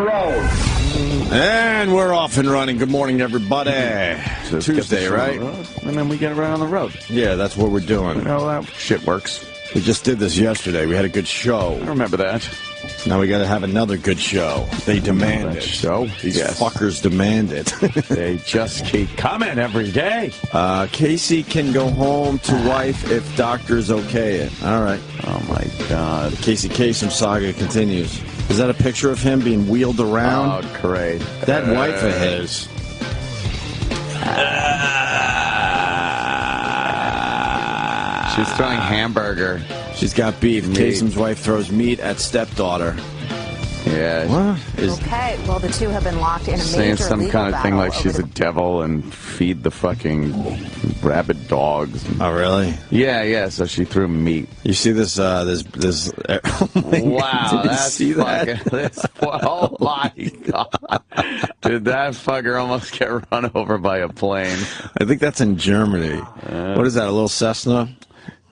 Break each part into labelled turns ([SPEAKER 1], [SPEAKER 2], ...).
[SPEAKER 1] road.
[SPEAKER 2] And we're off and running. Good morning, everybody.
[SPEAKER 3] Just
[SPEAKER 2] Tuesday, right?
[SPEAKER 3] And then we get right on the road.
[SPEAKER 2] Yeah, that's what we're doing.
[SPEAKER 3] You know, that shit works.
[SPEAKER 2] We just did this yesterday. We had a good show.
[SPEAKER 3] I remember that.
[SPEAKER 2] Now we got to have another good show. They demand it.
[SPEAKER 3] Show?
[SPEAKER 2] These fuckers demand it.
[SPEAKER 3] They just keep coming every day.
[SPEAKER 2] Casey can go home to wife if doctors okay it. All right.
[SPEAKER 3] Oh, my God.
[SPEAKER 2] The Casey Kasem saga continues. Is that a picture of him being wheeled around?
[SPEAKER 3] Oh, great.
[SPEAKER 2] That wife of his.
[SPEAKER 3] She's throwing hamburger.
[SPEAKER 2] She's got beef. Kasem's wife throws meat at stepdaughter.
[SPEAKER 3] Yeah.
[SPEAKER 2] What?
[SPEAKER 4] Okay, well, the two have been locked in a
[SPEAKER 3] saying
[SPEAKER 4] major
[SPEAKER 3] some
[SPEAKER 4] legal
[SPEAKER 3] kind of thing
[SPEAKER 4] battle
[SPEAKER 3] like she's a devil and feed the fucking rabid dogs.
[SPEAKER 2] Oh, really?
[SPEAKER 3] Yeah, so she threw meat.
[SPEAKER 2] You see this, oh
[SPEAKER 3] wow, that's
[SPEAKER 2] see
[SPEAKER 3] fucking,
[SPEAKER 2] that?
[SPEAKER 3] oh my God. Did that fucker almost get run over by a plane?
[SPEAKER 2] I think that's in Germany. What is that, a little Cessna?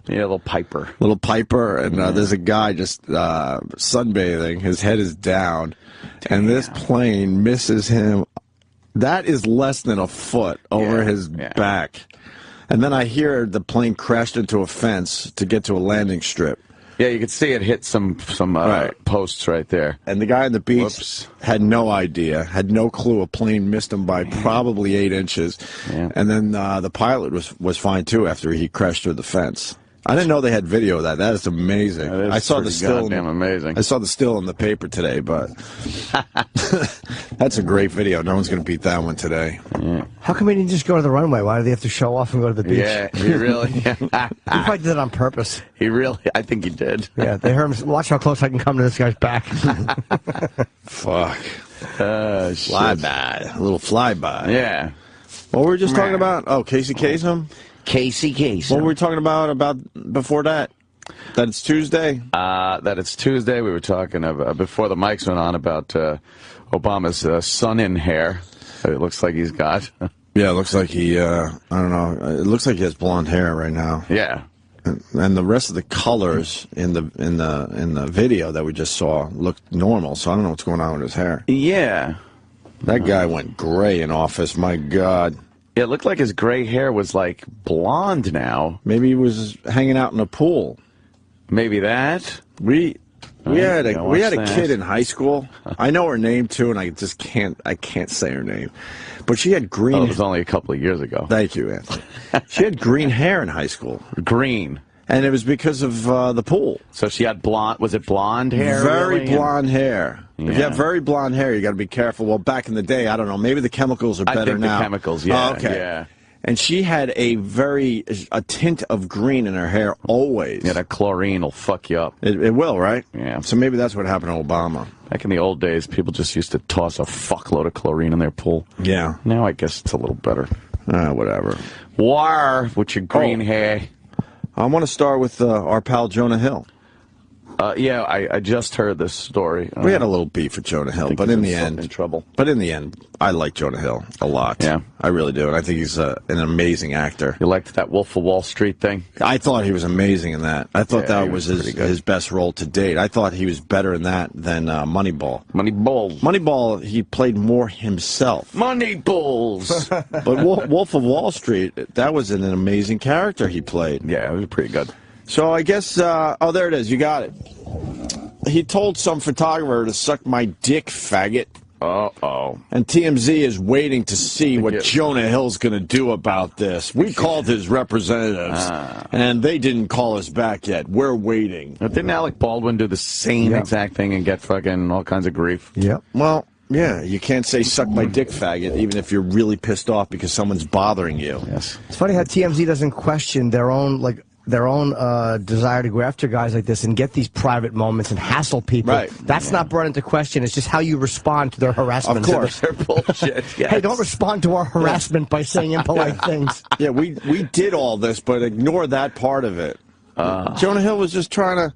[SPEAKER 3] Yeah, a little Piper.
[SPEAKER 2] Little Piper, and there's a guy just sunbathing. His head is down, and this plane misses him. That is less than a foot over his back. And then I hear the plane crashed into a fence to get to a landing strip.
[SPEAKER 3] Yeah, you could see it hit some posts right there.
[SPEAKER 2] And the guy on the beach had no idea, had no clue. A plane missed him by probably 8 inches. Yeah. And then the pilot was fine, too, after he crashed through the fence. I didn't know they had video of that. That is amazing.
[SPEAKER 3] That is
[SPEAKER 2] I saw the still.
[SPEAKER 3] Goddamn amazing.
[SPEAKER 2] I saw the still in the paper today, but that's a great video. No one's going to beat that one today.
[SPEAKER 5] Yeah. How come he didn't just go to the runway? Why do they have to show off and go to the beach?
[SPEAKER 3] Yeah, he really.
[SPEAKER 5] He probably did it on purpose.
[SPEAKER 3] I think he did.
[SPEAKER 5] Yeah, they heard him. Watch how close I can come to this guy's back.
[SPEAKER 2] Fuck. Flyby. A little flyby.
[SPEAKER 3] Yeah.
[SPEAKER 2] What were we just talking about? Oh, Casey Kasem?
[SPEAKER 3] Casey Kasem.
[SPEAKER 2] What were we talking about before that? That it's Tuesday?
[SPEAKER 3] That it's Tuesday. We were talking before the mics went on about Obama's sun-in hair. It looks like he's got.
[SPEAKER 2] Yeah, it looks like he, I don't know. It looks like he has blonde hair right now.
[SPEAKER 3] Yeah.
[SPEAKER 2] And the rest of the colors in the video that we just saw looked normal, so I don't know what's going on with his hair.
[SPEAKER 3] Yeah.
[SPEAKER 2] That guy went gray in office, my God.
[SPEAKER 3] It looked like his gray hair was, like, blonde now.
[SPEAKER 2] Maybe he was hanging out in a pool.
[SPEAKER 3] Maybe that.
[SPEAKER 2] We had a kid in high school. I know her name, too, and I can't say her name. But she had green...
[SPEAKER 3] Oh, it was only a couple of years ago.
[SPEAKER 2] Thank you, Anthony. She had green hair in high school.
[SPEAKER 3] Green.
[SPEAKER 2] And it was because of the pool.
[SPEAKER 3] So she had blonde... Was it blonde hair?
[SPEAKER 2] Very blonde hair.
[SPEAKER 3] Yeah.
[SPEAKER 2] If you have very blonde hair, you got to be careful. Well, back in the day, I don't know. Maybe the chemicals are better
[SPEAKER 3] I think
[SPEAKER 2] now.
[SPEAKER 3] The chemicals, yeah.
[SPEAKER 2] Oh, okay.
[SPEAKER 3] Yeah.
[SPEAKER 2] And she had a tint of green in her hair always.
[SPEAKER 3] Yeah, that chlorine will fuck you up.
[SPEAKER 2] It will, right?
[SPEAKER 3] Yeah.
[SPEAKER 2] So maybe that's what happened to Obama.
[SPEAKER 3] Back in the old days, people just used to toss a fuckload of chlorine in their pool.
[SPEAKER 2] Yeah.
[SPEAKER 3] Now I guess it's a little better.
[SPEAKER 2] Whatever.
[SPEAKER 3] War with your green hair.
[SPEAKER 2] I want to start with our pal Jonah Hill.
[SPEAKER 3] Yeah, I just heard this story.
[SPEAKER 2] We had a little beef with Jonah Hill, but in the end,
[SPEAKER 3] in trouble.
[SPEAKER 2] But in the end, I like Jonah Hill a lot.
[SPEAKER 3] Yeah,
[SPEAKER 2] I really do, and I think he's an amazing actor.
[SPEAKER 3] You liked that Wolf of Wall Street thing?
[SPEAKER 2] I thought he was amazing in that. I thought that was his best role to date. I thought he was better in that than Moneyball. Moneyball, he played more himself.
[SPEAKER 3] Moneyballs.
[SPEAKER 2] But Wolf of Wall Street, that was an amazing character he played.
[SPEAKER 3] Yeah, it was pretty good.
[SPEAKER 2] So I guess, oh, there it is. You got it. He told some photographer to suck my dick, faggot.
[SPEAKER 3] Uh-oh.
[SPEAKER 2] And TMZ is waiting to see what Jonah Hill's going to do about this. We called his representatives, and they didn't call us back yet. We're waiting.
[SPEAKER 3] Didn't Alec Baldwin do the same exact thing and get fucking all kinds of grief?
[SPEAKER 2] Yep. Well, yeah, you can't say suck my dick, faggot, even if you're really pissed off because someone's bothering you.
[SPEAKER 3] Yes.
[SPEAKER 5] It's funny how TMZ doesn't question their own, desire to go after guys like this and get these private moments and hassle people.
[SPEAKER 2] Right.
[SPEAKER 5] That's not brought into question. It's just how you respond to their harassment.
[SPEAKER 2] Of course.
[SPEAKER 3] They're bullshit. Yes.
[SPEAKER 5] Hey, don't respond to our harassment by saying impolite things.
[SPEAKER 2] Yeah, we did all this, but ignore that part of it. Jonah Hill was just trying to...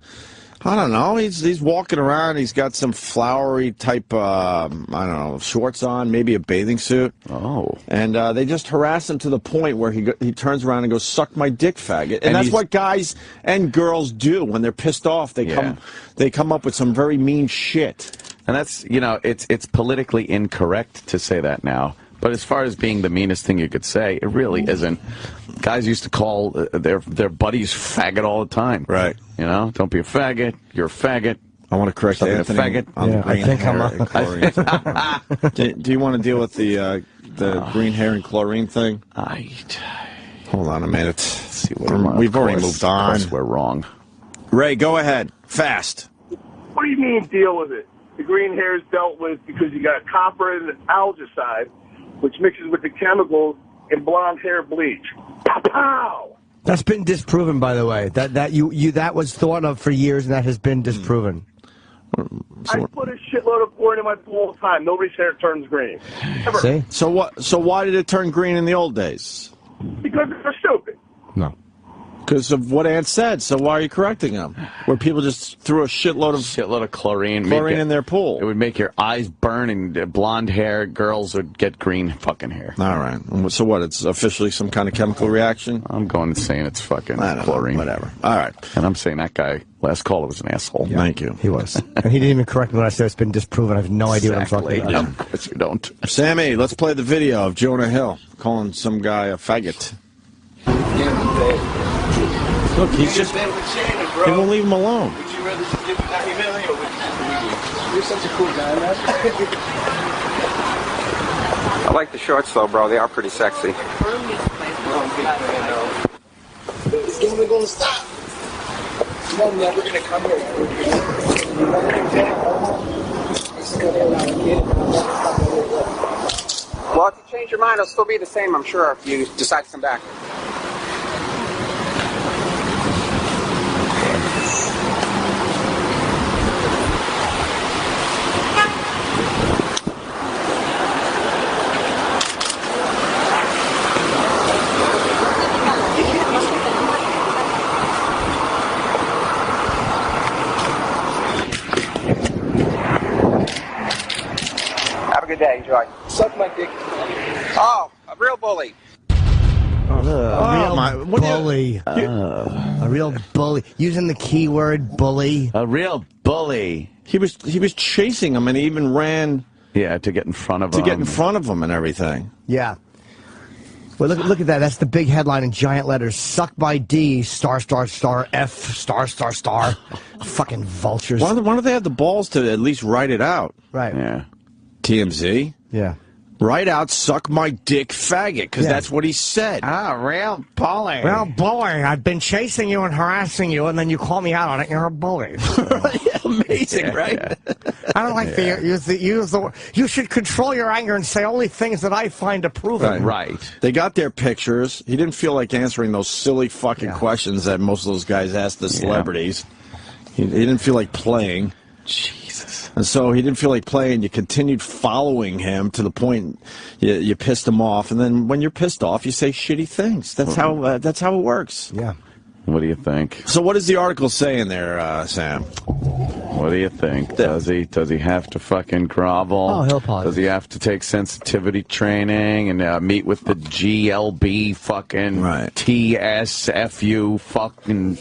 [SPEAKER 2] I don't know. He's walking around. He's got some flowery type, I don't know, shorts on, maybe a bathing suit.
[SPEAKER 3] Oh.
[SPEAKER 2] And they just harass him to the point where he turns around and goes, "Suck my dick, faggot." And that's what guys and girls do when they're pissed off. They come up with some very mean shit.
[SPEAKER 3] And that's, you know, it's politically incorrect to say that now. But as far as being the meanest thing you could say, it really isn't. Guys used to call their buddies faggot all the time.
[SPEAKER 2] Right.
[SPEAKER 3] You know, don't be a faggot. You're a faggot.
[SPEAKER 2] I want to correct
[SPEAKER 3] Something
[SPEAKER 2] Anthony
[SPEAKER 3] a faggot.
[SPEAKER 2] on the
[SPEAKER 5] Yeah, I
[SPEAKER 2] green
[SPEAKER 5] think
[SPEAKER 2] hair
[SPEAKER 5] I'm
[SPEAKER 2] and chlorine thing. Do you want to deal with the green hair and chlorine thing? Hold on a minute.
[SPEAKER 3] Let's see what
[SPEAKER 2] We've already moved on.
[SPEAKER 3] Of course we're wrong.
[SPEAKER 2] Ray, go ahead. Fast.
[SPEAKER 1] What do you mean deal with it? The green hair is dealt with because you got copper and algicide, which mixes with the chemicals in blonde hair bleach. Pow!
[SPEAKER 5] That's been disproven, by the way. That was thought of for years, and that has been disproven.
[SPEAKER 1] I put a shitload of chlorine in my pool all the time. Nobody's hair turns green. Ever.
[SPEAKER 5] See?
[SPEAKER 2] So what? So why did it turn green in the old days?
[SPEAKER 1] Because they're stupid.
[SPEAKER 5] No.
[SPEAKER 2] Because of what Ant said. So why are you correcting them? Where people just threw a shitload of
[SPEAKER 3] chlorine
[SPEAKER 2] in their pool.
[SPEAKER 3] It would make your eyes burn, and blonde hair girls would get green fucking hair.
[SPEAKER 2] All right. So what? It's officially some kind of chemical reaction?
[SPEAKER 3] I'm going to saying it's fucking
[SPEAKER 2] I don't
[SPEAKER 3] chlorine.
[SPEAKER 2] know, whatever. All right.
[SPEAKER 3] And I'm saying that guy, last caller, was an asshole.
[SPEAKER 2] Yeah. Thank you.
[SPEAKER 5] He was. And he didn't even correct me when I said it's been disproven. I have no idea what I'm talking about.
[SPEAKER 3] Yeah, because you don't.
[SPEAKER 2] Sammy, let's play the video of Jonah Hill calling some guy a faggot. Look, he's just... He won't leave him alone.
[SPEAKER 6] Would you rather just give him $90 million or would you? You're such a cool guy, man.
[SPEAKER 7] I like the shorts, though, bro. They are pretty sexy.
[SPEAKER 6] Is Jonah going to stop? No, I'm never going to come here.
[SPEAKER 7] Well, if you change your mind, it'll still be the same, I'm sure, if you decide to come back. Have a good day. Enjoy.
[SPEAKER 6] Suck my dick.
[SPEAKER 7] Oh, a real bully.
[SPEAKER 5] A real bully. Using the keyword bully.
[SPEAKER 3] A real bully.
[SPEAKER 2] He was chasing him, and he even ran...
[SPEAKER 3] Yeah, to get in front of him.
[SPEAKER 2] To get in front of him and everything.
[SPEAKER 5] Yeah. Well, look at that. That's the big headline in giant letters. Suck by D, star, star, star, F, star, star, star. Fucking vultures.
[SPEAKER 2] Why don't they have the balls to at least write it out?
[SPEAKER 5] Right.
[SPEAKER 3] Yeah.
[SPEAKER 2] TMZ?
[SPEAKER 5] Yeah.
[SPEAKER 2] Write out, suck my dick, faggot, because that's what he said.
[SPEAKER 5] Ah, real bully. Real bully. I've been chasing you and harassing you, and then you call me out on it. You're a bully.
[SPEAKER 2] Amazing, right?
[SPEAKER 5] Yeah. I don't like the use the word. You should control your anger and say only things that I find approving.
[SPEAKER 3] Right.
[SPEAKER 2] They got their pictures. He didn't feel like answering those silly fucking questions that most of those guys ask the celebrities. He didn't feel like playing.
[SPEAKER 3] Jesus.
[SPEAKER 2] And so he didn't feel like playing. You continued following him to the point you pissed him off. And then when you're pissed off, you say shitty things. That's how it works.
[SPEAKER 5] Yeah.
[SPEAKER 3] What do you think?
[SPEAKER 2] So what does the article say in there, Sam?
[SPEAKER 3] What do you think? Does he have to fucking grovel?
[SPEAKER 5] Oh, he'll pause.
[SPEAKER 3] Does he have to take sensitivity training and meet with the GLB fucking TSFU fucking...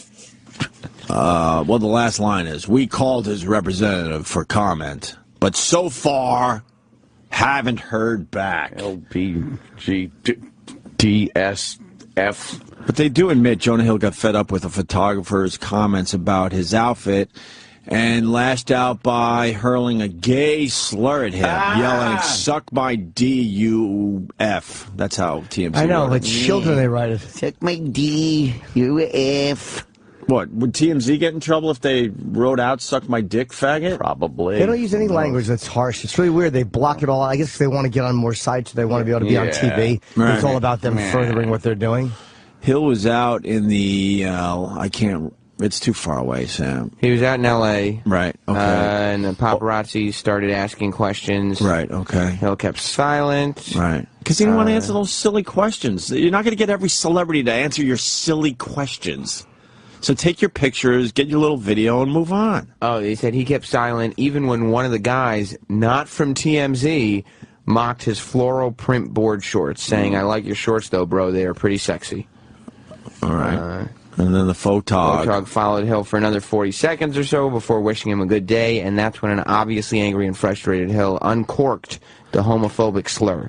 [SPEAKER 2] Well, the last line is, we called his representative for comment, but so far haven't heard back.
[SPEAKER 3] LBGDSF.
[SPEAKER 2] But they do admit Jonah Hill got fed up with a photographer's comments about his outfit and lashed out by hurling a gay slur at him, yelling, suck my D-U-F. That's how TMZ
[SPEAKER 5] I know,
[SPEAKER 2] wrote
[SPEAKER 5] like children they write it.
[SPEAKER 8] Suck my D-U-F.
[SPEAKER 2] What, would TMZ get in trouble if they wrote out, suck my dick, faggot?
[SPEAKER 3] Probably.
[SPEAKER 5] They don't use any language that's harsh. It's really weird. They block it all. I guess they want to get on more sites. They want to be able to be on TV.
[SPEAKER 2] Right.
[SPEAKER 5] It's all about them furthering what they're doing.
[SPEAKER 2] Hill was out in the, it's too far away, Sam.
[SPEAKER 9] He was out in L.A.
[SPEAKER 2] Right, okay.
[SPEAKER 9] And the paparazzi started asking questions.
[SPEAKER 2] Right, okay.
[SPEAKER 9] Hill kept silent.
[SPEAKER 2] Right. Because he didn't want to answer those silly questions. You're not going to get every celebrity to answer your silly questions. So take your pictures, get your little video, and move on.
[SPEAKER 9] Oh, they said he kept silent even when one of the guys, not from TMZ, mocked his floral print board shorts, saying, I like your shorts, though, bro. They are pretty sexy.
[SPEAKER 2] All right. And then the photog.
[SPEAKER 9] Photog followed Hill for another 40 seconds or so before wishing him a good day, and that's when an obviously angry and frustrated Hill uncorked the homophobic slur.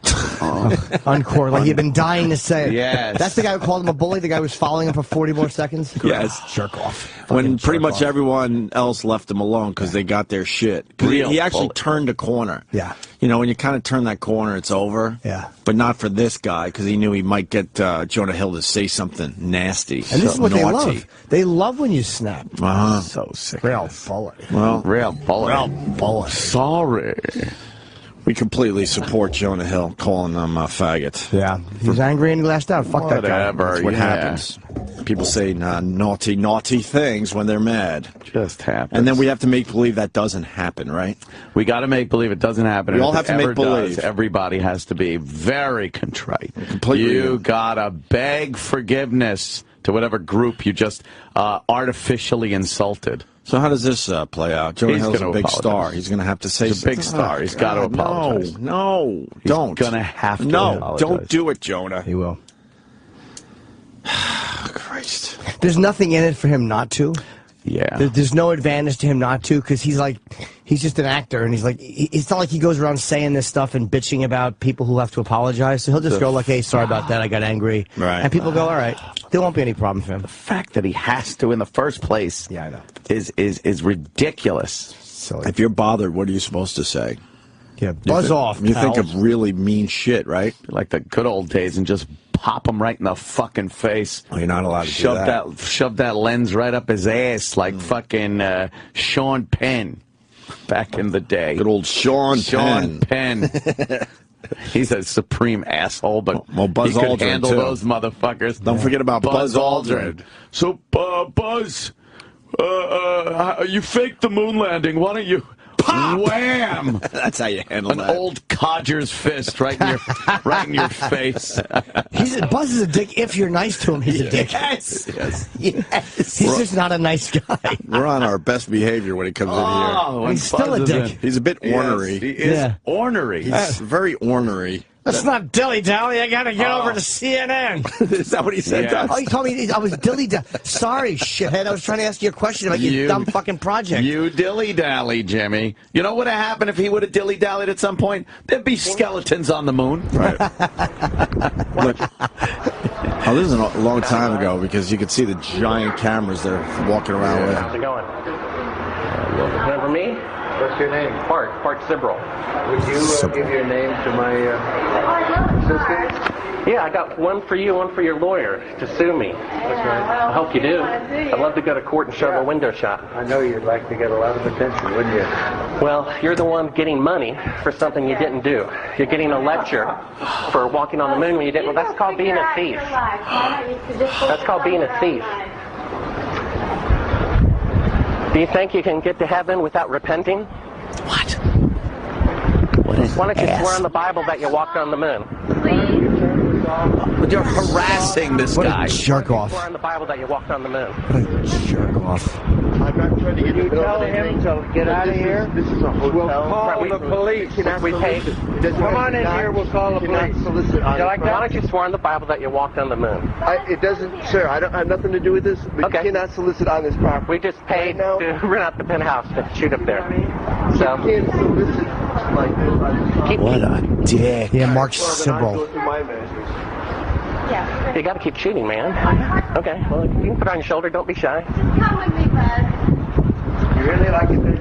[SPEAKER 5] Uncorked, like he'd been dying to say it.
[SPEAKER 3] Yes.
[SPEAKER 5] That's the guy who called him a bully, the guy who was following him for 40 more seconds?
[SPEAKER 2] Yes.
[SPEAKER 5] Jerk off.
[SPEAKER 2] When pretty much
[SPEAKER 5] off.
[SPEAKER 2] everyone else left him alone because they got their shit. Because he actually turned a corner.
[SPEAKER 5] Yeah.
[SPEAKER 2] You know, when you kind of turn that corner, it's over.
[SPEAKER 5] Yeah.
[SPEAKER 2] But not for this guy because he knew he might get Jonah Hill to say something nasty.
[SPEAKER 5] And this is what they
[SPEAKER 2] naughty.
[SPEAKER 5] love. They love when you snap.
[SPEAKER 2] So sick.
[SPEAKER 5] Real bully.
[SPEAKER 2] Well,
[SPEAKER 3] Real bully.
[SPEAKER 5] Real bully.
[SPEAKER 3] Sorry.
[SPEAKER 2] we completely support Jonah Hill calling them faggots.
[SPEAKER 5] Yeah. He's angry and he lashed out. Fuck that guy.
[SPEAKER 2] That's what happens. People say naughty, naughty things when they're mad.
[SPEAKER 3] Just happens.
[SPEAKER 2] And then we have to make believe that doesn't happen, right?
[SPEAKER 3] We got to make believe it doesn't happen.
[SPEAKER 2] We
[SPEAKER 3] And
[SPEAKER 2] all
[SPEAKER 3] if
[SPEAKER 2] have
[SPEAKER 3] it
[SPEAKER 2] to make
[SPEAKER 3] ever
[SPEAKER 2] believe.
[SPEAKER 3] does, everybody has to be very contrite.
[SPEAKER 2] Completely.
[SPEAKER 3] You got to beg forgiveness to whatever group you just artificially insulted.
[SPEAKER 2] So how does this play out? Jonah Hill's a big star. He's going to have to say
[SPEAKER 3] He's a big star. He's got to apologize.
[SPEAKER 2] No,
[SPEAKER 3] He's
[SPEAKER 2] don't.
[SPEAKER 3] going to have to
[SPEAKER 2] No,
[SPEAKER 3] apologize.
[SPEAKER 2] don't do it, Jonah.
[SPEAKER 5] He will.
[SPEAKER 2] Christ.
[SPEAKER 5] There's nothing in it for him not to.
[SPEAKER 3] Yeah.
[SPEAKER 5] There's no advantage to him not to, because he's just an actor, and he's like, it's not like he goes around saying this stuff and bitching about people who have to apologize. So he'll just go like, hey, sorry about that, I got angry.
[SPEAKER 2] Right.
[SPEAKER 5] And people go, all right. There won't be any problem for him.
[SPEAKER 3] The fact that he has to in the first place
[SPEAKER 5] Yeah, I know.
[SPEAKER 3] is ridiculous.
[SPEAKER 5] Silly.
[SPEAKER 2] If you're bothered, what are you supposed to say?
[SPEAKER 5] Yeah, buzz off.
[SPEAKER 2] You think
[SPEAKER 5] pal.
[SPEAKER 2] of really mean shit, right?
[SPEAKER 3] Like the good old days and just pop him right in the fucking face.
[SPEAKER 2] Oh, you're not allowed to
[SPEAKER 3] shove
[SPEAKER 2] do that.
[SPEAKER 3] Shove that lens right up his ass like fucking Sean Penn back in the day.
[SPEAKER 2] Good old Sean
[SPEAKER 3] Penn. He's a supreme asshole, but
[SPEAKER 2] well, Buzz
[SPEAKER 3] he could
[SPEAKER 2] Aldrin,
[SPEAKER 3] handle
[SPEAKER 2] too.
[SPEAKER 3] those motherfuckers.
[SPEAKER 2] Don't forget about Buzz Aldrin.
[SPEAKER 3] So, Buzz, you faked the moon landing. Why don't you... Pop! Wham!
[SPEAKER 2] That's how you handle
[SPEAKER 3] An
[SPEAKER 2] that.
[SPEAKER 3] old codger's fist right in your face.
[SPEAKER 5] Buzz is a dick. If you're nice to him, he's a dick.
[SPEAKER 2] Yes.
[SPEAKER 5] He's just not a nice guy.
[SPEAKER 2] We're on our best behavior when he comes in here.
[SPEAKER 3] when
[SPEAKER 5] He's still
[SPEAKER 3] Buzz
[SPEAKER 5] a
[SPEAKER 3] is
[SPEAKER 5] dick.
[SPEAKER 3] in.
[SPEAKER 2] He's a bit ornery.
[SPEAKER 3] Yes, he is ornery.
[SPEAKER 2] He's very ornery.
[SPEAKER 5] That's not dilly-dally. I gotta get over to CNN.
[SPEAKER 2] Is that what he said?
[SPEAKER 3] Yeah.
[SPEAKER 5] Oh, you told me I was dilly-dally. Sorry, shithead. I was trying to ask you a question about your dumb fucking project.
[SPEAKER 3] You dilly-dally, Jimmy. You know what would have happened if he would have dilly-dallied at some point? There'd be skeletons on the moon.
[SPEAKER 2] Right. Look, this is a long time ago because you could see the giant cameras they're walking around with.
[SPEAKER 7] How's it going? Remember me?
[SPEAKER 6] What's your name?
[SPEAKER 7] Bart Sibrel.
[SPEAKER 6] Would you give your name to my assistant?
[SPEAKER 7] Yeah, I got one for you, one for your lawyer to sue me.
[SPEAKER 6] That's right.
[SPEAKER 7] I hope you do. I'd love to go to court and show the window shop.
[SPEAKER 6] I know you'd like to get a lot of attention, wouldn't you?
[SPEAKER 7] Well, you're the one getting money for something you didn't do. You're getting a lecture for walking on the moon when you didn't. Well, that's called being a thief. That's called being a thief. Do you think you can get to heaven without repenting?
[SPEAKER 3] What? What is
[SPEAKER 7] Why don't you swear on the Bible that you walked on the moon?
[SPEAKER 3] But you're harassing this guy.
[SPEAKER 5] Jerk off.
[SPEAKER 7] Swear on the Bible that you walked on the moon.
[SPEAKER 5] Jerk off.
[SPEAKER 6] I'm not trying to get you tell him to get out of here. This is a hotel. We'll call the police.
[SPEAKER 7] We paid.
[SPEAKER 6] Come on in here. We'll call the police.
[SPEAKER 7] Why don't you swear on the Bible that you walked on the moon?
[SPEAKER 6] It doesn't, sir. I don't have nothing to do with this. But
[SPEAKER 7] Okay.
[SPEAKER 6] you cannot solicit on this property.
[SPEAKER 7] We just paid to rent out the penthouse to shoot up there. So
[SPEAKER 6] You can't solicit like this.
[SPEAKER 3] What a dick.
[SPEAKER 5] Yeah, Mark
[SPEAKER 6] Go
[SPEAKER 5] Sibrel.
[SPEAKER 6] through my masters.
[SPEAKER 7] you got to keep shooting, man. Okay, well, you can put it on your shoulder. Don't be shy.
[SPEAKER 10] Come with me, Buzz.
[SPEAKER 6] You really like it?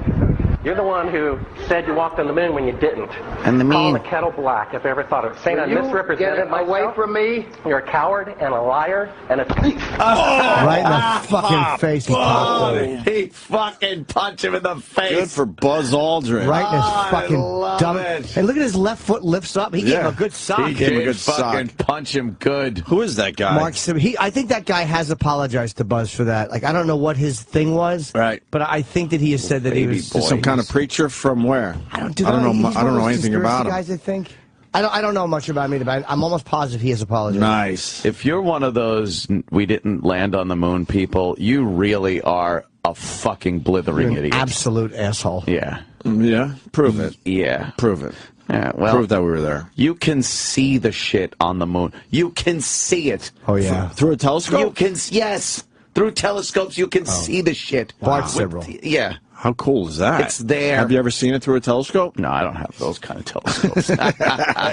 [SPEAKER 7] You're the one who said you walked on the moon when you didn't.
[SPEAKER 3] And the
[SPEAKER 7] Call
[SPEAKER 3] mean.
[SPEAKER 7] the kettle black if I ever thought of it. Saying I misrepresented myself.
[SPEAKER 6] away from me.
[SPEAKER 7] You're a coward and a liar and a thief.
[SPEAKER 5] Right in the fucking face. He popped him.
[SPEAKER 3] He fucking punched him in the face.
[SPEAKER 2] Good for Buzz Aldrin.
[SPEAKER 5] Right in his
[SPEAKER 3] I
[SPEAKER 5] fucking
[SPEAKER 3] love
[SPEAKER 5] dumb.
[SPEAKER 3] it.
[SPEAKER 5] And look at his left foot lifts up. He gave him a good sock.
[SPEAKER 3] He
[SPEAKER 2] Gave him a
[SPEAKER 3] did
[SPEAKER 2] good
[SPEAKER 3] fucking
[SPEAKER 2] sock.
[SPEAKER 3] punch him good.
[SPEAKER 2] Who is that guy?
[SPEAKER 5] Mark Sibrel. I think that guy has apologized to Buzz for that. Like, I don't know what his thing was.
[SPEAKER 2] Right.
[SPEAKER 5] But I think that he has said that he
[SPEAKER 3] Baby
[SPEAKER 5] was
[SPEAKER 3] boy.
[SPEAKER 2] Some kind of preacher from where?
[SPEAKER 5] I don't
[SPEAKER 2] know.
[SPEAKER 5] He's
[SPEAKER 2] I
[SPEAKER 5] one
[SPEAKER 2] don't
[SPEAKER 5] of
[SPEAKER 2] know
[SPEAKER 5] those
[SPEAKER 2] anything
[SPEAKER 5] conspiracy
[SPEAKER 2] about him.
[SPEAKER 5] guys, I think. I don't know much about him, but I'm almost positive he has apologized.
[SPEAKER 2] Nice.
[SPEAKER 3] If you're one of those we didn't land on the moon people, you really are a fucking blithering
[SPEAKER 5] You're an
[SPEAKER 3] idiot.
[SPEAKER 5] absolute asshole.
[SPEAKER 3] Yeah.
[SPEAKER 2] Yeah. Prove it.
[SPEAKER 3] Yeah.
[SPEAKER 2] Prove it.
[SPEAKER 3] Yeah, well,
[SPEAKER 2] Prove that we were there.
[SPEAKER 3] you can see the shit on the moon. You can see it.
[SPEAKER 5] Oh, yeah.
[SPEAKER 2] Through a telescope?
[SPEAKER 3] You can, yes. Through telescopes, you can see the shit.
[SPEAKER 5] Wow. Several.
[SPEAKER 3] Yeah.
[SPEAKER 2] How cool is that?
[SPEAKER 3] It's there.
[SPEAKER 2] Have you ever seen it through a telescope?
[SPEAKER 3] No, I don't have those kind of telescopes.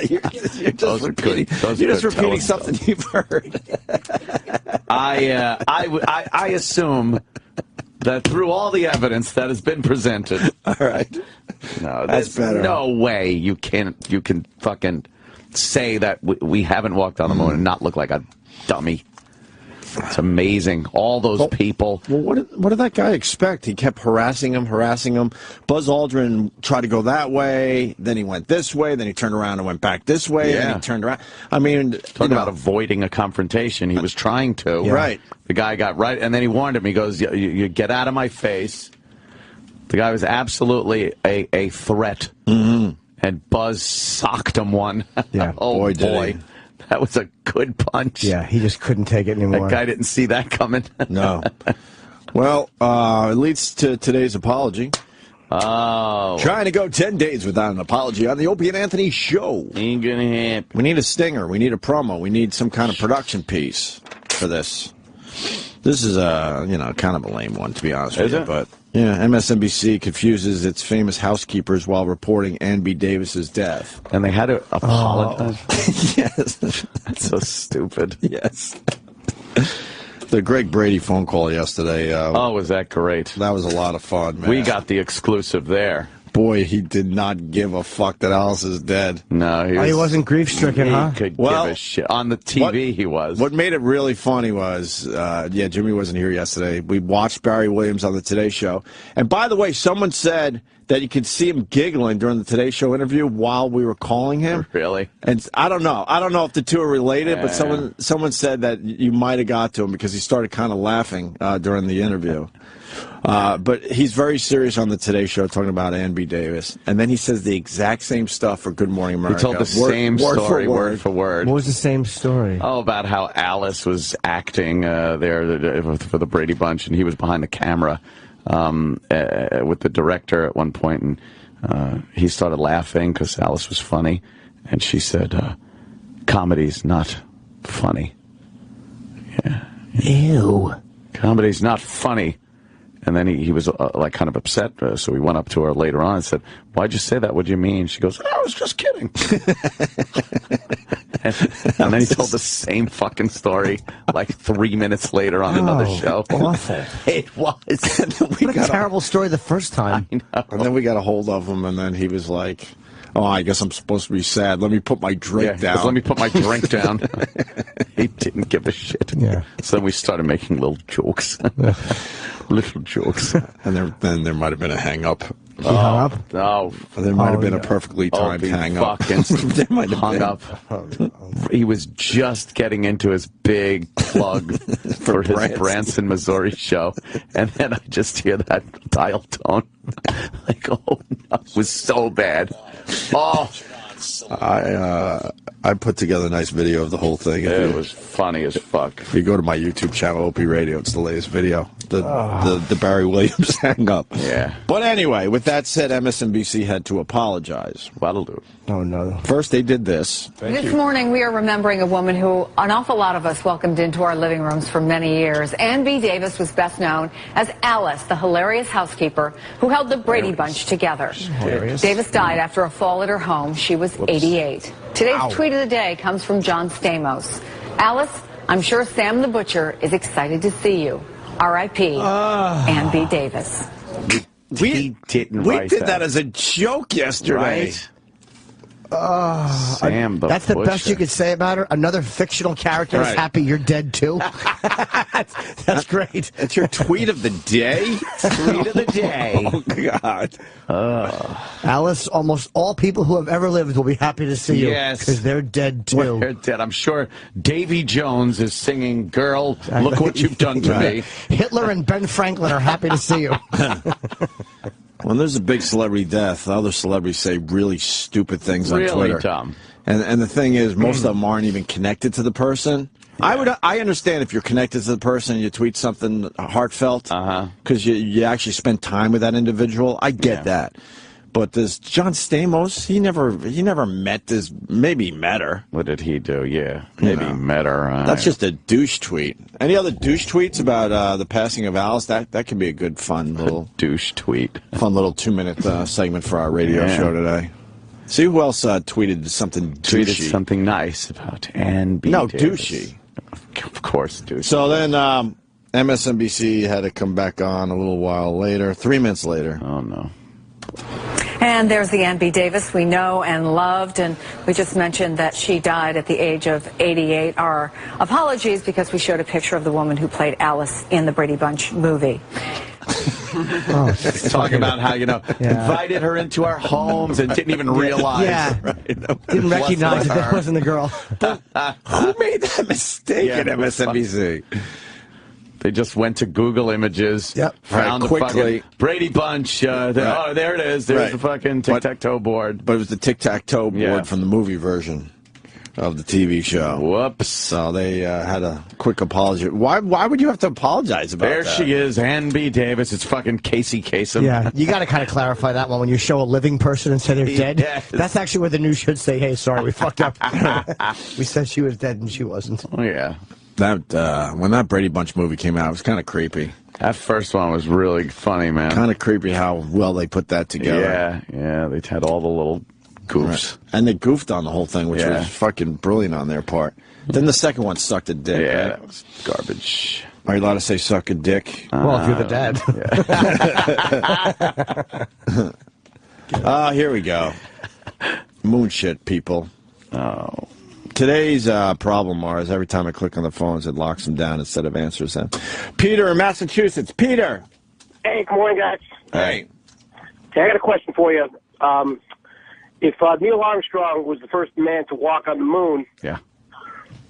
[SPEAKER 2] You're just repeating something you've heard.
[SPEAKER 3] I assume that through all the evidence that has been presented,
[SPEAKER 2] all right,
[SPEAKER 3] no,
[SPEAKER 2] that's better.
[SPEAKER 3] No way you can fucking say that we haven't walked on the moon and not look like a dummy. It's amazing. All those people.
[SPEAKER 2] Well, what did that guy expect? He kept harassing him. Buzz Aldrin tried to go that way, then he went this way, then he turned around and went back this way, and he turned around. I mean,
[SPEAKER 3] talking about avoiding a confrontation. He was trying to.
[SPEAKER 2] Yeah. Right.
[SPEAKER 3] The guy got right, and then he warned him. He goes, you get out of my face. The guy was absolutely a threat. Mm-hmm. And Buzz socked him one.
[SPEAKER 5] Yeah.
[SPEAKER 3] Oh, boy. That was a good punch.
[SPEAKER 5] Yeah, he just couldn't take it anymore.
[SPEAKER 3] That guy didn't see that coming.
[SPEAKER 2] No. Well, it leads to today's apology.
[SPEAKER 3] Oh.
[SPEAKER 2] Trying to go 10 days without an apology on the Opie and Anthony show.
[SPEAKER 3] Ain't gonna happen.
[SPEAKER 2] We need a stinger. We need a promo. We need some kind of production piece for this. This is kind of a lame one, to be honest with you. But yeah, MSNBC confuses its famous housekeepers while reporting Ann B. Davis's death.
[SPEAKER 3] And they had to apologize.
[SPEAKER 2] Yes.
[SPEAKER 3] That's so stupid.
[SPEAKER 2] Yes. The Greg Brady phone call yesterday.
[SPEAKER 3] Was that great?
[SPEAKER 2] That was a lot of fun, man.
[SPEAKER 3] We got the exclusive there.
[SPEAKER 2] Boy, he did not give a fuck that Alice is dead.
[SPEAKER 3] No,
[SPEAKER 5] he wasn't grief-stricken, huh?
[SPEAKER 3] He could give a shit. On the TV, he was.
[SPEAKER 2] What made it really funny was, Jimmy wasn't here yesterday. We watched Barry Williams on the Today Show. And by the way, someone said that you could see him giggling during the Today Show interview while we were calling him.
[SPEAKER 3] Really?
[SPEAKER 2] And I don't know. I don't know if the two are related, but someone said that you might have got to him because he started kind of laughing during the interview. But he's very serious on the Today Show talking about Ann B. Davis. And then he says the exact same stuff for Good Morning America.
[SPEAKER 3] He told the same story, word for word.
[SPEAKER 5] What was the same story?
[SPEAKER 3] Oh, about how Alice was acting there for the Brady Bunch, and he was behind the camera with the director at one point, and he started laughing because Alice was funny. And she said, comedy's not funny. Yeah.
[SPEAKER 5] Ew.
[SPEAKER 3] Comedy's not funny. And then he was like kind of upset, so we went up to her later on and said, "Why'd you say that? What do you mean?" She goes, "I was just kidding." and then he told the same fucking story like 3 minutes later on another show.
[SPEAKER 5] Awful.
[SPEAKER 3] It was.
[SPEAKER 5] What a terrible story the first time.
[SPEAKER 3] I know.
[SPEAKER 2] And then we got a hold of him, and then he was like, "Oh, I guess I'm supposed to be sad. Let me put my drink down."
[SPEAKER 3] Let me put my drink down. He didn't give a shit.
[SPEAKER 5] Yeah.
[SPEAKER 3] So then we started making little jokes. Little jokes.
[SPEAKER 2] And then there might have been a hang-up.
[SPEAKER 5] He hung up?
[SPEAKER 3] No.
[SPEAKER 2] There might have been a perfectly timed hang-up. There might have
[SPEAKER 3] hung up. He was just getting into his big plug for his Branson, Missouri show. And then I just hear that dial tone. Like, oh, no. It was so bad. Oh.
[SPEAKER 2] I put together a nice video of the whole thing.
[SPEAKER 3] It was funny as fuck.
[SPEAKER 2] If you go to my YouTube channel, Opie Radio, it's the latest video. The Barry Williams hang up.
[SPEAKER 3] Yeah.
[SPEAKER 2] But anyway, with that said, MSNBC had to apologize.
[SPEAKER 3] That'll do.
[SPEAKER 5] Oh, no.
[SPEAKER 2] First, they did this.
[SPEAKER 4] This morning, we are remembering a woman who an awful lot of us welcomed into our living rooms for many years. Ann B. Davis was best known as Alice, the hilarious housekeeper who held the Brady Bunch together.
[SPEAKER 5] Hilarious.
[SPEAKER 4] Davis died after a fall at her home. She was 88. Today's tweet of the day comes from John Stamos. Alice, I'm sure Sam the Butcher is excited to see you. R.I.P. Ann B. Davis.
[SPEAKER 3] We did
[SPEAKER 2] that as a joke yesterday.
[SPEAKER 3] Right? Sam the
[SPEAKER 5] That's the
[SPEAKER 3] Butcher.
[SPEAKER 5] best you could say about her. Another fictional character is happy you're dead too. That's great.
[SPEAKER 2] That's your tweet of the day?
[SPEAKER 3] Tweet of the day.
[SPEAKER 2] Oh, God.
[SPEAKER 5] Alice, almost all people who have ever lived will be happy to see you.
[SPEAKER 3] Yes.
[SPEAKER 5] Because they're dead too.
[SPEAKER 3] They're dead. I'm sure Davy Jones is singing, "Girl, look what you've done to me."
[SPEAKER 5] Hitler and Ben Franklin are happy to see you.
[SPEAKER 2] When there's a big celebrity death, other celebrities say really stupid things on Twitter.
[SPEAKER 3] Really dumb.
[SPEAKER 2] And the thing is, most of them aren't even connected to the person. Yeah. I understand if you're connected to the person and you tweet something heartfelt, because you actually spend time with that individual. I get that. But this John Stamos, he never met this. Maybe he met her.
[SPEAKER 3] What did he do? Yeah, maybe he met her.
[SPEAKER 2] That's just a douche tweet. Any other douche tweets about the passing of Alice? That could be a good, fun little
[SPEAKER 3] douche tweet.
[SPEAKER 2] Fun little 2-minute segment for our radio show today. See who else tweeted something douchey.
[SPEAKER 3] Tweeted something nice about Ann B.
[SPEAKER 2] No,
[SPEAKER 3] Davis.
[SPEAKER 2] douchey.
[SPEAKER 3] Of course, douchey.
[SPEAKER 2] So then MSNBC had to come back on a little while later, 3 minutes later.
[SPEAKER 3] Oh, no.
[SPEAKER 4] And there's the Ann B. Davis we know and loved, and we just mentioned that she died at the age of 88. Our apologies because we showed a picture of the woman who played Alice in the Brady Bunch movie.
[SPEAKER 3] Talk about how, invited her into our homes and didn't even realize.
[SPEAKER 5] Yeah.
[SPEAKER 3] Right?
[SPEAKER 5] Didn't recognize that wasn't the girl.
[SPEAKER 2] Who made that mistake at MSNBC?
[SPEAKER 3] They just went to Google Images, found the
[SPEAKER 2] quickly.
[SPEAKER 3] fucking Brady Bunch. Oh, there it is. There's the fucking tic-tac-toe board.
[SPEAKER 2] But it was the tic-tac-toe board from the movie version of the TV show.
[SPEAKER 3] Whoops.
[SPEAKER 2] So they had a quick apology. Why would you have to apologize about that?
[SPEAKER 3] There she is, Ann B. Davis. It's fucking Casey Kasem.
[SPEAKER 5] Yeah, you got to kind of clarify that one when you show a living person and say they're dead.
[SPEAKER 3] Yes.
[SPEAKER 5] That's actually where the news should say, hey, sorry, we fucked up. We said she was dead and she wasn't.
[SPEAKER 3] Oh, yeah.
[SPEAKER 2] That when that Brady Bunch movie came out, it was kind of creepy.
[SPEAKER 3] That first one was really funny, man.
[SPEAKER 2] Kind of creepy how well they put that together.
[SPEAKER 3] Yeah, they had all the little goofs.
[SPEAKER 2] Right. And they goofed on the whole thing, which was fucking brilliant on their part. Then the second one sucked a dick.
[SPEAKER 3] Yeah,
[SPEAKER 2] right?
[SPEAKER 3] that was garbage.
[SPEAKER 2] Are you allowed to say suck a dick?
[SPEAKER 5] Well, if you're the dad.
[SPEAKER 2] Here we go. Moon shit, people.
[SPEAKER 3] Oh.
[SPEAKER 2] Today's problem, is every time I click on the phones, it locks them down instead of answers them. Peter in Massachusetts. Peter.
[SPEAKER 11] Hey, good morning, guys.
[SPEAKER 2] Hey.
[SPEAKER 11] Okay, I got a question for you. If Neil Armstrong was the first man to walk on the moon,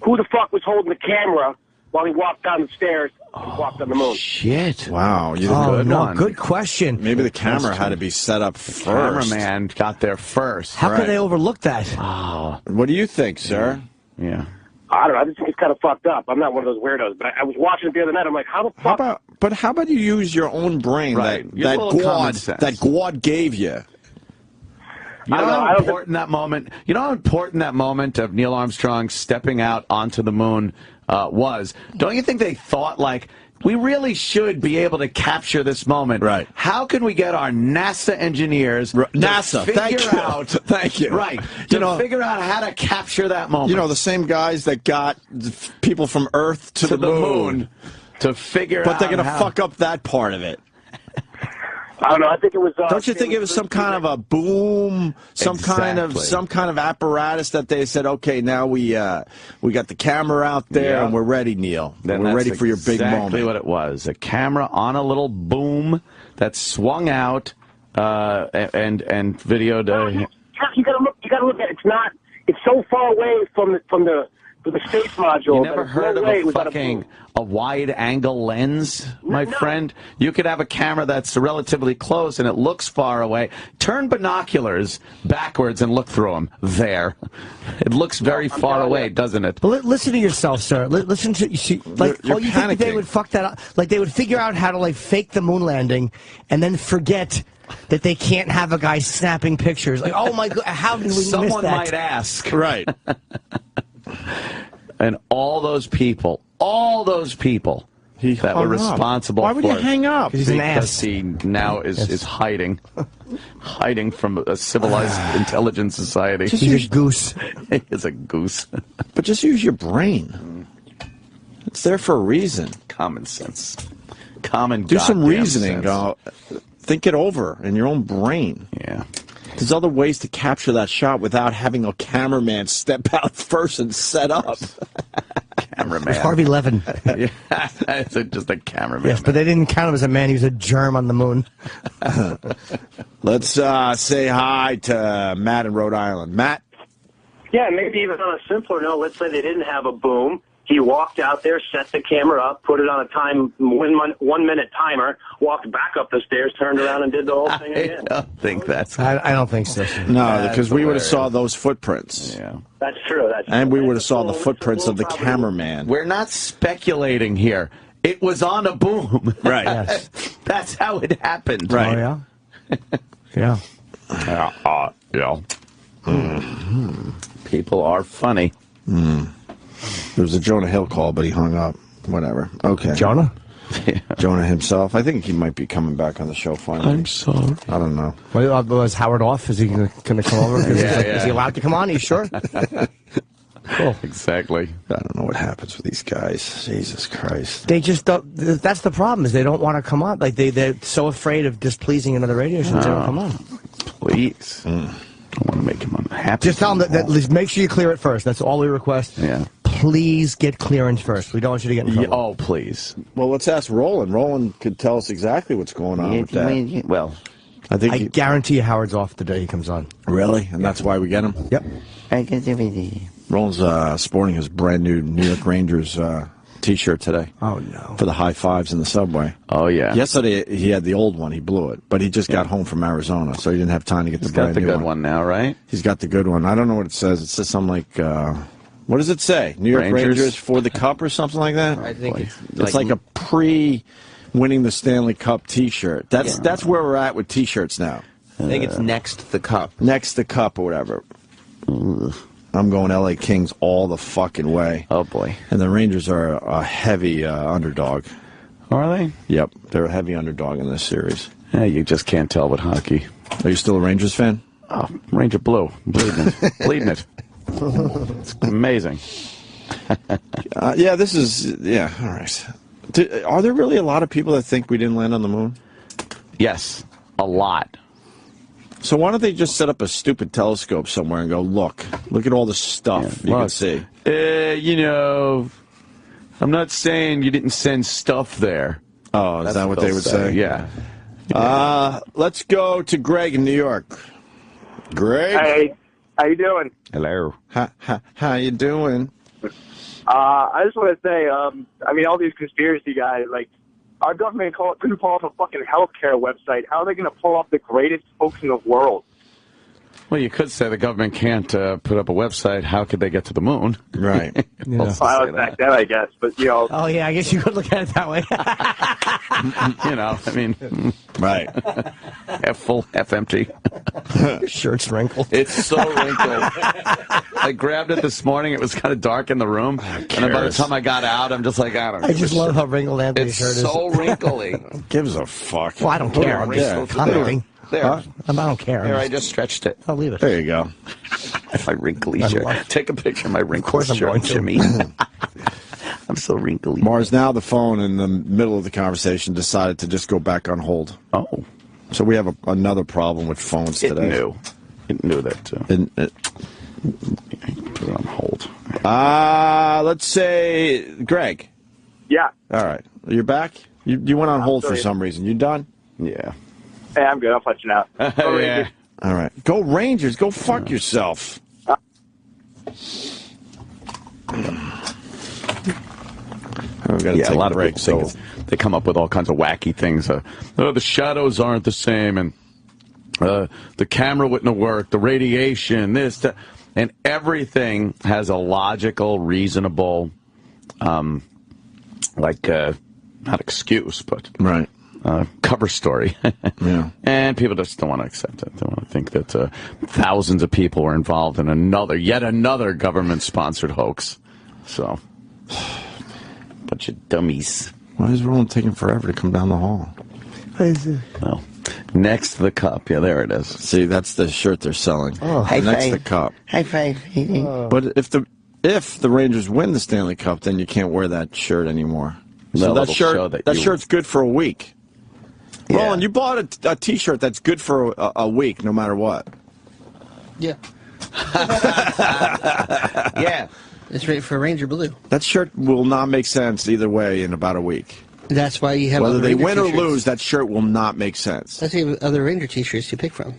[SPEAKER 11] who the fuck was holding the camera while he walked down the stairs and walked on the moon?
[SPEAKER 3] Shit.
[SPEAKER 2] Wow, you
[SPEAKER 5] good one. Good question.
[SPEAKER 2] Maybe the camera had to be set up first.
[SPEAKER 3] Cameraman got there first.
[SPEAKER 5] How could they overlook that?
[SPEAKER 3] Oh.
[SPEAKER 2] What do you think, sir?
[SPEAKER 3] Yeah.
[SPEAKER 11] I don't know. I just think it's kind of fucked up. I'm not one of those weirdos, but I was watching it the other night. I'm like, how the fuck?
[SPEAKER 2] How about you use your own brain that God gave you?
[SPEAKER 3] You know how important that moment? You know how important that moment of Neil Armstrong stepping out onto the moon was? Don't you think they thought, like, we really should be able to capture this moment?
[SPEAKER 2] Right.
[SPEAKER 3] How can we get our NASA engineers to figure out?
[SPEAKER 2] Thank you.
[SPEAKER 3] Right. To figure out how to capture that moment.
[SPEAKER 2] You know, the same guys that got people from Earth to the moon
[SPEAKER 3] to figure out.
[SPEAKER 2] But they're going to fuck up that part of it.
[SPEAKER 11] I don't know. I think it was.
[SPEAKER 2] Don't you think it was some kind of a boom, some kind of apparatus that they said, okay, now we got the camera out there and we're ready, Neil. We're ready for your big moment.
[SPEAKER 3] Exactly what it was. A camera on a little boom that swung out and videoed.
[SPEAKER 11] You got to look at it. It's so far away from the space module.
[SPEAKER 3] You never heard of a wide-angle lens, my friend? You could have a camera that's relatively close and it looks far away. Turn binoculars backwards and look through them. There. It looks very far away, doesn't it?
[SPEAKER 5] Well, listen to yourself, sir. Listen to you. See, like,
[SPEAKER 2] you're
[SPEAKER 5] you
[SPEAKER 2] panicking.
[SPEAKER 5] think they would fuck that up? Like, they would figure out how to, like, fake the moon landing and then forget that they can't have a guy snapping pictures. Like, oh, my God, how did we miss that?
[SPEAKER 3] Someone might ask.
[SPEAKER 2] Right.
[SPEAKER 3] And all those people that were responsible for it.
[SPEAKER 2] Why would you hang up?
[SPEAKER 5] Because he's an ass.
[SPEAKER 3] He now is hiding from a civilized, intelligent society.
[SPEAKER 5] He's a goose.
[SPEAKER 3] He is a goose.
[SPEAKER 2] But just use your brain. It's there for a reason.
[SPEAKER 3] Common sense.
[SPEAKER 2] Do some reasoning. Think it over in your own brain.
[SPEAKER 3] Yeah.
[SPEAKER 2] There's other ways to capture that shot without having a cameraman step out first and set up.
[SPEAKER 3] Cameraman.
[SPEAKER 5] It's Harvey Levin.
[SPEAKER 3] Yeah, it's just a cameraman.
[SPEAKER 5] Yes, but they didn't count him as a man. He was a germ on the moon.
[SPEAKER 2] Let's say hi to Matt in Rhode Island. Matt?
[SPEAKER 12] Yeah, maybe even on a simpler note, let's say they didn't have a boom. He walked out there, set the camera up, put it on a 1 minute timer, walked back up the stairs, turned around, and did the whole thing again.
[SPEAKER 3] I don't think that's...
[SPEAKER 5] I don't think so.
[SPEAKER 2] No, because we would have saw those footprints.
[SPEAKER 3] Yeah.
[SPEAKER 12] That's true.
[SPEAKER 2] And we would have saw the footprints of the cameraman.
[SPEAKER 3] We're not speculating here. It was on a boom.
[SPEAKER 2] Right.
[SPEAKER 5] Yes.
[SPEAKER 3] That's how it happened.
[SPEAKER 2] Right.
[SPEAKER 5] Oh, yeah? Yeah.
[SPEAKER 3] Yeah. Mm-hmm. People are funny.
[SPEAKER 2] There was a Jonah Hill call, but he hung up. Whatever. Okay.
[SPEAKER 5] Jonah?
[SPEAKER 2] Yeah. Jonah himself. I think he might be coming back on the show finally.
[SPEAKER 3] I'm sorry.
[SPEAKER 2] I don't know.
[SPEAKER 5] Well, was Howard off? Is he going to come over? Is he allowed to come on? Are you sure? Cool.
[SPEAKER 3] Exactly.
[SPEAKER 2] I don't know what happens with these guys. Jesus Christ.
[SPEAKER 5] They just don't. That's the problem, is they don't want to come on. Like, they're so afraid of displeasing another radio station, they don't come on.
[SPEAKER 3] Please. I want to make him unhappy.
[SPEAKER 5] Just tell them that make sure you clear it first. That's all we request.
[SPEAKER 3] Yeah.
[SPEAKER 5] Please get clearance first. We don't want you to get in trouble.
[SPEAKER 3] Oh, please.
[SPEAKER 2] Well, let's ask Roland. Roland could tell us exactly what's going on with that.
[SPEAKER 3] Well,
[SPEAKER 2] I
[SPEAKER 5] guarantee you Howard's off the day he comes on.
[SPEAKER 2] Really? And that's why we get him?
[SPEAKER 5] Yep.
[SPEAKER 2] Roland's sporting his brand new New York Rangers T-shirt today.
[SPEAKER 5] Oh, no.
[SPEAKER 2] For the high fives in the subway.
[SPEAKER 3] Oh, yeah.
[SPEAKER 2] Yesterday, he had the old one. He blew it. But he just got home from Arizona, so he didn't have time to get the brand new one.
[SPEAKER 3] He's got the good one now, right?
[SPEAKER 2] He's got the good one. I don't know what it says. It says something like, what does it say? New York Rangers for the Cup or something like that?
[SPEAKER 9] I think
[SPEAKER 2] it's like a pre-winning the Stanley Cup T-shirt. That's where we're at with T-shirts now.
[SPEAKER 9] I think it's next the Cup.
[SPEAKER 2] Next the Cup or whatever. I'm going L.A. Kings all the fucking way.
[SPEAKER 3] Oh, boy.
[SPEAKER 2] And the Rangers are a heavy underdog.
[SPEAKER 3] Are they?
[SPEAKER 2] Yep. They're a heavy underdog in this series.
[SPEAKER 3] Yeah, you just can't tell with hockey.
[SPEAKER 2] Are you still a Rangers fan?
[SPEAKER 3] Oh, Ranger Blue. Bleeding it. It's amazing.
[SPEAKER 2] Yeah, this is... Yeah, all right. Are there really a lot of people that think we didn't land on the moon?
[SPEAKER 3] Yes, a lot.
[SPEAKER 2] So why don't they just set up a stupid telescope somewhere and go, look at all the stuff you can see.
[SPEAKER 3] You know, I'm not saying you didn't send stuff there.
[SPEAKER 2] Oh, is that what they would say?
[SPEAKER 3] Yeah.
[SPEAKER 2] Let's go to Greg in New York. Greg?
[SPEAKER 13] Hey, how you doing?
[SPEAKER 3] Hello.
[SPEAKER 2] How you doing?
[SPEAKER 13] I just want to say, I mean, all these conspiracy guys, like, our government couldn't pull off a fucking healthcare website. How are they going to pull off the greatest hoax in the world?
[SPEAKER 3] Well, you could say the government can't put up a website. How could they get to the moon?
[SPEAKER 2] Right.
[SPEAKER 13] Well, I was back then, I guess. But, you know.
[SPEAKER 5] Oh, yeah, I guess you could look at it that way.
[SPEAKER 3] You know, I mean.
[SPEAKER 2] Right.
[SPEAKER 3] Half full, half empty.
[SPEAKER 5] Your shirt's wrinkled.
[SPEAKER 3] It's so wrinkled. I grabbed it this morning. It was kind of dark in the room. And then by the time I got out, I'm just like, I don't know.
[SPEAKER 5] I just love how wrinkled Anthony's shirt is.
[SPEAKER 3] It's so wrinkly.
[SPEAKER 2] Who gives a fuck?
[SPEAKER 5] Well, I don't care. I'm just commenting.
[SPEAKER 3] There.
[SPEAKER 5] I don't care.
[SPEAKER 3] Here, I just stretched it.
[SPEAKER 5] I'll leave it.
[SPEAKER 2] There you go.
[SPEAKER 3] My wrinkly shirt. Take a picture of my wrinkly shirt, Jimmy. I'm so wrinkly.
[SPEAKER 2] Mars, now the phone in the middle of the conversation decided to just go back on hold.
[SPEAKER 3] Oh.
[SPEAKER 2] So we have another problem with phones today.
[SPEAKER 3] It knew that, too. Put it on hold.
[SPEAKER 2] Let's say, Greg.
[SPEAKER 13] Yeah.
[SPEAKER 2] All right. You're back? You went on hold for some reason. You done?
[SPEAKER 3] Yeah.
[SPEAKER 13] Hey, I'm good. I'll let you know.
[SPEAKER 3] Yeah.
[SPEAKER 2] All right. Go Rangers. Go fuck yourself.
[SPEAKER 3] A lot of break, so they come up with all kinds of wacky things. The shadows aren't the same, and the camera wouldn't have worked, the radiation, this, that, and everything has a logical, reasonable, not excuse, but
[SPEAKER 2] right.
[SPEAKER 3] Cover story.
[SPEAKER 2] Yeah.
[SPEAKER 3] And people just don't want to accept it. They want to think that thousands of people were involved in yet another government-sponsored hoax. So, bunch of dummies.
[SPEAKER 2] Why is Roland taking forever to come down the hall?
[SPEAKER 3] Well, next to the cup. Yeah, there it is.
[SPEAKER 2] See, that's the shirt they're selling.
[SPEAKER 8] Oh, high
[SPEAKER 2] next
[SPEAKER 8] five.
[SPEAKER 2] to the cup.
[SPEAKER 8] High five.
[SPEAKER 2] But if the Rangers win the Stanley Cup, then you can't wear that shirt anymore. So that shirt's good for a week. Yeah. Roland, you bought a T-shirt that's good for a week, no matter what.
[SPEAKER 14] Yeah. Yeah. It's right for Ranger Blue.
[SPEAKER 2] That shirt will not make sense either way in about a week.
[SPEAKER 14] That's why you have
[SPEAKER 2] whether they win or
[SPEAKER 14] t-shirts.
[SPEAKER 2] Lose, that shirt will not make sense.
[SPEAKER 14] That's the other Ranger T-shirts you pick from.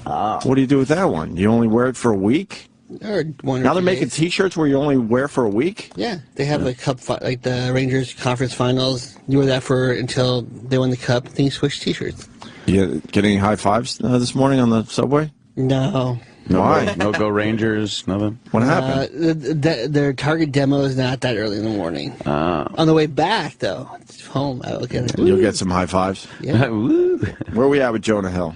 [SPEAKER 2] What do you do with that one? You only wear it for a week?
[SPEAKER 14] Or one
[SPEAKER 2] now
[SPEAKER 14] or
[SPEAKER 2] they're
[SPEAKER 14] two
[SPEAKER 2] making
[SPEAKER 14] days.
[SPEAKER 2] T-shirts where you only wear for a week?
[SPEAKER 14] Yeah, they have like like the Rangers conference finals. You wear that for until they win the cup. Then you switch T-shirts.
[SPEAKER 2] You get any high fives this morning on the subway?
[SPEAKER 14] No.
[SPEAKER 2] Why?
[SPEAKER 3] No go Rangers, nothing?
[SPEAKER 2] What happened?
[SPEAKER 14] Their Target demo is not that early in the morning. On the way back, though, it's home. I'll get it.
[SPEAKER 2] You'll get some high fives?
[SPEAKER 14] Yeah.
[SPEAKER 2] Where are we at with Jonah Hill?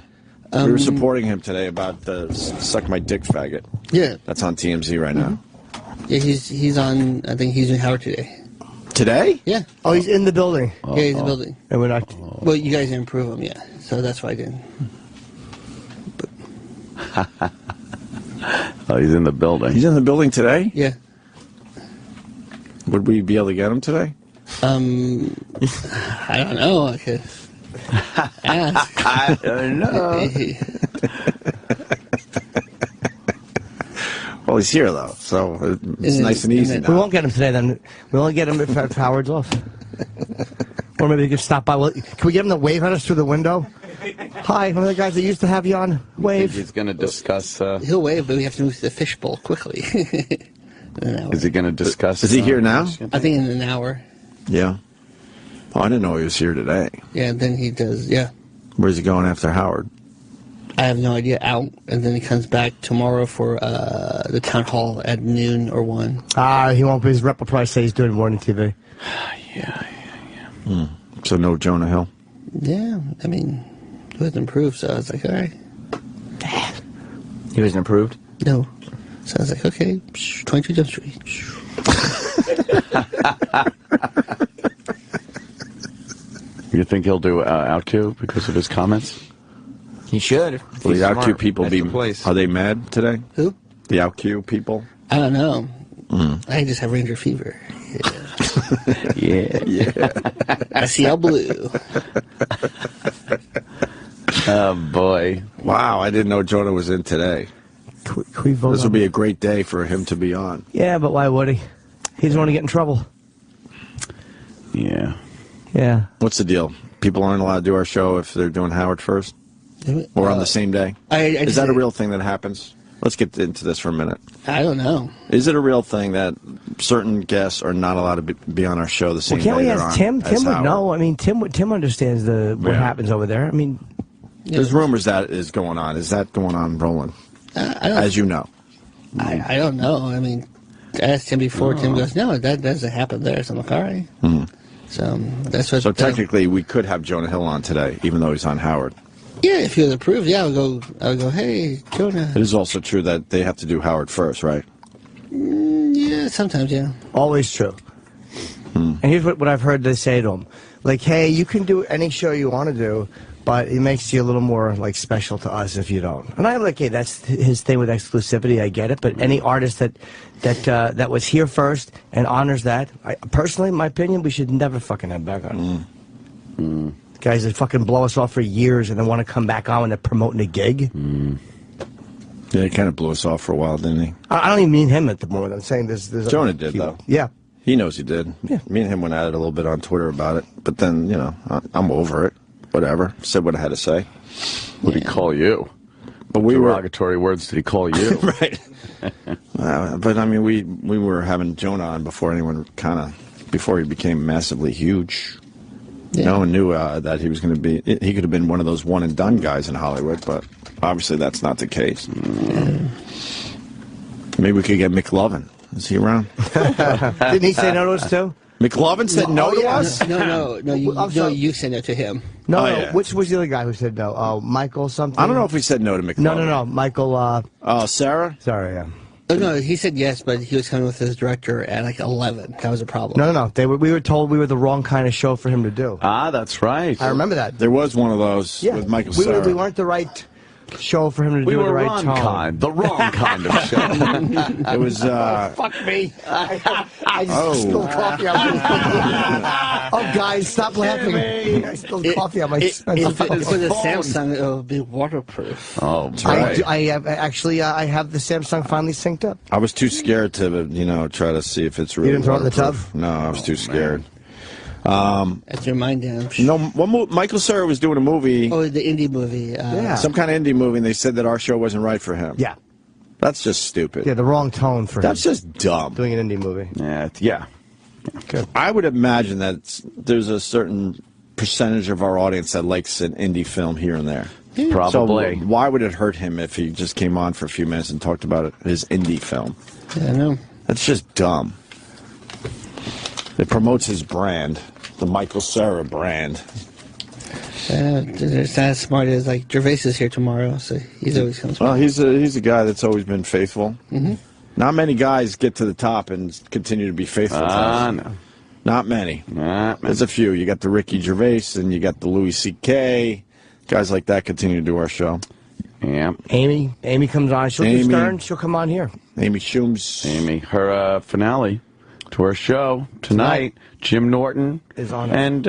[SPEAKER 2] We were supporting him today about the "suck my dick" faggot.
[SPEAKER 14] Yeah.
[SPEAKER 2] That's on TMZ right now.
[SPEAKER 14] Yeah, he's on. I think he's in Howard today.
[SPEAKER 2] Today?
[SPEAKER 14] Yeah.
[SPEAKER 5] Oh, he's in the building.
[SPEAKER 14] Yeah, he's in the building.
[SPEAKER 5] And we're not.
[SPEAKER 14] Well, you guys didn't approve him yet, so that's why I didn't.
[SPEAKER 3] Oh, he's in the building.
[SPEAKER 2] He's in the building today?
[SPEAKER 14] Yeah.
[SPEAKER 2] Would we be able to get him today?
[SPEAKER 14] I don't know. I could ask.
[SPEAKER 2] I don't know. Well, he's here, though, so it's nice and easy now.
[SPEAKER 5] We won't get him today, then. We'll only get him if Howard's off. Or maybe he could stop by. Well, can we get him to wave at us through the window? Hi, one of the guys that used to have you on. Wave.
[SPEAKER 3] He's going to discuss...
[SPEAKER 14] He'll wave, but we have to move to the fishbowl quickly.
[SPEAKER 3] Is he going to discuss...
[SPEAKER 2] Is he here now?
[SPEAKER 14] I think in an hour.
[SPEAKER 2] Yeah. Oh, I didn't know he was here today.
[SPEAKER 14] Yeah, then he does, yeah.
[SPEAKER 2] Where's he going after Howard?
[SPEAKER 14] I have no idea. Out, and then he comes back tomorrow for the town hall at noon or 1.
[SPEAKER 5] He won't be. His rep will probably say he's doing morning TV.
[SPEAKER 3] Yeah.
[SPEAKER 2] So no Jonah Hill?
[SPEAKER 14] Yeah, I mean, he wasn't approved, so I was like, all right.
[SPEAKER 9] He wasn't approved?
[SPEAKER 14] No. So I was like, okay, 22 Jump Street.
[SPEAKER 3] You think he'll do OutQ because of his comments?
[SPEAKER 9] He should.
[SPEAKER 2] Will the OutQ people be...
[SPEAKER 9] The
[SPEAKER 2] Are they mad today?
[SPEAKER 14] Who?
[SPEAKER 2] The OutQ people?
[SPEAKER 14] I don't know. I just have Ranger fever.
[SPEAKER 3] Yeah.
[SPEAKER 14] I see how blue.
[SPEAKER 3] Oh, boy.
[SPEAKER 2] Wow, I didn't know Jonah was in today.
[SPEAKER 5] Can we vote
[SPEAKER 2] This would be a great day for him to be on.
[SPEAKER 5] Yeah, but why would he? He doesn't want to get in trouble.
[SPEAKER 3] Yeah.
[SPEAKER 5] Yeah.
[SPEAKER 2] What's the deal? People aren't allowed to do our show if they're doing Howard first? Or on the same day? Is that a real thing that happens? Let's get into this for a minute.
[SPEAKER 14] I don't know.
[SPEAKER 2] Is it a real thing that certain guests are not allowed to be on our show the same day?
[SPEAKER 5] Can't we
[SPEAKER 2] they're
[SPEAKER 5] ask
[SPEAKER 2] on
[SPEAKER 5] Tim? Tim would
[SPEAKER 2] Howard?
[SPEAKER 5] know. I mean, Tim understands what happens over there. I mean,
[SPEAKER 2] there's rumors that is going on. Is that going on, Roland? As you know.
[SPEAKER 14] I don't know. I mean, I asked Tim before. Tim goes, no, that doesn't happen there. So I'm like, all right. So that's what.
[SPEAKER 2] So technically, we could have Jonah Hill on today, even though he's on Howard.
[SPEAKER 14] Yeah, if he was approved, yeah, I would go, hey, Jonah.
[SPEAKER 2] It is also true that they have to do Howard first, right?
[SPEAKER 14] Yeah, sometimes, yeah.
[SPEAKER 5] Always true. And here's what I've heard they say to him. Like, hey, you can do any show you want to do, but it makes you a little more, like, special to us if you don't. And I'm like, hey, that's his thing with exclusivity. I get it. But any artist that was here first and honors that, personally, in my opinion, we should never fucking have back on. Guys that fucking blow us off for years and then want to come back on when they're promoting a gig.
[SPEAKER 2] Yeah, he kind of blew us off for a while, didn't he?
[SPEAKER 5] I don't even mean him at the moment. I'm saying there's
[SPEAKER 2] Jonah did, though.
[SPEAKER 5] Yeah.
[SPEAKER 2] He knows he did.
[SPEAKER 5] Yeah.
[SPEAKER 2] Me and him went at it a little bit on Twitter about it. But then, you know, I'm over it. Whatever. Said what I had to say.
[SPEAKER 3] What did he call you?
[SPEAKER 2] But we
[SPEAKER 3] derogatory words did he call you?
[SPEAKER 2] Right. But, I mean, we were having Jonah on before anyone before he became massively huge. Yeah. No one knew that he was going to be... He could have been one of those one-and-done guys in Hollywood, but obviously that's not the case. Maybe we could get McLovin. Is he around?
[SPEAKER 5] Didn't he say no to us, too?
[SPEAKER 2] McLovin said no to us?
[SPEAKER 14] No, you said no to him.
[SPEAKER 5] No,
[SPEAKER 2] yeah.
[SPEAKER 5] Which was the other guy who said no? Oh, Michael something?
[SPEAKER 2] I don't know if he said no to McLovin.
[SPEAKER 5] No. Michael,
[SPEAKER 2] Sarah?
[SPEAKER 5] Sorry, yeah.
[SPEAKER 14] Oh, no, he said yes, but he was coming with his director at like 11. That was a problem.
[SPEAKER 5] No. We were told we were the wrong kind of show for him to do.
[SPEAKER 3] Ah, that's right.
[SPEAKER 5] I remember that.
[SPEAKER 2] There was one of those with Michael Cera.
[SPEAKER 5] We weren't the right show for him to do the right tone.
[SPEAKER 3] The wrong kind of show.
[SPEAKER 2] It was,
[SPEAKER 5] fuck me. I just spilled coffee on my Oh, guys, stop laughing. I spilled coffee on my
[SPEAKER 14] If it was a Samsung, it would be waterproof.
[SPEAKER 3] Oh, right.
[SPEAKER 5] I have the Samsung finally synced up.
[SPEAKER 2] I was too scared to, try to see if it's really
[SPEAKER 5] You didn't throw it in the tub?
[SPEAKER 2] No, I was too scared.
[SPEAKER 14] That's your mind down.
[SPEAKER 2] No, Michael Cera was doing a movie.
[SPEAKER 14] Oh, the indie movie.
[SPEAKER 2] Some kind of indie movie, and they said that our show wasn't right for him.
[SPEAKER 5] Yeah.
[SPEAKER 2] That's just stupid.
[SPEAKER 5] Yeah, the wrong tone for him.
[SPEAKER 2] That's just dumb.
[SPEAKER 5] Doing an indie movie.
[SPEAKER 3] Yeah.
[SPEAKER 2] Good. I would imagine that there's a certain percentage of our audience that likes an indie film here and there.
[SPEAKER 14] Yeah.
[SPEAKER 3] Probably.
[SPEAKER 2] So why would it hurt him if he just came on for a few minutes and talked about his indie film?
[SPEAKER 14] Yeah, I know.
[SPEAKER 2] That's just dumb. It promotes his brand, the Michael Cera brand.
[SPEAKER 14] It's not as smart as like Gervais is here tomorrow, so he's always comes.
[SPEAKER 2] Well, he's a guy that's always been faithful.
[SPEAKER 14] Mm-hmm.
[SPEAKER 2] Not many guys get to the top and continue to be faithful to us.
[SPEAKER 3] No.
[SPEAKER 2] Not many. There's a few. You got the Ricky Gervais and you got the Louis C.K. Guys like that continue to do our show.
[SPEAKER 3] Yeah.
[SPEAKER 5] Amy comes on. She'll do Stern. She'll come on here.
[SPEAKER 2] Amy Schooms.
[SPEAKER 3] Her finale to her show tonight. Jim Norton
[SPEAKER 5] is on
[SPEAKER 3] and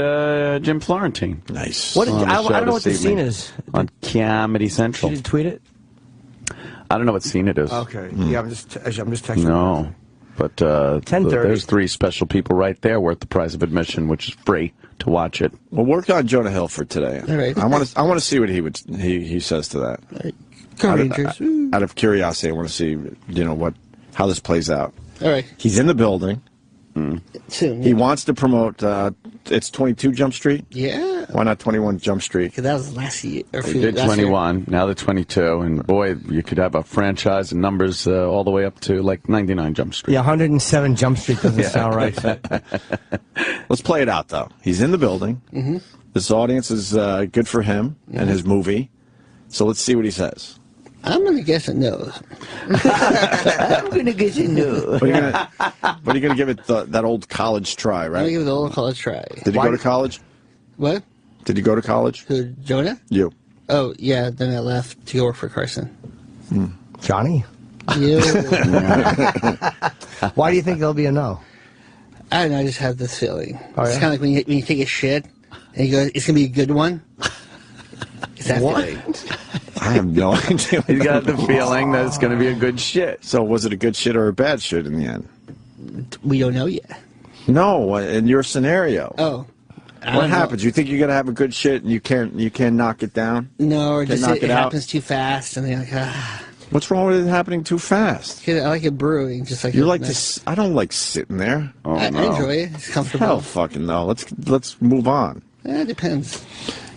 [SPEAKER 3] Jim Florentine.
[SPEAKER 2] Nice.
[SPEAKER 5] What? I don't know what the scene is
[SPEAKER 3] on Comedy Central.
[SPEAKER 5] Did you tweet it?
[SPEAKER 3] I don't know what scene it is.
[SPEAKER 5] Okay. Yeah, I'm just texting.
[SPEAKER 3] No, but
[SPEAKER 5] 10:30.
[SPEAKER 3] There's 3 special people right there worth the price of admission, which is free to watch it.
[SPEAKER 2] We'll work on Jonah Hill for today.
[SPEAKER 14] All right.
[SPEAKER 2] I want to see what he says to that.
[SPEAKER 14] All right.
[SPEAKER 2] Out of curiosity, I want to see how this plays out.
[SPEAKER 14] All right.
[SPEAKER 2] He's in the building.
[SPEAKER 14] Soon.
[SPEAKER 2] He wants to promote. It's 22 Jump Street.
[SPEAKER 14] Yeah.
[SPEAKER 2] Why not 21 Jump Street?
[SPEAKER 14] Because that was last year.
[SPEAKER 3] They did 21. Now they're 22, and boy, you could have a franchise and numbers all the way up to like 99 Jump Street.
[SPEAKER 5] Yeah, 107 Jump Street doesn't sound right.
[SPEAKER 2] Let's play it out though. He's in the building.
[SPEAKER 14] Mm-hmm.
[SPEAKER 2] This audience is good for him and his movie. So let's see what he says.
[SPEAKER 14] I'm going to guess a no.
[SPEAKER 8] I'm going to guess a no.
[SPEAKER 2] But you're going to give it that old college try, right?
[SPEAKER 14] I'm going to give it the old college try.
[SPEAKER 2] Did you go to college?
[SPEAKER 14] What?
[SPEAKER 2] Did you go to college?
[SPEAKER 14] Who, Jonah?
[SPEAKER 2] You.
[SPEAKER 14] Oh, yeah. Then I left to go work for Carson.
[SPEAKER 5] Johnny?
[SPEAKER 14] You.
[SPEAKER 5] Why do you think there'll be a no?
[SPEAKER 14] I don't know. I just have this feeling.
[SPEAKER 5] Oh,
[SPEAKER 14] It's
[SPEAKER 5] yeah?
[SPEAKER 14] kind of like when you take a shit and you go, it's going to be a good one. It's that
[SPEAKER 5] What?
[SPEAKER 14] feeling.
[SPEAKER 2] I have no idea.
[SPEAKER 3] He's got the feeling that it's going to be a good shit.
[SPEAKER 2] So was it a good shit or a bad shit in the end?
[SPEAKER 14] We don't know yet.
[SPEAKER 2] No, in your scenario.
[SPEAKER 14] Oh.
[SPEAKER 2] What happens? You think you're gonna have a good shit and you can't knock it down?
[SPEAKER 14] No, or just
[SPEAKER 2] knock
[SPEAKER 14] it
[SPEAKER 2] it out?
[SPEAKER 14] happens too fast and they're like, ah.
[SPEAKER 2] What's wrong with it happening too fast?
[SPEAKER 14] I like it brewing, just like
[SPEAKER 2] You like to? I don't like sitting there.
[SPEAKER 3] Oh,
[SPEAKER 14] I enjoy it. It's comfortable.
[SPEAKER 2] Hell, fucking no. Let's move on.
[SPEAKER 14] It depends.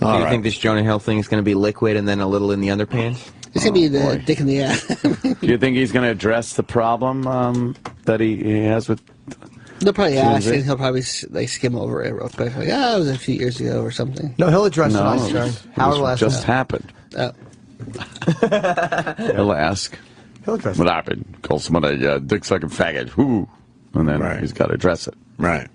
[SPEAKER 9] Do you think this Jonah Hill thing is going to be liquid and then a little in the underpants?
[SPEAKER 14] It's going to be the dick in the ass.
[SPEAKER 3] Do you think he's going to address the problem that he has with?
[SPEAKER 14] They'll probably ask,
[SPEAKER 3] TMZ?
[SPEAKER 14] and he'll probably skim over it real quick. Like, it was a few years ago or something.
[SPEAKER 5] No, he'll address it on
[SPEAKER 3] No,
[SPEAKER 5] Stern.
[SPEAKER 3] it
[SPEAKER 5] Howard will ask
[SPEAKER 3] just
[SPEAKER 5] him.
[SPEAKER 3] happened.
[SPEAKER 14] Oh.
[SPEAKER 3] He'll ask.
[SPEAKER 5] He'll address
[SPEAKER 3] What
[SPEAKER 5] it.
[SPEAKER 3] happened? Call someone a dick-sucking faggot. Whoo! And then he's got to address it.
[SPEAKER 2] Right.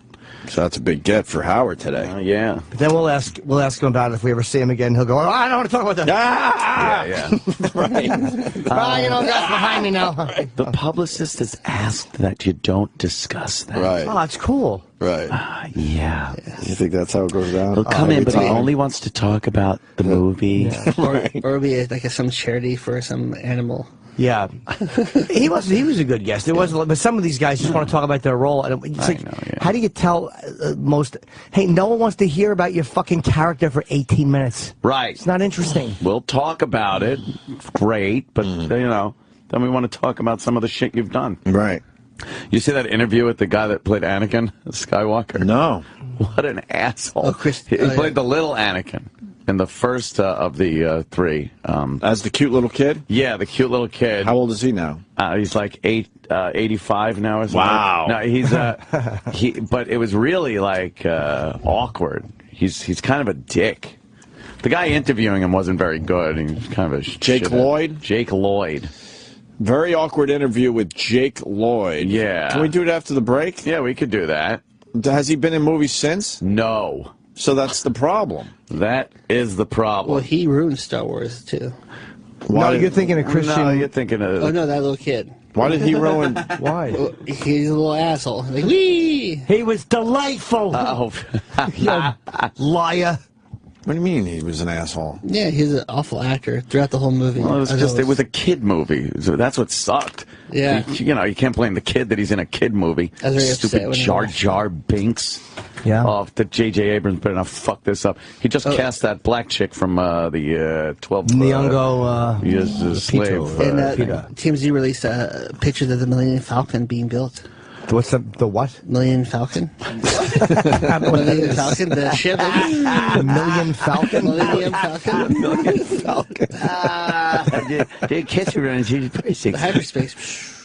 [SPEAKER 2] So that's a big get for Howard today.
[SPEAKER 3] Yeah.
[SPEAKER 5] But then we'll ask him about it if we ever see him again. He'll go, oh, I don't want to talk about that. Ah!
[SPEAKER 3] Yeah.
[SPEAKER 2] Right.
[SPEAKER 5] That's behind me now.
[SPEAKER 3] The publicist has asked that you don't discuss that.
[SPEAKER 2] Right.
[SPEAKER 5] Oh, that's cool.
[SPEAKER 2] Right.
[SPEAKER 3] Yeah.
[SPEAKER 2] You think that's how it goes down?
[SPEAKER 3] He'll come in,
[SPEAKER 2] Every
[SPEAKER 3] but he
[SPEAKER 2] time?
[SPEAKER 3] only wants to talk about the movie.
[SPEAKER 14] Or it'll be like some charity for some animal.
[SPEAKER 5] Yeah, he was a good guest. It wasn't, but some of these guys just want to talk about their role. And it's like, how do you tell most? Hey, no one wants to hear about your fucking character for 18 minutes.
[SPEAKER 3] Right.
[SPEAKER 5] It's not interesting.
[SPEAKER 3] We'll talk about it. Great, but then we want to talk about some of the shit you've done.
[SPEAKER 2] Right.
[SPEAKER 3] You see that interview with the guy that played Anakin Skywalker?
[SPEAKER 2] No.
[SPEAKER 3] What an asshole.
[SPEAKER 14] Oh, Chris.
[SPEAKER 3] He played the little Anakin in the first of the 3.
[SPEAKER 2] As the cute little kid?
[SPEAKER 3] Yeah, the cute little kid.
[SPEAKER 2] How old is he now?
[SPEAKER 3] He's like 85 now or something.
[SPEAKER 2] Wow.
[SPEAKER 3] No, he's but it was really like awkward. He's kind of a dick. The guy interviewing him wasn't very good. He was kind of a
[SPEAKER 2] Jake Lloyd?
[SPEAKER 3] Jake Lloyd.
[SPEAKER 2] Very awkward interview with Jake Lloyd.
[SPEAKER 3] Yeah.
[SPEAKER 2] Can we do it after the break?
[SPEAKER 3] Yeah, we could do that.
[SPEAKER 2] Has he been in movies since?
[SPEAKER 3] No.
[SPEAKER 2] So that's the problem.
[SPEAKER 3] That is the problem.
[SPEAKER 14] Well, he ruined Star Wars, too.
[SPEAKER 5] No, you're thinking of Christian.
[SPEAKER 3] No, you're thinking of...
[SPEAKER 14] Oh, no, that little kid.
[SPEAKER 2] Why did he ruin...
[SPEAKER 5] Why?
[SPEAKER 14] Well, he's a little asshole. Like, wee!
[SPEAKER 5] He was delightful.
[SPEAKER 3] Oh.
[SPEAKER 5] You liar.
[SPEAKER 2] What do you mean he was an asshole?
[SPEAKER 14] Yeah, he's an awful actor throughout the whole movie.
[SPEAKER 3] Well, it was a kid movie. So that's what sucked.
[SPEAKER 14] Yeah.
[SPEAKER 3] You can't blame the kid that he's in a kid movie.
[SPEAKER 14] I was very upset
[SPEAKER 3] Stupid
[SPEAKER 14] when he
[SPEAKER 3] Jar
[SPEAKER 14] was.
[SPEAKER 3] Jar Binks.
[SPEAKER 5] Yeah.
[SPEAKER 3] Oh, that J.J. Abrams better not fuck this up. He just cast that black chick from the 12...
[SPEAKER 5] Nyong'o,
[SPEAKER 3] yes, the slave.
[SPEAKER 14] And
[SPEAKER 5] Peter.
[SPEAKER 14] TMZ released pictures of the Millennium Falcon being built.
[SPEAKER 5] What's the what?
[SPEAKER 14] Millennium Falcon? Millennium Falcon, the ship.
[SPEAKER 5] The Million Falcon?
[SPEAKER 14] Millennium Falcon?
[SPEAKER 5] Million Falcon.
[SPEAKER 8] The kids are running through the
[SPEAKER 14] The
[SPEAKER 8] basics.
[SPEAKER 14] hyperspace.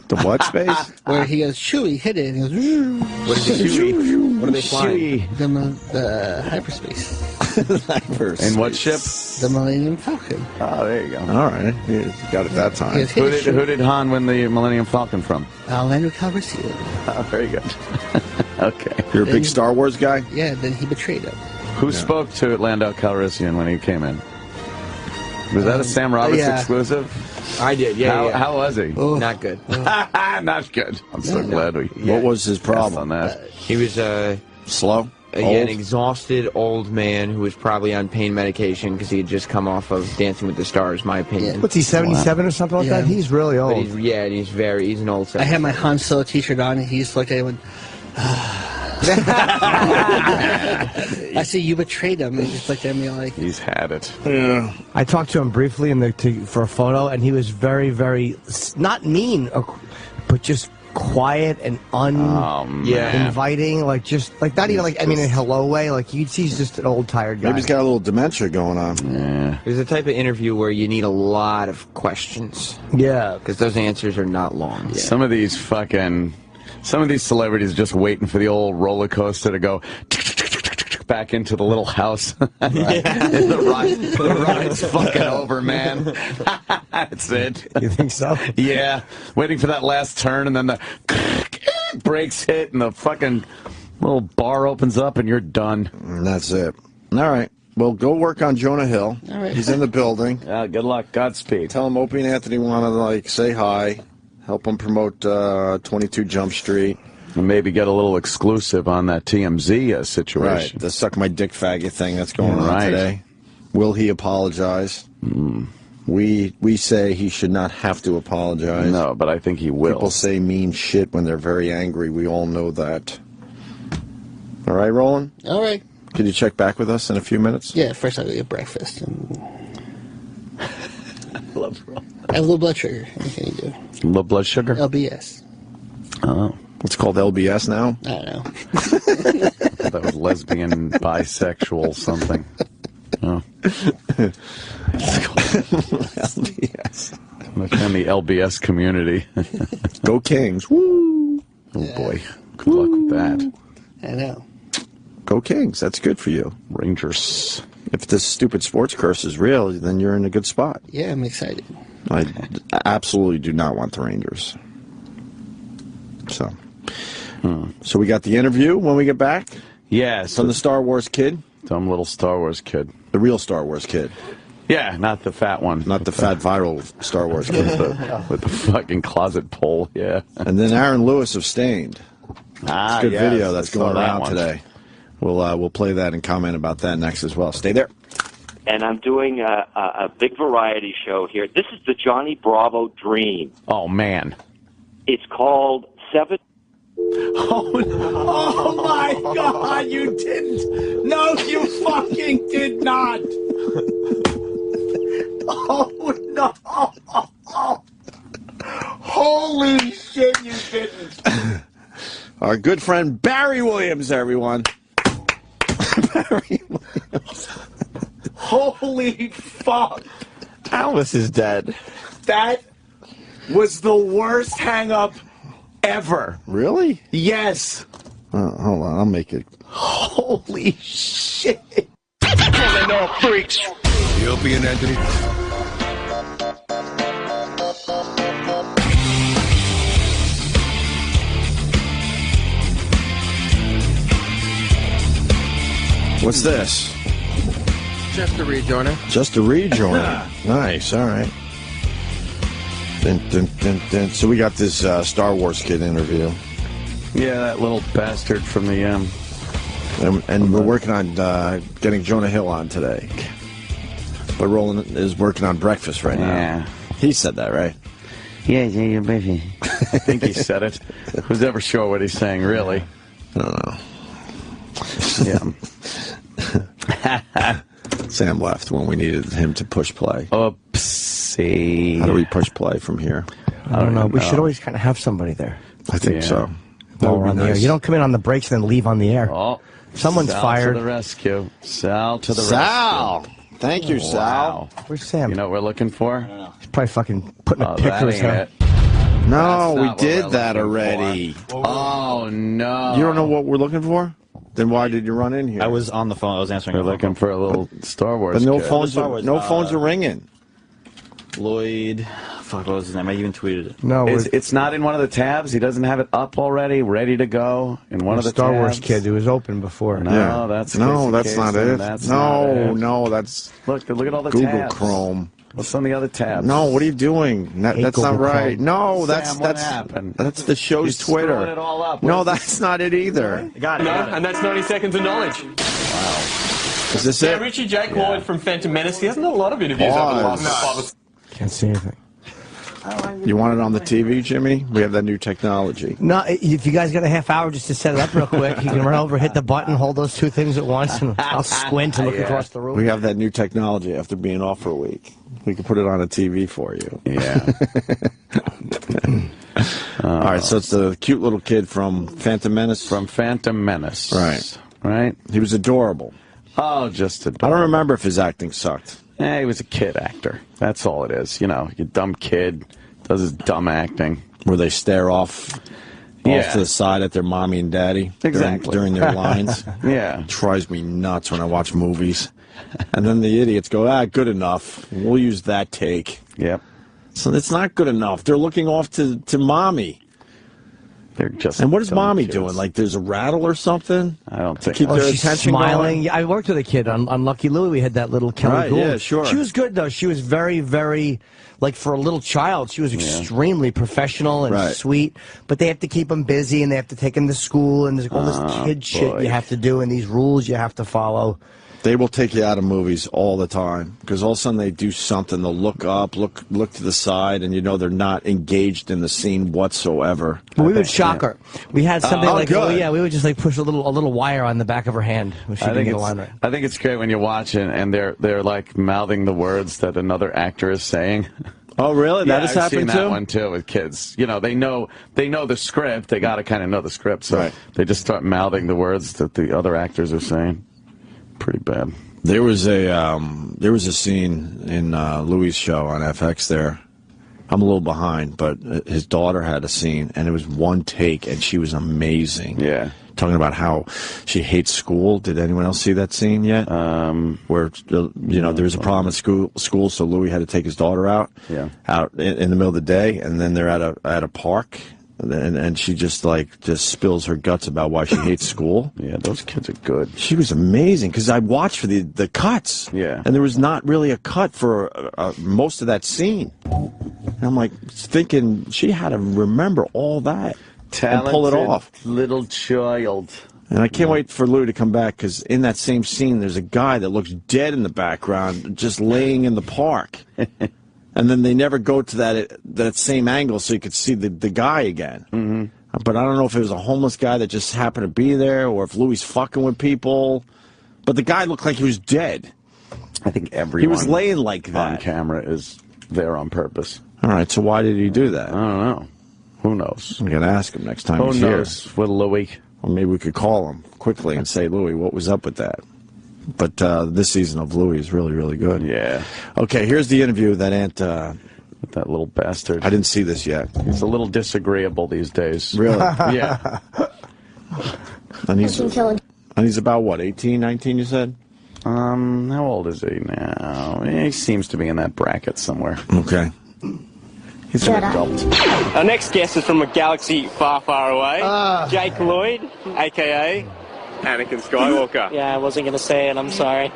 [SPEAKER 2] The what space?
[SPEAKER 14] Where he goes, Chewie, hit it. And he goes,
[SPEAKER 3] What is it?
[SPEAKER 9] What are they flying?
[SPEAKER 14] The hyperspace.
[SPEAKER 3] In what ship?
[SPEAKER 14] The Millennium Falcon.
[SPEAKER 3] Oh, there you go.
[SPEAKER 2] All right. You got it that time.
[SPEAKER 3] Who did Han win the Millennium Falcon from?
[SPEAKER 14] Lando Calrissian.
[SPEAKER 3] Oh, very good. Okay.
[SPEAKER 2] You're a big Star Wars guy?
[SPEAKER 14] Yeah, then he betrayed him.
[SPEAKER 3] Who spoke to Lando Calrissian when he came in? Was that a Sam Roberts exclusive?
[SPEAKER 9] I did, yeah.
[SPEAKER 3] How was he?
[SPEAKER 9] Not good.
[SPEAKER 3] Not good. I'm so glad we...
[SPEAKER 2] What was his problem?
[SPEAKER 3] On that?
[SPEAKER 9] He was
[SPEAKER 2] slow?
[SPEAKER 9] an exhausted old man who was probably on pain medication because he had just come off of Dancing with the Stars, my opinion.
[SPEAKER 5] What's he, 77 or something like that? He's really old.
[SPEAKER 9] But he's an old 77.
[SPEAKER 14] I had my Han Solo t-shirt on, and he just looked at it and went, I said, you betrayed him, and he just looked at me like...
[SPEAKER 3] He's had it.
[SPEAKER 2] Yeah.
[SPEAKER 5] I talked to him briefly for a photo, and he was very, very, not mean, but just quiet and uninviting, like not even like, I mean, in a hello way, like you'd see he's just an old tired guy.
[SPEAKER 2] Maybe he's got a little dementia going on.
[SPEAKER 3] Yeah.
[SPEAKER 9] There's a type of interview where you need a lot of questions.
[SPEAKER 5] Yeah.
[SPEAKER 9] Because those answers are not long. Yeah.
[SPEAKER 3] Some of these celebrities are just waiting for the old roller coaster to go back into the little house. And the ride's fucking over, man. That's it.
[SPEAKER 5] You think so?
[SPEAKER 3] Yeah. Waiting for that last turn, and then the brakes hit, and the fucking little bar opens up, and you're done.
[SPEAKER 2] And that's it. All right. Well, go work on Jonah Hill.
[SPEAKER 14] All right.
[SPEAKER 2] He's in the building.
[SPEAKER 3] Good luck. Godspeed.
[SPEAKER 2] Tell him Opie and Anthony want to, say hi. Help him promote 22 Jump Street.
[SPEAKER 3] And maybe get a little exclusive on that TMZ situation.
[SPEAKER 2] Right, the suck my dick faggot thing that's going on today. Will he apologize? We say he should not have to apologize.
[SPEAKER 3] No, but I think he will.
[SPEAKER 2] People say mean shit when they're very angry. We all know that. All right, Roland?
[SPEAKER 14] All right.
[SPEAKER 2] Could you check back with us in a few minutes?
[SPEAKER 14] Yeah, first I'll get breakfast.
[SPEAKER 3] I love Roland.
[SPEAKER 14] I have low blood sugar. What can you do?
[SPEAKER 3] Low blood sugar?
[SPEAKER 14] LBS.
[SPEAKER 2] Oh. It's called LBS now?
[SPEAKER 14] I don't know.
[SPEAKER 3] That was lesbian, bisexual, something. Oh.
[SPEAKER 2] It's called LBS.
[SPEAKER 3] In the LBS community.
[SPEAKER 2] Go Kings. Woo!
[SPEAKER 3] Oh, boy. Good luck with that.
[SPEAKER 14] I know.
[SPEAKER 2] Go Kings. That's good for you.
[SPEAKER 3] Rangers.
[SPEAKER 2] If this stupid sports curse is real, then you're in a good spot.
[SPEAKER 14] Yeah, I'm excited.
[SPEAKER 2] I absolutely do not want the Rangers. So we got the interview when we get back?
[SPEAKER 3] Yeah.
[SPEAKER 2] From the Star Wars kid?
[SPEAKER 3] Some little Star Wars kid.
[SPEAKER 2] The real Star Wars kid.
[SPEAKER 3] Yeah, not the fat one.
[SPEAKER 2] Not the fat viral Star Wars kid.
[SPEAKER 3] with the fucking closet pole, yeah.
[SPEAKER 2] And then Aaron Lewis of Stained. It's a good video that's going around today. We'll play that and comment about that next as well. Stay there.
[SPEAKER 15] And I'm doing a big variety show here. This is the Johnny Bravo Dream.
[SPEAKER 3] Oh, man.
[SPEAKER 15] It's called 7...
[SPEAKER 16] Oh my God, you didn't. No, you fucking did not. Oh, no. Holy shit, you didn't.
[SPEAKER 2] Our good friend Barry Williams, everyone. Barry Williams.
[SPEAKER 16] Holy fuck.
[SPEAKER 9] Alice is dead.
[SPEAKER 16] That was the worst hang-up ever.
[SPEAKER 2] Really?
[SPEAKER 16] Yes.
[SPEAKER 2] Hold on, I'll make it.
[SPEAKER 16] Holy shit.
[SPEAKER 1] Calling all freaks.
[SPEAKER 17] The Opie and Anthony.
[SPEAKER 2] What's this?
[SPEAKER 9] Just a rejoiner.
[SPEAKER 2] Just a rejoiner. Nice, all right. So we got this Star Wars kid interview.
[SPEAKER 3] Yeah, that little bastard from the...
[SPEAKER 2] And we're working on getting Jonah Hill on today. But Roland is working on breakfast right now.
[SPEAKER 3] Yeah.
[SPEAKER 2] He said that, right?
[SPEAKER 8] Yeah, you're breakfast.
[SPEAKER 3] I think he said it. Who's ever sure what he's saying, really?
[SPEAKER 2] I don't know.
[SPEAKER 3] Yeah.
[SPEAKER 2] Sam left when we needed him to push play.
[SPEAKER 3] Oopsie.
[SPEAKER 2] How do we push play from here?
[SPEAKER 5] I don't know. We should always kind of have somebody there.
[SPEAKER 2] I think so.
[SPEAKER 5] While we're on the air. You don't come in on the breaks and then leave on the air.
[SPEAKER 3] Oh,
[SPEAKER 5] someone's
[SPEAKER 3] Sal
[SPEAKER 5] fired.
[SPEAKER 3] to the rescue. Sal to the
[SPEAKER 2] Sal.
[SPEAKER 3] rescue.
[SPEAKER 2] Thank you, Sal.
[SPEAKER 3] Wow.
[SPEAKER 5] Where's Sam?
[SPEAKER 3] You know what we're looking for?
[SPEAKER 5] He's probably fucking putting a pick
[SPEAKER 3] that
[SPEAKER 5] through his
[SPEAKER 3] ain't
[SPEAKER 5] hair.
[SPEAKER 3] it.
[SPEAKER 2] No,
[SPEAKER 3] That's
[SPEAKER 2] we
[SPEAKER 3] not
[SPEAKER 2] did
[SPEAKER 3] what we're
[SPEAKER 2] that
[SPEAKER 3] looking
[SPEAKER 2] already.
[SPEAKER 3] for. Oh, no.
[SPEAKER 2] You don't know what we're looking for? Then why did you run in here?
[SPEAKER 17] I was on the phone. I was answering.
[SPEAKER 3] We're looking for a little Star Wars.
[SPEAKER 2] But no
[SPEAKER 3] kid.
[SPEAKER 2] phones. No phones are ringing.
[SPEAKER 17] Lloyd. Fuck, what was his name? I even tweeted it.
[SPEAKER 5] No,
[SPEAKER 3] it's not in one of the tabs. He doesn't have it up already, ready to go in one of the
[SPEAKER 5] Star
[SPEAKER 3] tabs.
[SPEAKER 5] Wars kid. It was open before.
[SPEAKER 3] No, that's
[SPEAKER 2] not it.
[SPEAKER 3] That's
[SPEAKER 2] no,
[SPEAKER 3] not it.
[SPEAKER 2] That's
[SPEAKER 3] look at all the
[SPEAKER 2] Google
[SPEAKER 3] tabs.
[SPEAKER 2] Chrome.
[SPEAKER 3] What's on the other tabs?
[SPEAKER 2] No, what are you doing? That's not right. No,
[SPEAKER 3] Sam, what happened?
[SPEAKER 2] that's the show's
[SPEAKER 3] He's
[SPEAKER 2] Twitter.
[SPEAKER 3] screwing it all up.
[SPEAKER 2] No, that's not it either.
[SPEAKER 17] Got it.
[SPEAKER 18] And that's 90 seconds of knowledge.
[SPEAKER 3] Wow.
[SPEAKER 2] Is this
[SPEAKER 18] Yeah,
[SPEAKER 2] it?
[SPEAKER 18] Richie Jake Lloyd from Phantom Menace. He hasn't done a lot of interviews over the last 5 or 6.
[SPEAKER 5] Can't see anything.
[SPEAKER 2] You want it on the TV, Jimmy? We have that new technology.
[SPEAKER 5] No, if you guys got a half hour just to set it up real quick, you can run over, hit the button, hold those two things at once, and I'll squint and look across the room.
[SPEAKER 2] We have that new technology after being off for a week. We can put it on a TV for you.
[SPEAKER 3] Yeah.
[SPEAKER 2] All right, so it's the cute little kid from Phantom Menace?
[SPEAKER 3] From Phantom Menace. Right.
[SPEAKER 2] He was adorable.
[SPEAKER 3] Oh, just adorable.
[SPEAKER 2] I don't remember if his acting sucked.
[SPEAKER 3] He was a kid actor. That's all it is. You know, a dumb kid does his dumb acting.
[SPEAKER 2] Where they stare off to the side at their mommy and daddy during their lines.
[SPEAKER 3] Yeah.
[SPEAKER 2] It drives me nuts when I watch movies. And then the idiots go, good enough. We'll use that take.
[SPEAKER 3] Yep.
[SPEAKER 2] So it's not good enough. They're looking off to mommy.
[SPEAKER 3] They're just.
[SPEAKER 2] And what is mommy
[SPEAKER 3] kids.
[SPEAKER 2] doing? Like there's a rattle or something?
[SPEAKER 3] I don't think.
[SPEAKER 2] Keep their
[SPEAKER 5] she's
[SPEAKER 2] attention
[SPEAKER 5] smiling.
[SPEAKER 2] going?
[SPEAKER 5] Yeah, I worked with a kid on Lucky Louie. We had that little Kelly Gould.
[SPEAKER 2] Yeah, sure.
[SPEAKER 5] She was good though. She was very, very, like for a little child, she was extremely professional and sweet. But they have to keep them busy and they have to take them to school and there's all this kid shit you have to do and these rules you have to follow.
[SPEAKER 2] They will take you out of movies all the time because all of a sudden they do something. They'll look up, look to the side, and you know they're not engaged in the scene whatsoever.
[SPEAKER 5] Well, we would shock her. We had something
[SPEAKER 2] good.
[SPEAKER 5] we would just like push a little wire on the back of her hand when she didn't get a line right.
[SPEAKER 3] I think it's great when you watch it and they're like mouthing the words that another actor is saying.
[SPEAKER 2] Oh, really? That has happened too?
[SPEAKER 3] I've seen that one too with kids. You know, they know the script. They got to kind of know the script, so they just start mouthing the words that the other actors are saying. Pretty bad.
[SPEAKER 2] There was a scene in Louis' show on FX there. I'm a little behind, but his daughter had a scene, and it was one take, and she was amazing.
[SPEAKER 3] Yeah.
[SPEAKER 2] Talking about how she hates school. Did anyone else see that scene yet? Where, there was a problem at school, so Louis had to take his daughter out in the middle of the day, and then they're at a park. And she just spills her guts about why she hates school.
[SPEAKER 3] Yeah, those kids are good.
[SPEAKER 2] She was amazing because I watched for the cuts.
[SPEAKER 3] Yeah.
[SPEAKER 2] And there was not really a cut for most of that scene. And I'm like thinking she had to remember all that and pull it off.
[SPEAKER 3] Little child.
[SPEAKER 2] And I can't wait for Lou to come back because in that same scene there's a guy that looks dead in the background just laying in the park. And then they never go to that same angle so you could see the guy again.
[SPEAKER 3] Mm-hmm.
[SPEAKER 2] But I don't know if it was a homeless guy that just happened to be there or if Louis fucking with people. But the guy looked like he was dead.
[SPEAKER 3] I think everyone
[SPEAKER 2] he was laying like that.
[SPEAKER 3] On camera is there on purpose.
[SPEAKER 2] All right, so why did he do that?
[SPEAKER 3] I don't know. Who knows?
[SPEAKER 2] I'm going to ask him next time
[SPEAKER 3] Who
[SPEAKER 2] he's
[SPEAKER 3] knows
[SPEAKER 2] here.
[SPEAKER 3] with Louis?
[SPEAKER 2] Or maybe we could call him quickly and say, Louis, what was up with that? But this season of Louis is really, really good.
[SPEAKER 3] Yeah.
[SPEAKER 2] Okay, here's the interview that
[SPEAKER 3] with that little bastard.
[SPEAKER 2] I didn't see this yet.
[SPEAKER 3] He's a little disagreeable these days.
[SPEAKER 2] Really?
[SPEAKER 3] Yeah.
[SPEAKER 2] And he's about, what, 18, 19, you said?
[SPEAKER 3] How old is he now? He seems to be in that bracket somewhere.
[SPEAKER 2] Okay. He's an adult.
[SPEAKER 18] Our next guest is from a galaxy far, far away. Jake Lloyd, a.k.a. Anakin Skywalker.
[SPEAKER 19] Yeah, I wasn't going to say it. I'm sorry.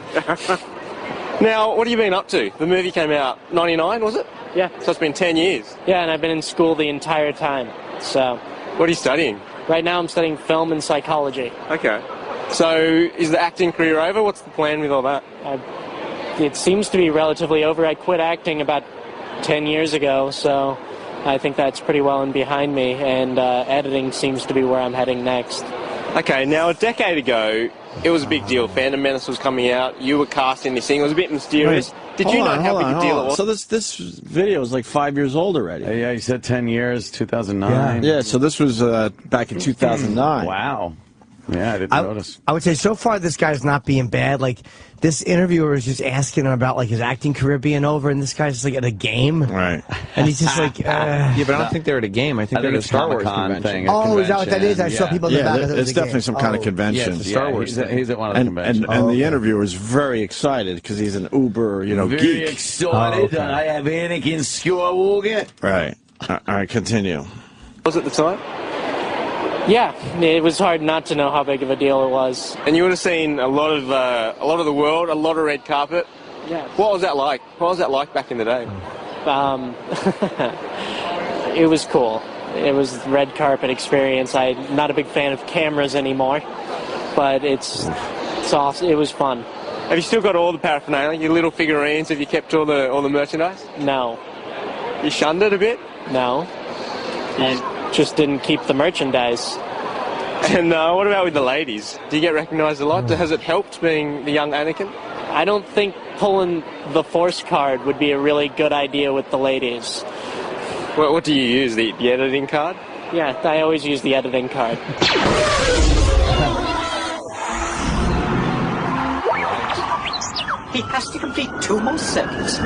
[SPEAKER 18] Now, what have you been up to? The movie came out 99, was it?
[SPEAKER 19] Yeah.
[SPEAKER 18] So it's been 10 years.
[SPEAKER 19] Yeah, and I've been in school the entire time. So.
[SPEAKER 18] What are you studying?
[SPEAKER 19] Right now I'm studying film and psychology.
[SPEAKER 18] Okay. So is the acting career over? What's the plan with all that?
[SPEAKER 19] It seems to be relatively over. I quit acting about 10 years ago, so I think that's pretty well in behind me, and editing seems to be where I'm heading next.
[SPEAKER 18] Okay, now a decade ago, it was a big deal. Phantom Menace was coming out. You were cast in this thing. It was a bit mysterious.
[SPEAKER 2] Wait,
[SPEAKER 18] Did you know how big a deal it was?
[SPEAKER 2] So this video is like 5 years old already.
[SPEAKER 3] Yeah, you said 10 years, 2009.
[SPEAKER 2] Yeah, so this was back in 2009.
[SPEAKER 3] Wow. Yeah, I didn't notice.
[SPEAKER 5] I would say so far this guy's not being bad. Like, this interviewer is just asking him about, like, his acting career being over, and this guy's just, like, at a game.
[SPEAKER 2] Right.
[SPEAKER 5] And he's just like,
[SPEAKER 9] Yeah, but I don't think they're at a game. I think they're at a Star Wars convention.
[SPEAKER 3] Thing,
[SPEAKER 5] oh, is that what that is? I saw people in the back.
[SPEAKER 2] It's definitely some kind of convention.
[SPEAKER 3] Yeah, it's Star Wars. He's at one of the conventions.
[SPEAKER 2] And the interviewer is very excited because he's an uber, geek.
[SPEAKER 17] Very excited. I have Anakin Skywalker.
[SPEAKER 2] Right. All right, continue.
[SPEAKER 12] Was at the time?
[SPEAKER 19] Yeah, it was hard not to know how big of a deal it was.
[SPEAKER 18] And you would have seen a lot of the world, a lot of red carpet.
[SPEAKER 19] Yeah.
[SPEAKER 18] What was that like? What was that like back in the day?
[SPEAKER 19] It was cool. It was the red carpet experience. I'm not a big fan of cameras anymore, but it's awesome. It was fun.
[SPEAKER 18] Have you still got all the paraphernalia, your little figurines? Have you kept all the merchandise?
[SPEAKER 19] No.
[SPEAKER 18] You shunned it a bit?
[SPEAKER 19] No. I just didn't keep the merchandise.
[SPEAKER 18] And what about with the ladies? Do you get recognised a lot? Has it helped being the young Anakin?
[SPEAKER 19] I don't think pulling the Force card would be a really good idea with the ladies.
[SPEAKER 18] What do you use, the editing card?
[SPEAKER 19] Yeah, I always use the editing card.
[SPEAKER 17] He has to complete 2 more seconds.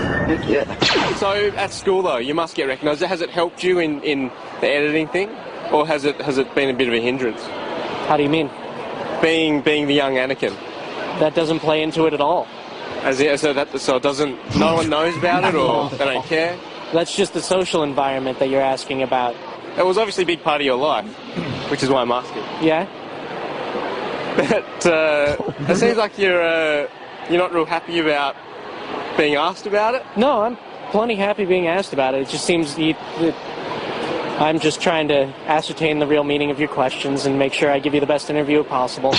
[SPEAKER 18] So at school though, you must get recognised. Has it helped you in the editing thing, or has it been a bit of a hindrance?
[SPEAKER 19] How do you mean?
[SPEAKER 18] Being the young Anakin.
[SPEAKER 19] That doesn't play into it at all.
[SPEAKER 18] So it doesn't. No one knows about it, or they don't care.
[SPEAKER 19] That's just the social environment that you're asking about.
[SPEAKER 18] It was obviously a big part of your life, which is why I'm asking.
[SPEAKER 19] Yeah.
[SPEAKER 18] But it seems like you're not real happy about being asked about it.
[SPEAKER 19] No, I'm plenty happy being asked about it. It just seems I'm just trying to ascertain the real meaning of your questions and make sure I give you the best interview possible.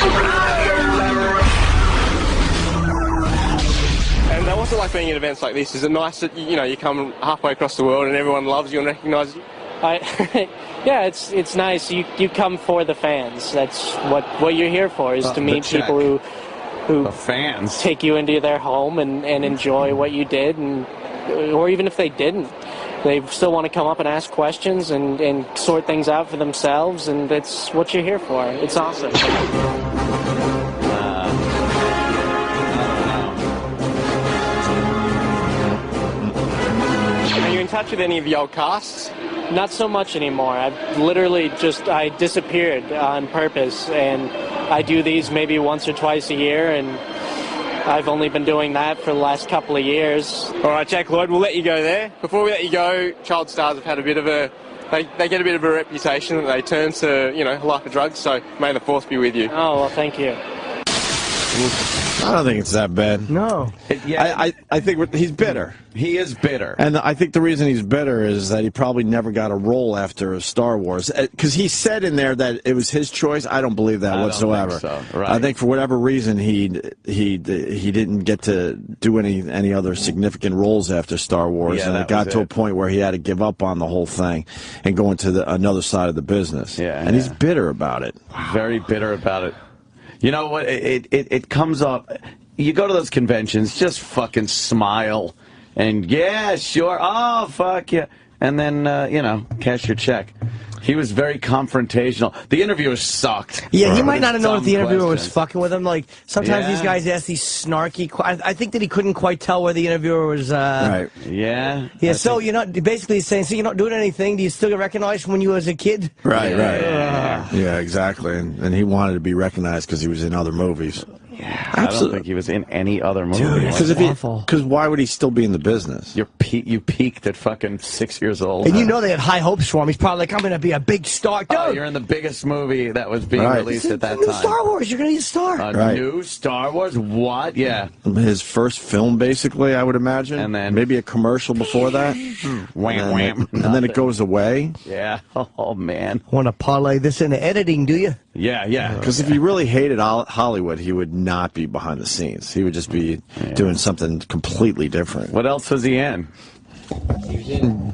[SPEAKER 18] And what's it like being at events like this? Is it nice that you come halfway across the world and everyone loves you and recognises you?
[SPEAKER 19] Yeah, it's nice. You come for the fans. That's what you're here for, is to meet people who
[SPEAKER 3] the fans
[SPEAKER 19] take you into their home and enjoy what you did, or even if they didn't, they still want to come up and ask questions and sort things out for themselves, and that's what you're here for. It's awesome.
[SPEAKER 18] Are you in touch with any of the old casts?
[SPEAKER 19] Not so much anymore. I've literally I disappeared on purpose, and I do these maybe once or twice a year, and I've only been doing that for the last couple of years.
[SPEAKER 18] All right, Jack Lloyd, we'll let you go there. Before we let you go, child stars have had a bit of they get a bit of a reputation that they turn to, a life of drugs, so may the force be with you.
[SPEAKER 19] Oh, well, thank you.
[SPEAKER 2] I don't think it's that bad.
[SPEAKER 5] No.
[SPEAKER 2] I think he's bitter.
[SPEAKER 3] He is bitter.
[SPEAKER 2] And I think the reason he's bitter is that he probably never got a role after Star Wars. Because he said in there that it was his choice. I don't believe that whatsoever.
[SPEAKER 3] Don't think so. Right.
[SPEAKER 2] I think for whatever reason he didn't get to do any other significant roles after Star Wars.
[SPEAKER 3] Yeah,
[SPEAKER 2] and it got to a point where he had to give up on the whole thing and go into another side of the business.
[SPEAKER 3] Yeah,
[SPEAKER 2] and he's bitter about it.
[SPEAKER 3] Very bitter about it. You know what? It comes up. You go to those conventions, just fucking smile, and yeah, sure. Oh, fuck yeah, and then cash your check. He was very confrontational. The interviewer sucked.
[SPEAKER 5] Yeah, he might not have known if the interviewer was fucking with him. Like, sometimes these guys ask these snarky I think that he couldn't quite tell where the interviewer was.
[SPEAKER 2] Right.
[SPEAKER 3] Yeah.
[SPEAKER 5] Yeah, so you're not basically saying, so you're not doing anything. Do you still get recognized from when you was a kid?
[SPEAKER 2] Right, right. Yeah, exactly. And he wanted to be recognized because he was in other movies.
[SPEAKER 3] Yeah, I don't think he was in any other movie.
[SPEAKER 2] Because why would he still be in the business?
[SPEAKER 3] You peaked at fucking 6 years old.
[SPEAKER 5] And they had high hopes for him. He's probably like, I'm going to be a big star. Dude,
[SPEAKER 3] you're in the biggest movie that was being released at that time.
[SPEAKER 5] Star Wars, you're going to be a star.
[SPEAKER 3] New Star Wars? What? Yeah.
[SPEAKER 2] His first film, basically, I would imagine.
[SPEAKER 3] And then
[SPEAKER 2] maybe a commercial before that.
[SPEAKER 3] Wham.
[SPEAKER 2] And then it goes away.
[SPEAKER 3] Yeah. Oh, man.
[SPEAKER 5] Want to parlay this into editing, do you?
[SPEAKER 3] Yeah.
[SPEAKER 2] Because if he really hated Hollywood, he would not be behind the scenes. He would just be doing something completely different.
[SPEAKER 3] What else was he in?
[SPEAKER 9] He was in.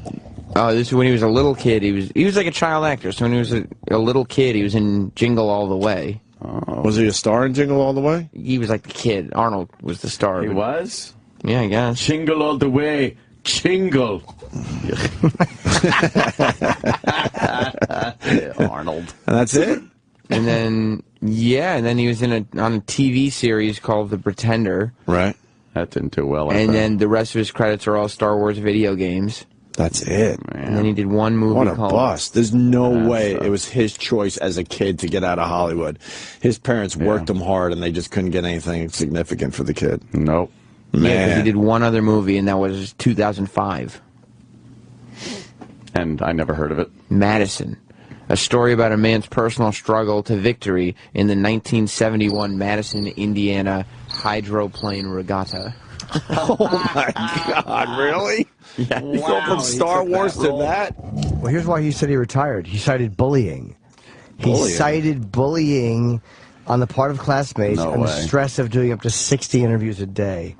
[SPEAKER 9] Oh, this is when he was a little kid. He was like a child actor. So when he was a little kid, he was in Jingle All the Way.
[SPEAKER 2] Oh. Was he a star in Jingle All the Way?
[SPEAKER 9] He was like the kid. Arnold was the star.
[SPEAKER 3] He was?
[SPEAKER 9] Yeah, I guess.
[SPEAKER 3] Jingle All the Way. Jingle.
[SPEAKER 2] Arnold. And that's it?
[SPEAKER 9] And then, and then he was on a TV series called The Pretender.
[SPEAKER 2] Right.
[SPEAKER 3] That didn't do well.
[SPEAKER 9] And then the rest of his credits are all Star Wars video games.
[SPEAKER 2] That's it.
[SPEAKER 9] And then he did one movie
[SPEAKER 2] What a
[SPEAKER 9] called...
[SPEAKER 2] bust. There's no way it was his choice as a kid to get out of Hollywood. His parents worked him hard, and they just couldn't get anything significant for the kid.
[SPEAKER 3] Nope.
[SPEAKER 9] Yeah,
[SPEAKER 2] Man.
[SPEAKER 9] 'cause he did one other movie, and that was 2005.
[SPEAKER 3] And I never heard of it.
[SPEAKER 9] Madison. A story about a man's personal struggle to victory in the 1971 Madison, Indiana hydroplane regatta.
[SPEAKER 2] Oh, my God. Really?
[SPEAKER 3] Yeah.
[SPEAKER 2] You go from Star Wars to that?
[SPEAKER 5] Well, here's why he said he retired. He cited bullying. He cited bullying on the part of classmates and the stress of doing up to 60 interviews a day.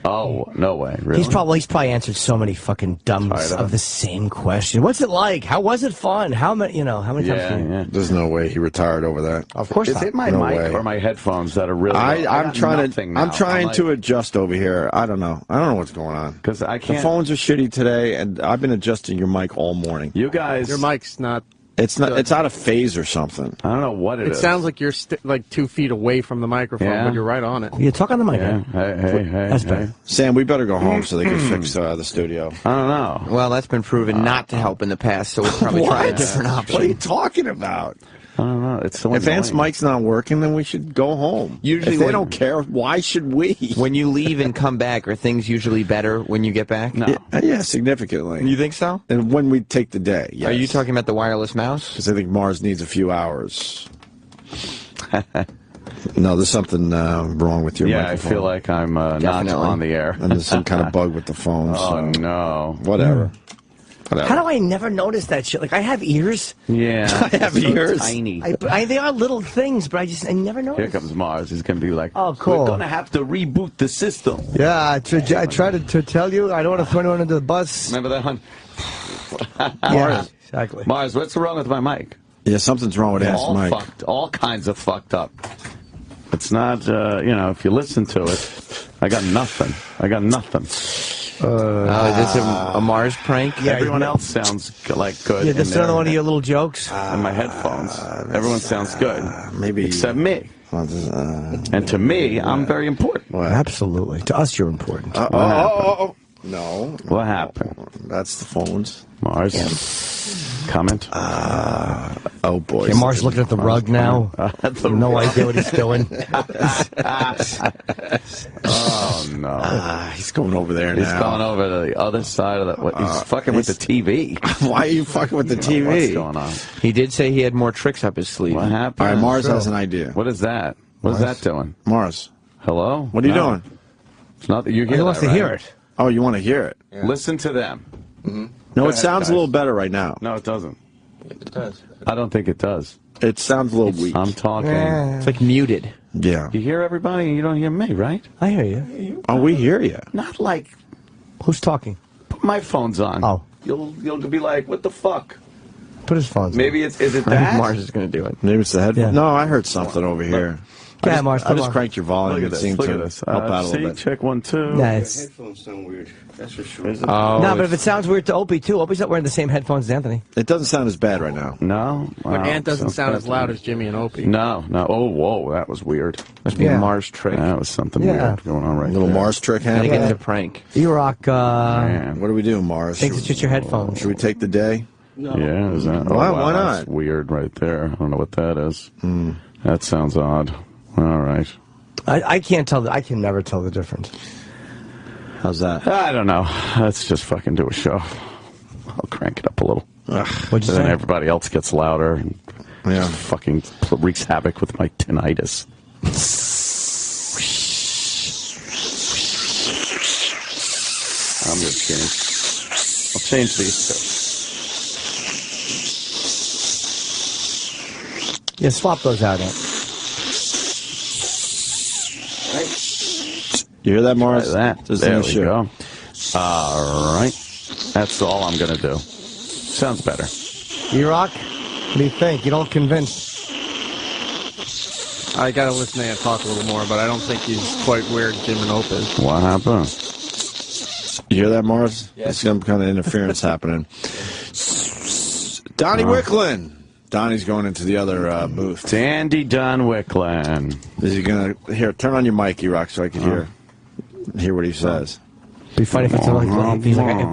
[SPEAKER 3] Oh, no way. Really?
[SPEAKER 5] He's probably answered so many fucking dumbs of the same question. What's it like? How was it fun? How many times?
[SPEAKER 2] There's no way he retired over that.
[SPEAKER 5] Of course not.
[SPEAKER 3] Is it my mic or my headphones that are really...
[SPEAKER 2] I'm trying to adjust over here. I don't know. I don't know what's going on.
[SPEAKER 3] Because I can't...
[SPEAKER 2] The phones are shitty today, and I've been adjusting your mic all morning.
[SPEAKER 3] You guys...
[SPEAKER 20] Your mic's not...
[SPEAKER 2] It's not. It's out of phase or something.
[SPEAKER 3] I don't know what it is.
[SPEAKER 20] It sounds like you're like 2 feet away from the microphone, but you're right on it.
[SPEAKER 5] You talk on the mic.
[SPEAKER 3] Yeah. Hey.
[SPEAKER 5] That's better.
[SPEAKER 2] Sam, we better go home so they can fix the studio.
[SPEAKER 3] I don't know.
[SPEAKER 9] Well, that's been proven not to help in the past, so we'll probably try a different option.
[SPEAKER 2] What are you talking about?
[SPEAKER 3] I don't know. It's so
[SPEAKER 2] if Ant's mic's not working, then we should go home.
[SPEAKER 9] Usually
[SPEAKER 2] if they don't care, why should we?
[SPEAKER 9] When you leave and come back, are things usually better when you get back?
[SPEAKER 3] No.
[SPEAKER 2] Yeah, significantly.
[SPEAKER 9] You think so?
[SPEAKER 2] And when we take the day, yes.
[SPEAKER 9] Are you talking about the wireless mouse?
[SPEAKER 2] Because I think Mars needs a few hours. No, there's something wrong with your microphone.
[SPEAKER 3] I feel like I'm not on the air.
[SPEAKER 2] And there's some kind of bug with the phone.
[SPEAKER 3] Oh, no.
[SPEAKER 2] Whatever.
[SPEAKER 5] How do I never notice that shit? Like, I have ears.
[SPEAKER 3] Yeah.
[SPEAKER 2] I have ears.
[SPEAKER 3] Tiny.
[SPEAKER 5] They are little things, but I never notice.
[SPEAKER 3] Here comes Mars. He's going to be like,
[SPEAKER 5] oh, cool.
[SPEAKER 3] We're going to have to reboot the system.
[SPEAKER 5] Yeah, I tried to tell you. I don't want to throw anyone under the bus.
[SPEAKER 3] Remember that one?
[SPEAKER 5] Yeah, exactly.
[SPEAKER 3] Mars, what's wrong with my mic?
[SPEAKER 2] Yeah, something's wrong with Ant's mic.
[SPEAKER 3] All kinds of fucked up. It's not, if you listen to it, I got nothing.
[SPEAKER 9] Is this a Mars prank?
[SPEAKER 3] Yeah, everyone else sounds like good.
[SPEAKER 5] Yeah, this is another one of your little jokes.
[SPEAKER 3] And my headphones. Everyone sounds good.
[SPEAKER 2] Maybe.
[SPEAKER 3] Except me. And to me, I'm very important.
[SPEAKER 5] Well, absolutely. To us, you're important.
[SPEAKER 2] No.
[SPEAKER 3] What happened?
[SPEAKER 2] That's the phones.
[SPEAKER 3] Mars.
[SPEAKER 5] Yeah.
[SPEAKER 3] Comment?
[SPEAKER 2] Oh, boy.
[SPEAKER 5] Okay, Mars looking at the rug now. No idea what he's doing.
[SPEAKER 3] Oh, no.
[SPEAKER 2] He's going over there now.
[SPEAKER 3] He's going over to the other side of the... He's fucking with the TV.
[SPEAKER 2] Why are you fucking with the TV?
[SPEAKER 3] What's going on?
[SPEAKER 9] He did say he had more tricks up his sleeve.
[SPEAKER 3] What happened?
[SPEAKER 2] All right, Mars has an idea.
[SPEAKER 3] What is that? What is that doing?
[SPEAKER 2] Mars.
[SPEAKER 3] Hello?
[SPEAKER 2] What are you doing?
[SPEAKER 3] It's not that you hear
[SPEAKER 5] He wants to hear it.
[SPEAKER 2] Oh, you want to hear it?
[SPEAKER 3] Yeah. Listen to them.
[SPEAKER 2] Mm-hmm. No, it sounds a little better right now.
[SPEAKER 3] No, it doesn't.
[SPEAKER 20] It does.
[SPEAKER 3] I don't think it does.
[SPEAKER 2] It sounds a little weak.
[SPEAKER 3] I'm talking.
[SPEAKER 9] It's like muted.
[SPEAKER 2] Yeah.
[SPEAKER 3] You hear everybody and you don't hear me, right?
[SPEAKER 5] I hear you.
[SPEAKER 2] Oh, we hear you.
[SPEAKER 3] Not like...
[SPEAKER 5] Who's talking?
[SPEAKER 3] Put my phones on.
[SPEAKER 5] Oh.
[SPEAKER 3] You'll be like, what the fuck?
[SPEAKER 5] Put his phones on.
[SPEAKER 3] Maybe is it
[SPEAKER 9] I think
[SPEAKER 3] that?
[SPEAKER 9] Mars is going to do it.
[SPEAKER 2] Maybe it's the headphone.
[SPEAKER 5] Yeah.
[SPEAKER 2] No, I heard something over here.
[SPEAKER 5] Yeah, Mars,
[SPEAKER 2] I just cranked your volume.
[SPEAKER 3] Look at
[SPEAKER 2] It
[SPEAKER 3] this.
[SPEAKER 2] seemed
[SPEAKER 3] Look
[SPEAKER 2] to
[SPEAKER 3] at this.
[SPEAKER 2] help out a
[SPEAKER 3] See,
[SPEAKER 2] little bit.
[SPEAKER 3] check 1, 2.
[SPEAKER 5] Yeah, it's...
[SPEAKER 17] Headphones sound weird. That's for sure.
[SPEAKER 3] Oh,
[SPEAKER 5] No, but if it sounds weird to Opie, too. Opie's not wearing the same headphones as Anthony.
[SPEAKER 2] It doesn't sound as bad right now.
[SPEAKER 3] No?
[SPEAKER 20] But Ant doesn't sound as loud as Jimmy and Opie.
[SPEAKER 3] No. Oh, whoa, that was weird.
[SPEAKER 9] Must be a Mars trick.
[SPEAKER 3] That was something weird going on right
[SPEAKER 2] A little
[SPEAKER 3] there.
[SPEAKER 2] Mars trick
[SPEAKER 9] I think
[SPEAKER 2] happening.
[SPEAKER 9] it's a prank.
[SPEAKER 5] Erock,
[SPEAKER 3] Man.
[SPEAKER 2] What do we do, Mars?
[SPEAKER 5] thinks it's just your headphones.
[SPEAKER 2] Should we take the day?
[SPEAKER 17] No.
[SPEAKER 3] Yeah, is that?
[SPEAKER 2] Why-
[SPEAKER 3] Oh, wow,
[SPEAKER 2] why not?
[SPEAKER 3] That's weird right there. I don't know what that is. That sounds odd. All right.
[SPEAKER 5] I can't tell. I can never tell the difference.
[SPEAKER 2] How's that?
[SPEAKER 3] I don't know. Let's just fucking do a show. I'll crank it up a little.
[SPEAKER 5] What'd you
[SPEAKER 3] Then
[SPEAKER 5] say?
[SPEAKER 3] everybody else gets louder and fucking wreaks havoc with my tinnitus. I'm just kidding. I'll change these two.
[SPEAKER 5] Yeah, swap those out.
[SPEAKER 2] You hear that, Mars?
[SPEAKER 3] Try that.
[SPEAKER 2] There's
[SPEAKER 3] There
[SPEAKER 2] an
[SPEAKER 3] we
[SPEAKER 2] issue.
[SPEAKER 3] go. All right. That's all I'm going to do. Sounds better.
[SPEAKER 5] Erock, what do you think? You don't convince.
[SPEAKER 20] I gotta listen to Ant talk a little more, but I don't think he's quite where Jim and Ope is.
[SPEAKER 3] What happened?
[SPEAKER 2] You hear that, Mars?
[SPEAKER 20] Yes.
[SPEAKER 2] There's some kind of interference happening. Donnie Wicklin. Donnie's going into the other booth.
[SPEAKER 3] Andy Dunwickland.
[SPEAKER 2] Is he gonna here? Turn on your mic, Erock, so I can hear what he says.
[SPEAKER 5] Be funny if it's like,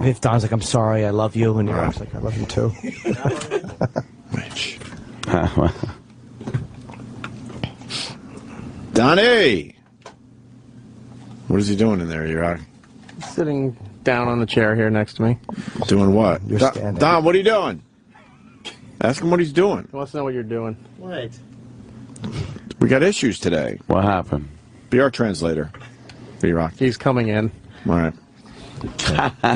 [SPEAKER 5] if Don's like, "I'm sorry, I love you," and Erock's like, "I love him too."
[SPEAKER 2] Rich. Donnie, what is he doing in there, Erock?
[SPEAKER 20] Sitting down on the chair here next to me.
[SPEAKER 2] Doing what?
[SPEAKER 5] You're standing.
[SPEAKER 2] Don, what are you doing? Ask him what he's doing.
[SPEAKER 20] He wants to know what you're doing.
[SPEAKER 5] What?
[SPEAKER 2] We got issues today.
[SPEAKER 3] What happened?
[SPEAKER 2] Be our translator. Erock.
[SPEAKER 20] He's coming in.
[SPEAKER 2] All right.
[SPEAKER 20] He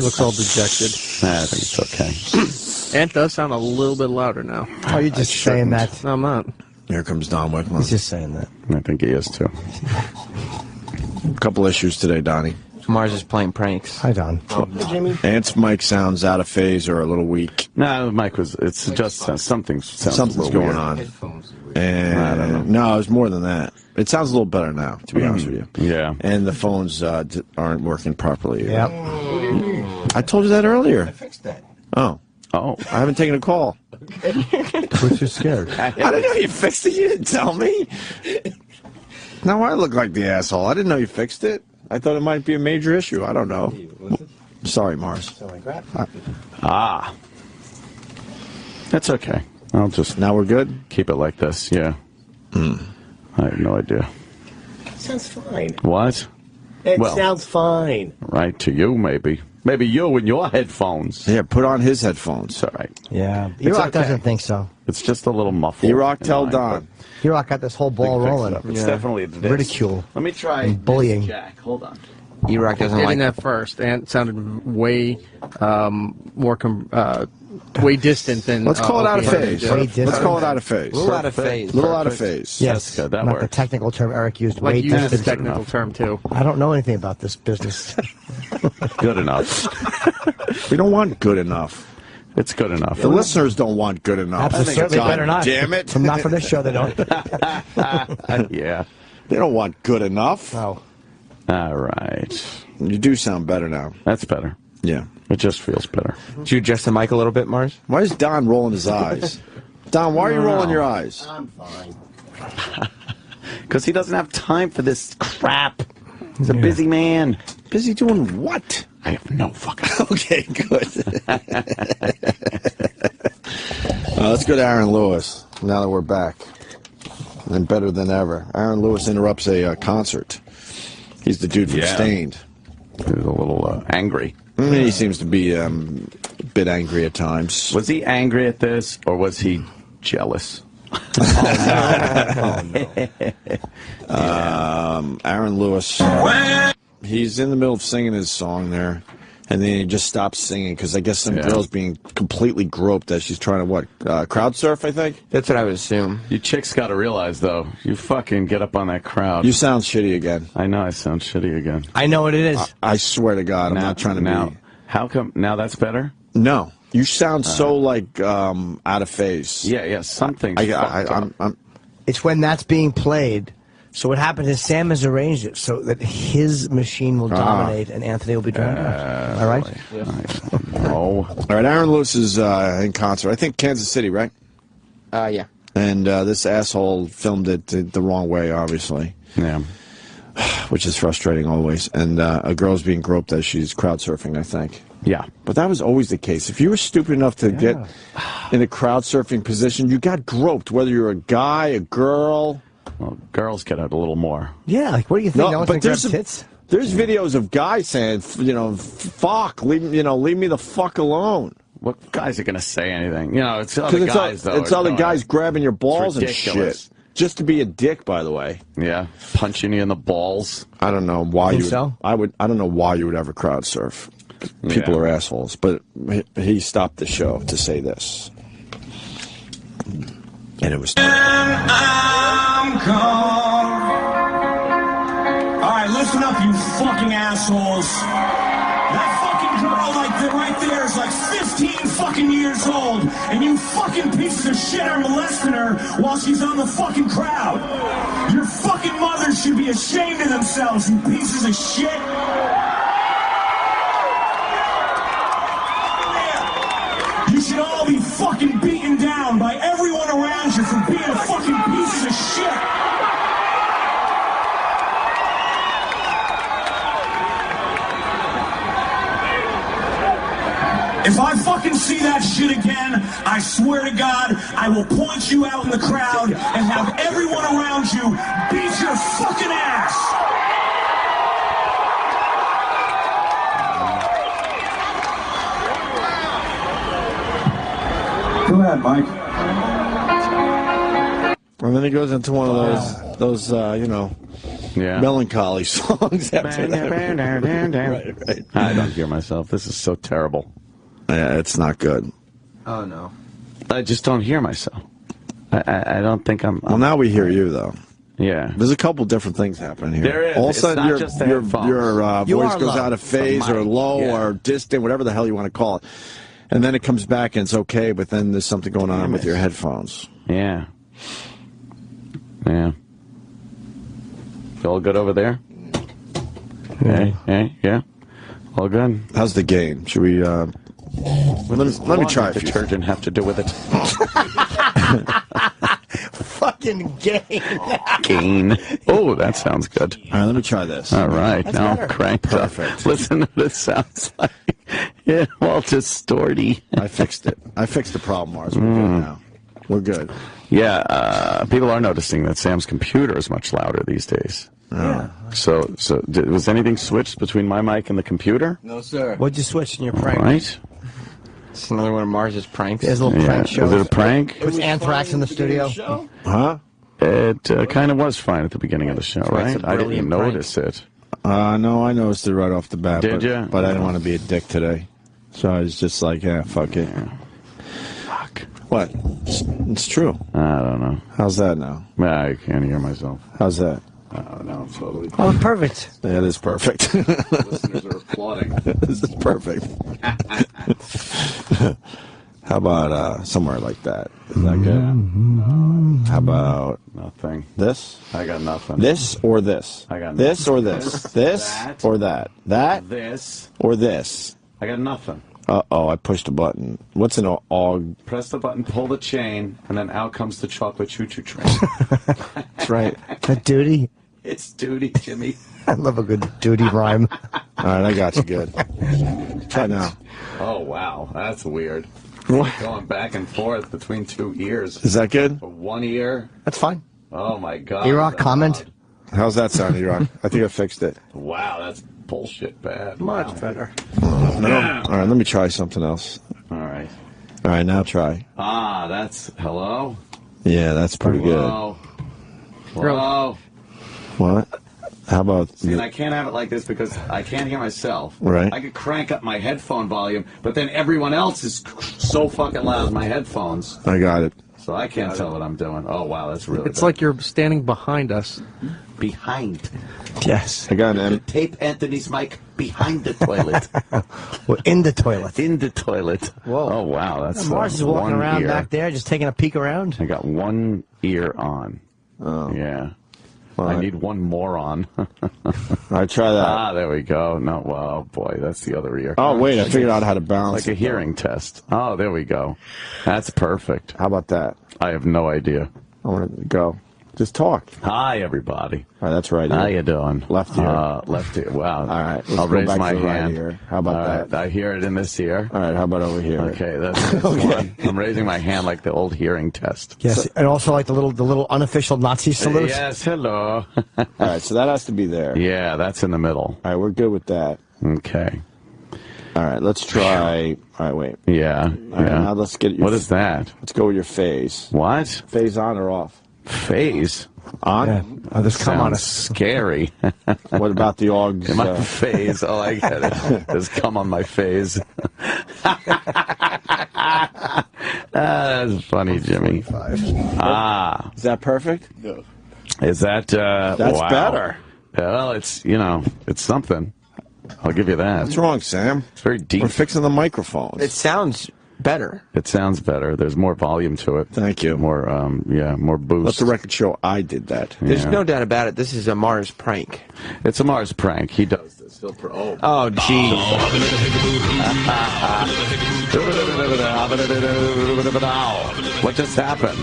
[SPEAKER 20] looks all dejected.
[SPEAKER 3] I think it's okay.
[SPEAKER 20] And it does sound a little bit louder now.
[SPEAKER 5] Oh, you're just saying that.
[SPEAKER 20] No, I'm not.
[SPEAKER 2] Here comes Don Wickman.
[SPEAKER 5] He's just saying that.
[SPEAKER 3] I think he is too.
[SPEAKER 2] A couple issues today, Donnie.
[SPEAKER 9] Mars is playing pranks.
[SPEAKER 5] Hi, Don.
[SPEAKER 14] Hey, Jimmy.
[SPEAKER 2] Ant's mic sounds out of phase or a little weak.
[SPEAKER 3] No, Mike was. It's just something's
[SPEAKER 2] going
[SPEAKER 3] weird.
[SPEAKER 2] on. And
[SPEAKER 3] I don't know.
[SPEAKER 2] No, it was more than that. It sounds a little better now, to be honest with you.
[SPEAKER 3] Yeah.
[SPEAKER 2] And the phones aren't working properly.
[SPEAKER 5] Yep.
[SPEAKER 2] I told you that earlier.
[SPEAKER 14] I fixed that.
[SPEAKER 2] Oh, I haven't taken a call.
[SPEAKER 5] Who's you scared?
[SPEAKER 2] I didn't know you fixed it. You didn't tell me. Now I look like the asshole. I didn't know you fixed it. I thought it might be a major issue. I don't know. Sorry, Mars.
[SPEAKER 3] That's okay. I'll just
[SPEAKER 2] now we're good.
[SPEAKER 3] Keep it like this. Yeah. I have no idea.
[SPEAKER 14] Sounds fine.
[SPEAKER 3] What?
[SPEAKER 14] It sounds fine.
[SPEAKER 3] Right to you, maybe. Maybe you and your headphones.
[SPEAKER 2] Yeah, put on his headphones.
[SPEAKER 3] All right.
[SPEAKER 5] Yeah. Erock doesn't think so.
[SPEAKER 3] It's just a little muffled.
[SPEAKER 2] Erock, tell Don.
[SPEAKER 5] Erock got this whole ball rolling.
[SPEAKER 3] It's definitely this.
[SPEAKER 5] Ridicule.
[SPEAKER 3] Let me try
[SPEAKER 5] and bullying.
[SPEAKER 3] Jack, hold on.
[SPEAKER 9] Erock doesn't like
[SPEAKER 20] that first, and it sounded way way distant than.
[SPEAKER 2] Let's call it out of phase. Let's call it out of phase.
[SPEAKER 9] A little out of phase.
[SPEAKER 2] Little out of phase.
[SPEAKER 5] Yes,
[SPEAKER 3] that
[SPEAKER 5] not
[SPEAKER 3] works.
[SPEAKER 5] the technical term Eric used.
[SPEAKER 20] Like
[SPEAKER 5] way
[SPEAKER 20] you used the
[SPEAKER 5] distant.
[SPEAKER 20] technical term too.
[SPEAKER 5] I don't know anything about this business.
[SPEAKER 3] Good enough.
[SPEAKER 2] We don't want good enough.
[SPEAKER 3] It's good enough.
[SPEAKER 2] The listeners don't want good enough.
[SPEAKER 5] Absolutely, better not.
[SPEAKER 2] Damn it!
[SPEAKER 5] Not for this show, they don't.
[SPEAKER 3] Yeah.
[SPEAKER 2] They don't want good enough.
[SPEAKER 5] Oh.
[SPEAKER 3] All right.
[SPEAKER 2] You do sound better now.
[SPEAKER 3] That's better.
[SPEAKER 2] Yeah.
[SPEAKER 3] It just feels better.
[SPEAKER 9] Did you adjust the mic a little bit, Mars?
[SPEAKER 2] Why is Don rolling his eyes? Don, why are you rolling your eyes?
[SPEAKER 14] I'm fine.
[SPEAKER 3] Because he doesn't have time for this crap. He's a busy man.
[SPEAKER 2] Busy doing what?
[SPEAKER 3] I have no fucking...
[SPEAKER 2] Okay, good. Let's go to Aaron Lewis, now that we're back. And better than ever. Aaron Lewis interrupts a concert. He's the dude from Stained.
[SPEAKER 3] He's a little angry.
[SPEAKER 2] He seems to be a bit angry at times.
[SPEAKER 3] Was he angry at this, or was he jealous?
[SPEAKER 2] Aaron Lewis, he's in the middle of singing his song there, and then he just stops singing because I guess some girl's being completely groped as she's trying to, crowd surf, I think?
[SPEAKER 9] That's what I would assume.
[SPEAKER 3] You chicks got to realize, though, you fucking get up on that crowd.
[SPEAKER 2] You sound shitty again.
[SPEAKER 3] I know I sound shitty again.
[SPEAKER 5] I know what it is.
[SPEAKER 2] I swear to God, I'm not trying to
[SPEAKER 3] now,
[SPEAKER 2] be...
[SPEAKER 3] How come, now that's better?
[SPEAKER 2] No. You sound so, like, out of phase.
[SPEAKER 3] Yeah, something.
[SPEAKER 5] It's when that's being played. So what happened is Sam has arranged it so that his machine will dominate and Anthony will be drowned out. All right?
[SPEAKER 3] Oh.
[SPEAKER 2] All right, Aaron Lewis is in concert. I think Kansas City, right?
[SPEAKER 9] Yeah.
[SPEAKER 2] And this asshole filmed it the wrong way, obviously.
[SPEAKER 3] Yeah.
[SPEAKER 2] Which is frustrating always. And a girl's being groped as she's crowd surfing, I think.
[SPEAKER 3] Yeah.
[SPEAKER 2] But that was always the case. If you were stupid enough to get in a crowd surfing position, you got groped, whether you're a guy, a girl.
[SPEAKER 3] Well, girls get it a little more.
[SPEAKER 5] Yeah, like what do you think? No, but
[SPEAKER 2] there's
[SPEAKER 5] tits?
[SPEAKER 2] There's videos of guys saying, fuck, leave me the fuck alone.
[SPEAKER 3] What guys are going to say anything? You know, it's other guys, though.
[SPEAKER 2] It's other guys grabbing your balls and shit. Just to be a dick, by the way.
[SPEAKER 3] Yeah, punching you in the balls.
[SPEAKER 2] I don't know why you.
[SPEAKER 5] So?
[SPEAKER 2] I don't know why you would ever crowd surf. People are assholes. But he stopped the show to say this, and it was.
[SPEAKER 16] I'm gone. All right, listen up, you fucking assholes. That fucking girl, right there is like 15 fucking years old, and you fucking pieces of shit are molesting her while she's on the fucking crowd. Your fucking mothers should be ashamed of themselves, you pieces of shit. You should all be fucking beaten down by everyone If I fucking see that shit again, I swear to God, I will point you out in the crowd and have everyone around you beat your fucking ass.
[SPEAKER 21] Go ahead, Mike.
[SPEAKER 2] And then he goes into one of those melancholy songs after that. Right.
[SPEAKER 3] I don't hear myself. This is so terrible.
[SPEAKER 2] Yeah, it's not good.
[SPEAKER 9] Oh, no.
[SPEAKER 3] I just don't hear myself. I don't think I'm...
[SPEAKER 2] Well, now we hear you, though.
[SPEAKER 3] Yeah.
[SPEAKER 2] There's a couple different things happening here.
[SPEAKER 3] There is.
[SPEAKER 2] All of a
[SPEAKER 3] It's
[SPEAKER 2] sudden,
[SPEAKER 3] not just the
[SPEAKER 2] your
[SPEAKER 3] headphones.
[SPEAKER 2] voice goes out of phase or low
[SPEAKER 3] Yeah.
[SPEAKER 2] or distant, whatever the hell you want to call it. And then it comes back and it's okay, but then there's something going on with your headphones.
[SPEAKER 3] Yeah. Yeah. All good over there? Hey, yeah. All good.
[SPEAKER 2] How's the gain? Should we... let me try
[SPEAKER 3] the detergent have to do with it.
[SPEAKER 5] Fucking
[SPEAKER 3] Gain. Oh, that sounds good.
[SPEAKER 2] All right, let me try this.
[SPEAKER 3] All right,
[SPEAKER 5] That's
[SPEAKER 3] now
[SPEAKER 5] better.
[SPEAKER 3] I'm cranked
[SPEAKER 2] Perfect.
[SPEAKER 3] up. Listen to this. Sounds like Walter Storty.
[SPEAKER 2] I fixed it. I fixed the problem, Mars. We're good now. We're good.
[SPEAKER 3] Yeah, people are noticing that Sam's computer is much louder these days.
[SPEAKER 5] Yeah.
[SPEAKER 3] So was anything switched between my mic and the computer?
[SPEAKER 9] No, sir.
[SPEAKER 5] What'd you switch in your prank?
[SPEAKER 3] Right.
[SPEAKER 9] It's another one of Mars's pranks.
[SPEAKER 5] There's a little prank show.
[SPEAKER 3] Was it a prank?
[SPEAKER 5] Puts anthrax in the studio.
[SPEAKER 2] Huh?
[SPEAKER 3] It kind of was fine at the beginning of the show,
[SPEAKER 9] right,
[SPEAKER 3] right?
[SPEAKER 9] it's a
[SPEAKER 3] I didn't
[SPEAKER 9] brilliant
[SPEAKER 3] notice it.
[SPEAKER 2] No, I noticed it right off the bat.
[SPEAKER 3] Did ya?
[SPEAKER 2] But I didn't want to be a dick today. So I was just like, yeah, fuck it.
[SPEAKER 3] Fuck.
[SPEAKER 2] What? It's true.
[SPEAKER 3] I don't know.
[SPEAKER 2] How's that now?
[SPEAKER 3] I can't hear myself.
[SPEAKER 2] How's that?
[SPEAKER 3] No, I'm totally.
[SPEAKER 5] Oh, perfect.
[SPEAKER 2] Yeah, it is perfect.
[SPEAKER 3] Listeners are applauding.
[SPEAKER 2] This is perfect. How about somewhere like that? Is that good? How about
[SPEAKER 3] nothing?
[SPEAKER 2] This?
[SPEAKER 3] I got nothing.
[SPEAKER 2] This or this?
[SPEAKER 3] I got
[SPEAKER 2] this
[SPEAKER 3] nothing.
[SPEAKER 2] or this? This
[SPEAKER 3] That.
[SPEAKER 2] or that? That
[SPEAKER 3] This.
[SPEAKER 2] or this?
[SPEAKER 3] I got nothing.
[SPEAKER 2] Uh-oh, I pushed a button. What's an AUG?
[SPEAKER 3] Press the button, pull the chain, and then out comes the chocolate choo-choo train.
[SPEAKER 2] That's right.
[SPEAKER 5] That duty.
[SPEAKER 3] It's duty, Jimmy.
[SPEAKER 5] I love a good duty rhyme.
[SPEAKER 2] All right, I got you good. Try now.
[SPEAKER 3] Oh, wow. That's weird.
[SPEAKER 2] What?
[SPEAKER 3] Going back and forth between two ears.
[SPEAKER 2] Is that good?
[SPEAKER 3] For one ear.
[SPEAKER 5] That's fine.
[SPEAKER 3] Oh, my God.
[SPEAKER 5] Erock, comment.
[SPEAKER 2] How's that sound, Erock? I think I fixed it.
[SPEAKER 3] Wow, that's bullshit bad.
[SPEAKER 5] Much better.
[SPEAKER 2] No. All right, let me try something else.
[SPEAKER 3] All right.
[SPEAKER 2] All right, now try.
[SPEAKER 3] Ah, that's... Hello?
[SPEAKER 2] Yeah, that's pretty
[SPEAKER 3] Hello? Hello?
[SPEAKER 2] What? How about...
[SPEAKER 3] See, and I can't have it like this because I can't hear myself.
[SPEAKER 2] Right.
[SPEAKER 3] I could crank up my headphone volume, but then everyone else is so fucking loud in my headphones.
[SPEAKER 2] I got it.
[SPEAKER 3] So I can't tell what I'm doing. Oh, wow, that's really
[SPEAKER 20] It's
[SPEAKER 3] bad.
[SPEAKER 20] like you're standing behind us.
[SPEAKER 3] Behind.
[SPEAKER 2] Yes. I got an
[SPEAKER 3] Tape Anthony's mic behind the toilet.
[SPEAKER 5] We're in the toilet.
[SPEAKER 3] In the toilet.
[SPEAKER 5] Whoa.
[SPEAKER 3] Oh, wow, that's
[SPEAKER 5] Mars is walking
[SPEAKER 3] one
[SPEAKER 5] around
[SPEAKER 3] ear.
[SPEAKER 5] back there, just taking a peek around.
[SPEAKER 3] I got one ear on.
[SPEAKER 2] Oh.
[SPEAKER 3] Yeah.
[SPEAKER 2] Well,
[SPEAKER 3] I need one more on.
[SPEAKER 2] I try that.
[SPEAKER 3] Ah, there we go. No, well, boy, that's the other ear.
[SPEAKER 2] Oh, wait, I figured out how to balance
[SPEAKER 3] Like a hearing test. Oh, there we go. That's perfect.
[SPEAKER 2] How about that?
[SPEAKER 3] I have no idea.
[SPEAKER 2] I want to go. Just talk.
[SPEAKER 3] Hi, everybody.
[SPEAKER 2] All right, that's right.
[SPEAKER 3] How you doing?
[SPEAKER 2] Left ear.
[SPEAKER 3] Left ear. Wow.
[SPEAKER 2] All right. Let's
[SPEAKER 3] I'll
[SPEAKER 2] go
[SPEAKER 3] raise
[SPEAKER 2] back
[SPEAKER 3] my
[SPEAKER 2] to the right
[SPEAKER 3] hand.
[SPEAKER 2] ear. How about
[SPEAKER 3] All
[SPEAKER 2] that?
[SPEAKER 3] right, I hear it in this ear.
[SPEAKER 2] All right. How about over here?
[SPEAKER 3] Okay, that's this one. I'm raising my hand like the old hearing test.
[SPEAKER 5] Yes, and also like the little unofficial Nazi salute.
[SPEAKER 3] Yes, hello.
[SPEAKER 2] All right, so that has to be there.
[SPEAKER 3] Yeah, that's in the middle.
[SPEAKER 2] All right, we're good with that.
[SPEAKER 3] Okay.
[SPEAKER 2] All right, let's try. All right, wait.
[SPEAKER 3] Yeah.
[SPEAKER 2] All right, now let's get your.
[SPEAKER 3] What is that?
[SPEAKER 2] Let's go with your phase.
[SPEAKER 3] What?
[SPEAKER 2] Phase on or off?
[SPEAKER 3] Phase?
[SPEAKER 2] On?
[SPEAKER 5] Yeah. Oh, this come on us.
[SPEAKER 3] Scary.
[SPEAKER 2] What about the AUGs?
[SPEAKER 3] My phase. Oh, I get it. There's come on my phase. That's funny, Jimmy. Ah.
[SPEAKER 2] Is that perfect?
[SPEAKER 3] No. Is that...
[SPEAKER 2] That's
[SPEAKER 3] wow.
[SPEAKER 2] better.
[SPEAKER 3] Well, it's, it's something. I'll give you that.
[SPEAKER 2] What's wrong, Sam?
[SPEAKER 3] It's very deep.
[SPEAKER 2] We're fixing the microphones.
[SPEAKER 9] It sounds better.
[SPEAKER 3] It sounds better. There's more volume to it.
[SPEAKER 2] Thank you.
[SPEAKER 3] More, more boost.
[SPEAKER 2] Let the record show I did that.
[SPEAKER 9] There's no doubt about it. This is a Mars prank.
[SPEAKER 3] It's a Mars prank. He does this. He'll
[SPEAKER 9] Oh, gee.
[SPEAKER 3] What just happened?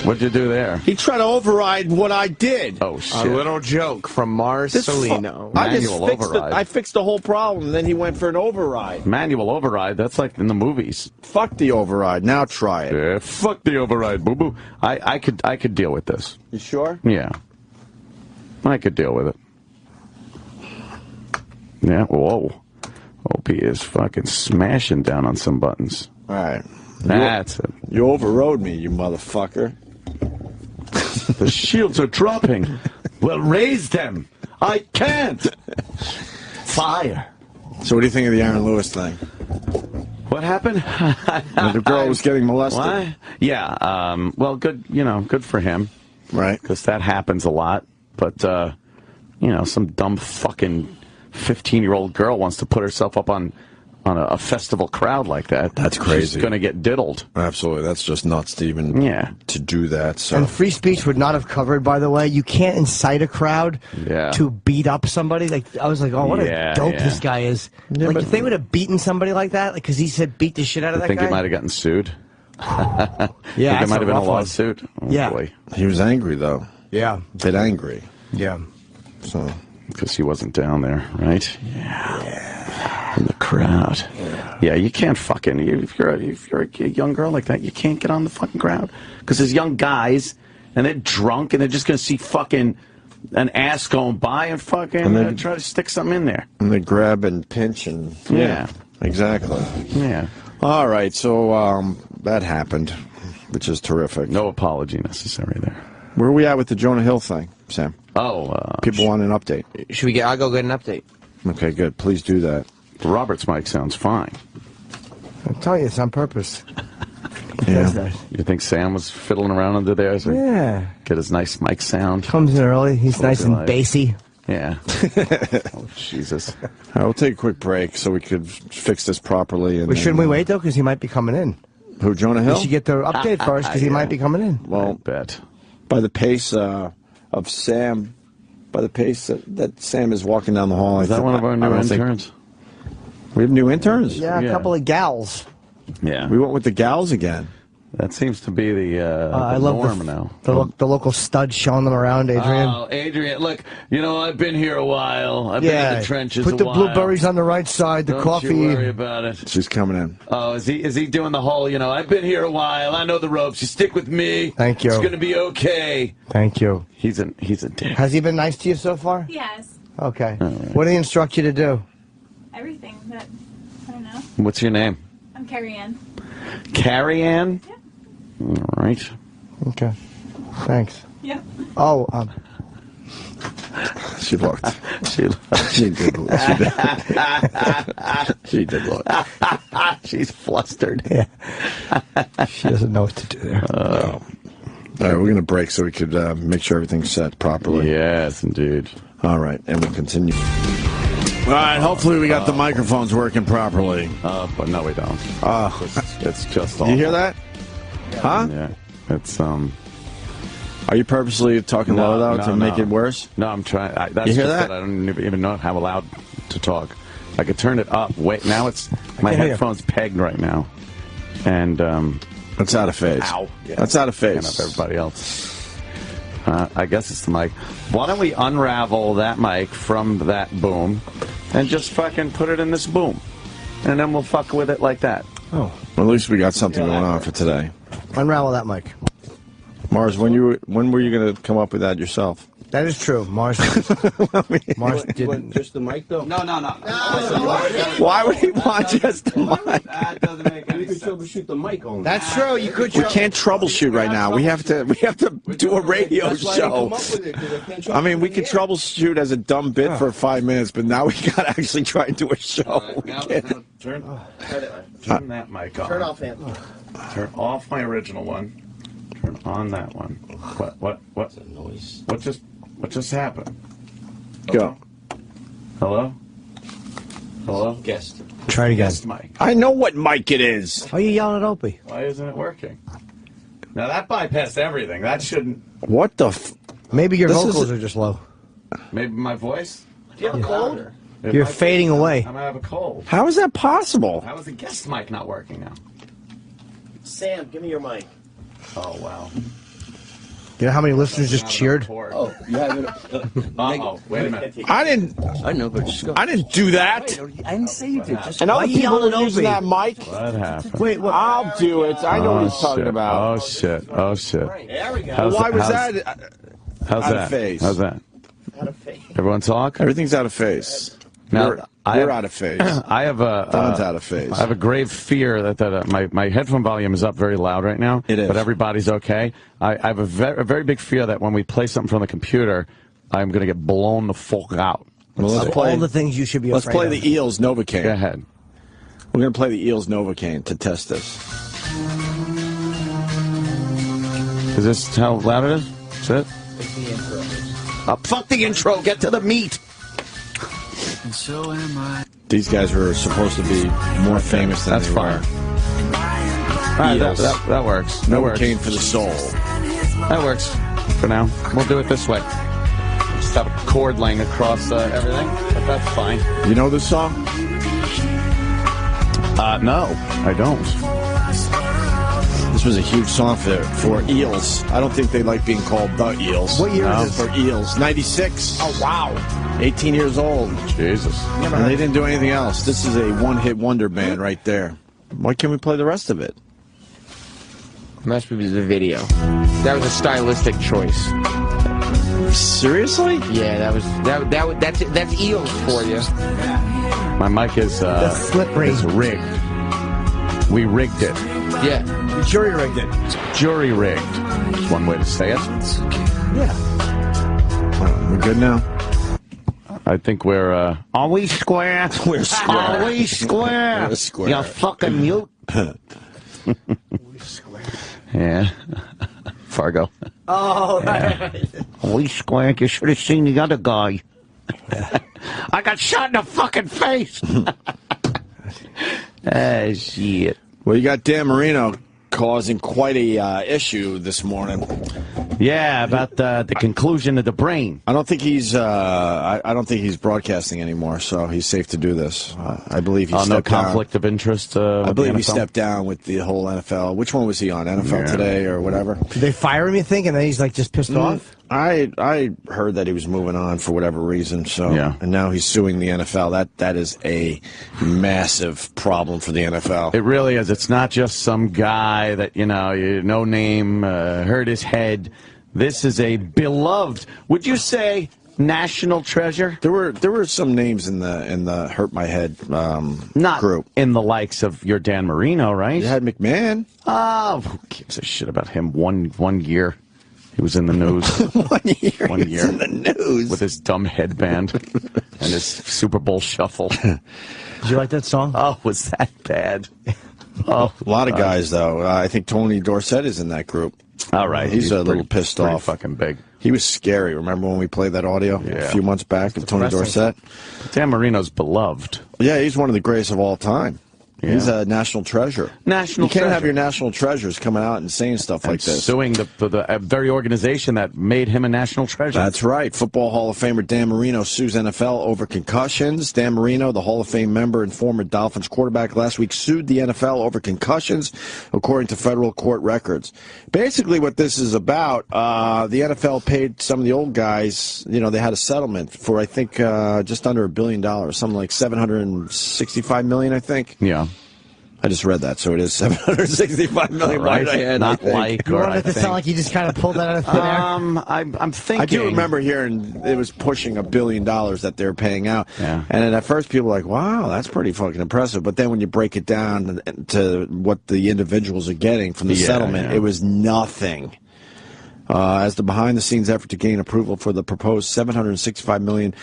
[SPEAKER 3] What'd you do there?
[SPEAKER 2] He tried to override what I did.
[SPEAKER 3] Oh, shit.
[SPEAKER 9] A little joke from Marcelino.
[SPEAKER 2] I fixed the whole problem, and then he went for an override.
[SPEAKER 3] Manual override, that's like in the movies.
[SPEAKER 2] Fuck the override. Now try it.
[SPEAKER 3] Yeah, fuck the override, boo-boo. I could deal with this.
[SPEAKER 2] You sure?
[SPEAKER 3] Yeah. I could deal with it. Yeah, whoa. Opie is fucking smashing down on some buttons.
[SPEAKER 2] All right.
[SPEAKER 3] That's it.
[SPEAKER 2] You overrode me, you motherfucker.
[SPEAKER 3] The shields are dropping. Well, raise them. I can't. Fire.
[SPEAKER 2] So what do you think of the Aaron Lewis thing?
[SPEAKER 3] What happened?
[SPEAKER 2] The girl was getting molested.
[SPEAKER 3] What? Yeah. Well, good. Good for him.
[SPEAKER 2] Right.
[SPEAKER 3] Because that happens a lot. But some dumb fucking 15-year-old girl wants to put herself up on a festival crowd like that.
[SPEAKER 2] That's crazy.
[SPEAKER 3] She's going to get diddled.
[SPEAKER 2] Absolutely. That's just nuts to even to do that. So.
[SPEAKER 5] And free speech would not have covered, by the way. You can't incite a crowd to beat up somebody. Like I was like, oh, what a dope this guy is.
[SPEAKER 2] Yeah,
[SPEAKER 5] like if they would have beaten somebody like that, like because he said beat the shit out of that guy.
[SPEAKER 3] I think he might have gotten sued.
[SPEAKER 5] Yeah,
[SPEAKER 3] there might have been a lawsuit. Oh,
[SPEAKER 5] yeah.
[SPEAKER 3] Boy.
[SPEAKER 2] He was angry, though.
[SPEAKER 5] Yeah.
[SPEAKER 2] A bit angry.
[SPEAKER 5] Yeah.
[SPEAKER 2] So.
[SPEAKER 3] Because he wasn't down there, right? Yeah. In the crowd. Yeah, you can't fucking... If you're a young girl like that, you can't get on the fucking crowd. Because there's young guys, and they're drunk, and they're just going to see fucking an ass going by and fucking try to stick something in there.
[SPEAKER 2] And they grab and pinch and... Yeah. Exactly.
[SPEAKER 3] Yeah.
[SPEAKER 2] All right, so that happened, which is terrific.
[SPEAKER 3] No apology necessary there.
[SPEAKER 2] Where are we at with the Jonah Hill thing, Sam? People want an update.
[SPEAKER 9] Should we get? I'll go get an update.
[SPEAKER 2] Okay, good. Please do that.
[SPEAKER 3] Robert's mic sounds fine.
[SPEAKER 5] I'm telling you, it's on purpose.
[SPEAKER 2] Yeah.
[SPEAKER 3] You think Sam was fiddling around under there? So
[SPEAKER 5] Yeah.
[SPEAKER 3] Get his nice mic sound.
[SPEAKER 5] Comes in early. He's nice and bassy.
[SPEAKER 3] Yeah. Oh, Jesus.
[SPEAKER 2] All right, we'll take a quick break so we could fix this properly. And
[SPEAKER 5] Shouldn't we wait, though? Because he might be coming in.
[SPEAKER 2] Who, Jonah Hill?
[SPEAKER 5] We should get the update first because he might be coming in.
[SPEAKER 2] Well,
[SPEAKER 3] bet.
[SPEAKER 2] By the pace of Sam, by the pace that Sam is walking down the hall.
[SPEAKER 3] Is that one of our new interns?
[SPEAKER 2] We have new interns?
[SPEAKER 5] Yeah, a couple of gals.
[SPEAKER 3] Yeah.
[SPEAKER 2] We went with the gals again.
[SPEAKER 3] That seems to be the
[SPEAKER 5] I love
[SPEAKER 3] norm now.
[SPEAKER 5] The local stud showing them around, Adrian.
[SPEAKER 3] Oh, Adrian, look, I've been here a while. I've been in the trenches
[SPEAKER 5] Put the blueberries on the right side, the coffee.
[SPEAKER 3] Don't you worry about it.
[SPEAKER 2] She's coming in.
[SPEAKER 3] Oh, is he doing the whole, I've been here a while. I know the ropes. You stick with me.
[SPEAKER 5] Thank you.
[SPEAKER 3] It's going to be okay.
[SPEAKER 5] Thank you.
[SPEAKER 3] He's a dick.
[SPEAKER 5] Has he been nice to you so far?
[SPEAKER 10] Yes.
[SPEAKER 5] Okay.
[SPEAKER 3] Right.
[SPEAKER 5] What do he instruct you to do?
[SPEAKER 10] Everything, but I don't know.
[SPEAKER 3] What's your name?
[SPEAKER 10] I'm Carrie Ann.
[SPEAKER 3] Carrie Ann?
[SPEAKER 10] Yeah.
[SPEAKER 3] All right.
[SPEAKER 5] Okay. Thanks.
[SPEAKER 10] Yeah.
[SPEAKER 5] Oh,
[SPEAKER 2] she looked. She did look. She did look.
[SPEAKER 3] She's flustered.
[SPEAKER 5] Yeah. She doesn't know what to do there.
[SPEAKER 2] No. All right, we're going to break so we could make sure everything's set properly.
[SPEAKER 3] Yes, indeed.
[SPEAKER 2] All right, and we'll continue. All right, hopefully we got the microphones working properly.
[SPEAKER 3] But no, we don't. It's just awful.
[SPEAKER 2] You hear that? Huh?
[SPEAKER 3] Yeah. It's
[SPEAKER 2] Are you purposely talking low though to make it worse?
[SPEAKER 3] No, I'm trying. That's
[SPEAKER 2] you hear
[SPEAKER 3] just
[SPEAKER 2] that?
[SPEAKER 3] I don't even know how loud to talk. I could turn it up. Wait, now it's my headphones pegged right now, and
[SPEAKER 2] that's out of phase.
[SPEAKER 3] Ow! Yeah.
[SPEAKER 2] That's out of phase.
[SPEAKER 3] Up everybody else. I guess it's the mic. Why don't we unravel that mic from that boom, and just fucking put it in this boom, and then we'll fuck with it like that.
[SPEAKER 2] Oh, well, at least we got something going on for today.
[SPEAKER 5] Unravel that mic.
[SPEAKER 2] Mars, when were you going to come up with that yourself?
[SPEAKER 5] That is true. Mars didn't.
[SPEAKER 17] Just the mic, though? No.
[SPEAKER 2] Why would he want just the mic?
[SPEAKER 17] That doesn't make any sense. You can troubleshoot the mic only.
[SPEAKER 5] That's true. You could.
[SPEAKER 2] We can't troubleshoot right now. We have to do a radio show. I mean, we could troubleshoot as a dumb bit for 5 minutes, but now we got to actually try and do a show.
[SPEAKER 3] Turn that mic off.
[SPEAKER 5] Turn off him.
[SPEAKER 3] Turn off my original one. Turn on that one. What?
[SPEAKER 17] What's that noise?
[SPEAKER 3] What just happened?
[SPEAKER 2] Go.
[SPEAKER 3] Hello?
[SPEAKER 17] Guest.
[SPEAKER 5] Try it again.
[SPEAKER 3] Guest mic.
[SPEAKER 2] I know what mic it is.
[SPEAKER 5] Why are you yelling at Opie?
[SPEAKER 3] Why isn't it working? Now that bypassed everything. That shouldn't.
[SPEAKER 2] What the?
[SPEAKER 5] Maybe your vocals are just low.
[SPEAKER 3] Maybe my voice.
[SPEAKER 17] Do you have a cold?
[SPEAKER 5] You're fading away.
[SPEAKER 3] I might have a cold.
[SPEAKER 2] How is that possible?
[SPEAKER 3] How is the guest mic not working now?
[SPEAKER 17] Sam, give me your mic.
[SPEAKER 3] Oh wow.
[SPEAKER 5] You know how many listeners just cheered?
[SPEAKER 17] Oh, you have it.
[SPEAKER 3] Wait a minute.
[SPEAKER 2] I didn't do that.
[SPEAKER 17] I didn't say you did. Just
[SPEAKER 2] And other people
[SPEAKER 5] yelling
[SPEAKER 2] are using
[SPEAKER 5] Opie?
[SPEAKER 2] that mic.
[SPEAKER 3] What happened?
[SPEAKER 5] Wait, what?
[SPEAKER 2] I'll do it. I know what he's talking about.
[SPEAKER 3] Oh, shit. Oh, shit.
[SPEAKER 17] There we go.
[SPEAKER 2] Why was that?
[SPEAKER 3] How's
[SPEAKER 2] out
[SPEAKER 3] that?
[SPEAKER 2] of phase?
[SPEAKER 3] How's that?
[SPEAKER 17] Out of phase.
[SPEAKER 3] Everyone talk?
[SPEAKER 2] Everything's out of phase.
[SPEAKER 3] Now,
[SPEAKER 2] We're out of phase.
[SPEAKER 3] I have a
[SPEAKER 2] Don's out of phase.
[SPEAKER 3] I have a grave fear that my headphone volume is up very loud right now.
[SPEAKER 2] It is.
[SPEAKER 3] But everybody's okay. I have a very big fear that when we play something from the computer, I'm going to get blown the fuck out.
[SPEAKER 2] Well, let's play
[SPEAKER 5] all the things you should be
[SPEAKER 2] Let's
[SPEAKER 5] afraid
[SPEAKER 2] play
[SPEAKER 5] of.
[SPEAKER 2] the Eels Novocaine.
[SPEAKER 3] Go ahead.
[SPEAKER 2] We're going to play the Eels Novocaine to test this.
[SPEAKER 3] Is this how loud it is? Is it?
[SPEAKER 17] It's the intro.
[SPEAKER 2] Fuck the intro. Get to the meat.
[SPEAKER 16] And so am I.
[SPEAKER 2] These guys were supposed to be more famous than
[SPEAKER 3] That's
[SPEAKER 2] they
[SPEAKER 3] fine.
[SPEAKER 2] were.
[SPEAKER 3] All right, that works. That works.
[SPEAKER 2] Novocaine for the soul.
[SPEAKER 3] That works for now. We'll do it this way. Just have a cord laying across everything, but that's fine.
[SPEAKER 2] You know this song?
[SPEAKER 3] No, I don't.
[SPEAKER 2] This was a huge song for Eels. I don't think they like being called the Eels.
[SPEAKER 5] What year is
[SPEAKER 2] For Eels. 96.
[SPEAKER 5] Oh, wow.
[SPEAKER 2] 18 years old.
[SPEAKER 3] Jesus.
[SPEAKER 2] And they didn't do anything else. This is a one-hit wonder band right there. Why can't we play the rest of it?
[SPEAKER 9] Must be the video. That was a stylistic choice.
[SPEAKER 2] Seriously?
[SPEAKER 9] Yeah, that's Eels for you.
[SPEAKER 3] My mic is
[SPEAKER 5] slippery.
[SPEAKER 3] It's rigged. We rigged it.
[SPEAKER 9] Yeah.
[SPEAKER 5] Jury rigged it.
[SPEAKER 3] Jury rigged. That's one way to say it.
[SPEAKER 5] Yeah.
[SPEAKER 2] We're good now?
[SPEAKER 3] I think we're
[SPEAKER 9] Are we square?
[SPEAKER 2] We're square.
[SPEAKER 9] Are we square?
[SPEAKER 2] We're square.
[SPEAKER 9] You fucking mute.
[SPEAKER 3] yeah. Fargo.
[SPEAKER 5] Oh, right.
[SPEAKER 9] Are we square? You should have seen the other guy. I got shot in the fucking face. Shit.
[SPEAKER 2] Well, you got Dan Marino causing quite a issue this morning.
[SPEAKER 3] Yeah, about the conclusion of the brain.
[SPEAKER 2] I don't think he's I don't think he's broadcasting anymore, so he's safe to do this. I believe he stepped
[SPEAKER 3] no conflict of interest.
[SPEAKER 2] I believe he
[SPEAKER 3] NFL?
[SPEAKER 2] stepped down with the whole NFL. Which one was he on? NFL Today or whatever?
[SPEAKER 5] Did they fire him, you think, and then he's like just pissed off?
[SPEAKER 2] I heard that he was moving on for whatever reason. So and now he's suing the NFL. That is a massive problem for the NFL.
[SPEAKER 3] It really is. It's not just some guy that no name hurt his head. This is a beloved. Would you say national treasure?
[SPEAKER 2] There were some names in the hurt my head
[SPEAKER 3] not
[SPEAKER 2] group.
[SPEAKER 3] In the likes of your Dan Marino, right?
[SPEAKER 2] You had McMahon.
[SPEAKER 3] Oh, who gives a shit about him? One year. He was in the news.
[SPEAKER 2] 1 year.
[SPEAKER 3] 1 year.
[SPEAKER 2] In the news.
[SPEAKER 3] With his dumb headband and his Super Bowl shuffle.
[SPEAKER 5] Did you like that song?
[SPEAKER 3] Oh, was that bad? Oh,
[SPEAKER 2] a lot of guys, though. I think Tony Dorsett is in that group.
[SPEAKER 3] All right.
[SPEAKER 2] He's a little pissed off.
[SPEAKER 3] Fucking big.
[SPEAKER 2] He was scary. Remember when we played that audio a few months back of Tony Dorsett?
[SPEAKER 3] Dan Marino's beloved.
[SPEAKER 2] Yeah, he's one of the greatest of all time. Yeah. He's a national treasure. You can't have your national treasures coming out and saying stuff like this.
[SPEAKER 3] Suing the very organization that made him a national treasure.
[SPEAKER 2] That's right. Football Hall of Famer Dan Marino sues NFL over concussions. Dan Marino, the Hall of Fame member and former Dolphins quarterback, last week sued the NFL over concussions, according to federal court records. Basically what this is about, the NFL paid some of the old guys, they had a settlement for, I think, just under $1 billion, something like $765 million, I think.
[SPEAKER 3] Yeah.
[SPEAKER 2] I just read that, so it is $765 million.
[SPEAKER 3] Right.
[SPEAKER 2] Not
[SPEAKER 3] like.
[SPEAKER 5] You wanted it to sound like you just kind of pulled that out of thin air?
[SPEAKER 3] I'm thinking.
[SPEAKER 2] I do remember hearing it was pushing $1 billion that they're paying out.
[SPEAKER 3] Yeah.
[SPEAKER 2] And then at first people were like, wow, that's pretty fucking impressive. But then when you break it down to what the individuals are getting from the settlement, it was nothing. As the behind-the-scenes effort to gain approval for the proposed $765 million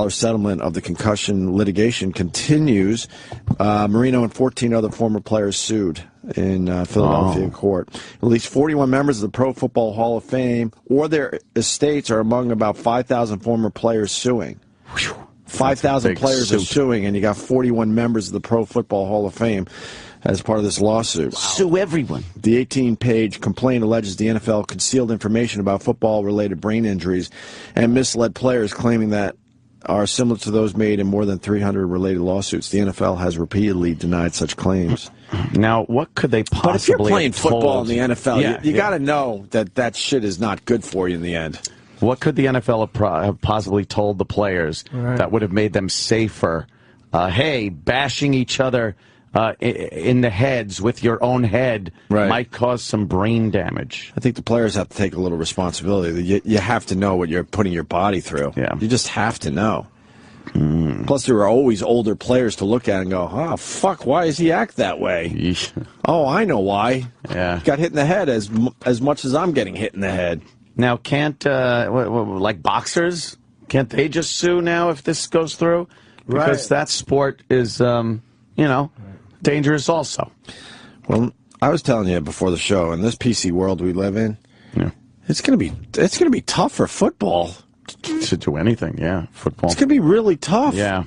[SPEAKER 2] settlement of the concussion litigation continues, Marino and 14 other former players sued in Philadelphia court. At least 41 members of the Pro Football Hall of Fame or their estates are among about 5,000 former players suing. 5,000 players are suing, and you got 41 members of the Pro Football Hall of Fame as part of this lawsuit.
[SPEAKER 9] Wow. Sue everyone.
[SPEAKER 2] The 18-page complaint alleges the NFL concealed information about football-related brain injuries and misled players, claiming that are similar to those made in more than 300 related lawsuits. The NFL has repeatedly denied such claims.
[SPEAKER 3] Now, what could they possibly
[SPEAKER 2] But if you're playing
[SPEAKER 3] have told?
[SPEAKER 2] football in the NFL,
[SPEAKER 3] Yeah,
[SPEAKER 2] you got to know that shit is not good for you in the end.
[SPEAKER 3] What could the NFL have possibly told the players that would have made them safer? Hey, bashing each other in the heads with your own head might cause some brain damage.
[SPEAKER 2] I think the players have to take a little responsibility. You have to know what you're putting your body through. Yeah. You just have to know. Plus, there are always older players to look at and go, oh, fuck, why does he act that way? Oh, I know why.
[SPEAKER 3] Yeah.
[SPEAKER 2] Got hit in the head as much as I'm getting hit in the head.
[SPEAKER 3] Now, can't, like boxers, can't they just sue now if this goes through? Because that sport is, dangerous also.
[SPEAKER 2] Well, I was telling you before the show, in this PC world we live in, it's gonna be tough for football
[SPEAKER 3] to do anything. Yeah, football.
[SPEAKER 2] It's gonna be really tough.
[SPEAKER 3] Yeah,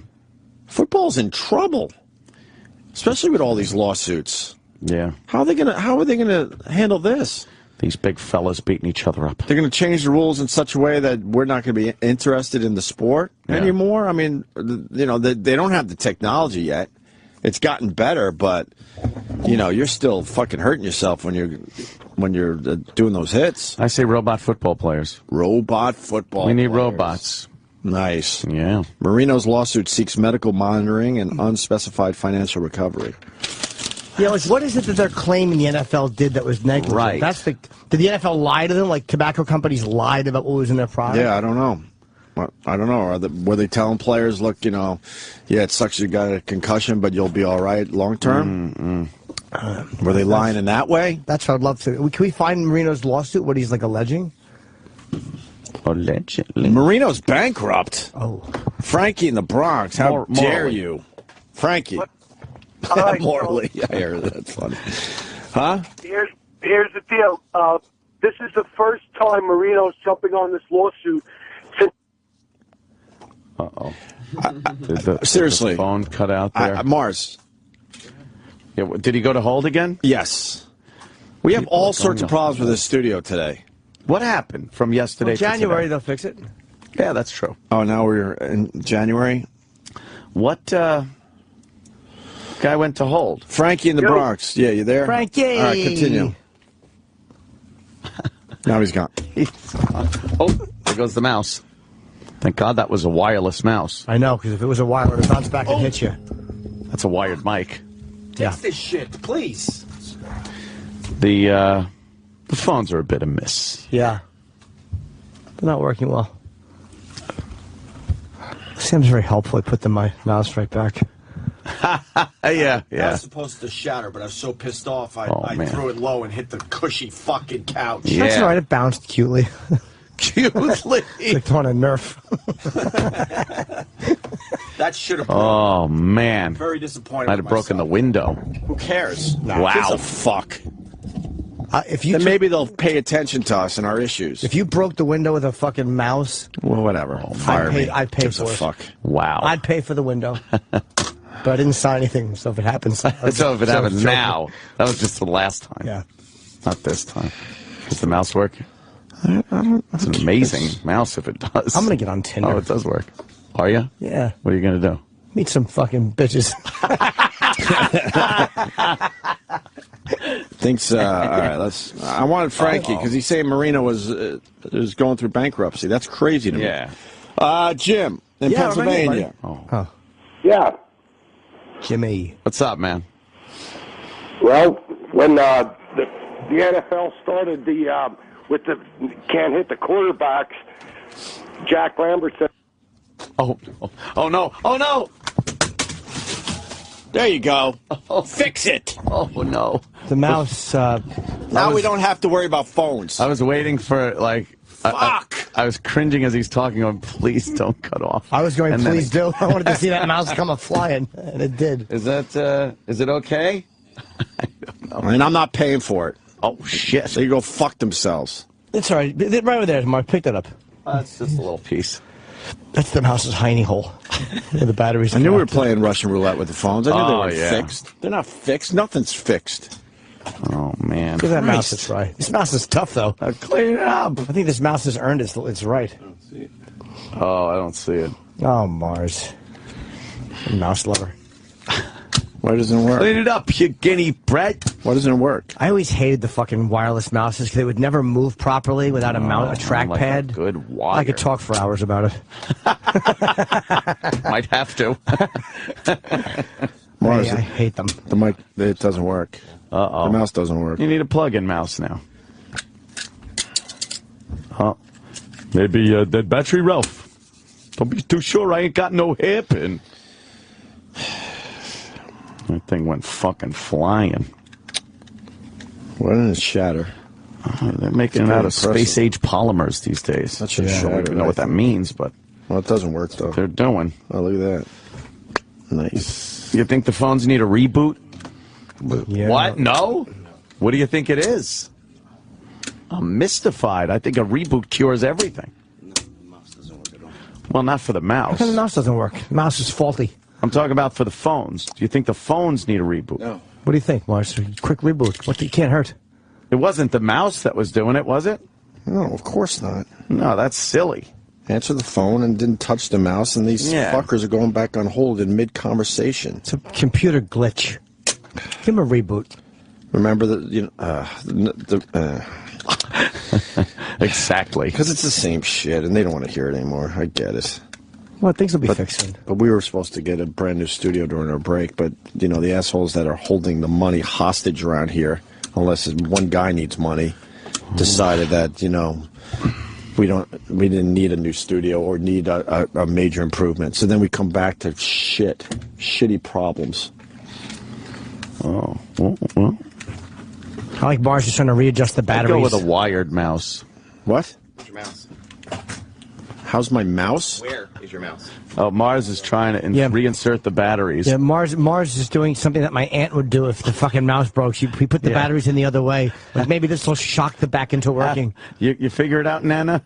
[SPEAKER 2] football's in trouble, especially with all these lawsuits.
[SPEAKER 3] Yeah,
[SPEAKER 2] how are they gonna handle this?
[SPEAKER 3] These big fellas beating each other up.
[SPEAKER 2] They're going to change the rules in such a way that we're not going to be interested in the sport anymore. I mean, they don't have the technology yet. It's gotten better, but you're still fucking hurting yourself when you're doing those hits.
[SPEAKER 3] I say robot football players.
[SPEAKER 2] Robot football.
[SPEAKER 3] We need
[SPEAKER 2] players.
[SPEAKER 3] robots.
[SPEAKER 2] Nice.
[SPEAKER 3] Yeah.
[SPEAKER 2] Marino's lawsuit seeks medical monitoring and unspecified financial recovery.
[SPEAKER 5] Yeah, like what is it that they're claiming the NFL did that was negligent?
[SPEAKER 2] Right.
[SPEAKER 5] Did the NFL lie to them? Like tobacco companies lied about what was in their product?
[SPEAKER 2] Yeah, I don't know. I don't know. Were they telling players, look, it sucks you got a concussion, but you'll be all right long term? Were they lying in that way?
[SPEAKER 5] That's what I'd love to. Can we find Marino's lawsuit? What he's like alleging?
[SPEAKER 3] Allegedly.
[SPEAKER 2] Marino's bankrupt.
[SPEAKER 5] Oh,
[SPEAKER 2] Frankie in the Bronx. How dare you, Frankie? Morally, I heard that's funny. Huh?
[SPEAKER 11] Here's the deal. This is the first time Marino's jumping on this lawsuit since.
[SPEAKER 3] Uh-oh.
[SPEAKER 2] Seriously.
[SPEAKER 3] Did the phone cut out there?
[SPEAKER 2] Mars.
[SPEAKER 3] Yeah, did he go to hold again?
[SPEAKER 2] Yes. We have all sorts of problems with this studio today.
[SPEAKER 3] What happened from yesterday to
[SPEAKER 5] January,
[SPEAKER 3] today?
[SPEAKER 5] they'll fix it.
[SPEAKER 3] Yeah, that's true.
[SPEAKER 2] Oh, now we're in January?
[SPEAKER 3] What, guy went to hold?
[SPEAKER 2] Frankie in the Bronx. Yeah, you there?
[SPEAKER 5] Frankie!
[SPEAKER 2] All right, continue. Now he's gone.
[SPEAKER 3] Oh, there goes the mouse. Thank God that was a wireless mouse.
[SPEAKER 5] I know, because if it was a wire, it would have bounced back and hit you.
[SPEAKER 3] That's a wired mic.
[SPEAKER 5] Yeah.
[SPEAKER 2] Fix this shit, please.
[SPEAKER 3] The phones are a bit amiss.
[SPEAKER 5] Yeah. They're not working well. Sam's very helpful. I put my mouse right back.
[SPEAKER 3] Yeah.
[SPEAKER 2] I was supposed to shatter, but I was so pissed off, I threw it low and hit the cushy fucking couch.
[SPEAKER 5] Yeah. That's all right. It bounced cutely.
[SPEAKER 2] Cutely.
[SPEAKER 5] It's like throwing a Nerf.
[SPEAKER 2] That should have.
[SPEAKER 3] Oh man.
[SPEAKER 2] Very disappointed.
[SPEAKER 3] Might have broken the window.
[SPEAKER 2] Who cares?
[SPEAKER 3] Wow.
[SPEAKER 2] Gives a fuck.
[SPEAKER 5] Then
[SPEAKER 2] maybe they'll pay attention to us and our issues.
[SPEAKER 5] If you broke the window with a fucking mouse,
[SPEAKER 2] well, whatever. Fire me.
[SPEAKER 5] I'd pay
[SPEAKER 2] Gives
[SPEAKER 5] for
[SPEAKER 2] a
[SPEAKER 5] it.
[SPEAKER 2] fuck.
[SPEAKER 3] Wow.
[SPEAKER 5] I'd pay for the window. But I didn't sign anything, so if it happens...
[SPEAKER 3] So if it happens now, that was just the last time.
[SPEAKER 5] Yeah.
[SPEAKER 3] Not this time. Does the mouse work? It's an amazing mouse if it does.
[SPEAKER 5] I'm going to get on Tinder.
[SPEAKER 3] Oh, it does work. Are you?
[SPEAKER 5] Yeah.
[SPEAKER 3] What are you going to do?
[SPEAKER 5] Meet some fucking bitches.
[SPEAKER 2] Thinks, all right, I wanted Frankie, because he's saying Marino was going through bankruptcy. That's crazy to me.
[SPEAKER 3] Yeah.
[SPEAKER 2] Jim, in Pennsylvania.
[SPEAKER 5] Oh.
[SPEAKER 11] Yeah.
[SPEAKER 5] Jimmy.
[SPEAKER 3] What's up, man?
[SPEAKER 11] Well, when the NFL started with the can't hit the quarterbacks, Jack Lambert said,
[SPEAKER 3] Oh no! Oh no!
[SPEAKER 2] There you go. Fix it.
[SPEAKER 3] Oh no!
[SPEAKER 5] The mouse.
[SPEAKER 2] Now we don't have to worry about phones.
[SPEAKER 3] I was waiting for
[SPEAKER 2] Fuck!
[SPEAKER 3] I was cringing as he's talking. Going, please don't cut off.
[SPEAKER 5] I was going,
[SPEAKER 3] And
[SPEAKER 5] please do. I wanted to see that mouse come flying, and it did.
[SPEAKER 3] Is it okay?
[SPEAKER 2] I don't know. And I'm not paying for it.
[SPEAKER 3] Oh shit!
[SPEAKER 2] So you go fuck themselves.
[SPEAKER 5] It's all right. Right over there, Mark. Pick that up.
[SPEAKER 3] That's just a little piece.
[SPEAKER 5] That's the mouse's hiney hole. The batteries.
[SPEAKER 2] I knew we were playing Russian roulette with the phones. I knew they were
[SPEAKER 3] yeah.
[SPEAKER 2] fixed. They're not fixed. Nothing's fixed.
[SPEAKER 3] Oh man!
[SPEAKER 5] Give that mouse its right. This mouse is tough, though.
[SPEAKER 2] Clean it up.
[SPEAKER 5] I think this mouse has earned its right.
[SPEAKER 3] Oh, I don't see it.
[SPEAKER 5] Oh, Mars. Mouse lover.
[SPEAKER 2] Why doesn't it work?
[SPEAKER 3] Clean it up, you guinea brat.
[SPEAKER 2] Why doesn't it work?
[SPEAKER 5] I always hated the fucking wireless mouses because they would never move properly without a trackpad.
[SPEAKER 3] Like good wire.
[SPEAKER 5] I could talk for hours about it.
[SPEAKER 3] Might have to.
[SPEAKER 2] Mars,
[SPEAKER 5] I hate them.
[SPEAKER 2] The mic, it doesn't work.
[SPEAKER 3] Uh-oh.
[SPEAKER 2] The mouse doesn't work.
[SPEAKER 3] You need a plug-in mouse now. Maybe dead battery, Ralph. Don't be too sure I ain't got no hairpin. That thing went fucking flying.
[SPEAKER 2] Why didn't it shatter?
[SPEAKER 3] They're making it out of space-age polymers these days.
[SPEAKER 2] That should shatter.
[SPEAKER 3] I don't even know what that means, but...
[SPEAKER 2] Well, it doesn't work, though.
[SPEAKER 3] They're doing.
[SPEAKER 2] Oh, look at that. Nice.
[SPEAKER 3] You think the phones need a reboot?
[SPEAKER 5] Yeah.
[SPEAKER 3] What? No? What do you think it is? I'm mystified. I think a reboot cures everything.
[SPEAKER 17] No, the mouse doesn't work at all.
[SPEAKER 3] Well, not for the mouse.
[SPEAKER 5] How come the mouse doesn't work? The mouse is faulty.
[SPEAKER 3] I'm talking about for the phones. Do you think the phones need a reboot?
[SPEAKER 17] No.
[SPEAKER 5] What do you think, Mars? Quick reboot. What? You can't hurt.
[SPEAKER 3] It wasn't the mouse that was doing it, was it?
[SPEAKER 2] No, of course not.
[SPEAKER 3] No, that's silly.
[SPEAKER 2] Answer the phone and didn't touch the mouse, and these fuckers are going back on hold in mid-conversation.
[SPEAKER 5] It's a computer glitch. Give him a reboot.
[SPEAKER 2] Remember that,
[SPEAKER 3] Exactly.
[SPEAKER 2] Because it's the same shit, and they don't want to hear it anymore. I get it.
[SPEAKER 5] Well, things will be fixed.
[SPEAKER 2] But we were supposed to get a brand new studio during our break, but, the assholes that are holding the money hostage around here, unless one guy needs money, decided that, we didn't need a new studio or need a major improvement. So then we come back to shitty problems.
[SPEAKER 3] Oh, well.
[SPEAKER 5] I like Mars just trying to readjust the batteries.
[SPEAKER 3] I'd go with a wired mouse.
[SPEAKER 2] What?
[SPEAKER 17] Where's your mouse?
[SPEAKER 2] How's my mouse?
[SPEAKER 17] Where is your mouse?
[SPEAKER 3] Oh, Mars is trying to reinsert the batteries.
[SPEAKER 5] Yeah, Mars is doing something that my aunt would do if the fucking mouse broke. We put the batteries in the other way. Like maybe this will shock the back into working.
[SPEAKER 3] You figure it out, Nana?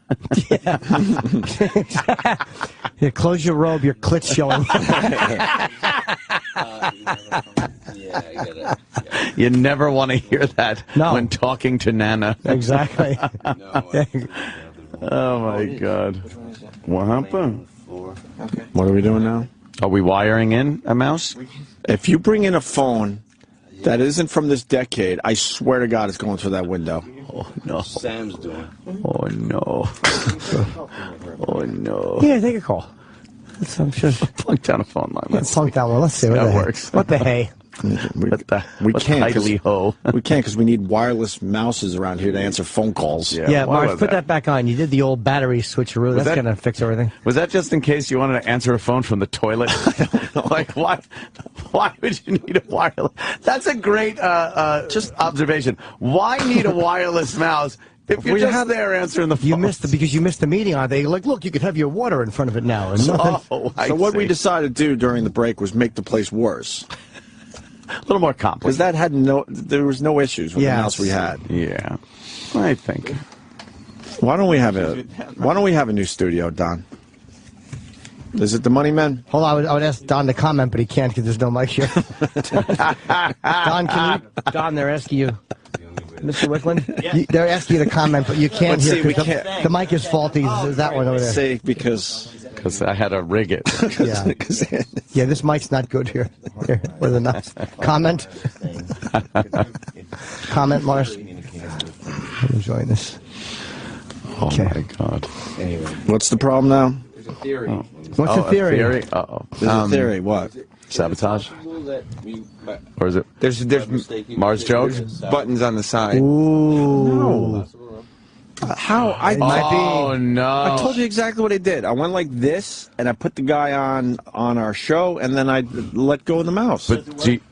[SPEAKER 5] Yeah. Yeah, close your robe. Your clit's showing.
[SPEAKER 3] You never want to hear that when talking to Nana.
[SPEAKER 5] Exactly.
[SPEAKER 3] Oh, my God. What happened?
[SPEAKER 17] Okay.
[SPEAKER 2] What are we doing now?
[SPEAKER 3] Are we wiring in a mouse?
[SPEAKER 2] If you bring in a phone that isn't from this decade, I swear to God it's going through that window.
[SPEAKER 3] Oh, no.
[SPEAKER 17] Sam's doing.
[SPEAKER 3] Oh, no. Oh, no.
[SPEAKER 5] Yeah, take a call. I'm sure.
[SPEAKER 3] Plunk down a phone line.
[SPEAKER 5] Plunk down one. Let's see
[SPEAKER 3] how it works.
[SPEAKER 5] What the hey?
[SPEAKER 2] We can't because we need wireless mouses around here to answer phone calls.
[SPEAKER 5] Yeah, Mars, put that back on. You did the old battery switcheroo. That's going to fix everything.
[SPEAKER 3] Was that just in case you wanted to answer a phone from the toilet? I don't know. Like, why would you need a wireless? That's a great just observation. Why need a wireless mouse? If you're just there answering the phone.
[SPEAKER 5] Because you missed the meeting, are they? Like, look, you could have your water in front of it now.
[SPEAKER 2] So what we decided to do during the break was make the place worse.
[SPEAKER 3] A little more complicated.
[SPEAKER 2] Because there was no issues with the mouse we had.
[SPEAKER 3] Yeah, I think.
[SPEAKER 2] Why don't we have a new studio, Don? Is it the Money Men?
[SPEAKER 5] Hold on, I would ask Don to comment, but he can't because there's no mic here. Don, they're asking you. Mr. Wickland?
[SPEAKER 17] Yeah.
[SPEAKER 5] They're asking you to comment, but you can't hear because the mic is faulty. Is that one over there?
[SPEAKER 2] Say because
[SPEAKER 3] I had to rig it.
[SPEAKER 5] Yeah, this mic's not good here. Here, with a nice comment. Comment, Mars. I'm enjoying this.
[SPEAKER 3] Oh my God.
[SPEAKER 17] Anyway.
[SPEAKER 2] What's the problem now?
[SPEAKER 17] There's a theory.
[SPEAKER 5] What's the theory?
[SPEAKER 3] Uh-oh.
[SPEAKER 2] There's a theory. What?
[SPEAKER 3] Sabotage? Or is it?
[SPEAKER 9] There's
[SPEAKER 3] Mars jokes?
[SPEAKER 9] buttons on the side.
[SPEAKER 5] Ooh.
[SPEAKER 2] No. How?
[SPEAKER 3] Oh, no.
[SPEAKER 2] I told you exactly what I did. I went like this, and I put the guy on our show, and then I let go of the mouse.
[SPEAKER 3] But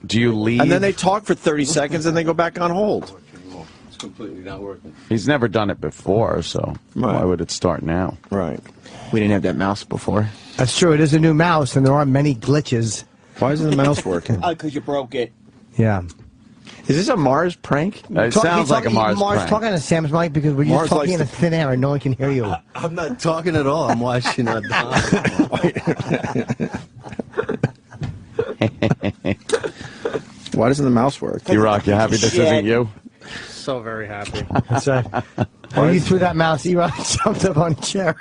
[SPEAKER 3] do you leave?
[SPEAKER 2] And then they talk for 30 seconds, and they go back on hold.
[SPEAKER 17] It's completely not working.
[SPEAKER 3] He's never done it before, so why would it start now?
[SPEAKER 2] Right.
[SPEAKER 9] We didn't have that mouse before.
[SPEAKER 5] That's true. It is a new mouse, and there are many glitches.
[SPEAKER 2] Why isn't the mouse working?
[SPEAKER 17] Because you broke it.
[SPEAKER 5] Yeah.
[SPEAKER 9] Is this a Mars prank?
[SPEAKER 3] It sounds like a Mars prank.
[SPEAKER 5] talking to Sam's mic because we're just talking in a thin air and no one can hear you.
[SPEAKER 17] I'm not talking at all. I'm watching Don.
[SPEAKER 2] Why doesn't the mouse work?
[SPEAKER 3] Erock, you happy this isn't you?
[SPEAKER 20] So very happy.
[SPEAKER 5] When you threw that mouse, Erock jumped up on a chair.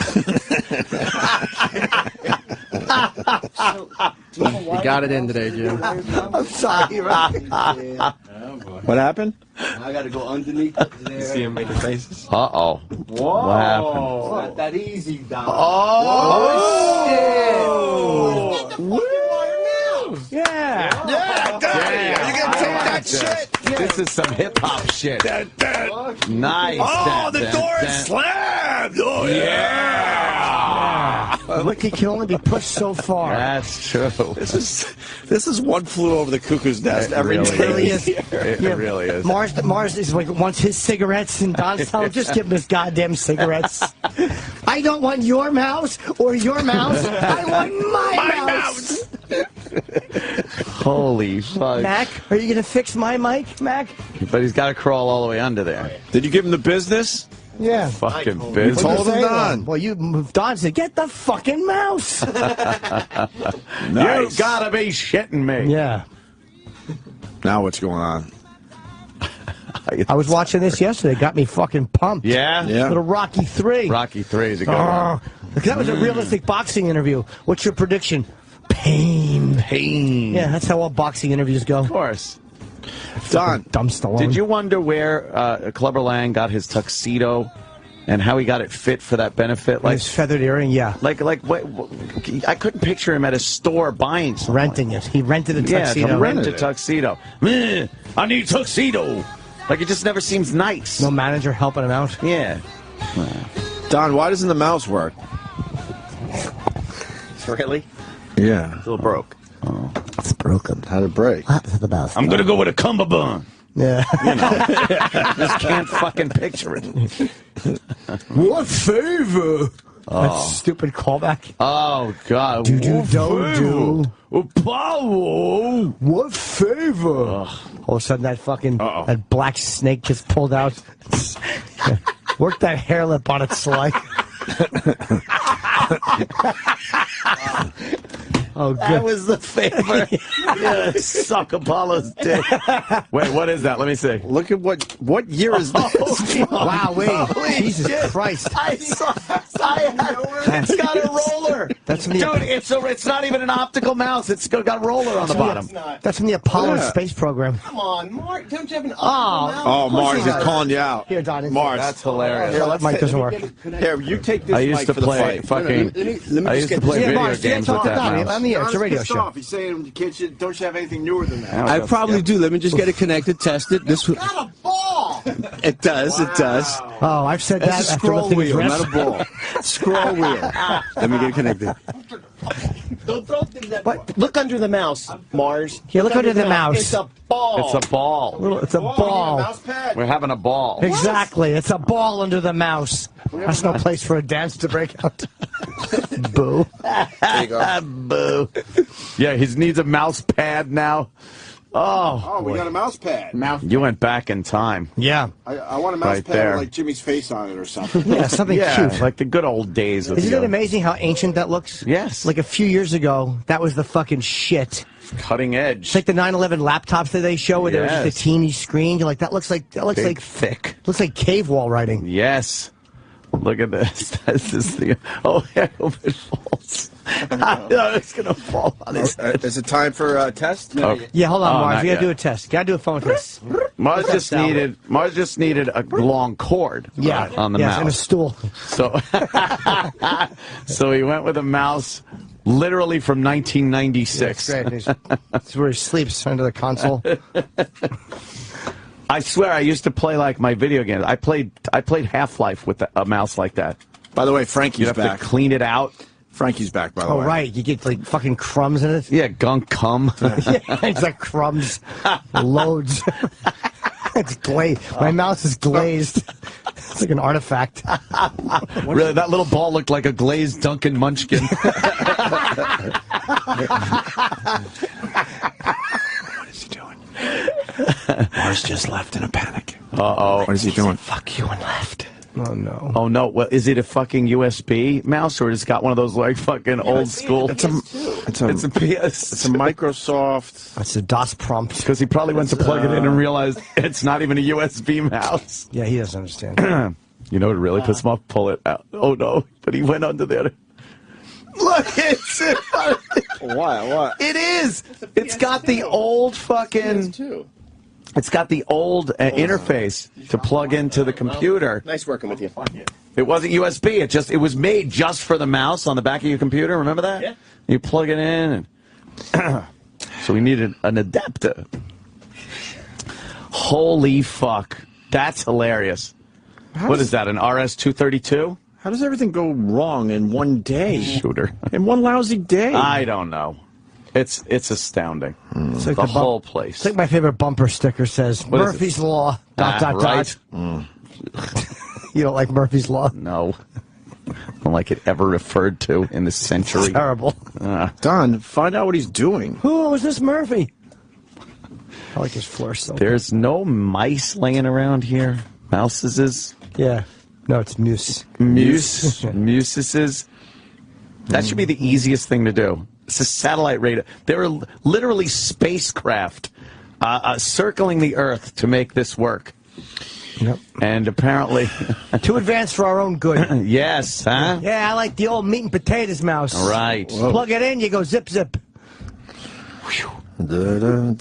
[SPEAKER 20] You got it in today, Jim.
[SPEAKER 5] I'm sorry.
[SPEAKER 2] What happened?
[SPEAKER 6] I got to go underneath there.
[SPEAKER 3] See him making faces? Uh-oh.
[SPEAKER 6] Whoa.
[SPEAKER 3] What happened?
[SPEAKER 6] It's not that easy, Don.
[SPEAKER 5] Oh,
[SPEAKER 6] shit.
[SPEAKER 5] Yeah.
[SPEAKER 2] Yeah. You gonna take that shit?
[SPEAKER 3] This is some hip-hop shit. Nice.
[SPEAKER 2] Oh, the door is slammed. Oh, yeah.
[SPEAKER 5] Ricky can only be pushed so far.
[SPEAKER 3] That's true.
[SPEAKER 2] This is one flew over the cuckoo's nest every
[SPEAKER 3] really
[SPEAKER 2] day.
[SPEAKER 5] Really is.
[SPEAKER 3] It really is.
[SPEAKER 5] Mars is like wants his cigarettes, and Don's telling him, just give him his goddamn cigarettes. I don't want your mouse or your mouse. I want my mouse.
[SPEAKER 3] Holy fuck.
[SPEAKER 5] Mac, are you gonna fix my mic, Mac?
[SPEAKER 3] But he's got to crawl all the way under there.
[SPEAKER 2] Did you give him the business?
[SPEAKER 5] Yeah.
[SPEAKER 3] Fucking
[SPEAKER 2] You
[SPEAKER 3] business.
[SPEAKER 2] told him, Don.
[SPEAKER 5] Well, Don said, get the fucking mouse.
[SPEAKER 3] You gotta be shitting me.
[SPEAKER 5] Yeah.
[SPEAKER 2] Now what's going on?
[SPEAKER 5] I was watching this yesterday. Got me fucking pumped.
[SPEAKER 3] Yeah?
[SPEAKER 5] Little Rocky 3.
[SPEAKER 3] Rocky 3 is a good one.
[SPEAKER 5] That was a realistic boxing interview. What's your prediction? Pain.
[SPEAKER 3] Pain.
[SPEAKER 5] Yeah, that's how all boxing interviews go.
[SPEAKER 3] Of course.
[SPEAKER 2] Don,
[SPEAKER 5] dumb Stallone.
[SPEAKER 3] Did you wonder where Clubber Lang got his tuxedo and how he got it fit for that benefit?
[SPEAKER 5] Like his feathered earring, yeah.
[SPEAKER 3] Like what, I couldn't picture him at a store buying something.
[SPEAKER 5] Renting it. He rented a tuxedo.
[SPEAKER 3] Yeah, rent a tuxedo. I need tuxedo. Like, it just never seems nice.
[SPEAKER 5] No manager helping him out?
[SPEAKER 3] Yeah.
[SPEAKER 2] Don, why doesn't the mouse work?
[SPEAKER 3] Really?
[SPEAKER 2] Yeah.
[SPEAKER 3] It's a little broke.
[SPEAKER 2] Oh. It's broken. How'd it break?
[SPEAKER 5] The mouse.
[SPEAKER 3] I'm gonna go with a cummerbund.
[SPEAKER 5] Yeah.
[SPEAKER 3] You know, just can't fucking picture it.
[SPEAKER 2] What favor?
[SPEAKER 5] That stupid callback.
[SPEAKER 3] Oh, God.
[SPEAKER 5] Do.
[SPEAKER 3] Apollo.
[SPEAKER 5] What favor? All of a sudden, that fucking that black snake just pulled out. Work that hair lip on it, Sly. Oh, good.
[SPEAKER 3] That was the favor. Yeah, suck Apollo's dick. Wait, what is that? Let me see.
[SPEAKER 2] Look at what year is this?
[SPEAKER 5] Wow, wait. Jesus
[SPEAKER 3] shit.
[SPEAKER 5] Christ.
[SPEAKER 3] It's got a roller.
[SPEAKER 5] That's from the
[SPEAKER 3] Dude, it's not even an optical mouse. It's got a roller on the bottom.
[SPEAKER 5] That's from the Apollo space program.
[SPEAKER 6] Come on, Mark. Don't you have an
[SPEAKER 2] Oh, Mars is calling you out.
[SPEAKER 5] Here, Don.
[SPEAKER 2] Mars.
[SPEAKER 3] That's hilarious.
[SPEAKER 5] Here, that mic doesn't work.
[SPEAKER 2] Here, you take this
[SPEAKER 3] I used
[SPEAKER 2] mic
[SPEAKER 3] to
[SPEAKER 2] for the
[SPEAKER 3] play
[SPEAKER 2] fight.
[SPEAKER 3] fucking. I used to play video games with that mouse.
[SPEAKER 5] It's a radio show.
[SPEAKER 6] He's saying, don't you have anything newer than that?
[SPEAKER 17] I probably do. Let me just get it connected, test it. This
[SPEAKER 6] Got a ball!
[SPEAKER 17] it does. It does.
[SPEAKER 5] Oh, I've said that
[SPEAKER 17] That's a
[SPEAKER 5] after
[SPEAKER 17] scroll
[SPEAKER 5] lifting his
[SPEAKER 17] wheel,
[SPEAKER 5] wrist.
[SPEAKER 17] not a ball. Scroll wheel. Let me get it connected.
[SPEAKER 6] Don't throw things at But look under the mouse, Mars.
[SPEAKER 5] Here, look under the mouse.
[SPEAKER 6] It's a ball.
[SPEAKER 3] It's a ball.
[SPEAKER 5] It's a ball.
[SPEAKER 6] Mouse pad.
[SPEAKER 3] We're having a ball.
[SPEAKER 5] Exactly. It's a ball under the mouse. That's no place for a dance to break out. Boo.
[SPEAKER 2] There you go.
[SPEAKER 3] Boo. Yeah, he needs a mouse pad now.
[SPEAKER 6] Oh, we got a mouse pad.
[SPEAKER 3] You went back in time.
[SPEAKER 5] Yeah.
[SPEAKER 6] I want a mouse
[SPEAKER 3] Right
[SPEAKER 6] pad
[SPEAKER 3] there.
[SPEAKER 6] with like Jimmy's face on it or something.
[SPEAKER 5] Yeah, something cute.
[SPEAKER 3] Like the good old days.
[SPEAKER 5] Isn't it amazing how ancient that looks?
[SPEAKER 3] Yes.
[SPEAKER 5] Like a few years ago, that was the fucking shit.
[SPEAKER 3] Cutting edge.
[SPEAKER 5] It's like the 9/11 laptops that they show where there's just a
[SPEAKER 3] Yes.
[SPEAKER 5] teeny screen. You're like, that looks like
[SPEAKER 3] Big, thick.
[SPEAKER 5] Looks like cave wall writing.
[SPEAKER 3] Yes. Look at this. This is the. Oh, I hope it falls. I know it's gonna fall on his head.
[SPEAKER 2] Is it time for a test?
[SPEAKER 5] Yeah, hold on, Mars.
[SPEAKER 3] not
[SPEAKER 5] We gotta
[SPEAKER 3] yet.
[SPEAKER 5] do a test. Gotta do a phone test.
[SPEAKER 3] Mars just needed a long cord.
[SPEAKER 5] Yeah,
[SPEAKER 3] on the
[SPEAKER 5] yes,
[SPEAKER 3] mouse
[SPEAKER 5] and a stool.
[SPEAKER 3] So, so he went with a mouse, literally from 1996.
[SPEAKER 5] That's great. That's where he sleeps under the console.
[SPEAKER 3] I swear, I used to play like my video games. I played Half-Life with a mouse like that.
[SPEAKER 2] By the way, Frankie's
[SPEAKER 3] You have
[SPEAKER 2] back.
[SPEAKER 3] to clean it out.
[SPEAKER 2] Frankie's back, by the way.
[SPEAKER 5] Oh right, you get like fucking crumbs in it.
[SPEAKER 3] Yeah, gunk cum.
[SPEAKER 5] Yeah, it's like crumbs, loads. It's glazed. My mouse is glazed. It's like an artifact.
[SPEAKER 3] Really, that little ball looked like a glazed Duncan Munchkin.
[SPEAKER 2] What is he doing? Mars just left in a panic.
[SPEAKER 3] Uh-oh.
[SPEAKER 2] What is he doing?
[SPEAKER 5] Fuck you and left. Oh no.
[SPEAKER 3] Oh no! Well, is it a fucking USB mouse, or it's got one of those like fucking old school?
[SPEAKER 2] It's a
[SPEAKER 3] PS.
[SPEAKER 2] It's a Microsoft.
[SPEAKER 5] That's a DOS prompt.
[SPEAKER 3] Because he probably went to plug it in and realized it's not even a USB mouse.
[SPEAKER 5] Yeah, he doesn't understand.
[SPEAKER 3] You know what really pissed him off? Pull it out. Oh no! But he went under there.
[SPEAKER 2] Look, it's what?
[SPEAKER 3] It is. It's got the old fucking. It's got the old interface to plug into the computer.
[SPEAKER 21] Nice working with you.
[SPEAKER 3] It wasn't USB. It was made just for the mouse on the back of your computer. Remember that?
[SPEAKER 21] Yeah.
[SPEAKER 3] You plug it in, and so we needed an adapter. Holy fuck! That's hilarious. What is that? An RS-232?
[SPEAKER 2] How does everything go wrong in one day?
[SPEAKER 3] Shooter.
[SPEAKER 2] In one lousy day?
[SPEAKER 3] I don't know. It's astounding.
[SPEAKER 5] It's like
[SPEAKER 3] the whole place.
[SPEAKER 5] It's like my favorite bumper sticker says,
[SPEAKER 3] What is
[SPEAKER 5] Murphy's
[SPEAKER 3] it?
[SPEAKER 5] Law, ...
[SPEAKER 3] Right?
[SPEAKER 5] You don't like Murphy's Law?
[SPEAKER 3] No. I don't like it ever referred to in this century.
[SPEAKER 5] It's terrible.
[SPEAKER 2] Don, find out what he's doing.
[SPEAKER 5] Who was this Murphy? I like his floor still.
[SPEAKER 3] There's no mice laying around here. Mouses?
[SPEAKER 5] Yeah. No, it's Muse.
[SPEAKER 3] Muses. That should be the easiest thing to do. It's a satellite radar. There are literally spacecraft circling the Earth to make this work.
[SPEAKER 5] Yep.
[SPEAKER 3] And apparently...
[SPEAKER 5] Too advanced for our own good.
[SPEAKER 3] Yes, huh?
[SPEAKER 5] Yeah, I like the old meat and potatoes mouse.
[SPEAKER 3] Right.
[SPEAKER 2] Whoa.
[SPEAKER 5] Plug it in, you go zip, zip.
[SPEAKER 3] When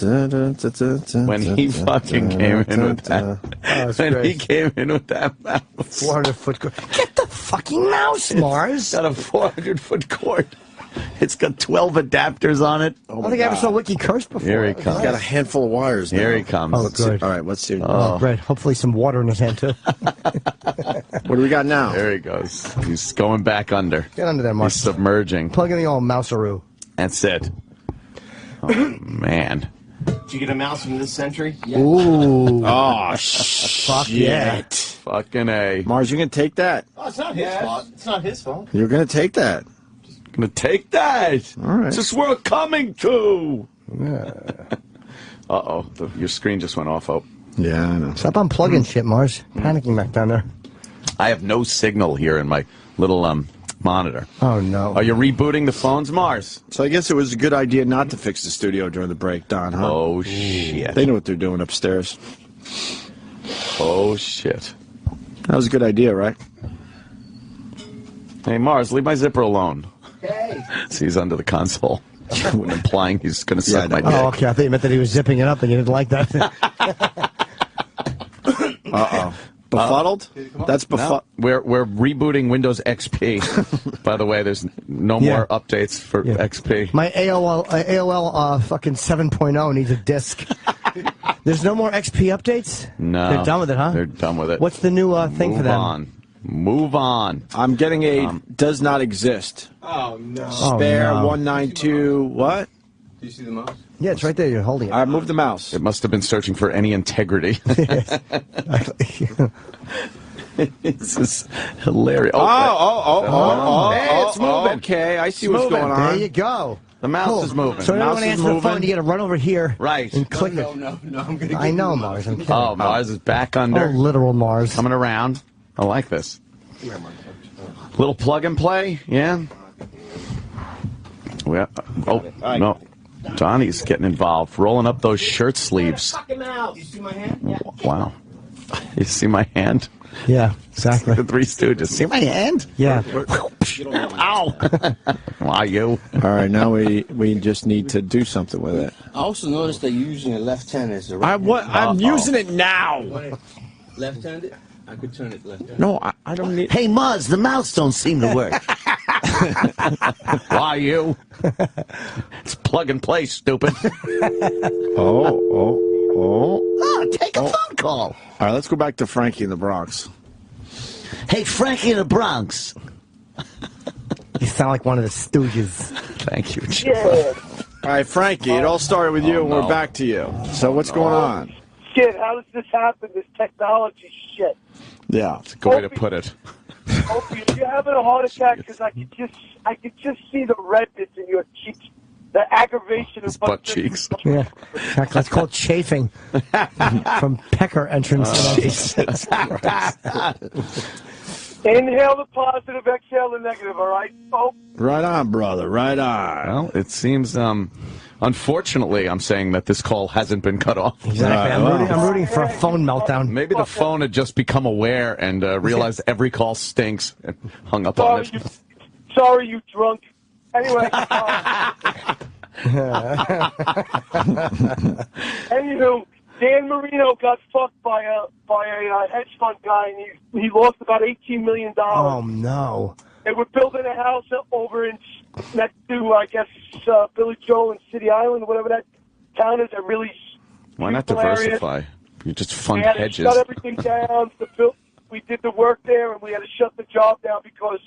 [SPEAKER 3] he fucking came in with that. When he came in with that mouse.
[SPEAKER 5] 400-foot cord. Get the fucking mouse, Mars.
[SPEAKER 3] It's got a 400-foot cord. It's got 12 adapters on it.
[SPEAKER 5] I don't think I ever saw Wiki curse before.
[SPEAKER 3] Here he comes.
[SPEAKER 2] He's got a handful of wires now.
[SPEAKER 3] Here he comes.
[SPEAKER 5] Oh, good.
[SPEAKER 2] All right, let's see.
[SPEAKER 5] Oh, great. Hopefully some water in his hand, too.
[SPEAKER 2] What do we got now?
[SPEAKER 3] There he goes. He's going back under.
[SPEAKER 5] Get under there, Mars.
[SPEAKER 3] He's submerging.
[SPEAKER 5] Plug in the old mousearoo.
[SPEAKER 3] That's it. Oh, man.
[SPEAKER 21] Did you get a mouse from this century?
[SPEAKER 5] Yeah. Ooh.
[SPEAKER 2] Oh,
[SPEAKER 5] fuck yeah.
[SPEAKER 3] Fucking A.
[SPEAKER 2] Mars, you going to take that?
[SPEAKER 21] Oh, it's not his fault. It's not his fault.
[SPEAKER 2] You're going to take that.
[SPEAKER 3] Gonna take that.
[SPEAKER 2] All right.
[SPEAKER 3] It's just we're coming to.
[SPEAKER 5] Yeah.
[SPEAKER 3] Uh-oh. Your screen just went off, Hope.
[SPEAKER 2] Yeah, I know.
[SPEAKER 5] Stop unplugging shit, Mars. Panicking back down there.
[SPEAKER 3] I have no signal here in my little monitor.
[SPEAKER 5] Oh, no.
[SPEAKER 3] Are you rebooting the phones, Mars?
[SPEAKER 2] So I guess it was a good idea not to fix the studio during the break, Don, huh?
[SPEAKER 3] Oh, shit.
[SPEAKER 2] They know what they're doing upstairs.
[SPEAKER 3] Oh, shit.
[SPEAKER 2] That was a good idea, right?
[SPEAKER 3] Hey, Mars, leave my zipper alone.
[SPEAKER 21] Hey.
[SPEAKER 3] See, he's under the console. Implying he's going to suck my dick.
[SPEAKER 5] Oh, okay. I thought you meant that he was zipping it up and you didn't like that.
[SPEAKER 2] Uh-oh. Befuddled? That's befuddled.
[SPEAKER 3] No, we're rebooting Windows XP. By the way, there's no more updates for XP.
[SPEAKER 5] My AOL fucking 7.0 needs a disk. There's no more XP updates?
[SPEAKER 3] No.
[SPEAKER 5] They're done with it, huh?
[SPEAKER 3] They're done with it.
[SPEAKER 5] What's the new thing for them?
[SPEAKER 3] Move on.
[SPEAKER 2] I'm getting a does not exist.
[SPEAKER 21] Oh, no.
[SPEAKER 2] Spare 192. What?
[SPEAKER 21] Do you see the mouse?
[SPEAKER 5] Yeah, it's right there. You're holding it.
[SPEAKER 2] I moved the mouse.
[SPEAKER 3] It must have been searching for any integrity. This is hilarious.
[SPEAKER 2] Hey,
[SPEAKER 3] it's moving.
[SPEAKER 2] Okay, I see what's going on.
[SPEAKER 5] There you go.
[SPEAKER 3] The mouse is moving.
[SPEAKER 5] So
[SPEAKER 3] Mouse
[SPEAKER 5] when
[SPEAKER 3] is
[SPEAKER 5] answer the
[SPEAKER 3] moving.
[SPEAKER 5] phone, you got to run over here.
[SPEAKER 3] Right.
[SPEAKER 5] And click
[SPEAKER 21] No,
[SPEAKER 5] it.
[SPEAKER 21] I'm going to get
[SPEAKER 5] I know,
[SPEAKER 21] you
[SPEAKER 5] Mars. I'm kidding.
[SPEAKER 3] Oh, Mars is back under.
[SPEAKER 5] Oh, literal Mars.
[SPEAKER 3] Coming around. I like this. Little plug and play, yeah? Well, no. Donnie's getting involved. Rolling up those shirt sleeves.
[SPEAKER 21] You see my hand?
[SPEAKER 3] Wow. You see my hand?
[SPEAKER 5] Yeah, exactly.
[SPEAKER 3] The Three Stooges. See my hand?
[SPEAKER 5] Yeah.
[SPEAKER 3] Ow! Why you?
[SPEAKER 2] All right, now we just need to do something with it.
[SPEAKER 21] I also noticed that you're using a left hand as a right hand.
[SPEAKER 2] I'm using it now.
[SPEAKER 21] Left-handed? I could turn it left-handed.
[SPEAKER 2] No, I don't need.
[SPEAKER 8] Hey, Muzz, the mouse don't seem to work.
[SPEAKER 3] Why you? It's plug and play, stupid.
[SPEAKER 8] Oh, take a phone call.
[SPEAKER 2] All right, let's go back to Frankie in the Bronx.
[SPEAKER 8] Hey, Frankie in the Bronx.
[SPEAKER 5] You sound like one of the Stooges.
[SPEAKER 3] Thank you, Jim.
[SPEAKER 1] Yeah.
[SPEAKER 2] All right, Frankie, it all started with you, and we're back to you. So what's going on?
[SPEAKER 1] Shit, how does this happen, this technology shit?
[SPEAKER 2] Yeah.
[SPEAKER 3] It's a good way to put it.
[SPEAKER 1] Opie, are you having a heart attack? Because I could just see the redness in your cheeks. The aggravation of
[SPEAKER 3] butt cheeks.
[SPEAKER 5] Yeah. That's called chafing. From pecker entrance.
[SPEAKER 3] Jesus.
[SPEAKER 1] Inhale the positive, exhale the negative, all right? Oh.
[SPEAKER 2] Right on, brother. Right on.
[SPEAKER 3] Well, it seems, unfortunately, I'm saying that this call hasn't been cut off.
[SPEAKER 5] Exactly. I'm rooting for a phone meltdown.
[SPEAKER 3] Maybe the phone had just become aware and realized every call stinks and hung up on it.
[SPEAKER 1] Sorry, you drunk. Anyway, anywho, Dan Marino got fucked by a hedge fund guy, and he lost about $18 million.
[SPEAKER 5] Oh, no.
[SPEAKER 1] They were building a house over next to, I guess, Billy Joel and City Island, whatever that town is. That really.
[SPEAKER 3] Why not diversify? You just fund
[SPEAKER 1] hedges.
[SPEAKER 3] hedges.
[SPEAKER 1] We had to shut everything down. We did the work there, and we had to shut the job down because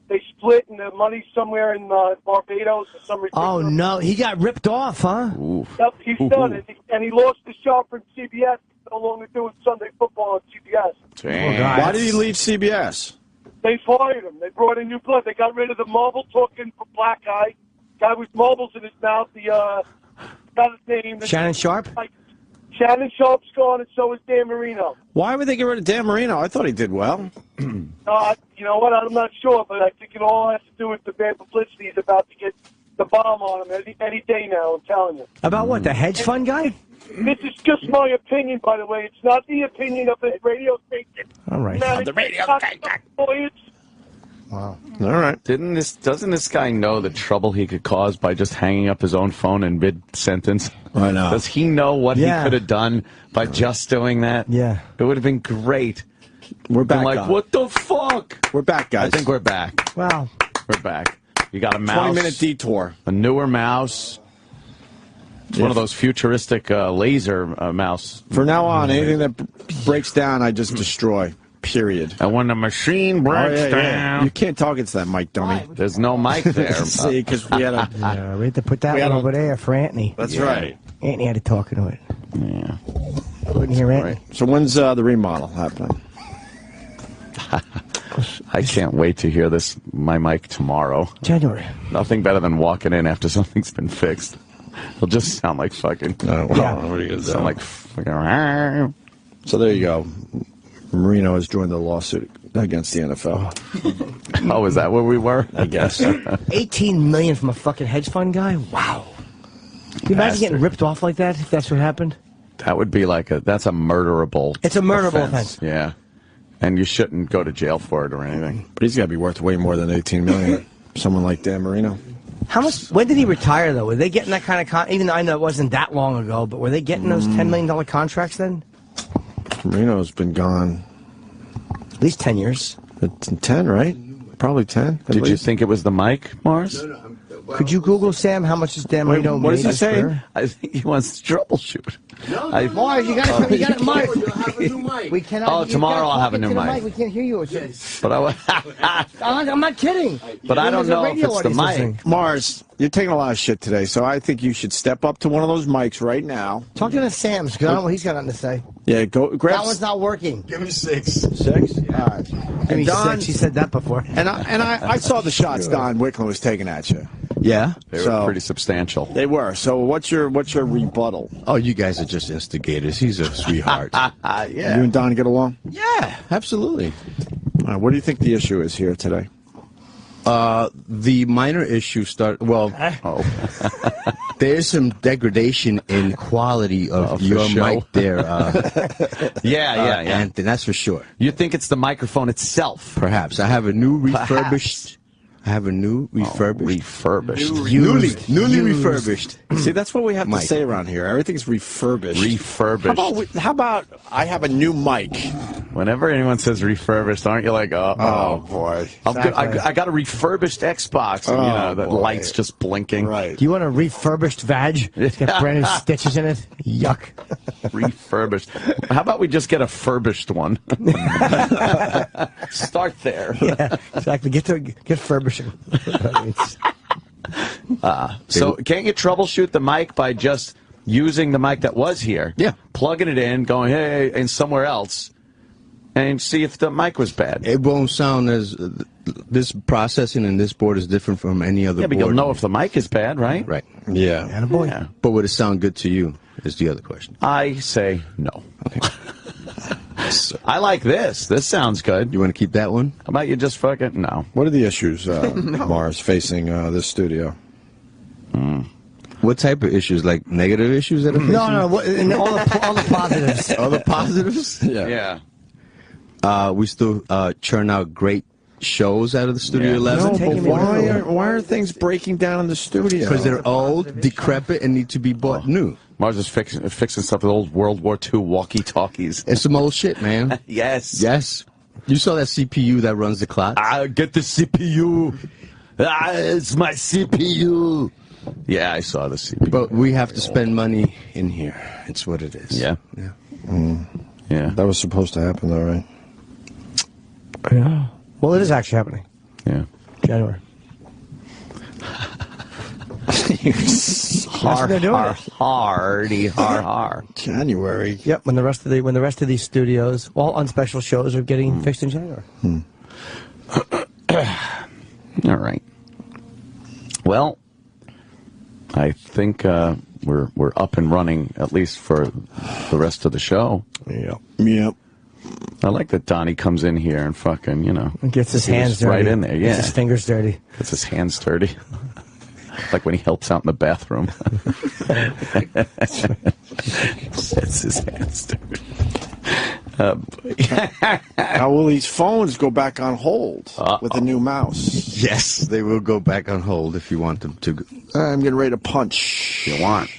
[SPEAKER 1] they split, and the money's somewhere in Barbados or some ridiculous.
[SPEAKER 5] Oh, no. He got ripped off, huh?
[SPEAKER 1] Yep, he's done it. And he lost his job from CBS. No longer doing Sunday football on CBS.
[SPEAKER 2] Damn. Why did he leave CBS?
[SPEAKER 1] They fired him. They brought in new blood. They got rid of the marble-talking black guy with marbles in his mouth. Got his name.
[SPEAKER 5] Shannon Sharp?
[SPEAKER 1] Shannon Sharp's gone, and so is Dan Marino.
[SPEAKER 2] Why would they get rid of Dan Marino? I thought he did well.
[SPEAKER 1] You know what? I'm not sure, but I think it all has to do with the bad publicity. He's about to get the bomb on him any day now, I'm telling you.
[SPEAKER 5] About what, the hedge fund guy?
[SPEAKER 1] This is just my opinion, by the way. It's not the opinion of the radio station.
[SPEAKER 5] All right.
[SPEAKER 1] The radio station.
[SPEAKER 2] Wow. All right.
[SPEAKER 3] Doesn't this guy know the trouble he could cause by just hanging up his own phone in mid-sentence?
[SPEAKER 2] I know.
[SPEAKER 3] Does he know what he could have done by just doing that?
[SPEAKER 5] Yeah.
[SPEAKER 3] It would have been great.
[SPEAKER 2] We're back.
[SPEAKER 3] Like, what the fuck?
[SPEAKER 2] We're back, guys.
[SPEAKER 3] I think we're back.
[SPEAKER 5] Wow.
[SPEAKER 3] We're back. You got a mouse.
[SPEAKER 2] 20-minute detour.
[SPEAKER 3] A newer mouse. It's one of those futuristic laser mouse.
[SPEAKER 2] From now on, anything that breaks down, I just destroy. Period.
[SPEAKER 3] And when the machine breaks down...
[SPEAKER 2] You can't talk into that mic, dummy.
[SPEAKER 3] There's no mic there.
[SPEAKER 2] See, because we had a...
[SPEAKER 5] Yeah, we had to put that one over there for Anthony.
[SPEAKER 2] That's right.
[SPEAKER 5] Anthony had to talk into it.
[SPEAKER 3] Yeah.
[SPEAKER 5] Couldn't hear Anthony.
[SPEAKER 2] Right. So when's the remodel happening?
[SPEAKER 3] I can't wait to hear my mic tomorrow.
[SPEAKER 5] January.
[SPEAKER 3] Nothing better than walking in after something's been fixed. It'll just sound like fucking...
[SPEAKER 2] What are you gonna
[SPEAKER 3] sound like fucking...
[SPEAKER 2] So there you go. Marino has joined the lawsuit against the NFL.
[SPEAKER 3] Oh, is that where we were?
[SPEAKER 2] I guess.
[SPEAKER 5] $18 million from a fucking hedge fund guy? Wow. Can you imagine getting ripped off like that if that's what happened?
[SPEAKER 3] That would be that's a murderable
[SPEAKER 5] It's a murderable offense.
[SPEAKER 3] Yeah. And you shouldn't go to jail for it or anything.
[SPEAKER 2] But he's got to be worth way more than $18 million. Someone like Dan Marino.
[SPEAKER 5] How much? When did he retire, though? Were they getting that kind of even though I know it wasn't that long ago, but were they getting those $10 million contracts then?
[SPEAKER 2] Marino's been gone
[SPEAKER 5] at least 10 years.
[SPEAKER 2] 10, right? Probably 10.
[SPEAKER 3] Did you think it was the mic, Mars?
[SPEAKER 5] No. Could you Google, Sam, how much is Dan Marino
[SPEAKER 2] what is he saying?
[SPEAKER 3] I think he wants to troubleshoot.
[SPEAKER 5] Mars, you got a mic. We cannot.
[SPEAKER 3] Tomorrow I'll have a new mic.
[SPEAKER 5] We can't hear you.
[SPEAKER 3] But
[SPEAKER 5] I'm not kidding.
[SPEAKER 3] But I don't know if it's the mic.
[SPEAKER 2] Mars, you're taking a lot of shit today, so I think you should step up to one of those mics right now.
[SPEAKER 5] Talking to Sam's, because I don't know what he's got nothing to say.
[SPEAKER 2] Yeah, go grab.
[SPEAKER 5] That one's not working.
[SPEAKER 2] Give me 6. 6? All right.
[SPEAKER 5] Give me 6. She said that before.
[SPEAKER 2] And I saw the shots Don Wicklund was taking at you.
[SPEAKER 17] Yeah?
[SPEAKER 3] They were pretty substantial.
[SPEAKER 2] They were. So what's your rebuttal?
[SPEAKER 17] Oh, you guys are just instigators. He's a sweetheart.
[SPEAKER 2] Yeah. You and Don get along?
[SPEAKER 17] Yeah, absolutely.
[SPEAKER 2] What do you think the issue is here today?
[SPEAKER 17] The minor issue there's some degradation in quality of your mic there.
[SPEAKER 3] Yeah.
[SPEAKER 17] And that's for sure.
[SPEAKER 3] You think it's the microphone itself?
[SPEAKER 17] Perhaps. I have a new refurbished. Newly refurbished.
[SPEAKER 2] See, that's what we have to say around here. Everything's refurbished. How about I have a new mic?
[SPEAKER 3] Whenever anyone says refurbished, aren't you like, oh
[SPEAKER 2] boy.
[SPEAKER 3] I got a refurbished Xbox, and the light's just blinking.
[SPEAKER 2] Right.
[SPEAKER 5] Do you want a refurbished vag? It's got brand new stitches in it. Yuck.
[SPEAKER 3] Refurbished. How about we just get a furbished one? Start there.
[SPEAKER 5] Yeah, exactly. Get furbished.
[SPEAKER 3] So can't you troubleshoot the mic by just using the mic that was here?
[SPEAKER 17] Yeah.
[SPEAKER 3] Plugging it in, going, hey, and somewhere else, and see if the mic was bad.
[SPEAKER 17] It won't sound as... this processing in this board is different from any other board.
[SPEAKER 3] Yeah, but you'll know if the mic is bad, right?
[SPEAKER 17] Right.
[SPEAKER 2] Yeah.
[SPEAKER 5] Attaboy.
[SPEAKER 3] Yeah.
[SPEAKER 17] But would it sound good to you is the other question.
[SPEAKER 3] I say no.
[SPEAKER 17] Okay.
[SPEAKER 3] I like this. This sounds good.
[SPEAKER 17] You want to keep that one?
[SPEAKER 3] How about you just fucking... No.
[SPEAKER 2] What are the issues, Mars, facing this studio?
[SPEAKER 17] What type of issues? Like negative issues that are facing?
[SPEAKER 5] No. All the positives.
[SPEAKER 17] All the positives?
[SPEAKER 3] Yeah.
[SPEAKER 17] We still churn out great shows out of the Studio 11.
[SPEAKER 2] No, but why are things breaking down in the studio?
[SPEAKER 17] Because they're old, decrepit, and need to be bought new.
[SPEAKER 3] Mars is fixing stuff with old World War II walkie-talkies.
[SPEAKER 17] It's some old shit, man.
[SPEAKER 3] Yes.
[SPEAKER 17] Yes. You saw that CPU that runs the clock?
[SPEAKER 3] Get the CPU. It's my CPU. Yeah, I saw the CPU.
[SPEAKER 17] But we have to spend money in here. It's what it is.
[SPEAKER 3] Yeah.
[SPEAKER 17] Yeah.
[SPEAKER 3] Yeah.
[SPEAKER 2] That was supposed to happen, though, right?
[SPEAKER 5] Yeah. Well, it is actually happening.
[SPEAKER 3] Yeah.
[SPEAKER 5] January.
[SPEAKER 3] Har.
[SPEAKER 2] January.
[SPEAKER 5] Yep. When the rest of these studios, all on special shows, are getting fixed in January.
[SPEAKER 3] All right. Well, I think we're up and running, at least for the rest of the show.
[SPEAKER 2] Yep.
[SPEAKER 3] I like that Donnie comes in here and fucking,
[SPEAKER 5] gets his hands dirty.
[SPEAKER 3] right in there. Yeah,
[SPEAKER 5] gets his fingers dirty.
[SPEAKER 3] Gets his hands dirty. Like when he helps out in the bathroom. Gets his hands dirty.
[SPEAKER 2] How will these phones go back on hold with the new mouse?
[SPEAKER 17] Yes, they will go back on hold if you want them to.
[SPEAKER 2] I'm getting ready to punch.
[SPEAKER 3] You want?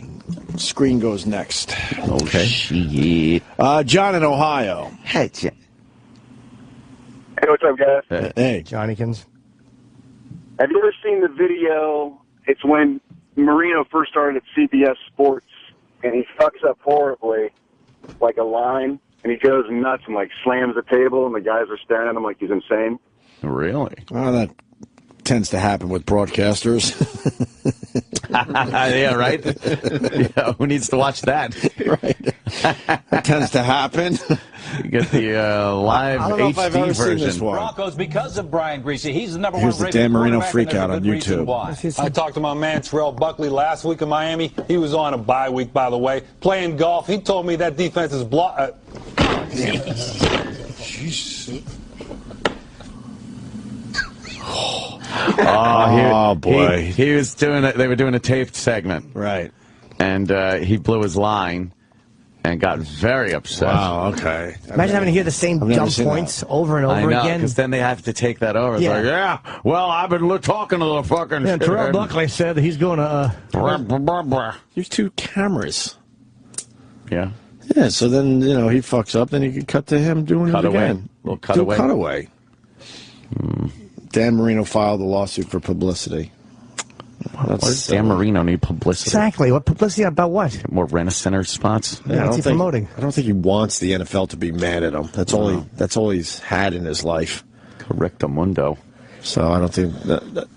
[SPEAKER 2] Screen goes next.
[SPEAKER 3] Okay. Shit.
[SPEAKER 2] John in Ohio.
[SPEAKER 3] Hey, John.
[SPEAKER 7] Hey, what's up, guys?
[SPEAKER 2] Hey.
[SPEAKER 5] Johnnykins.
[SPEAKER 7] Have you ever seen the video? It's when Marino first started at CBS Sports, and he fucks up horribly, like a line, and he goes nuts and, like, slams the table, and the guys are staring at him like he's insane.
[SPEAKER 3] Really?
[SPEAKER 2] Well, that tends to happen with broadcasters.
[SPEAKER 3] Yeah, right? Yeah, who needs to watch that?
[SPEAKER 2] Right. That tends to happen.
[SPEAKER 3] You get the live
[SPEAKER 2] I don't know if I've ever
[SPEAKER 3] HD
[SPEAKER 2] seen
[SPEAKER 3] version.
[SPEAKER 2] this one.
[SPEAKER 22] Broncos because of Brian Greasy. He's the number
[SPEAKER 2] Here's
[SPEAKER 22] one
[SPEAKER 2] the
[SPEAKER 22] rated
[SPEAKER 2] Dan Marino
[SPEAKER 22] quarterback,
[SPEAKER 2] freak
[SPEAKER 22] and there's
[SPEAKER 2] out
[SPEAKER 22] a
[SPEAKER 2] on
[SPEAKER 22] good reason
[SPEAKER 2] YouTube.
[SPEAKER 22] why. I talked to my man Terrell Buckley last week in Miami. He was on a bye week, by the way, playing golf. He told me that defense is
[SPEAKER 2] Jesus.
[SPEAKER 3] Oh,
[SPEAKER 2] boy.
[SPEAKER 3] He was doing it. They were doing a taped segment.
[SPEAKER 2] Right.
[SPEAKER 3] And he blew his line and got very upset.
[SPEAKER 2] Wow, okay.
[SPEAKER 5] Imagine having to hear the same dumb points over and over
[SPEAKER 3] I know,
[SPEAKER 5] again.
[SPEAKER 3] because then they have to take that over. It's like, well, I've been talking to the fucking...
[SPEAKER 5] Yeah, Terrell Buckley said that he's going to...
[SPEAKER 2] There's two cameras.
[SPEAKER 3] Yeah.
[SPEAKER 2] Yeah, so then, he fucks up, then you can cut to him doing it again.
[SPEAKER 3] Little cutaway.
[SPEAKER 2] Cutaway. Dan Marino filed a lawsuit for publicity.
[SPEAKER 3] Why does Dan Marino need publicity?
[SPEAKER 5] Exactly. What publicity about what?
[SPEAKER 3] More Rent-A-Center spots?
[SPEAKER 2] Yeah,
[SPEAKER 5] what's he promoting?
[SPEAKER 2] I don't think he wants the NFL to be mad at him. That's all he's had in his life.
[SPEAKER 3] Correcto mundo.
[SPEAKER 2] So I don't think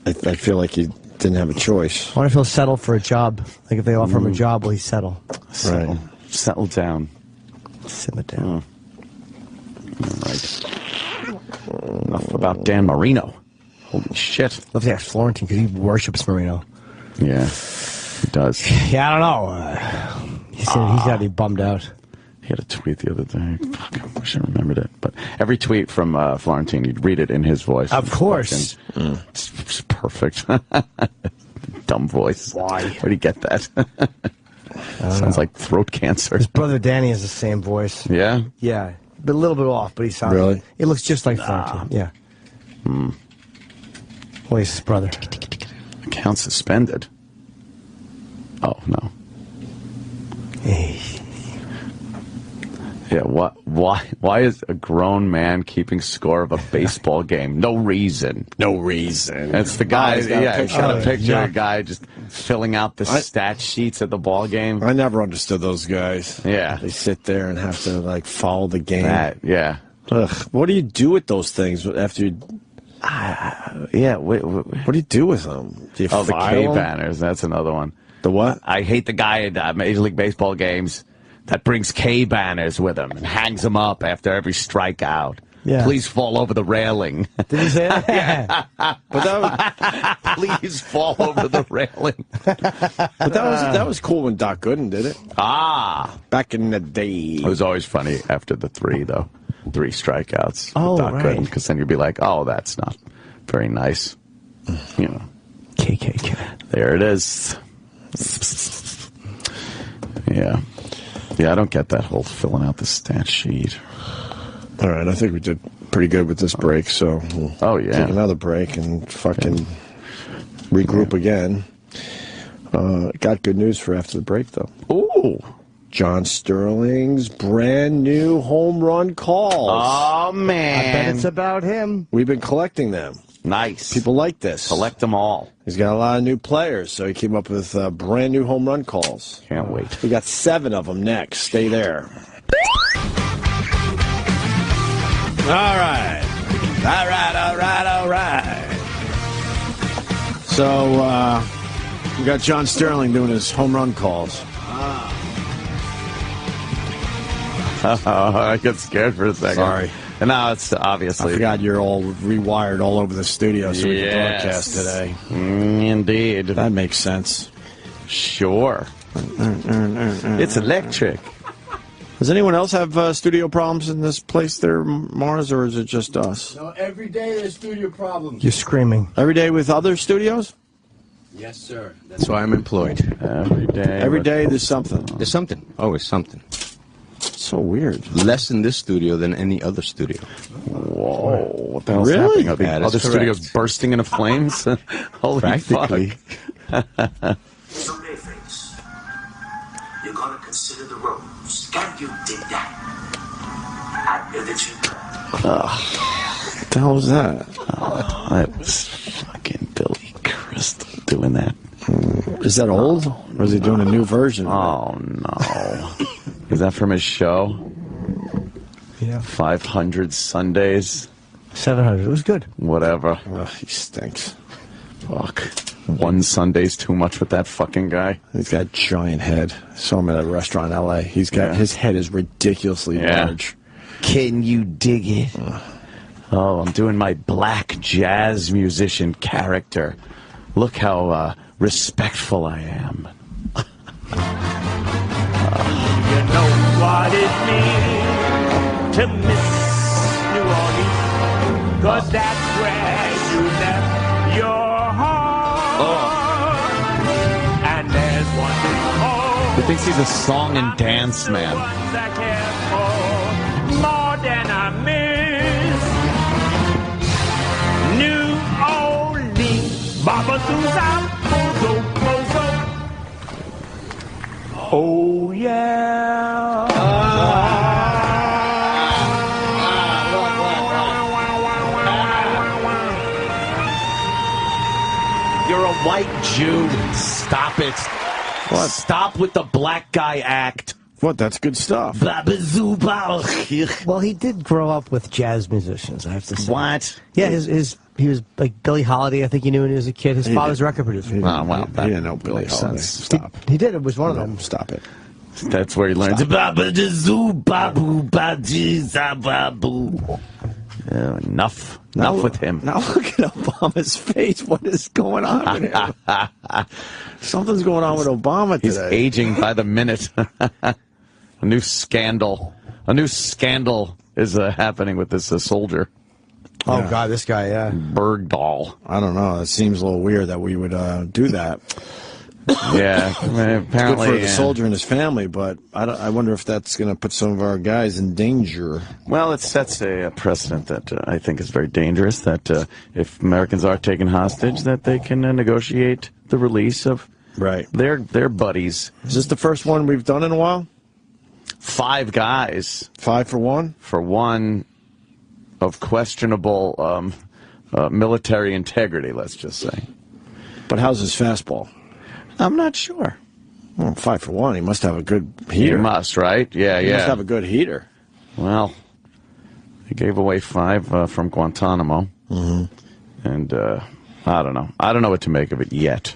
[SPEAKER 2] I feel like he didn't have a choice.
[SPEAKER 5] I wonder if he'll settle for a job. Like if they offer him a job, will he settle?
[SPEAKER 2] Right.
[SPEAKER 3] Settle down.
[SPEAKER 5] Simmer down.
[SPEAKER 3] All right. Enough about Dan Marino. Holy shit.
[SPEAKER 5] Love to ask Florentine because he worships Marino.
[SPEAKER 3] Yeah, he does.
[SPEAKER 5] Yeah, I don't know. He said he's got to be bummed out.
[SPEAKER 3] He had a tweet the other day. Fuck, I wish I remembered it. But every tweet from Florentine, he'd read it in his voice.
[SPEAKER 5] Of course.
[SPEAKER 3] It's perfect. Dumb voice.
[SPEAKER 5] Why?
[SPEAKER 3] Where'd he get that? Sounds like throat cancer.
[SPEAKER 5] His brother Danny has the same voice.
[SPEAKER 3] Yeah?
[SPEAKER 5] Yeah. But a little bit off, but he sounds...
[SPEAKER 2] Really?
[SPEAKER 5] It looks just like Florentine. Yeah. Well, he's his brother.
[SPEAKER 3] Account suspended. Oh, no. Yeah, why is a grown man keeping score of a baseball game? No reason.
[SPEAKER 2] No reason.
[SPEAKER 3] It's the guy,
[SPEAKER 2] He's got
[SPEAKER 3] a picture of a guy just filling out the stat sheets at the ball game.
[SPEAKER 2] I never understood those guys.
[SPEAKER 3] Yeah.
[SPEAKER 2] They sit there and have to, follow the game.
[SPEAKER 3] Yeah.
[SPEAKER 2] Ugh. What do you do with those things after you...
[SPEAKER 3] Yeah.
[SPEAKER 2] What do you do with them? Do you
[SPEAKER 3] the
[SPEAKER 2] file
[SPEAKER 3] K
[SPEAKER 2] them?
[SPEAKER 3] banners. That's another one.
[SPEAKER 2] The what?
[SPEAKER 3] I hate the guy at Major League Baseball games that brings K banners with him and hangs them up after every strikeout.
[SPEAKER 5] Yeah.
[SPEAKER 3] Please fall over the railing.
[SPEAKER 5] Did he say that?
[SPEAKER 3] Yeah.
[SPEAKER 2] But that was,
[SPEAKER 3] please fall over the railing.
[SPEAKER 2] But that was cool when Doc Gooden did it. Back in the day.
[SPEAKER 3] It was always funny after the 3 strikeouts.
[SPEAKER 5] Oh,
[SPEAKER 3] Doc
[SPEAKER 5] right.
[SPEAKER 3] Gooden, because then you'd be like, oh, that's not very nice.
[SPEAKER 5] KKK.
[SPEAKER 3] There it is. Yeah. Yeah, I don't get that whole filling out the stat sheet.
[SPEAKER 2] All right, I think we did pretty good with this break, so we'll take another break and fucking regroup again. Got good news for after the break, though.
[SPEAKER 3] Ooh.
[SPEAKER 2] John Sterling's brand new home run calls.
[SPEAKER 3] Oh, man.
[SPEAKER 5] I bet it's about him.
[SPEAKER 2] We've been collecting them.
[SPEAKER 3] Nice.
[SPEAKER 2] People like this.
[SPEAKER 3] Collect them all.
[SPEAKER 2] He's got a lot of new players, so he came up with brand new home run calls.
[SPEAKER 3] Can't wait.
[SPEAKER 2] We got 7 of them next. Stay there. All right. All right. So, we got John Sterling doing his home run calls.
[SPEAKER 3] I got scared for a second.
[SPEAKER 2] Sorry.
[SPEAKER 3] And now it's obviously...
[SPEAKER 2] I forgot you're all rewired all over the studio so we can broadcast today.
[SPEAKER 3] Indeed.
[SPEAKER 2] That makes sense.
[SPEAKER 3] Sure. It's electric.
[SPEAKER 2] Does anyone else have studio problems in this place there, Mars, or is it just us?
[SPEAKER 21] No, every day there's studio problems.
[SPEAKER 5] You're screaming.
[SPEAKER 2] Every day with other studios?
[SPEAKER 21] Yes, sir. That's why I'm employed.
[SPEAKER 3] Every day.
[SPEAKER 2] Every day there's something.
[SPEAKER 21] There's something. Always something.
[SPEAKER 2] So weird.
[SPEAKER 21] Less in this studio than any other studio.
[SPEAKER 3] Whoa. What the hell's
[SPEAKER 2] Really?
[SPEAKER 3] happening? Are the other studios bursting into flames? Holy
[SPEAKER 21] Practically.
[SPEAKER 3] fuck.
[SPEAKER 4] Someday, friends, you're gonna consider the roles. Can you dig that? I know that you
[SPEAKER 2] What the hell was that?
[SPEAKER 3] Oh, that was fucking Billy Crystal doing that.
[SPEAKER 2] Is that old? Or is he doing a new version?
[SPEAKER 3] Oh, no. Is that from his show?
[SPEAKER 5] Yeah.
[SPEAKER 3] 500 Sundays?
[SPEAKER 5] 700. It was good.
[SPEAKER 3] Whatever.
[SPEAKER 2] Ugh, he stinks.
[SPEAKER 3] Fuck. One Sunday's too much with that fucking guy.
[SPEAKER 2] He's got a giant head. I saw him at a restaurant in L.A. He's got his head is ridiculously large.
[SPEAKER 3] Can you dig it? Oh, I'm doing my black jazz musician character. Look how respectful I am.
[SPEAKER 16] You know what it means to miss New Orleans, 'cause that's where you left your heart. And there's one thing more.
[SPEAKER 3] He thinks he's a song and dance man.
[SPEAKER 16] I care for more than I miss. New Orleans, Baba Susan, oh yeah.
[SPEAKER 3] You're a white Jew. Stop it.
[SPEAKER 2] What?
[SPEAKER 3] Stop with the black guy act.
[SPEAKER 2] What? That's good stuff.
[SPEAKER 5] Well, he did grow up with jazz musicians, I have to say.
[SPEAKER 3] What?
[SPEAKER 5] Yeah, he was like Billie Holiday, I think he knew when he was a kid. His father's record producer.
[SPEAKER 2] He didn't know Billie Holiday. Stop.
[SPEAKER 5] He did. It was one of them.
[SPEAKER 2] Stop it.
[SPEAKER 3] That's where he learns. Enough. Enough with him.
[SPEAKER 2] Now look at Obama's face. What is going on with him? Something's going on with Obama today.
[SPEAKER 3] He's aging by the minute. A new scandal. A new scandal is happening with this soldier.
[SPEAKER 5] Oh, God, this guy, yeah.
[SPEAKER 3] Bergdahl.
[SPEAKER 2] I don't know. It seems a little weird that we would do that.
[SPEAKER 3] Yeah, I mean, apparently.
[SPEAKER 2] Good for the soldier and his family, but I wonder if that's going to put some of our guys in danger.
[SPEAKER 3] Well, it sets a precedent that I think is very dangerous, that if Americans are taken hostage, that they can negotiate the release of their buddies.
[SPEAKER 2] Is this the first one we've done in a while?
[SPEAKER 3] 5 guys.
[SPEAKER 2] 5 for one?
[SPEAKER 3] For one of questionable military integrity, let's just say.
[SPEAKER 2] But how's his fastball?
[SPEAKER 3] I'm not sure.
[SPEAKER 2] Well, 5 for one. He must have a good heater.
[SPEAKER 3] He must, right? Yeah,
[SPEAKER 2] He must have a good heater.
[SPEAKER 3] Well, he gave away 5 from Guantanamo.
[SPEAKER 2] Mm-hmm.
[SPEAKER 3] And I don't know. I don't know what to make of it yet.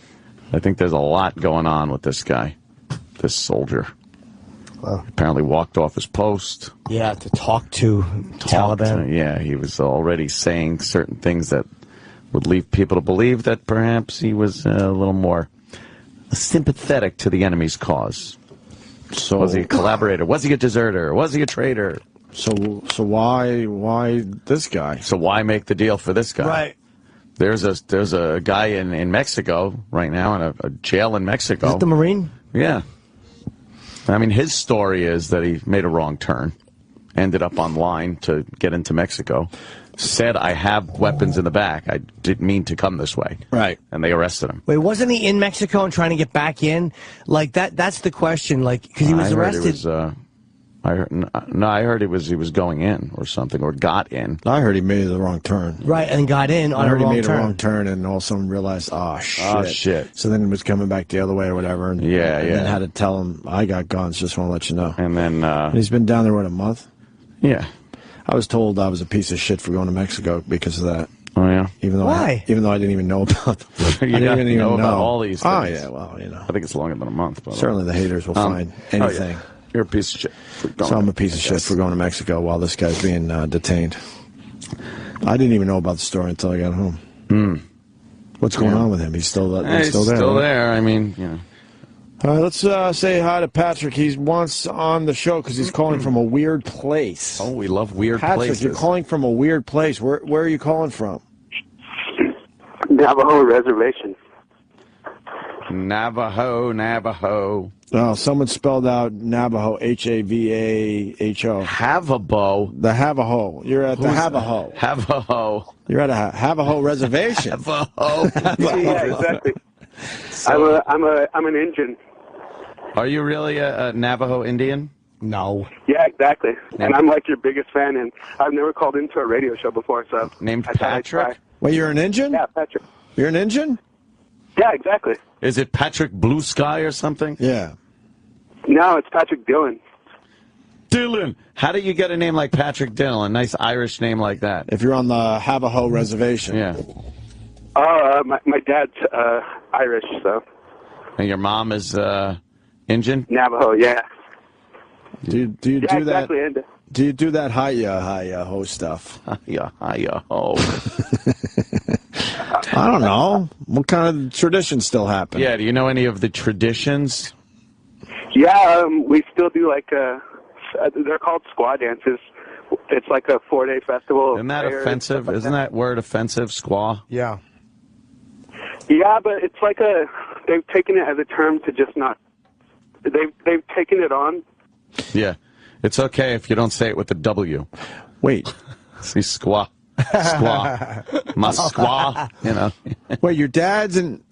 [SPEAKER 3] I think there's a lot going on with this guy, this soldier.
[SPEAKER 5] Well,
[SPEAKER 3] apparently walked off his post.
[SPEAKER 5] Yeah, to talk to Taliban.
[SPEAKER 3] Yeah, he was already saying certain things that would lead people to believe that perhaps he was a little more sympathetic to the enemy's cause. So was he a collaborator? Was he a deserter? Was he a traitor?
[SPEAKER 2] So why this guy?
[SPEAKER 3] So why make the deal for this guy?
[SPEAKER 5] Right.
[SPEAKER 3] There's a guy in Mexico right now in a jail in Mexico.
[SPEAKER 5] Is it the Marine?
[SPEAKER 3] Yeah. I mean, his story is that he made a wrong turn. ended up online to get into Mexico, said, I have weapons in the back. I didn't mean to come this way.
[SPEAKER 2] Right.
[SPEAKER 3] And they arrested him.
[SPEAKER 5] Wait, wasn't he in Mexico and trying to get back in? Like, that's the question, like, because he was arrested.
[SPEAKER 3] I heard he was going in or something, or got in.
[SPEAKER 2] I heard he made the wrong turn.
[SPEAKER 5] Right, and got in on a wrong turn.
[SPEAKER 2] I heard he made a wrong turn, and all of a sudden realized, oh, shit.
[SPEAKER 3] Oh, shit.
[SPEAKER 2] So then he was coming back the other way or whatever. And,
[SPEAKER 3] Yeah,
[SPEAKER 2] and
[SPEAKER 3] yeah.
[SPEAKER 2] then had to tell him, I got guns, just want to let you know.
[SPEAKER 3] And then...
[SPEAKER 2] and he's been down there, what, a month?
[SPEAKER 3] Yeah.
[SPEAKER 2] I was told I was a piece of shit for going to Mexico because of that.
[SPEAKER 3] Oh, yeah?
[SPEAKER 5] Why?
[SPEAKER 2] Even though I didn't even know about them.
[SPEAKER 3] You
[SPEAKER 2] I didn't
[SPEAKER 3] gotta
[SPEAKER 2] even
[SPEAKER 3] know about all these things.
[SPEAKER 2] Oh, yeah, well, you know.
[SPEAKER 3] I think it's longer than a month. But
[SPEAKER 2] Certainly the haters will find anything.
[SPEAKER 3] Oh, yeah. You're a piece of shit.
[SPEAKER 2] So I'm a piece of shit for going to Mexico while this guy's being detained. I didn't even know about the story until I got home. What's going on with him? He's still there.
[SPEAKER 3] He's still there. I mean, you know.
[SPEAKER 2] All right, let's say hi to Patrick. He's once on the show because he's calling from a weird place.
[SPEAKER 3] Oh, we love weird
[SPEAKER 2] Patrick,
[SPEAKER 3] places.
[SPEAKER 2] you're calling from a weird place. Where are you calling from?
[SPEAKER 13] Navajo Reservation.
[SPEAKER 3] Navajo.
[SPEAKER 2] Oh, someone spelled out Navajo, H-A-V-A-H-O.
[SPEAKER 3] Havabo.
[SPEAKER 2] The Navajo. You're at the Navajo.
[SPEAKER 3] Navajo.
[SPEAKER 2] You're at a Navajo reservation.
[SPEAKER 3] Navajo.
[SPEAKER 13] Yeah, exactly. I'm an Indian.
[SPEAKER 3] Are you really a Navajo Indian?
[SPEAKER 5] No.
[SPEAKER 13] Yeah, exactly. And I'm like your biggest fan, and I've never called into a radio show before, so.
[SPEAKER 3] Named
[SPEAKER 13] I thought I'd try.
[SPEAKER 3] Patrick?
[SPEAKER 2] Wait, you're an Indian?
[SPEAKER 13] Yeah, Patrick.
[SPEAKER 2] You're an Indian?
[SPEAKER 13] Yeah, exactly.
[SPEAKER 3] Is it Patrick Blue Sky or something?
[SPEAKER 2] Yeah.
[SPEAKER 13] No, it's Patrick Dillon.
[SPEAKER 3] Dillon. How do you get a name like Patrick Dillon? A nice Irish name like that.
[SPEAKER 2] If you're on the Navajo reservation.
[SPEAKER 3] Yeah.
[SPEAKER 13] My dad's Irish, so.
[SPEAKER 3] And your mom is Indian?
[SPEAKER 13] Navajo, yeah.
[SPEAKER 2] Do you do that?
[SPEAKER 13] Exactly. And,
[SPEAKER 2] do you do that hi-ya-ho stuff?
[SPEAKER 3] Hi-ya-ho.
[SPEAKER 2] I don't know. What kind of traditions still happen?
[SPEAKER 3] Yeah, do you know any of the traditions?
[SPEAKER 13] yeah, we still do like they're called squaw dances. It's like a 4-day festival.
[SPEAKER 3] Isn't that offensive? Isn't that word offensive, squaw?
[SPEAKER 5] Yeah.
[SPEAKER 13] Yeah, but it's like they've taken it as a term to just not. They've taken it on.
[SPEAKER 3] Yeah, it's okay if you don't say it with a W.
[SPEAKER 2] Wait,
[SPEAKER 3] see, squaw, squaw, my squaw. You know.
[SPEAKER 2] Wait, your dad's an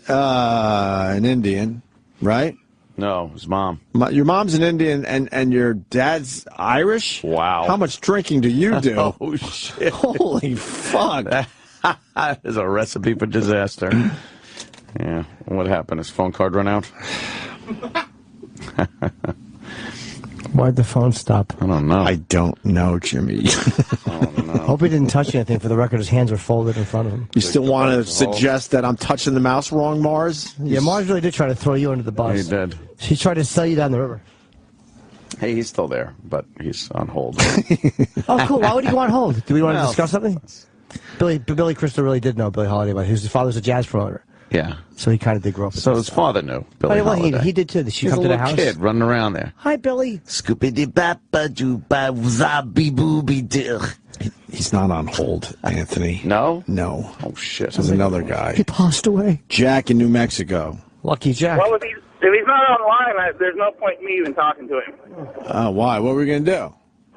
[SPEAKER 2] Indian, right?
[SPEAKER 3] No, his mom.
[SPEAKER 2] Your mom's an Indian, and your dad's Irish.
[SPEAKER 3] Wow.
[SPEAKER 2] How much drinking do you do?
[SPEAKER 3] Oh shit!
[SPEAKER 2] Holy fuck!
[SPEAKER 3] That is a recipe for disaster. Yeah. What happened? His phone card run out?
[SPEAKER 5] Why'd the phone stop?
[SPEAKER 3] I don't know.
[SPEAKER 2] I don't know, Jimmy.
[SPEAKER 3] Oh, no.
[SPEAKER 5] Hope he didn't touch anything. For the record, his hands were folded in front of him.
[SPEAKER 2] You still want to suggest that I'm touching the mouse wrong, Mars?
[SPEAKER 5] Yeah, Mars really did try to throw you under the bus.
[SPEAKER 3] He did.
[SPEAKER 5] He tried to sell you down the river.
[SPEAKER 3] Hey, he's still there, but he's on hold.
[SPEAKER 5] Oh, cool. Why would he go on hold? Do we want to discuss something? Billy Crystal really did know Billy Holiday, but his father's a jazz promoter.
[SPEAKER 3] Yeah.
[SPEAKER 5] So he kind of did grow up.
[SPEAKER 3] So his father knew Billy Holiday.
[SPEAKER 5] He did too. Did she
[SPEAKER 3] He's
[SPEAKER 5] come
[SPEAKER 3] a
[SPEAKER 5] to the
[SPEAKER 3] little
[SPEAKER 5] house?
[SPEAKER 3] kid running around there.
[SPEAKER 5] Hi, Billy.
[SPEAKER 2] He's not on hold, Anthony.
[SPEAKER 3] No?
[SPEAKER 2] No.
[SPEAKER 3] Oh, shit.
[SPEAKER 2] There's another guy.
[SPEAKER 5] He passed away.
[SPEAKER 2] Jack in New Mexico.
[SPEAKER 5] Lucky Jack.
[SPEAKER 6] Well, if he's not online, there's no point in me even talking to him.
[SPEAKER 2] Why? What were we going to do?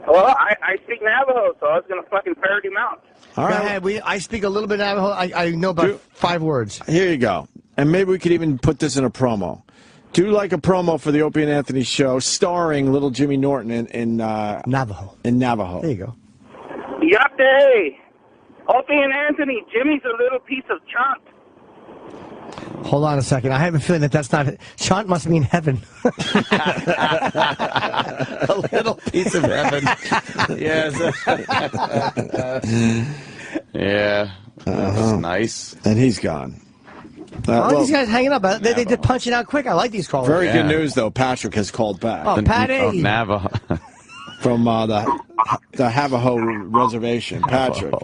[SPEAKER 6] Well, I speak Navajo, so I was going to fucking ferret him out.
[SPEAKER 2] All right.
[SPEAKER 5] I speak a little bit Navajo. I know about 5 words.
[SPEAKER 2] Here you go. And maybe we could even put this in a promo. Do like a promo for the Opie and Anthony show starring little Jimmy Norton in
[SPEAKER 5] Navajo.
[SPEAKER 2] In Navajo.
[SPEAKER 5] There you go.
[SPEAKER 6] Yapte! Opie and Anthony, Jimmy's a little piece of chunt.
[SPEAKER 5] Hold on a second. I have a feeling that's not... Chant must mean heaven.
[SPEAKER 3] A little piece of heaven. Yes. Yeah. That's nice.
[SPEAKER 2] And he's gone.
[SPEAKER 5] These guys hanging up. They did punching out quick. I like these callers.
[SPEAKER 2] Very good news, though. Patrick has called back.
[SPEAKER 5] Oh, Patty.
[SPEAKER 3] Navajo.
[SPEAKER 2] From the Navajo Reservation. Patrick.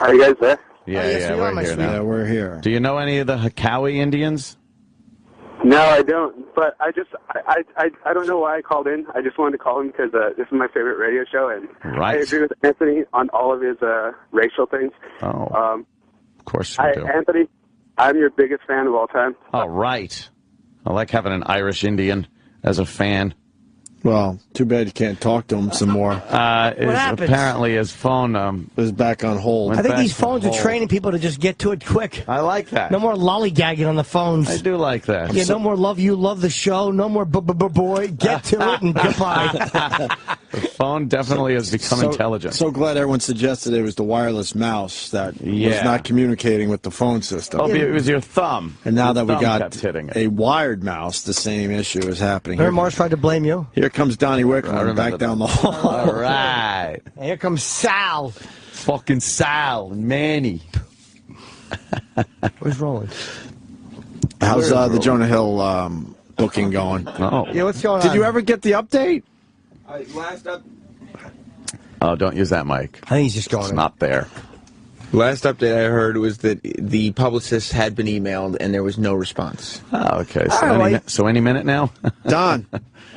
[SPEAKER 13] Are you guys there?
[SPEAKER 3] Yeah,
[SPEAKER 5] yes, we are,
[SPEAKER 3] we're here
[SPEAKER 5] my
[SPEAKER 3] now.
[SPEAKER 2] Yeah, we're here.
[SPEAKER 3] Do you know any of the Hakawi Indians?
[SPEAKER 13] No, I don't. But I don't know why I called in. I just wanted to call in because this is my favorite radio show, and
[SPEAKER 3] Right.
[SPEAKER 13] I agree with Anthony on all of his racial things.
[SPEAKER 3] Oh, of course you do.
[SPEAKER 13] Anthony, I'm your biggest fan of all time.
[SPEAKER 3] Oh, right. I like having an Irish Indian as a fan.
[SPEAKER 2] Well, too bad you can't talk to him some more.
[SPEAKER 3] Apparently his phone
[SPEAKER 2] is back on hold.
[SPEAKER 5] I think these phones are training people to just get to it quick.
[SPEAKER 3] I like that.
[SPEAKER 5] No more lollygagging on the phones.
[SPEAKER 3] I do like that.
[SPEAKER 5] Yeah, no more love you, love the show. No more boy. Get to it and goodbye.
[SPEAKER 3] The phone definitely has become intelligent.
[SPEAKER 2] So glad everyone suggested it was the wireless mouse that was not communicating with the phone system.
[SPEAKER 3] Oh, it was your thumb.
[SPEAKER 2] And now that we
[SPEAKER 3] Thumb
[SPEAKER 2] got
[SPEAKER 3] kept hitting it.
[SPEAKER 2] a wired mouse, the same issue is happening.
[SPEAKER 5] Remember Mars tried to blame you?
[SPEAKER 2] Here comes Donnie Wickler back down the hall.
[SPEAKER 3] All right.
[SPEAKER 5] And here comes Sal.
[SPEAKER 3] Fucking Sal and Manny.
[SPEAKER 5] Where's Roland?
[SPEAKER 2] How's the Jonah Hill booking going?
[SPEAKER 3] Oh.
[SPEAKER 5] Yeah, what's going on?
[SPEAKER 2] Did you ever get the update?
[SPEAKER 20] Last up.
[SPEAKER 3] Oh, don't use that mic.
[SPEAKER 5] I think he's just going.
[SPEAKER 3] It's not there.
[SPEAKER 20] Last update I heard was that the publicist had been emailed and there was no response.
[SPEAKER 3] Oh, okay. So, any minute now?
[SPEAKER 2] Don,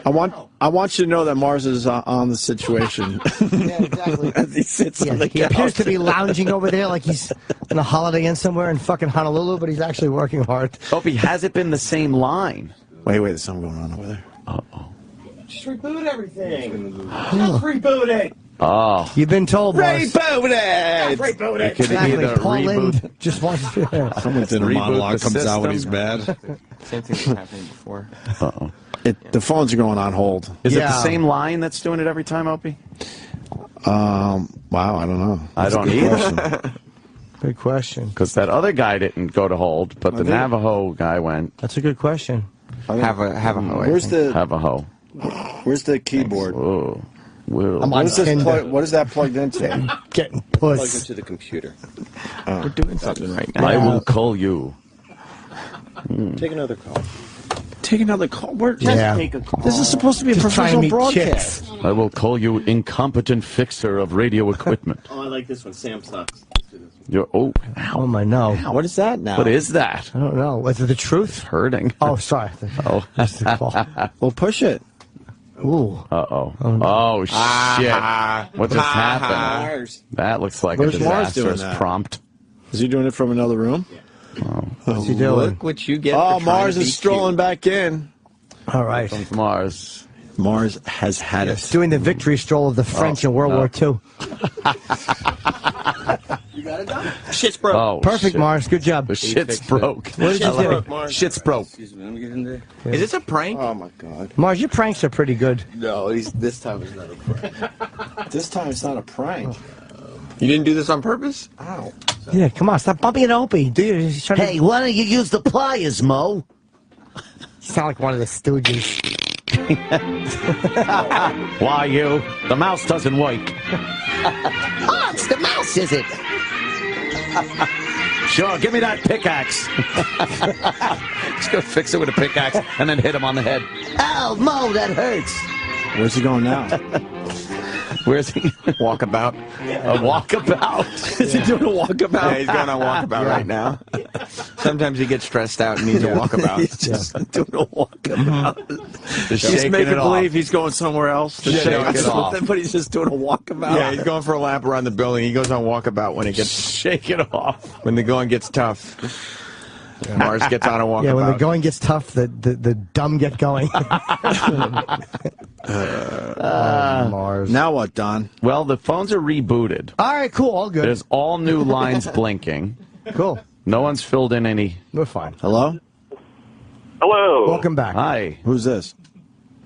[SPEAKER 2] I want you to know that Mars is on the situation.
[SPEAKER 5] Yeah, exactly.
[SPEAKER 2] As he sits on the
[SPEAKER 5] He
[SPEAKER 2] couch.
[SPEAKER 5] appears to be lounging over there like he's in a Holiday Inn somewhere in fucking Honolulu, but he's actually working hard.
[SPEAKER 3] Opie, has it been the same line?
[SPEAKER 2] Wait, there's something going on over there.
[SPEAKER 3] Uh-oh.
[SPEAKER 6] Just reboot everything. Just reboot it.
[SPEAKER 3] Oh.
[SPEAKER 5] You've been told, Mars.
[SPEAKER 6] Reboot it. Reboot it.
[SPEAKER 5] Exactly. Paul Lind just wants to.
[SPEAKER 2] Someone's inner
[SPEAKER 3] Reboot
[SPEAKER 2] monologue
[SPEAKER 3] the
[SPEAKER 2] comes out when he's
[SPEAKER 3] system.
[SPEAKER 2] mad.
[SPEAKER 9] Same thing was happening before.
[SPEAKER 3] Uh-oh.
[SPEAKER 2] The phones are going on hold.
[SPEAKER 3] Is it the same line that's doing it every time, Opie?
[SPEAKER 2] Wow, I don't know.
[SPEAKER 3] I don't either.
[SPEAKER 5] Good question.
[SPEAKER 3] Because that other guy didn't go to hold, but the Navajo guy went.
[SPEAKER 5] That's a good question.
[SPEAKER 9] Have a hoe.
[SPEAKER 2] Where's the
[SPEAKER 3] Navajo.
[SPEAKER 2] Where's the keyboard?
[SPEAKER 3] Whoa. Whoa.
[SPEAKER 5] I'm on Tinder.
[SPEAKER 2] What is that plugged into?
[SPEAKER 5] Getting
[SPEAKER 20] Plug
[SPEAKER 5] puss.
[SPEAKER 20] into the computer.
[SPEAKER 9] We're doing something right now.
[SPEAKER 3] I will call you.
[SPEAKER 20] Take another call.
[SPEAKER 2] Take another call.
[SPEAKER 5] Yeah.
[SPEAKER 2] This is supposed to be a
[SPEAKER 5] Just trying to
[SPEAKER 2] professional
[SPEAKER 5] meet
[SPEAKER 2] broadcast.
[SPEAKER 5] chicks.
[SPEAKER 3] I will call you incompetent fixer of radio equipment.
[SPEAKER 20] Oh, I like this one. Sam sucks.
[SPEAKER 3] You're
[SPEAKER 5] Oh my no.
[SPEAKER 2] What is that now?
[SPEAKER 3] What is that?
[SPEAKER 5] I don't know. Was it the truth?
[SPEAKER 3] Hurting.
[SPEAKER 5] Oh, sorry.
[SPEAKER 3] Oh.
[SPEAKER 5] That's the call.
[SPEAKER 2] Well, push it.
[SPEAKER 5] Ooh.
[SPEAKER 3] Uh-oh. Oh, shit. What just happened? That looks like
[SPEAKER 2] Where's
[SPEAKER 3] a
[SPEAKER 2] Mars doing
[SPEAKER 3] disastrous
[SPEAKER 2] that?
[SPEAKER 3] prompt.
[SPEAKER 2] Is he doing it from another room?
[SPEAKER 5] What's he doing?
[SPEAKER 20] Look what you get.
[SPEAKER 2] Oh,
[SPEAKER 20] for trying
[SPEAKER 2] Mars
[SPEAKER 20] to be
[SPEAKER 2] is strolling back in.
[SPEAKER 5] All right.
[SPEAKER 3] From Mars.
[SPEAKER 2] Mars has had it.
[SPEAKER 5] Doing the victory stroll of the French in World War II.
[SPEAKER 20] You got it done? Shit's broke.
[SPEAKER 3] Oh,
[SPEAKER 5] Perfect,
[SPEAKER 3] shit.
[SPEAKER 5] Mars. Good job.
[SPEAKER 3] The shit's broke.
[SPEAKER 5] What did you do?
[SPEAKER 3] Shit's broke.
[SPEAKER 20] Excuse me, let me get in there.
[SPEAKER 9] Is this a prank?
[SPEAKER 20] Oh my god.
[SPEAKER 5] Mars, your pranks are pretty good.
[SPEAKER 20] No, this time is not a prank.
[SPEAKER 2] This time it's not a prank.
[SPEAKER 9] You didn't do this on purpose?
[SPEAKER 2] Ow.
[SPEAKER 5] Yeah, come on. Stop bumping into Opie. Dude, he's trying
[SPEAKER 8] Hey, why don't you use the pliers, Mo?
[SPEAKER 5] to sound like one of the Stooges.
[SPEAKER 3] Why, you? The mouse doesn't work.
[SPEAKER 8] Oh, it's the mouse, is it?
[SPEAKER 3] Sure, give me that pickaxe. Just go fix it with a pickaxe and then hit him on the head.
[SPEAKER 8] Ow, Mo, that hurts.
[SPEAKER 2] Where's he going now?
[SPEAKER 3] Where's he?
[SPEAKER 9] Walkabout.
[SPEAKER 3] A walkabout.
[SPEAKER 2] Is he doing a walkabout?
[SPEAKER 9] Yeah, he's going on walkabout right now. Sometimes he gets stressed out and needs a walkabout.
[SPEAKER 2] He's just doing a walkabout.
[SPEAKER 3] Just
[SPEAKER 2] He's
[SPEAKER 3] shaking
[SPEAKER 2] making
[SPEAKER 3] it
[SPEAKER 2] believe
[SPEAKER 3] off.
[SPEAKER 2] he's going somewhere else. To shake
[SPEAKER 3] shake it off.
[SPEAKER 2] But he's just doing a walkabout.
[SPEAKER 9] Yeah, he's going for a lap around the building. He goes on walkabout when it gets
[SPEAKER 3] Shake it off.
[SPEAKER 9] when the going gets tough. Mars gets on a walkabout.
[SPEAKER 5] Yeah, when the going gets tough, the dumb get going. Mars.
[SPEAKER 2] Now what, Don?
[SPEAKER 3] Well, the phones are rebooted.
[SPEAKER 5] All right, cool. All good.
[SPEAKER 3] There's all new lines blinking.
[SPEAKER 5] Cool.
[SPEAKER 3] No one's filled in any.
[SPEAKER 5] We're fine.
[SPEAKER 2] Hello?
[SPEAKER 7] Hello.
[SPEAKER 5] Welcome back.
[SPEAKER 3] Hi.
[SPEAKER 2] Who's this?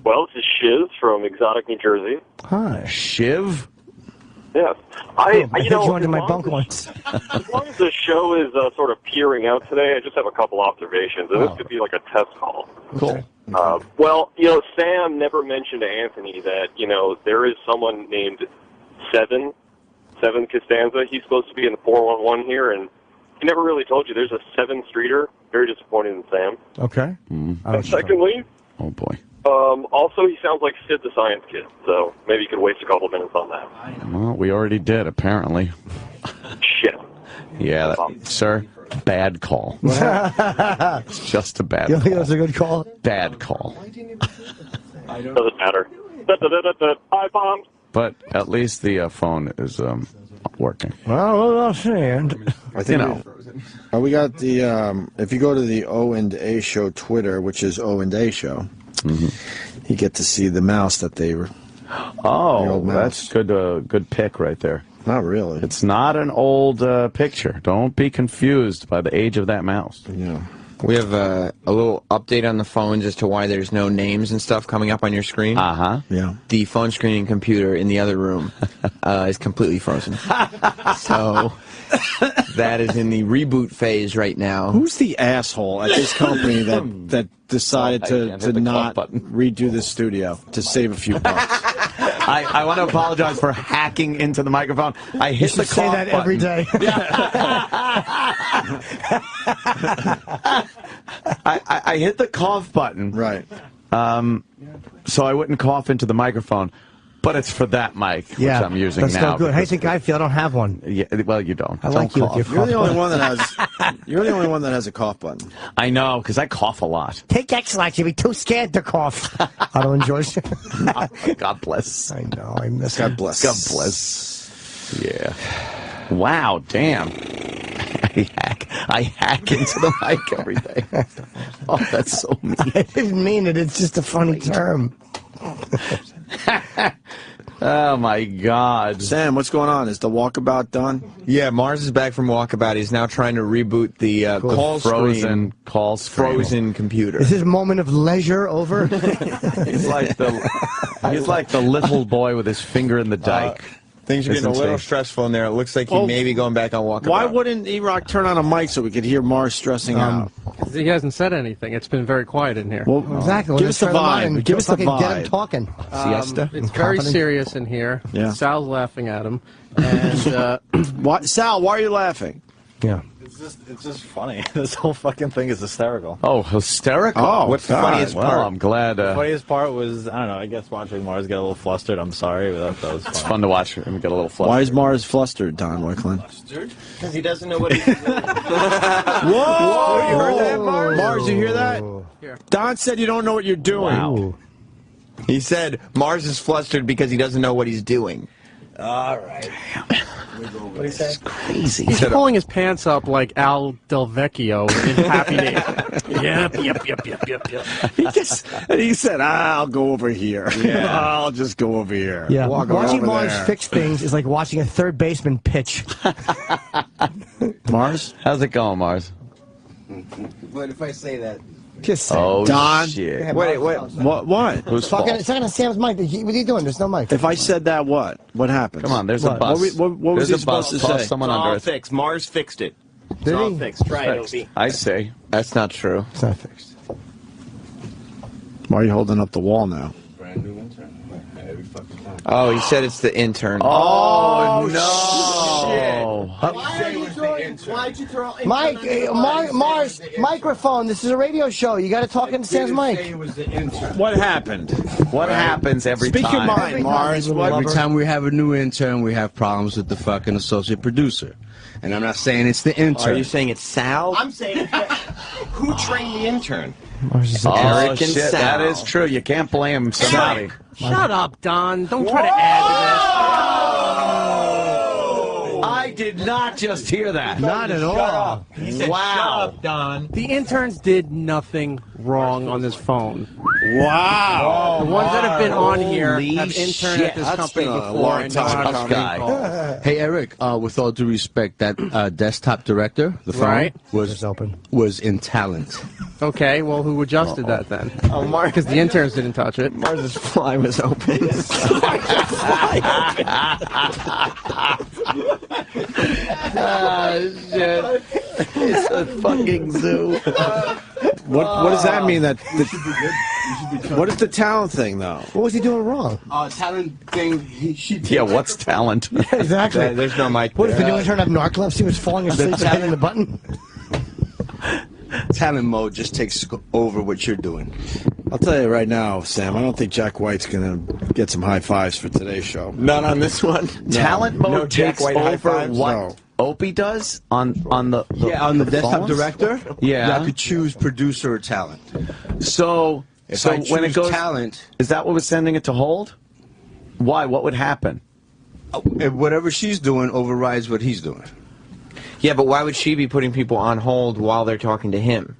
[SPEAKER 7] Well, this is Shiz from exotic New Jersey.
[SPEAKER 5] Hi.
[SPEAKER 3] Shiv?
[SPEAKER 7] Yes.
[SPEAKER 5] I
[SPEAKER 7] you know,
[SPEAKER 5] joined in my
[SPEAKER 7] as
[SPEAKER 5] bunk
[SPEAKER 7] long
[SPEAKER 5] once.
[SPEAKER 7] as long as the show is sort of peering out today, I just have a couple observations, and this could be like a test call.
[SPEAKER 3] Cool.
[SPEAKER 7] Well, you know, Sam never mentioned to Anthony that, you know, there is someone named Seven Costanza. He's supposed to be in the 411 here, and he never really told you there's a 7 streeter. Very disappointed in Sam.
[SPEAKER 5] Okay.
[SPEAKER 7] And secondly,
[SPEAKER 3] Oh, boy.
[SPEAKER 7] also he sounds like Sid the Science Kid, so maybe you could waste a couple minutes on that.
[SPEAKER 3] Well, we already did, apparently.
[SPEAKER 7] Shit.
[SPEAKER 3] Yeah, sir, bad call. It's just a bad
[SPEAKER 5] You
[SPEAKER 3] call.
[SPEAKER 5] think that was a good call?
[SPEAKER 3] Bad call.
[SPEAKER 7] Doesn't matter. I-bombed.
[SPEAKER 3] But at least the phone is working.
[SPEAKER 5] Well, I'll see.
[SPEAKER 2] I think
[SPEAKER 3] You know.
[SPEAKER 2] we got the, if you go to the O&A Show Twitter, which is O&A Show, You get to see the mouse that they were.
[SPEAKER 3] Oh, that's good. Good pick right there.
[SPEAKER 2] Not really.
[SPEAKER 3] It's not an old picture. Don't be confused by the age of that mouse.
[SPEAKER 2] Yeah.
[SPEAKER 9] We have a little update on the phones as to why there's no names and stuff coming up on your screen.
[SPEAKER 2] Yeah.
[SPEAKER 9] The phone screening computer in the other room is completely frozen. So that is in the reboot phase right now.
[SPEAKER 2] Who's the asshole at this company that decided to not redo the studio to save a few bucks?
[SPEAKER 3] I want to apologize for hacking into the microphone. I hit the cough
[SPEAKER 5] say that
[SPEAKER 3] button.
[SPEAKER 5] every day.
[SPEAKER 3] I hit the cough button.
[SPEAKER 2] Right.
[SPEAKER 3] So I wouldn't cough into the microphone. But it's for that mic, which I'm using
[SPEAKER 5] that's
[SPEAKER 3] now.
[SPEAKER 5] That's no good. How do you think I feel? I don't have one.
[SPEAKER 3] Yeah, well, you don't.
[SPEAKER 5] I like you with your cough.
[SPEAKER 2] You're the only one that has. You're the only one that has a cough button.
[SPEAKER 3] I know, because I cough a lot.
[SPEAKER 5] Take X-Lax. You'll be too scared to cough. I don't enjoy it.
[SPEAKER 3] God bless.
[SPEAKER 5] I know. I miss
[SPEAKER 2] God bless.
[SPEAKER 3] God bless. Yeah. Wow. Damn. I hack into the mic every day. Oh, that's so mean.
[SPEAKER 5] I didn't mean it. It's just a funny term.
[SPEAKER 3] Oh my God,
[SPEAKER 2] Sam, what's going on? Is the walkabout done?
[SPEAKER 9] Yeah, Mars is back from walkabout. He's now trying to reboot the frozen computer.
[SPEAKER 5] Is his moment of leisure over?
[SPEAKER 3] He's like the little boy with his finger in the dike.
[SPEAKER 9] Things are getting a little stressful in there. It looks like he may be going back on walkabout.
[SPEAKER 2] Why wouldn't Erock turn on a mic so we could hear Mars stressing out?
[SPEAKER 18] He hasn't said anything. It's been very quiet in here.
[SPEAKER 2] Well,
[SPEAKER 5] exactly.
[SPEAKER 2] Give us the vibe. Give us the vibe.
[SPEAKER 5] Get him talking.
[SPEAKER 18] Siesta. It's very serious in here.
[SPEAKER 2] Yeah.
[SPEAKER 18] Sal's laughing at him. And
[SPEAKER 2] Sal, why are you laughing?
[SPEAKER 5] Yeah.
[SPEAKER 12] It's just funny. This whole fucking thing is hysterical.
[SPEAKER 3] Oh, hysterical?
[SPEAKER 2] Oh,
[SPEAKER 9] what's the funniest part?
[SPEAKER 3] Well, I'm glad.
[SPEAKER 12] The funniest part was, I don't know, I guess watching Mars get a little flustered. I'm sorry, but that was fun.
[SPEAKER 3] It's fun to watch him get a little flustered.
[SPEAKER 2] Why is Mars flustered, Don Wicklund?
[SPEAKER 9] Because he doesn't know what he's doing.
[SPEAKER 2] Whoa!
[SPEAKER 9] You heard that, Mars?
[SPEAKER 2] Mars, you hear that?
[SPEAKER 18] Here.
[SPEAKER 2] Don said you don't know what you're doing.
[SPEAKER 3] Wow.
[SPEAKER 9] He said Mars is flustered because he doesn't know what he's doing.
[SPEAKER 12] All right. What did he say?
[SPEAKER 3] Crazy.
[SPEAKER 18] He's pulling his pants up like Al Del Vecchio in Happy Days.
[SPEAKER 2] Yep. He said, I'll go over here. Yeah. I'll just go over here.
[SPEAKER 5] Yeah.
[SPEAKER 2] Walk
[SPEAKER 5] Watching
[SPEAKER 2] over
[SPEAKER 5] Mars
[SPEAKER 2] there.
[SPEAKER 5] fix things is like watching a third baseman pitch.
[SPEAKER 2] Mars?
[SPEAKER 3] How's it going, Mars?
[SPEAKER 14] What if I say that?
[SPEAKER 5] Just say
[SPEAKER 3] Oh,
[SPEAKER 2] Don?
[SPEAKER 3] shit.
[SPEAKER 5] Wait.
[SPEAKER 2] What?
[SPEAKER 3] Who's
[SPEAKER 5] Fucking,
[SPEAKER 3] fault?
[SPEAKER 5] it's not on Sam's mic. What are you doing? There's no mic.
[SPEAKER 2] If I said that, what? What happens?
[SPEAKER 3] Come on, there's a
[SPEAKER 5] What?
[SPEAKER 3] bus.
[SPEAKER 2] What was
[SPEAKER 3] There's
[SPEAKER 2] he
[SPEAKER 3] a bus.
[SPEAKER 2] supposed to
[SPEAKER 3] Toss
[SPEAKER 2] say?
[SPEAKER 3] someone
[SPEAKER 6] It's
[SPEAKER 3] under
[SPEAKER 6] all
[SPEAKER 3] it.
[SPEAKER 6] fixed. Mars fixed it. It's
[SPEAKER 5] Did
[SPEAKER 6] all
[SPEAKER 5] he?
[SPEAKER 6] fixed. Try it,
[SPEAKER 3] Fixed.
[SPEAKER 6] Opie.
[SPEAKER 3] I say.
[SPEAKER 9] That's not true.
[SPEAKER 5] It's not fixed.
[SPEAKER 2] Why are you holding up the wall now?
[SPEAKER 12] Brand new intern. Every fucking time.
[SPEAKER 9] Oh, he said it's the intern.
[SPEAKER 3] Oh, no.
[SPEAKER 14] Why'd you throw
[SPEAKER 5] Mike, Mars, microphone. This is a radio show. You got to talk into Sam's mic.
[SPEAKER 12] It was the intern.
[SPEAKER 2] What happened?
[SPEAKER 3] What happens every
[SPEAKER 2] Speak
[SPEAKER 3] time?
[SPEAKER 2] your mind, Mars.
[SPEAKER 17] Every time we have a new intern, we have problems with the fucking associate producer. And I'm not saying it's the intern.
[SPEAKER 9] Are you saying it's Sal?
[SPEAKER 6] I'm saying, who trained the intern?
[SPEAKER 5] Mars is a
[SPEAKER 3] Oh,
[SPEAKER 9] Eric and
[SPEAKER 3] shit,
[SPEAKER 9] Sal.
[SPEAKER 3] that is true. You can't blame somebody.
[SPEAKER 18] Shut up, Don. Don't try to add
[SPEAKER 3] I did not just hear that.
[SPEAKER 5] Not at all.
[SPEAKER 6] He said,
[SPEAKER 3] Wow.
[SPEAKER 6] shut up, Don.
[SPEAKER 18] to this. The interns did nothing wrong on this phone.
[SPEAKER 2] Wow.
[SPEAKER 18] The ones that have been on here
[SPEAKER 3] Holy
[SPEAKER 18] have interned
[SPEAKER 3] shit.
[SPEAKER 18] at this
[SPEAKER 2] That's
[SPEAKER 18] company
[SPEAKER 2] been a
[SPEAKER 18] before
[SPEAKER 2] long
[SPEAKER 18] and know
[SPEAKER 2] time
[SPEAKER 18] how to
[SPEAKER 3] coming.
[SPEAKER 18] screen call.
[SPEAKER 17] Hey, Eric, with all due respect, that desktop director, the phone,
[SPEAKER 18] Right.
[SPEAKER 17] was in talent.
[SPEAKER 18] Okay, well, who adjusted that then? Oh, Mark, because the interns didn't touch it.
[SPEAKER 9] Mars's fly was open. Shit. It's a fucking zoo.
[SPEAKER 2] What does that mean? What is the talent thing, though?
[SPEAKER 5] What was he doing wrong?
[SPEAKER 12] Talent thing.
[SPEAKER 3] Yeah, what's talent?
[SPEAKER 5] Exactly.
[SPEAKER 9] There's no mic.
[SPEAKER 5] What if the new intern had narcolepsy? Was falling asleep and hitting the button?
[SPEAKER 17] Talent mode just takes over what you're doing.
[SPEAKER 2] I'll tell you right now, Sam, I don't think Jack White's going to get some high fives for today's show.
[SPEAKER 9] Not on this one.
[SPEAKER 3] Talent mode
[SPEAKER 9] No Jack
[SPEAKER 3] takes
[SPEAKER 9] White high
[SPEAKER 3] over
[SPEAKER 9] fives?
[SPEAKER 3] what
[SPEAKER 2] No.
[SPEAKER 3] Opie does on the
[SPEAKER 17] On the desktop
[SPEAKER 3] phones?
[SPEAKER 17] director,
[SPEAKER 3] Yeah.
[SPEAKER 17] I could choose producer or talent.
[SPEAKER 3] So
[SPEAKER 17] If
[SPEAKER 3] so
[SPEAKER 17] I
[SPEAKER 3] when it
[SPEAKER 17] choose
[SPEAKER 3] goes
[SPEAKER 17] talent,
[SPEAKER 3] is that what was sending it to hold? Why? What would happen?
[SPEAKER 17] whatever she's doing overrides what he's doing.
[SPEAKER 9] Yeah, but why would she be putting people on hold while they're talking to him?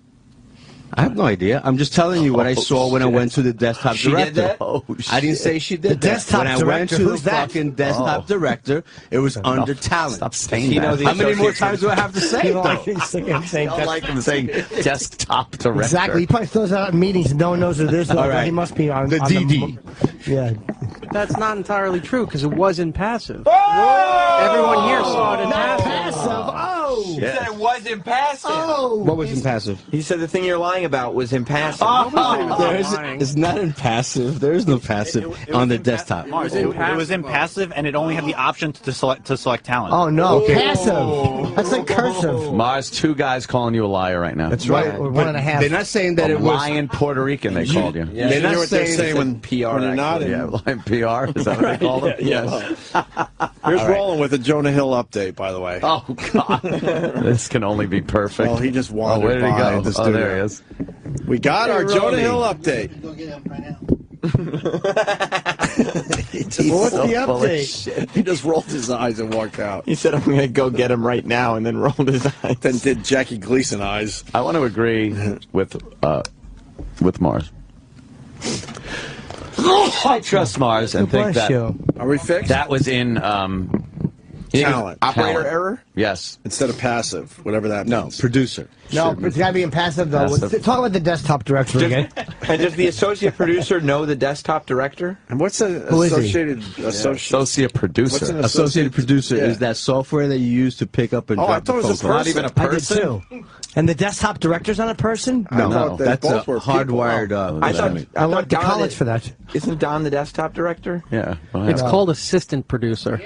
[SPEAKER 17] I have no idea. I'm just telling you what I saw when I went to the desktop
[SPEAKER 20] She
[SPEAKER 17] director.
[SPEAKER 20] did that?
[SPEAKER 3] Oh, shit.
[SPEAKER 17] I didn't say she did
[SPEAKER 5] The
[SPEAKER 17] that.
[SPEAKER 5] desktop
[SPEAKER 17] When I went
[SPEAKER 5] director,
[SPEAKER 17] to the
[SPEAKER 5] who's that?
[SPEAKER 17] fucking desktop director, it was under talent.
[SPEAKER 3] Stop saying
[SPEAKER 20] You know,
[SPEAKER 3] that.
[SPEAKER 20] the
[SPEAKER 17] How many more
[SPEAKER 20] associate
[SPEAKER 17] times do I have to say
[SPEAKER 5] You
[SPEAKER 17] it,
[SPEAKER 5] don't
[SPEAKER 17] though?
[SPEAKER 5] like him saying
[SPEAKER 3] I don't like him saying desktop director.
[SPEAKER 5] Exactly. He probably throws out in meetings and no one knows who it is.
[SPEAKER 17] All right.
[SPEAKER 5] He must be on
[SPEAKER 17] The
[SPEAKER 5] on
[SPEAKER 17] DD.
[SPEAKER 5] Yeah.
[SPEAKER 15] That's not entirely true because it was in passive. Everyone here saw it in
[SPEAKER 5] Not
[SPEAKER 15] passive.
[SPEAKER 5] passive. Oh.
[SPEAKER 20] He said it was impassive.
[SPEAKER 5] Oh.
[SPEAKER 17] What was impassive?
[SPEAKER 20] He said the thing you're lying about was impassive.
[SPEAKER 17] It's not in passive. There is no passive on the desktop.
[SPEAKER 12] Mars, it was in passive, and it only had the option to select talent.
[SPEAKER 5] Oh no, passive. That's like cursive.
[SPEAKER 3] Mars, 2 guys calling you a liar right now.
[SPEAKER 5] That's right. Or 1.5.
[SPEAKER 17] They're not saying that it was.
[SPEAKER 3] Lying Puerto Rican, they called you.
[SPEAKER 17] Yeah. They're
[SPEAKER 2] You know
[SPEAKER 17] not
[SPEAKER 2] what they're
[SPEAKER 17] saying
[SPEAKER 2] saying when
[SPEAKER 20] PR,
[SPEAKER 2] when you're not in.
[SPEAKER 3] Yeah, lying PR. Is that what they call it?
[SPEAKER 2] Yes. Here's Roland with a Jonah Hill update, by the way.
[SPEAKER 3] Oh, God. This can only be perfect.
[SPEAKER 2] Well, he just
[SPEAKER 3] Oh,
[SPEAKER 2] wandered
[SPEAKER 3] where did he
[SPEAKER 2] by
[SPEAKER 3] go?
[SPEAKER 2] the
[SPEAKER 3] Oh,
[SPEAKER 2] studio.
[SPEAKER 3] there he is.
[SPEAKER 2] We got our Jonah Hill update.
[SPEAKER 5] What's
[SPEAKER 3] so
[SPEAKER 5] the
[SPEAKER 3] full of
[SPEAKER 5] update?
[SPEAKER 3] shit.
[SPEAKER 2] He just rolled his eyes and walked out.
[SPEAKER 20] He said, I'm going to go get him right now, and then rolled his eyes.
[SPEAKER 2] Then did Jackie Gleason eyes.
[SPEAKER 3] I want to agree with Mars. I trust Mars and think that
[SPEAKER 2] Are we fixed?
[SPEAKER 3] that was in
[SPEAKER 2] Talent.
[SPEAKER 20] Operator
[SPEAKER 2] Talent.
[SPEAKER 20] error?
[SPEAKER 3] Yes.
[SPEAKER 2] Instead of passive, whatever that
[SPEAKER 17] No,
[SPEAKER 2] means.
[SPEAKER 17] producer.
[SPEAKER 5] No, it's got to be in passive though.
[SPEAKER 3] Passive.
[SPEAKER 5] Talk about the desktop director again.
[SPEAKER 20] And does the associate producer know the desktop director?
[SPEAKER 2] And what's an
[SPEAKER 5] Who is he?
[SPEAKER 2] associated
[SPEAKER 3] Associate producer.
[SPEAKER 2] What's an
[SPEAKER 17] Associated producer
[SPEAKER 2] Yeah.
[SPEAKER 17] is that software that you use to pick up and
[SPEAKER 2] Oh, I
[SPEAKER 17] drop
[SPEAKER 2] thought it
[SPEAKER 17] the
[SPEAKER 2] was a
[SPEAKER 17] phone calls.
[SPEAKER 3] Not even a
[SPEAKER 5] I did
[SPEAKER 3] person.
[SPEAKER 5] too. And the desktop director's not a person?
[SPEAKER 2] I
[SPEAKER 17] No,
[SPEAKER 2] thought they
[SPEAKER 17] that's
[SPEAKER 2] both
[SPEAKER 17] a
[SPEAKER 2] were people.
[SPEAKER 17] hardwired
[SPEAKER 20] I thought,
[SPEAKER 5] I went to
[SPEAKER 20] Don
[SPEAKER 5] college
[SPEAKER 20] is-
[SPEAKER 5] for that.
[SPEAKER 20] Isn't Don the desktop director?
[SPEAKER 3] Yeah.
[SPEAKER 15] It's called assistant producer.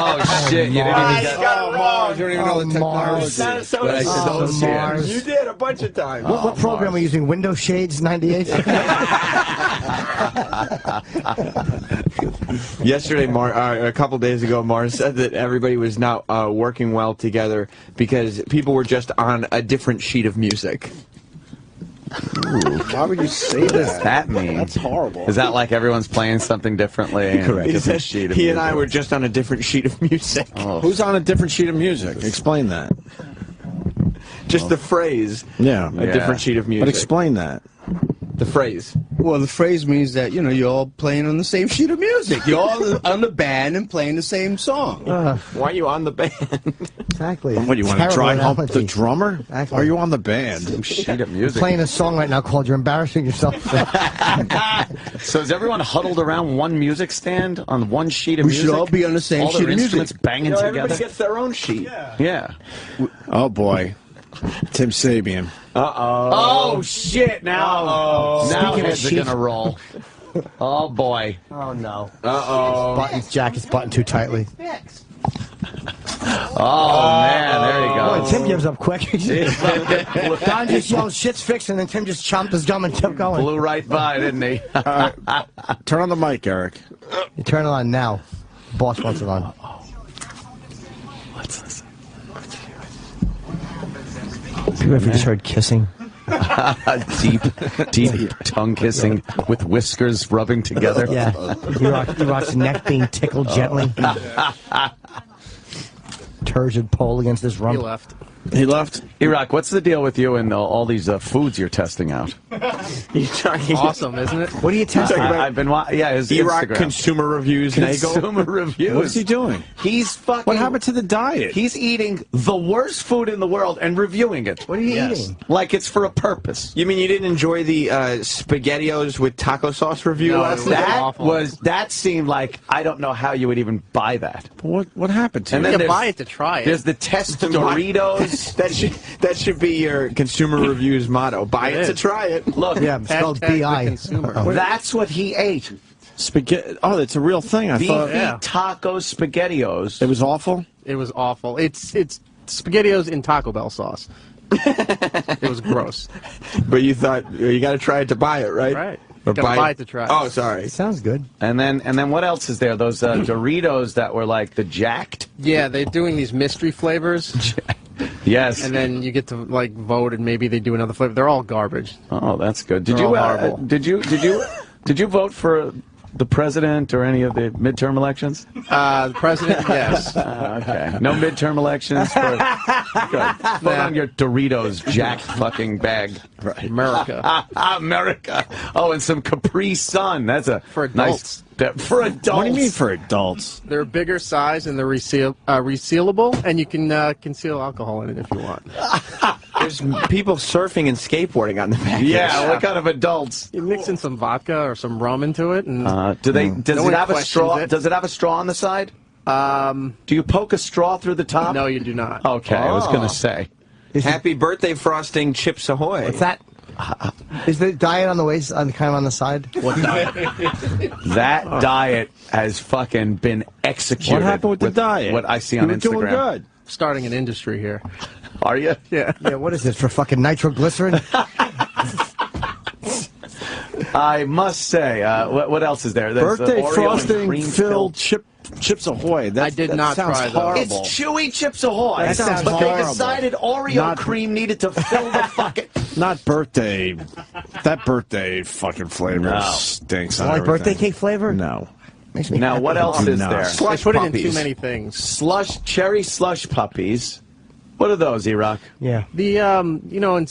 [SPEAKER 3] Oh, shit. You didn't even get
[SPEAKER 20] got it wrong.
[SPEAKER 2] You don't even know the
[SPEAKER 5] Mars.
[SPEAKER 2] technology.
[SPEAKER 20] So
[SPEAKER 17] But I said
[SPEAKER 20] associate.
[SPEAKER 5] Mars.
[SPEAKER 20] You did a bunch of times.
[SPEAKER 5] What program are you using? Windows Shades 98?
[SPEAKER 20] Yesterday, a couple days ago, Mars said that everybody was not working well together because people were just on a different sheet of music.
[SPEAKER 2] Why would you say
[SPEAKER 3] What does
[SPEAKER 2] that?
[SPEAKER 3] that mean?
[SPEAKER 2] That's horrible.
[SPEAKER 3] Is that like everyone's playing something differently? and
[SPEAKER 17] Correct.
[SPEAKER 3] a
[SPEAKER 20] He
[SPEAKER 3] different
[SPEAKER 20] said
[SPEAKER 3] sheet of
[SPEAKER 20] he and
[SPEAKER 3] music?
[SPEAKER 20] I were just on a different sheet of music.
[SPEAKER 3] Oh.
[SPEAKER 2] Who's on a different sheet of music? Explain that.
[SPEAKER 20] Just the phrase.
[SPEAKER 2] Yeah.
[SPEAKER 20] A different sheet of music.
[SPEAKER 2] But explain that.
[SPEAKER 20] The phrase.
[SPEAKER 17] Well, the phrase means that, you know, you're all playing on the same sheet of music. You're all on the band and playing the same song.
[SPEAKER 20] Why are you on the band?
[SPEAKER 5] Exactly.
[SPEAKER 2] What, you want to
[SPEAKER 5] Terrible
[SPEAKER 2] drive home the
[SPEAKER 5] analogy.
[SPEAKER 2] drummer?
[SPEAKER 5] Exactly.
[SPEAKER 2] Are you on the band?
[SPEAKER 3] Sheet of music.
[SPEAKER 5] Playing a song right now called You're Embarrassing Yourself.
[SPEAKER 3] So is everyone huddled around one music stand on one sheet of
[SPEAKER 17] We
[SPEAKER 3] music?
[SPEAKER 17] should all be on the same
[SPEAKER 3] all
[SPEAKER 17] sheet
[SPEAKER 3] their
[SPEAKER 17] of music.
[SPEAKER 3] instruments banging
[SPEAKER 20] Everybody
[SPEAKER 3] together.
[SPEAKER 20] gets their own sheet.
[SPEAKER 3] Yeah.
[SPEAKER 2] Oh, boy. Tim Sabian.
[SPEAKER 3] Oh shit! Now, now
[SPEAKER 5] Speaking of
[SPEAKER 3] heads are
[SPEAKER 5] sheets-
[SPEAKER 3] gonna roll. Oh boy.
[SPEAKER 5] Oh, no.
[SPEAKER 3] Uh-oh.
[SPEAKER 5] Jacket's buttoned too tightly.
[SPEAKER 3] Oh man, there you
[SPEAKER 5] Boy,
[SPEAKER 3] go.
[SPEAKER 5] Tim gives up quick. Don just yelled, shit's fixed, and then Tim just chomped his gum and kept going.
[SPEAKER 3] Blew right by, didn't he?
[SPEAKER 2] Turn on the mic, Eric.
[SPEAKER 5] You turn it on now. Boss wants it on.
[SPEAKER 3] What's this?
[SPEAKER 5] People ever just heard kissing?
[SPEAKER 3] deep tongue kissing with whiskers rubbing together.
[SPEAKER 5] Yeah. Erock's neck being tickled gently. Turgid pole against his rump.
[SPEAKER 15] He left.
[SPEAKER 2] He left.
[SPEAKER 3] Erock, what's the deal with you and all these foods you're testing out?
[SPEAKER 15] Awesome, isn't it?
[SPEAKER 5] What are you testing?
[SPEAKER 3] I've been his
[SPEAKER 20] Erock
[SPEAKER 3] Instagram.
[SPEAKER 20] Consumer Reviews. Nagel.
[SPEAKER 3] Consumer reviews.
[SPEAKER 2] What is he doing?
[SPEAKER 3] He's fucking.
[SPEAKER 2] What happened to the diet?
[SPEAKER 3] He's eating the worst food in the world and reviewing it.
[SPEAKER 5] What are you eating?
[SPEAKER 3] Like it's for a purpose.
[SPEAKER 20] You mean you didn't enjoy the SpaghettiOs with taco sauce review
[SPEAKER 15] No,
[SPEAKER 20] last
[SPEAKER 15] it was
[SPEAKER 20] night?
[SPEAKER 15] awful.
[SPEAKER 3] That seemed like I don't know how you would even buy that.
[SPEAKER 2] What happened to
[SPEAKER 3] And
[SPEAKER 2] you?
[SPEAKER 3] then
[SPEAKER 15] You
[SPEAKER 3] there's-
[SPEAKER 15] buy it to try it.
[SPEAKER 3] There's the test Doritos.
[SPEAKER 20] That should be your Consumer Reviews motto. Buy it to try it.
[SPEAKER 3] Look,
[SPEAKER 5] Yeah, spelled
[SPEAKER 15] Hashtag the
[SPEAKER 5] B-I.
[SPEAKER 15] consumer.
[SPEAKER 3] that's what he ate.
[SPEAKER 2] Spaghetti. Oh, that's a real thing. I
[SPEAKER 3] Beefy
[SPEAKER 2] thought
[SPEAKER 15] Yeah.
[SPEAKER 3] taco SpaghettiOs.
[SPEAKER 2] it was awful.
[SPEAKER 15] It was awful. It's SpaghettiOs in Taco Bell sauce. It was gross.
[SPEAKER 20] But you thought you got to try it to buy it, right?
[SPEAKER 15] Right.
[SPEAKER 20] Or
[SPEAKER 15] Gotta buy it to try it.
[SPEAKER 20] Oh, sorry.
[SPEAKER 5] Sounds good.
[SPEAKER 3] And then what else is there? Those Doritos that were like the jacked.
[SPEAKER 15] Yeah, they're doing these mystery flavors,
[SPEAKER 3] Yes.
[SPEAKER 15] and then you get to like vote, and maybe they do another flavor. They're all garbage.
[SPEAKER 3] Oh, that's good. Did
[SPEAKER 15] They're
[SPEAKER 3] you
[SPEAKER 15] all horrible.
[SPEAKER 3] did you vote for the president or any of the midterm elections?
[SPEAKER 15] The president, yes.
[SPEAKER 3] Okay. No midterm elections. Good. Vote on your Doritos jacked fucking bag.
[SPEAKER 15] Right. America.
[SPEAKER 3] America. Oh, and some Capri Sun. That's a
[SPEAKER 15] for adults.
[SPEAKER 3] Nice, for adults.
[SPEAKER 2] What do you mean for adults?
[SPEAKER 15] They're bigger size and they're resealable, and you can conceal alcohol in it if you want.
[SPEAKER 9] There's people surfing and skateboarding on the back.
[SPEAKER 3] Yeah, what kind of adults?
[SPEAKER 15] You mix in some vodka or some rum into it, and
[SPEAKER 3] does it have a straw? Does it have a straw on the side? Do you poke a straw through the top?
[SPEAKER 15] No, you do not.
[SPEAKER 3] Okay, I was going to say.
[SPEAKER 9] Happy birthday frosting Chips Ahoy.
[SPEAKER 5] What's that? Is the diet on the waist, kind of on the side?
[SPEAKER 15] What diet?
[SPEAKER 3] That diet has fucking been executed.
[SPEAKER 2] What happened with the diet?
[SPEAKER 3] What I see on Instagram.
[SPEAKER 2] Doing good.
[SPEAKER 15] Starting an industry here.
[SPEAKER 3] Are you?
[SPEAKER 15] Yeah.
[SPEAKER 5] Yeah. What is this for? Fucking nitroglycerin?
[SPEAKER 3] I must say, what else is there? There's
[SPEAKER 2] Birthday
[SPEAKER 3] Oreo
[SPEAKER 2] frosting filled Chips Ahoy.
[SPEAKER 15] I did not
[SPEAKER 2] sounds
[SPEAKER 15] try
[SPEAKER 2] horrible.
[SPEAKER 15] those.
[SPEAKER 3] It's chewy Chips Ahoy.
[SPEAKER 2] That sounds
[SPEAKER 3] but
[SPEAKER 2] horrible.
[SPEAKER 3] they decided Oreo cream needed to fill the fucking...
[SPEAKER 2] Not birthday. That birthday fucking flavor stinks.
[SPEAKER 5] Like birthday cake flavor?
[SPEAKER 2] No.
[SPEAKER 5] Makes me
[SPEAKER 3] Now,
[SPEAKER 5] happy.
[SPEAKER 3] what else is
[SPEAKER 2] No.
[SPEAKER 3] there?
[SPEAKER 15] Slush put it in too many things.
[SPEAKER 3] Cherry slush puppies. What are those, Erock?
[SPEAKER 5] Yeah.
[SPEAKER 15] The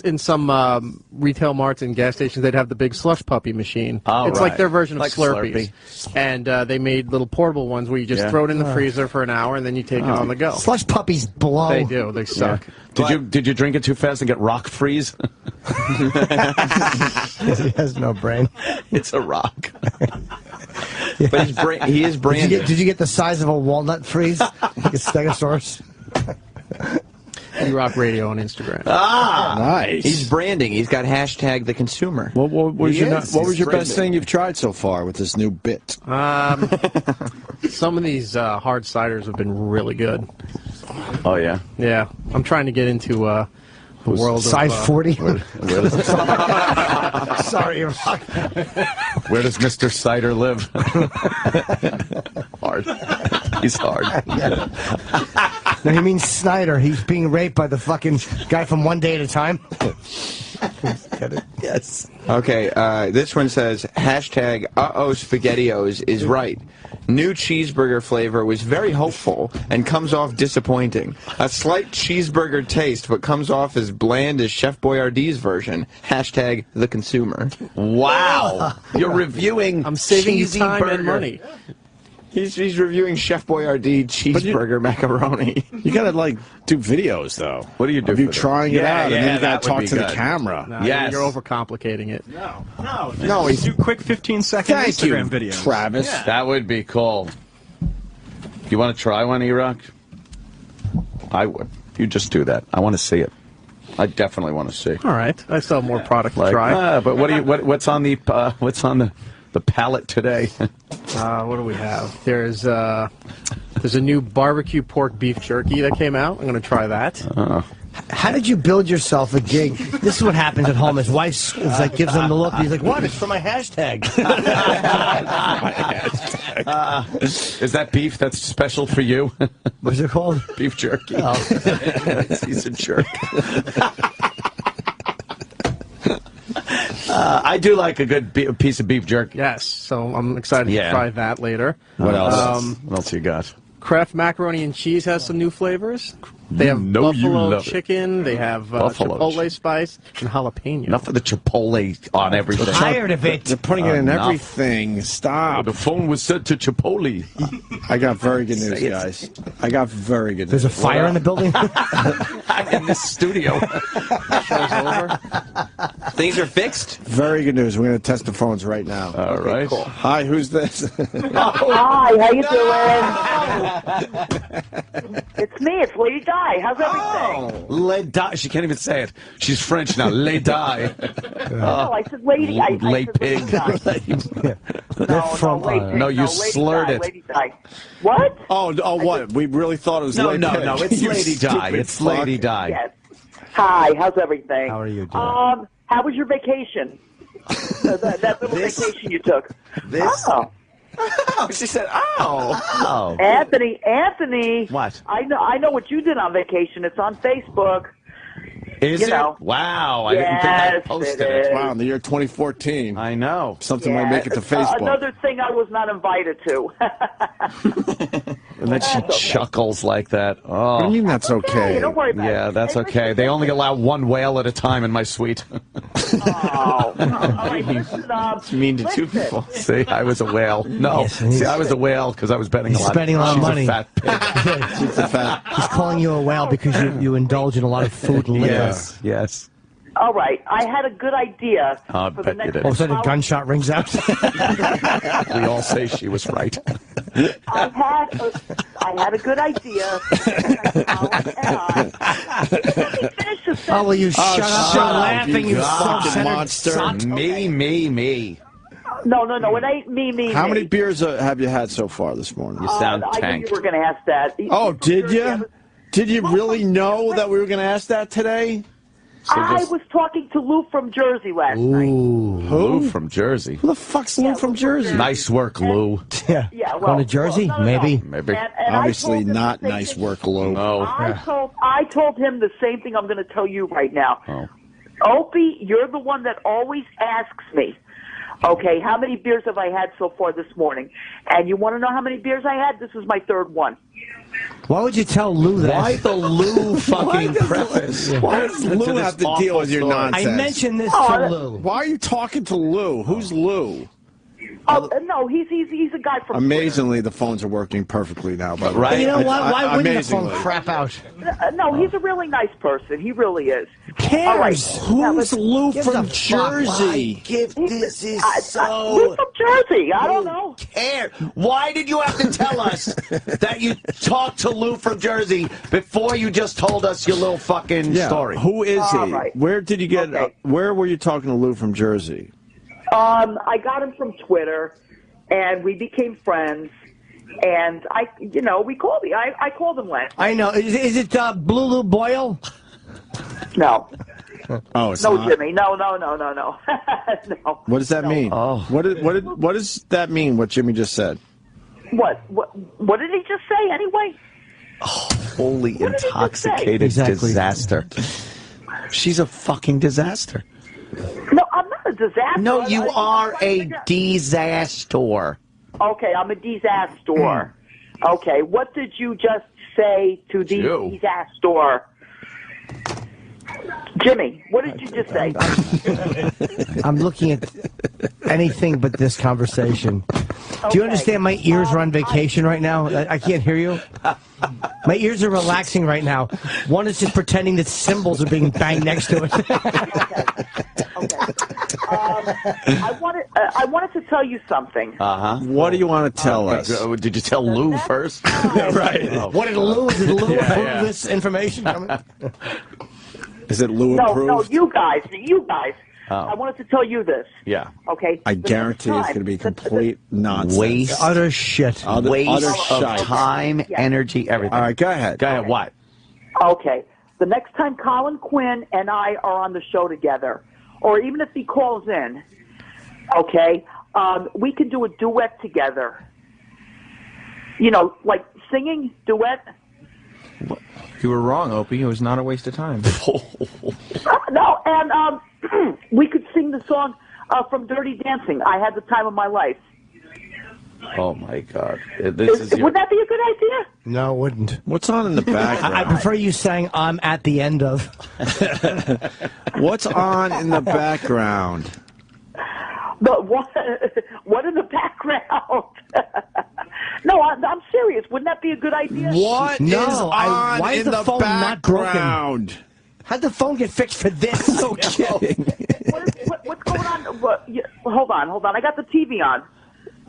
[SPEAKER 15] in some retail marts and gas stations, they'd have the big slush puppy machine.
[SPEAKER 3] Oh,
[SPEAKER 15] it's
[SPEAKER 3] right.
[SPEAKER 15] like their version of
[SPEAKER 3] Like
[SPEAKER 15] Slurpees. And they made little portable ones where you just throw it in the freezer for an hour and then you take it on the go.
[SPEAKER 5] Slush puppies blow.
[SPEAKER 15] They do. They suck.
[SPEAKER 3] Did you drink it too fast and get rock freeze?
[SPEAKER 5] He has no brain.
[SPEAKER 3] It's a rock.
[SPEAKER 9] Yeah. But he is branded.
[SPEAKER 5] Did you get the size of a walnut freeze? Like a stegosaurus?
[SPEAKER 15] Erock Radio on Instagram.
[SPEAKER 2] Nice.
[SPEAKER 9] He's branding. He's got hashtag the consumer.
[SPEAKER 2] What was your
[SPEAKER 9] He's
[SPEAKER 2] best thing you've tried so far with this new bit?
[SPEAKER 15] Some of these hard ciders have been really good.
[SPEAKER 3] Oh, yeah?
[SPEAKER 15] Yeah. I'm trying to get into the world
[SPEAKER 5] size
[SPEAKER 15] of...
[SPEAKER 5] 40?
[SPEAKER 3] Sorry,
[SPEAKER 5] Erock.
[SPEAKER 3] Where does Mr. Cider live? Hard. He's hard.
[SPEAKER 5] No, he means Snyder. He's being raped by the fucking guy from One Day at a Time. Get it?
[SPEAKER 9] Yes. Okay, this one says, hashtag SpaghettiOs is right. New cheeseburger flavor was very hopeful and comes off disappointing. A slight cheeseburger taste, but comes off as bland as Chef Boyardee's version. Hashtag the consumer.
[SPEAKER 3] Wow. You're reviewing
[SPEAKER 15] I'm saving you
[SPEAKER 3] cheesy
[SPEAKER 15] time
[SPEAKER 3] burger.
[SPEAKER 15] and money.
[SPEAKER 9] He's reviewing Chef Boyardee cheeseburger macaroni.
[SPEAKER 2] You gotta do videos though.
[SPEAKER 3] What do you do?
[SPEAKER 2] Of you trying it out, and then you
[SPEAKER 3] that
[SPEAKER 2] gotta
[SPEAKER 3] would
[SPEAKER 2] talk
[SPEAKER 3] be
[SPEAKER 2] to the
[SPEAKER 3] good.
[SPEAKER 2] camera.
[SPEAKER 15] No,
[SPEAKER 3] Yes.
[SPEAKER 15] You're overcomplicating it.
[SPEAKER 10] No, he's do quick 15-second
[SPEAKER 2] Thank you,
[SPEAKER 10] Instagram videos.
[SPEAKER 2] Travis.
[SPEAKER 10] Yeah.
[SPEAKER 3] That would be cool. You want to try one, Erock? I would. You just do that. I want to see it. I definitely want to see.
[SPEAKER 15] All right. I still have more product to try.
[SPEAKER 3] But what's on the palette today?
[SPEAKER 15] What do we have? There's a new barbecue pork beef jerky that came out. I'm going to try that.
[SPEAKER 5] How did you build yourself a gig? This is what happens at home. His wife gives him the look. He's like, "What? It's for my hashtag."
[SPEAKER 3] Is that beef that's special for you?
[SPEAKER 5] What's it called?
[SPEAKER 3] Beef jerky.
[SPEAKER 5] Oh.
[SPEAKER 3] He's a jerk. I do like a good piece of beef jerky.
[SPEAKER 15] Yes. So I'm excited to try that later.
[SPEAKER 3] What else? What else you got?
[SPEAKER 15] Kraft Macaroni and Cheese has some new flavors. They have buffalo chicken. They have chipotle spice and jalapeno.
[SPEAKER 3] Enough of the chipotle on everything.
[SPEAKER 5] I'm tired of it.
[SPEAKER 2] They're putting it in everything. Stop.
[SPEAKER 3] The phone was set to chipotle.
[SPEAKER 2] I got very good news, guys. I got very good news.
[SPEAKER 5] There's a fire in the building?
[SPEAKER 3] In this studio.
[SPEAKER 15] Show's over.
[SPEAKER 9] Things are fixed?
[SPEAKER 2] Very good news. We're going to test the phones right now.
[SPEAKER 3] All right.
[SPEAKER 9] Cool.
[SPEAKER 2] Hi, who's this?
[SPEAKER 6] Hi, how you doing? It's me. It's Lady Di. How's everything?
[SPEAKER 3] Le die. She can't even say it. She's French now. Le die.
[SPEAKER 6] No, I said lady. I
[SPEAKER 3] Le
[SPEAKER 6] said
[SPEAKER 3] pig.
[SPEAKER 6] No,
[SPEAKER 3] you slurred it.
[SPEAKER 6] Lady Di. What?
[SPEAKER 2] Oh, what? We really thought it was
[SPEAKER 3] No,
[SPEAKER 2] Lady
[SPEAKER 3] no,
[SPEAKER 2] Pig.
[SPEAKER 3] no. It's
[SPEAKER 2] You
[SPEAKER 3] Lady Di.
[SPEAKER 2] stupid
[SPEAKER 3] It's
[SPEAKER 2] fuck.
[SPEAKER 3] Lady Di.
[SPEAKER 6] Yes. Hi, how's everything?
[SPEAKER 5] How are you doing?
[SPEAKER 6] How was your vacation? that little vacation you took. Oh.
[SPEAKER 9] Oh, she said, "Oh,
[SPEAKER 6] Anthony.
[SPEAKER 3] What?
[SPEAKER 6] I know what you did on vacation. It's on Facebook.
[SPEAKER 3] Is
[SPEAKER 11] you
[SPEAKER 3] it?
[SPEAKER 11] know.
[SPEAKER 3] Wow, I didn't think I posted it.
[SPEAKER 2] Wow, in the year 2014.
[SPEAKER 3] I know.
[SPEAKER 2] Something might make it to Facebook.
[SPEAKER 11] Another thing I was not invited to.
[SPEAKER 3] And then she chuckles like that. Oh.
[SPEAKER 2] What do you mean that's okay?
[SPEAKER 11] Don't worry about it.
[SPEAKER 3] Yeah, that's okay. They only allow one whale at a time in my suite.
[SPEAKER 11] Oh, all right, listen,
[SPEAKER 3] It's mean to two people. See, I was a whale. No,
[SPEAKER 5] Yes,
[SPEAKER 3] see, I was a whale because I was betting a lot.
[SPEAKER 5] Spending a lot of
[SPEAKER 3] She's
[SPEAKER 5] money.
[SPEAKER 3] a fat pig.
[SPEAKER 2] She's a fat.
[SPEAKER 5] He's calling you a whale because you indulge in a lot of food and liquor.
[SPEAKER 3] Yes, yes.
[SPEAKER 11] all right. I had a good idea
[SPEAKER 3] I
[SPEAKER 11] for the
[SPEAKER 3] bet you
[SPEAKER 11] next.
[SPEAKER 3] did.
[SPEAKER 5] All of a sudden, a gunshot rings out.
[SPEAKER 3] We all say she was right.
[SPEAKER 11] I had a good idea.
[SPEAKER 5] Oh, will you shut up? You're laughing, you
[SPEAKER 2] fucking
[SPEAKER 5] self-centered
[SPEAKER 2] monster.
[SPEAKER 5] sot.
[SPEAKER 3] Me.
[SPEAKER 11] No, it ain't me.
[SPEAKER 2] How many beers have you had so far this morning?
[SPEAKER 3] You sound
[SPEAKER 11] I knew
[SPEAKER 3] tanked.
[SPEAKER 11] you were going to ask that.
[SPEAKER 2] Oh, did you? Did you really know that we were going to ask that today?
[SPEAKER 11] I was talking to Lou from Jersey last night.
[SPEAKER 3] Lou from Jersey.
[SPEAKER 2] Who the fuck's Lou from Jersey?
[SPEAKER 3] Nice work, Lou.
[SPEAKER 5] Yeah.
[SPEAKER 11] Well,
[SPEAKER 5] Going to Jersey?
[SPEAKER 11] no.
[SPEAKER 5] Maybe.
[SPEAKER 3] Maybe.
[SPEAKER 11] And
[SPEAKER 2] Obviously
[SPEAKER 11] I told him
[SPEAKER 2] not
[SPEAKER 11] the same
[SPEAKER 2] nice
[SPEAKER 11] thing.
[SPEAKER 2] work, Lou.
[SPEAKER 3] No.
[SPEAKER 11] I told him the same thing I'm going to tell you right now.
[SPEAKER 3] Oh.
[SPEAKER 11] Opie, you're the one that always asks me, okay, how many beers have I had so far this morning? And you want to know how many beers I had? This is my third one.
[SPEAKER 5] Why would you tell Lou that?
[SPEAKER 3] Why the Lou fucking preface?
[SPEAKER 2] Why does Lou have to deal with your nonsense?
[SPEAKER 5] I mentioned this to Lou.
[SPEAKER 2] Why are you talking to Lou? Who's Lou?
[SPEAKER 11] Oh, no, he's a guy from...
[SPEAKER 2] Amazingly, the phones are working perfectly now. But
[SPEAKER 3] Right.
[SPEAKER 5] You know what? Why wouldn't the phone
[SPEAKER 2] amazingly.
[SPEAKER 5] crap out?
[SPEAKER 11] No, he's a really nice person. He really is.
[SPEAKER 5] Cares?
[SPEAKER 11] All right. Now,
[SPEAKER 2] Who's
[SPEAKER 11] listen,
[SPEAKER 2] Lou
[SPEAKER 5] gives a
[SPEAKER 2] from
[SPEAKER 5] fuck?
[SPEAKER 2] Jersey?
[SPEAKER 8] This is
[SPEAKER 11] Who's
[SPEAKER 8] so...
[SPEAKER 11] from Jersey? I don't know.
[SPEAKER 8] Care. Why did you have to tell us that you talked to Lou from Jersey before you just told us your little fucking story?
[SPEAKER 2] Who is he?
[SPEAKER 11] All right.
[SPEAKER 2] Where did you get?
[SPEAKER 11] Okay.
[SPEAKER 2] Where were you talking to Lou from Jersey?
[SPEAKER 11] I got him from Twitter, and we became friends. And we called him. I called him last.
[SPEAKER 5] I know. Is it Blue Lou Boyle?
[SPEAKER 11] No.
[SPEAKER 2] Oh, it's
[SPEAKER 11] No,
[SPEAKER 2] not.
[SPEAKER 11] Jimmy. No. No.
[SPEAKER 2] What does that mean?
[SPEAKER 3] Oh.
[SPEAKER 2] What does that mean? What Jimmy just said?
[SPEAKER 11] What did he just say anyway?
[SPEAKER 3] Holy
[SPEAKER 11] What did he just say?
[SPEAKER 3] intoxicated
[SPEAKER 5] Exactly.
[SPEAKER 3] disaster. She's a fucking disaster.
[SPEAKER 11] No, I'm not a disaster.
[SPEAKER 8] No, you are a
[SPEAKER 11] disaster.
[SPEAKER 8] disaster.
[SPEAKER 11] Okay, I'm a disaster. Okay, what did you just say to the
[SPEAKER 3] You.
[SPEAKER 11] disaster? Jimmy, what did you just say?
[SPEAKER 5] I'm looking at anything but this conversation. Do you understand my ears are on vacation right now? I can't hear you. My ears are relaxing right now. One is just pretending that cymbals are being banged next to it.
[SPEAKER 11] I wanted to tell you something.
[SPEAKER 2] What do you want to tell us?
[SPEAKER 3] Did you tell Lou first?
[SPEAKER 2] Right.
[SPEAKER 5] What did Lou approve this information?
[SPEAKER 2] Is it Lou
[SPEAKER 11] No,
[SPEAKER 2] approved?
[SPEAKER 11] you guys.
[SPEAKER 3] Oh.
[SPEAKER 11] I wanted to tell you this.
[SPEAKER 3] Yeah.
[SPEAKER 11] Okay.
[SPEAKER 2] I
[SPEAKER 11] The next
[SPEAKER 2] guarantee it's
[SPEAKER 11] time-
[SPEAKER 2] going to be complete nonsense.
[SPEAKER 3] Waste.
[SPEAKER 5] Utter shit.
[SPEAKER 3] Waste
[SPEAKER 2] utter
[SPEAKER 3] of
[SPEAKER 2] shite.
[SPEAKER 3] time,
[SPEAKER 11] Yeah.
[SPEAKER 3] energy, everything.
[SPEAKER 2] All right, go ahead.
[SPEAKER 3] Go ahead. What?
[SPEAKER 11] Okay. The next time Colin Quinn and I are on the show together, or even if he calls in, okay, we can do a duet together. You know, like singing duet.
[SPEAKER 17] You were wrong, Opie. It was not a waste of time.
[SPEAKER 11] No, and we could sing the song from Dirty Dancing. I had the time of my life.
[SPEAKER 3] Oh my God! This is your...
[SPEAKER 11] Would that be a good idea?
[SPEAKER 5] No, it wouldn't.
[SPEAKER 2] What's on in the background?
[SPEAKER 5] I prefer you saying I'm at the end of.
[SPEAKER 2] What's on in the background?
[SPEAKER 11] But what in the background? No, I'm serious. Wouldn't that be a good idea?
[SPEAKER 2] What
[SPEAKER 5] No,
[SPEAKER 2] is on
[SPEAKER 5] why is
[SPEAKER 2] in
[SPEAKER 5] the phone not broken?
[SPEAKER 2] background?
[SPEAKER 5] How'd the phone get fixed for this?
[SPEAKER 2] No kidding.
[SPEAKER 11] What's going on? Hold on. I got the TV on.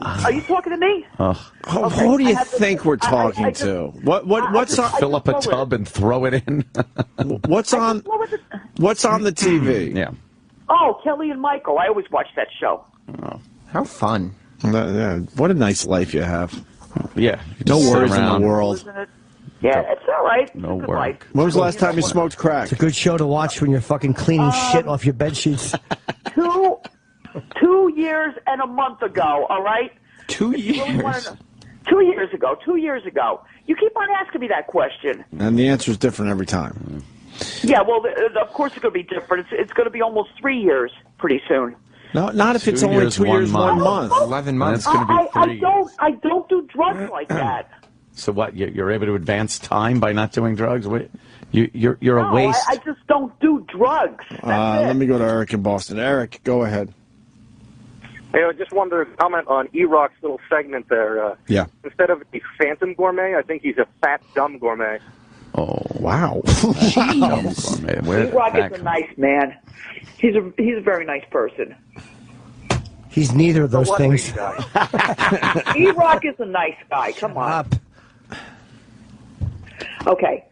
[SPEAKER 11] Are you talking to me?
[SPEAKER 2] Who do you think we're talking to? What's on?
[SPEAKER 3] Fill up a tub and throw it in.
[SPEAKER 2] What's on? What's on the TV?
[SPEAKER 3] Yeah.
[SPEAKER 11] Oh, Kelly and Michael. I always watch that show.
[SPEAKER 3] Oh.
[SPEAKER 17] How fun.
[SPEAKER 2] Yeah, what a nice life you have.
[SPEAKER 3] Yeah.
[SPEAKER 2] No
[SPEAKER 3] Sit
[SPEAKER 2] worries in
[SPEAKER 3] around.
[SPEAKER 2] the world.
[SPEAKER 11] Isn't it? Yeah, it's all right. It's
[SPEAKER 3] No
[SPEAKER 11] a good
[SPEAKER 3] work.
[SPEAKER 11] life.
[SPEAKER 2] When was the last time you smoked crack?
[SPEAKER 5] It's a good show to watch when you're fucking cleaning shit off your bed sheets.
[SPEAKER 11] 2 years and a month ago, all right?
[SPEAKER 3] 2 years?
[SPEAKER 11] 2 years ago. 2 years ago. You keep on asking me that question.
[SPEAKER 2] And the answer is different every time.
[SPEAKER 11] Yeah, well, of course it's going to be different. It's going to be almost 3 years pretty soon.
[SPEAKER 2] No, not if it's only 2 years, 1 month.
[SPEAKER 9] 11 months.
[SPEAKER 3] It's going to be 3 years.
[SPEAKER 11] I don't do drugs like that.
[SPEAKER 3] So what? You're able to advance time by not doing drugs? You're a waste.
[SPEAKER 11] I just don't do drugs.
[SPEAKER 2] Let me go to Eric in Boston. Eric, go ahead.
[SPEAKER 1] Hey, I just wanted to comment on Erock's little segment there.
[SPEAKER 2] Yeah.
[SPEAKER 1] Instead of a phantom gourmet, I think he's a fat, dumb gourmet.
[SPEAKER 3] Oh,
[SPEAKER 2] wow.
[SPEAKER 11] Erock is a nice man. He's a very nice person.
[SPEAKER 5] He's neither of those things.
[SPEAKER 11] Erock is a nice guy. Come on. Okay.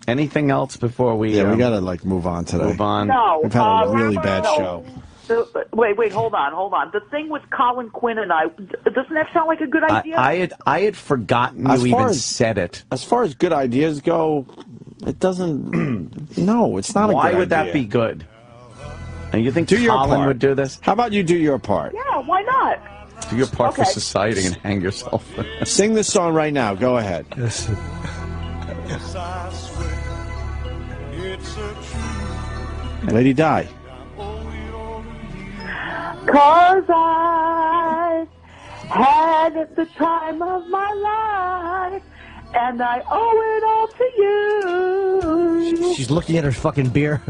[SPEAKER 3] Anything else before we...
[SPEAKER 2] Yeah, we got to, move on today.
[SPEAKER 3] Move on.
[SPEAKER 11] No.
[SPEAKER 2] We've had a really bad show.
[SPEAKER 11] Wait, hold on. The thing with Colin Quinn and I, doesn't that sound like a good idea?
[SPEAKER 3] I had forgotten you even said it.
[SPEAKER 2] As far as good ideas go, it doesn't... no, it's not a good idea.
[SPEAKER 3] Why would that be good? And you think Colin would do this?
[SPEAKER 2] How about you do your part?
[SPEAKER 11] Yeah, why not?
[SPEAKER 3] Do your part for society and hang yourself.
[SPEAKER 2] Sing this song right now. Go ahead.
[SPEAKER 16] Yes, I swear it's a truth.
[SPEAKER 2] Lady Di.
[SPEAKER 11] 'Cause I had the time of my life, and I owe it all to you.
[SPEAKER 5] She's looking at her fucking beer.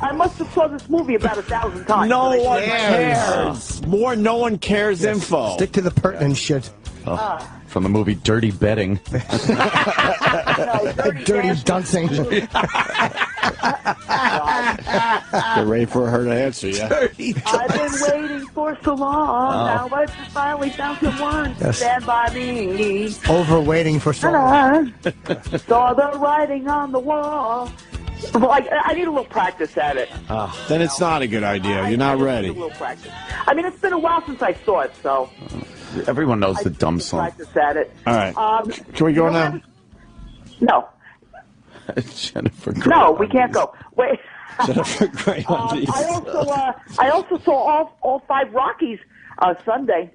[SPEAKER 11] I must have saw this movie about 1,000 times.
[SPEAKER 2] No one cares. More no one cares info.
[SPEAKER 5] Stick to the pertinent shit.
[SPEAKER 3] From the movie Dirty Betting.
[SPEAKER 5] Dirty Dancing.
[SPEAKER 2] Get ready for her to answer, yeah?
[SPEAKER 11] I've been waiting for so long. Now I just finally found someone to stand by me.
[SPEAKER 5] Overwaiting for so long.
[SPEAKER 11] Saw the writing on the wall. Well, I need a little practice at it.
[SPEAKER 2] Then it's not a good idea. You're not ready.
[SPEAKER 11] A little practice. I mean, it's been a while since I saw it, so.
[SPEAKER 3] Everyone knows the dumb song.
[SPEAKER 11] Practice at it.
[SPEAKER 2] All right. Can we go now?
[SPEAKER 11] No.
[SPEAKER 3] Jennifer Grey.
[SPEAKER 11] No, we can't go. Wait.
[SPEAKER 2] Jennifer Grey on these.
[SPEAKER 11] I also saw all 5 Rockies Sunday.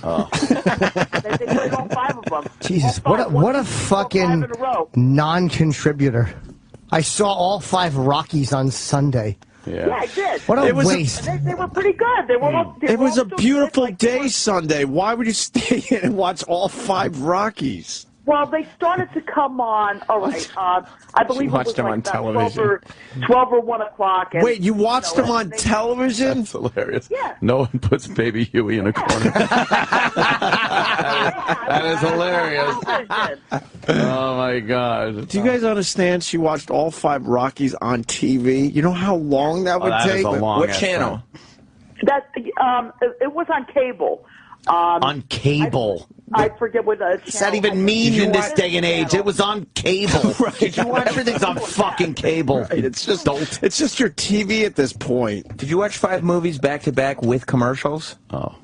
[SPEAKER 3] Oh.
[SPEAKER 11] They played all 5 of them.
[SPEAKER 5] Jesus, what a fucking non-contributor. I saw all 5 Rockies on Sunday.
[SPEAKER 11] Yeah, I did.
[SPEAKER 5] What a waste.
[SPEAKER 11] They were pretty good.
[SPEAKER 2] It was a beautiful day Sunday. Why would you stay in and watch all 5 Rockies?
[SPEAKER 11] Well, they started to come on. All right. I believe it was
[SPEAKER 2] them
[SPEAKER 11] like
[SPEAKER 2] on
[SPEAKER 11] about
[SPEAKER 2] television.
[SPEAKER 11] 12 or 1 o'clock.
[SPEAKER 2] Wait, you watched them on television?
[SPEAKER 3] That's hilarious.
[SPEAKER 11] Yeah.
[SPEAKER 3] No one puts Baby Huey in a corner. That is hilarious. Oh, my God.
[SPEAKER 2] Do you guys understand she watched all 5 Rockies on TV? You know how long that would take?
[SPEAKER 9] What channel?
[SPEAKER 11] That it was on cable.
[SPEAKER 8] On cable.
[SPEAKER 11] I forget what the
[SPEAKER 8] Does that even mean in this day and age? It was on cable.
[SPEAKER 2] Right.
[SPEAKER 8] Everything's on fucking cable.
[SPEAKER 2] Right. It's just your TV at this point.
[SPEAKER 9] Did you watch 5 movies back to back with commercials?
[SPEAKER 3] Oh.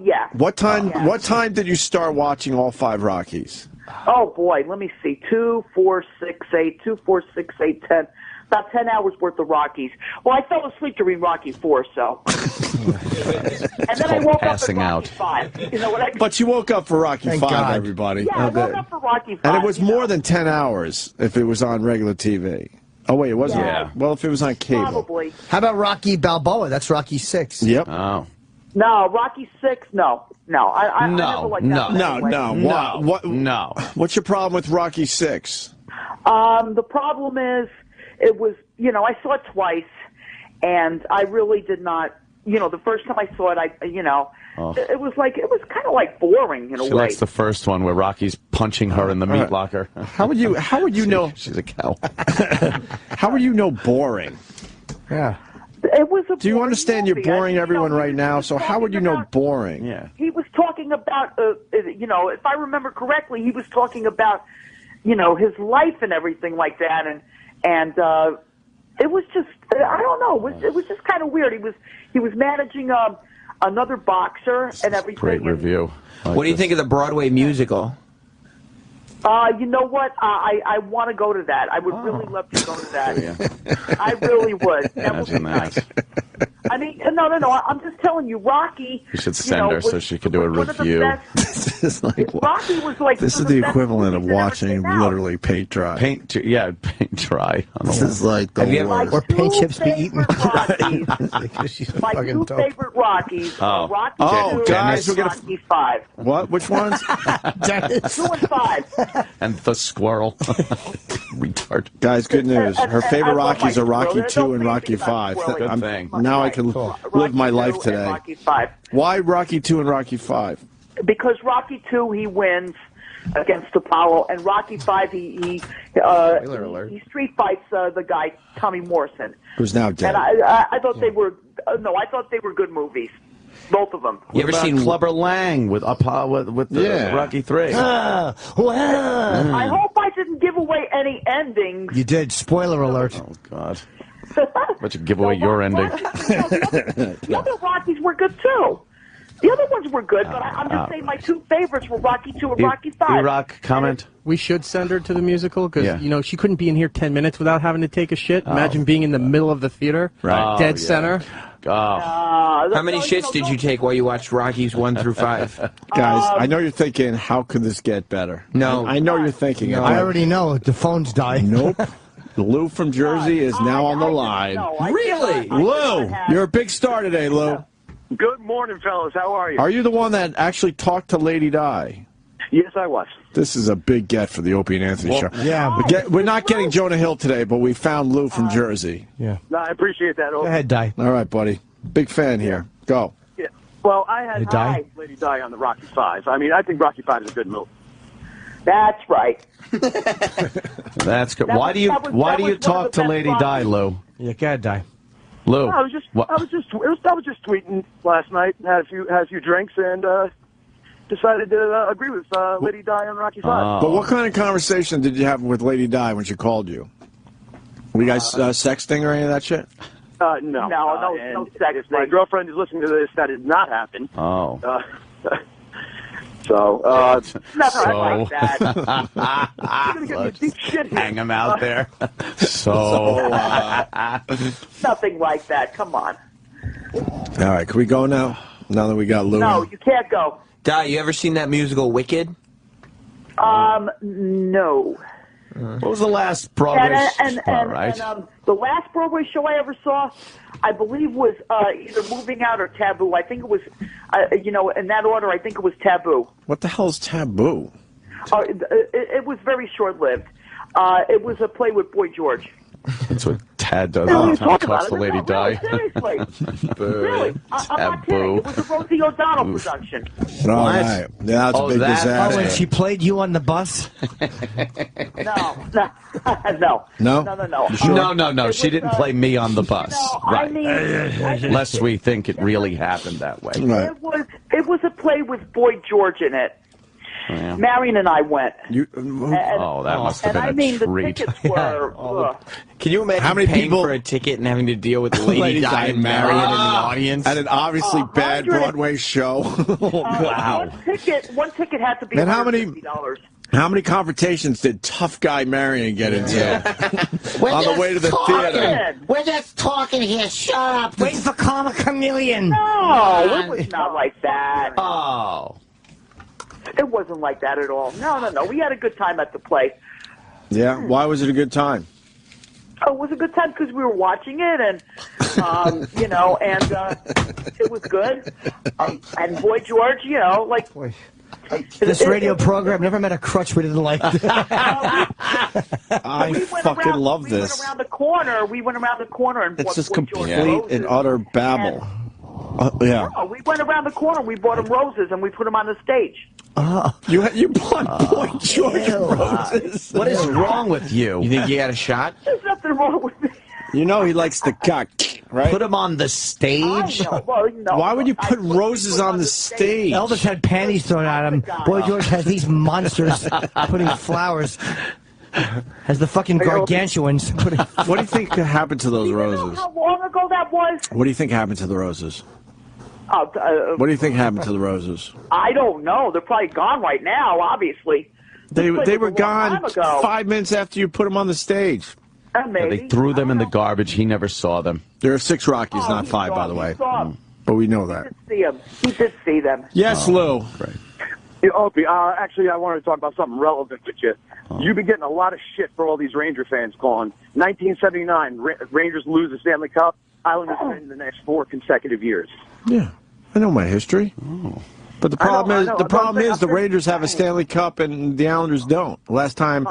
[SPEAKER 11] Yeah.
[SPEAKER 2] What time? What time did you start watching all 5 Rockies?
[SPEAKER 11] Oh boy, let me see. 2, 4, 6, 8. 2, 4, 6, 8, 10. About 10 hours worth of Rockies. Well, I fell asleep during Rocky 4, so. And then I woke up for Rocky 5. You know what I mean?
[SPEAKER 2] But you woke up for Rocky
[SPEAKER 5] Thank
[SPEAKER 2] 5,
[SPEAKER 5] God.
[SPEAKER 2] everybody.
[SPEAKER 11] Yeah, I woke up for Rocky 5.
[SPEAKER 2] And it was more than 10 hours if it was on regular TV. Oh, wait, it wasn't?
[SPEAKER 11] Yeah.
[SPEAKER 2] Well, if it was on cable.
[SPEAKER 11] Probably.
[SPEAKER 5] How about Rocky Balboa? That's Rocky 6.
[SPEAKER 2] Yep.
[SPEAKER 3] Oh.
[SPEAKER 11] No, Rocky 6, no. I never liked that one anyway.
[SPEAKER 3] No.
[SPEAKER 2] What's your problem with Rocky 6?
[SPEAKER 11] The problem is, it was, I saw it twice, and I really did not, the first time I saw it, it was kind of like boring in a way.
[SPEAKER 3] She likes the first one where Rocky's punching her in the meat locker.
[SPEAKER 2] How would you know?
[SPEAKER 3] She's a cow.
[SPEAKER 2] How would you know boring?
[SPEAKER 5] Yeah.
[SPEAKER 11] It was a
[SPEAKER 2] Do you understand
[SPEAKER 11] movie.
[SPEAKER 2] you're boring everyone right now? So how would you know boring?
[SPEAKER 3] Yeah.
[SPEAKER 11] He was talking about, if I remember correctly, he was talking about, his life and everything like that, and it was just, I don't know, it was just kind of weird. He was managing another boxer and everything.
[SPEAKER 3] Great review.
[SPEAKER 9] What do you think of the Broadway musical?
[SPEAKER 11] You know what? I want to go to that. I would really love to go to that. I really would. That would be nice. I mean, no. I'm just telling you, Rocky.
[SPEAKER 3] You should send her so she could do a review.
[SPEAKER 2] is like
[SPEAKER 11] Rocky was like
[SPEAKER 2] this is the equivalent of watching literally paint dry.
[SPEAKER 3] Paint dry.
[SPEAKER 2] This is like the worst.
[SPEAKER 5] Or paint chips be eaten.
[SPEAKER 11] My two favorite Rockies are Rocky 2
[SPEAKER 2] guys,
[SPEAKER 11] and Rocky 5.
[SPEAKER 2] What? Which ones?
[SPEAKER 11] 2 and 5.
[SPEAKER 3] And the squirrel. Retard.
[SPEAKER 2] Guys, good news. Her favorite Rockies are Rocky 2
[SPEAKER 11] Don't
[SPEAKER 2] and
[SPEAKER 11] make
[SPEAKER 2] Rocky
[SPEAKER 11] me about
[SPEAKER 2] 5.
[SPEAKER 3] Good thing.
[SPEAKER 2] Now I can live my life today.
[SPEAKER 11] Rocky 5.
[SPEAKER 2] Why Rocky 2 and Rocky 5?
[SPEAKER 11] Because Rocky 2 he wins against Apollo, and Rocky 5 he street fights the guy Tommy Morrison,
[SPEAKER 2] who's now dead.
[SPEAKER 11] And I thought they were I thought they were good movies, both of them.
[SPEAKER 3] You ever seen Clubber Lang with Apollo with the Rocky 3?
[SPEAKER 11] I hope I didn't give away any endings.
[SPEAKER 5] You did. Spoiler alert.
[SPEAKER 3] Oh God. But you give away your ending.
[SPEAKER 11] The other Rockies were good too. The other ones were good, but I'm just saying my two favorites were Rocky 2 and Rocky 5.
[SPEAKER 3] Erock, comment?
[SPEAKER 15] We should send her to the musical because, you know, she couldn't be in here 10 minutes without having to take a shit. Imagine being in the middle of the theater, dead center.
[SPEAKER 9] How many shits did you take while you watched Rockies 1 through 5?
[SPEAKER 2] Guys, I know you're thinking, how could this get better?
[SPEAKER 9] No.
[SPEAKER 2] I know you're thinking.
[SPEAKER 5] No. I already know. The phone's dying.
[SPEAKER 2] Nope. Lou from Jersey is now on the line.
[SPEAKER 11] Really?
[SPEAKER 2] Lou, you're a big star today, Lou.
[SPEAKER 7] Good morning, fellas. How are you?
[SPEAKER 2] Are you the one that actually talked to Lady Di?
[SPEAKER 7] Yes, I was.
[SPEAKER 2] This is a big get for the Opie and Anthony show.
[SPEAKER 5] Yeah.
[SPEAKER 2] We're not getting Jonah Hill today, but we found Lou from Jersey.
[SPEAKER 5] Yeah.
[SPEAKER 7] No, I appreciate that.
[SPEAKER 5] Go ahead, Di.
[SPEAKER 2] All right, buddy. Big fan here. Go.
[SPEAKER 7] Yeah. Well, I had Lady Di on the Rocky 5. I mean, I think Rocky 5 is a good movie.
[SPEAKER 11] That's right.
[SPEAKER 3] That's good. Why do you talk to Lady Di, Lou?
[SPEAKER 5] Yeah, go ahead, Di.
[SPEAKER 3] Lou.
[SPEAKER 7] I was just tweeting last night, had a few drinks, and decided to agree with Lady Di on Rocky 5.
[SPEAKER 2] But what kind of conversation did you have with Lady Di when she called you? Were you guys sexting or any of that shit?
[SPEAKER 11] No sex.
[SPEAKER 7] If my girlfriend is listening to this, that did not happen.
[SPEAKER 3] Oh.
[SPEAKER 11] Nothing like that.
[SPEAKER 7] You're gonna get me deep shit here.
[SPEAKER 3] Hang him out there.
[SPEAKER 11] Nothing like that. Come on.
[SPEAKER 2] All right, can we go now? Now that we got Lou.
[SPEAKER 11] No, you can't go.
[SPEAKER 9] Di, you ever seen that musical Wicked?
[SPEAKER 11] No.
[SPEAKER 3] What was the last Broadway show?
[SPEAKER 11] The last Broadway show I ever saw, I believe, was either Moving Out or Taboo. I think it was, in that order, I think it was Taboo.
[SPEAKER 2] What the hell is Taboo?
[SPEAKER 11] It was very short-lived. It was a play with Boy George.
[SPEAKER 3] That's what Tad does all the time. Talks to Lady Di.
[SPEAKER 11] Seriously. Really. I'm not kidding. It was a Rosie O'Donnell production.
[SPEAKER 2] All right. Yeah, that's a big disaster.
[SPEAKER 5] Oh, and she played you on the bus?
[SPEAKER 11] No.
[SPEAKER 3] She didn't play me on the bus.
[SPEAKER 11] I mean,
[SPEAKER 3] lest we think it really happened that way.
[SPEAKER 2] Right.
[SPEAKER 11] It was a play with Boy George in it.
[SPEAKER 3] Yeah.
[SPEAKER 11] Marion and I went.
[SPEAKER 3] That must have been a treat.
[SPEAKER 11] The tickets were.
[SPEAKER 9] Can you imagine
[SPEAKER 2] how many
[SPEAKER 9] paying
[SPEAKER 2] people
[SPEAKER 9] for a ticket and having to deal with Lady Di and Marion in the audience?
[SPEAKER 2] At an obviously bad Broadway show.
[SPEAKER 3] Wow.
[SPEAKER 11] One ticket had to be
[SPEAKER 2] and
[SPEAKER 11] $150.
[SPEAKER 2] How many confrontations did tough guy Marion get into on the way to the theater?
[SPEAKER 19] We're just talking here. Shut up.
[SPEAKER 5] Wait for Karma Chameleon.
[SPEAKER 11] No, it was not like that.
[SPEAKER 3] Oh.
[SPEAKER 11] It wasn't like that at all. No. We had a good time at the play.
[SPEAKER 2] Yeah? Why was it a good time?
[SPEAKER 11] Oh, it was a good time because we were watching it, and it was good. And Boy George,
[SPEAKER 5] this radio program never met a crutch we didn't like.
[SPEAKER 2] I fucking love this.
[SPEAKER 11] We went around the corner and
[SPEAKER 2] it's
[SPEAKER 11] bought
[SPEAKER 2] just
[SPEAKER 11] Boy
[SPEAKER 2] complete
[SPEAKER 11] George
[SPEAKER 2] and utter babble. Yeah.
[SPEAKER 11] No, we went around the corner. We bought him roses, and we put him on the stage.
[SPEAKER 2] You bought Boy George roses.
[SPEAKER 3] What is wrong with you?
[SPEAKER 9] You think you got a shot?
[SPEAKER 11] There's nothing wrong with me.
[SPEAKER 2] You know he likes the cock, right?
[SPEAKER 3] Put him on the stage?
[SPEAKER 2] Why would you put roses on the stage?
[SPEAKER 5] Elvis had panties thrown at him. Boy George has these monsters putting flowers. Has the fucking gargantuans.
[SPEAKER 2] What do you think happened to those roses?
[SPEAKER 11] You know how long ago that was?
[SPEAKER 2] What do you think happened to the roses? What do you think happened to the roses?
[SPEAKER 11] I don't know. They're probably gone right now, obviously.
[SPEAKER 2] They were gone 5 minutes after you put them on the stage.
[SPEAKER 11] Maybe.
[SPEAKER 3] They threw them in the garbage. He never saw them.
[SPEAKER 2] There are 6 Rockies, not 5, by the way. But we know that.
[SPEAKER 11] He did see them.
[SPEAKER 2] Yes, Lou.
[SPEAKER 3] Right.
[SPEAKER 7] Yeah, Opie, actually, I wanted to talk about something relevant with you. Oh. You've been getting a lot of shit for all these Ranger fans calling. 1979, Rangers lose the Stanley Cup. Islanders win in the next 4 consecutive years.
[SPEAKER 2] Yeah, I know my history. Oh. But the problem is the Rangers have a Stanley Cup and the Islanders don't. Last time,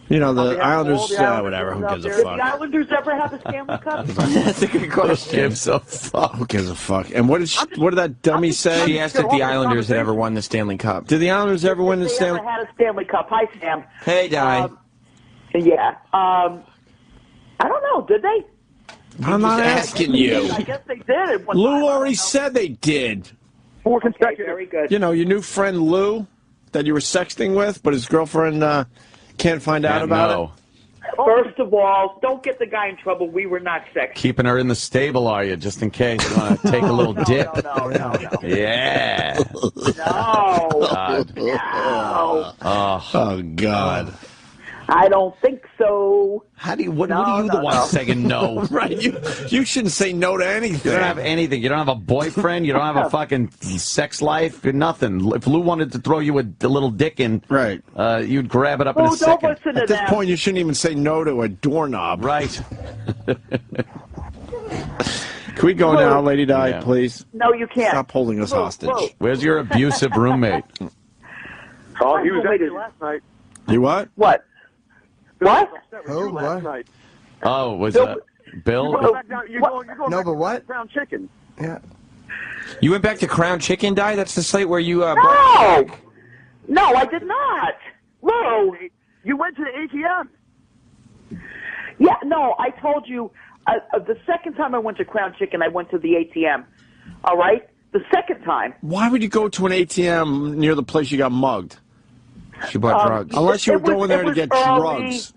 [SPEAKER 2] you know, the Islanders, whatever, who gives a fuck?
[SPEAKER 11] Did the Islanders ever have a Stanley Cup?
[SPEAKER 9] That's a good question.
[SPEAKER 2] Who gives a fuck? Who gives a fuck? And what did that dummy say?
[SPEAKER 9] She asked if the Islanders had ever won the Stanley Cup.
[SPEAKER 2] Did the Islanders ever win the Stanley
[SPEAKER 11] Cup? They ever had a Stanley Cup. Hi, Sam.
[SPEAKER 9] Hey, Di.
[SPEAKER 11] Yeah. I don't know. Did they?
[SPEAKER 2] I'm not asking you.
[SPEAKER 11] I guess they did.
[SPEAKER 2] Lou already said they did.
[SPEAKER 11] 4 consecutive. Very good.
[SPEAKER 2] You know, your new friend Lou that you were sexting with, but his girlfriend can't find out about it?
[SPEAKER 11] First of all, don't get the guy in trouble. We were not sexting.
[SPEAKER 3] Keeping her in the stable, are you, just in case you want to take a little dip?
[SPEAKER 11] No.
[SPEAKER 3] Yeah.
[SPEAKER 11] No.
[SPEAKER 3] God.
[SPEAKER 11] No.
[SPEAKER 2] Oh, God.
[SPEAKER 11] I don't think so.
[SPEAKER 3] How do you? What are you the one saying no?
[SPEAKER 2] Right? You shouldn't say no to anything.
[SPEAKER 3] You don't have anything. You don't have a boyfriend. You don't have a fucking sex life. Nothing. If Lou wanted to throw you a little dick in,
[SPEAKER 2] right?
[SPEAKER 3] You'd grab it up in a second.
[SPEAKER 2] At this point, you shouldn't even say no to a doorknob.
[SPEAKER 3] Right.
[SPEAKER 2] Can we go now, Lady Di, please?
[SPEAKER 11] No, you can't.
[SPEAKER 2] Stop holding us hostage.
[SPEAKER 3] Where's your abusive roommate?
[SPEAKER 7] Oh, he was at you last night.
[SPEAKER 2] You what?
[SPEAKER 11] What? What?
[SPEAKER 7] Oh, last night.
[SPEAKER 3] Oh, was that Bill?
[SPEAKER 7] No,
[SPEAKER 5] but what?
[SPEAKER 7] Crown Chicken.
[SPEAKER 5] Yeah.
[SPEAKER 9] You went back to Crown Chicken, Di? That's the site where you...
[SPEAKER 11] No, I did not. Lou,
[SPEAKER 7] you went to the ATM.
[SPEAKER 11] Yeah, no, I told you the second time I went to Crown Chicken, I went to the ATM. All right? The second time.
[SPEAKER 2] Why would you go to an ATM near the place you got mugged?
[SPEAKER 9] She bought drugs.
[SPEAKER 2] Unless you were going there to get drugs.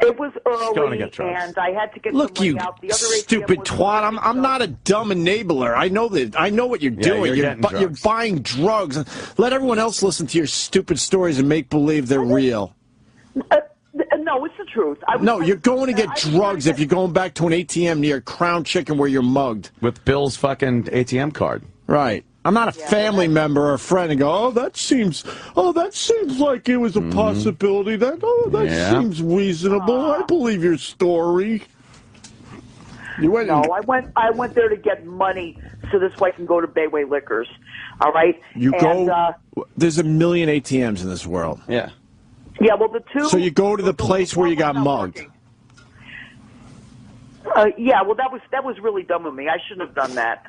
[SPEAKER 11] It was early,
[SPEAKER 3] going to get drugs.
[SPEAKER 11] And I had to get
[SPEAKER 2] Look, you
[SPEAKER 11] out. The other
[SPEAKER 2] stupid twat! I'm not a dumb enabler. I know that. I know what you're doing. You're buying drugs. Let everyone else listen to your stupid stories and make believe they're real.
[SPEAKER 11] No, it's the truth.
[SPEAKER 2] No, you're going to get drugs if you're going back to an ATM near Crown Chicken where you're mugged
[SPEAKER 3] with Bill's fucking ATM card.
[SPEAKER 2] Right. I'm not a family member or a friend and go, oh, that seems like it was a possibility. That seems reasonable. I believe your story. You went.
[SPEAKER 11] No, I went there to get money so this way I can go to Bayway Liquors. All right.
[SPEAKER 2] There's a million ATMs in this world.
[SPEAKER 3] Yeah.
[SPEAKER 11] Yeah. Well, the two.
[SPEAKER 2] So you go to the place where you got mugged.
[SPEAKER 11] Yeah. Well, that was really dumb of me. I shouldn't have done that.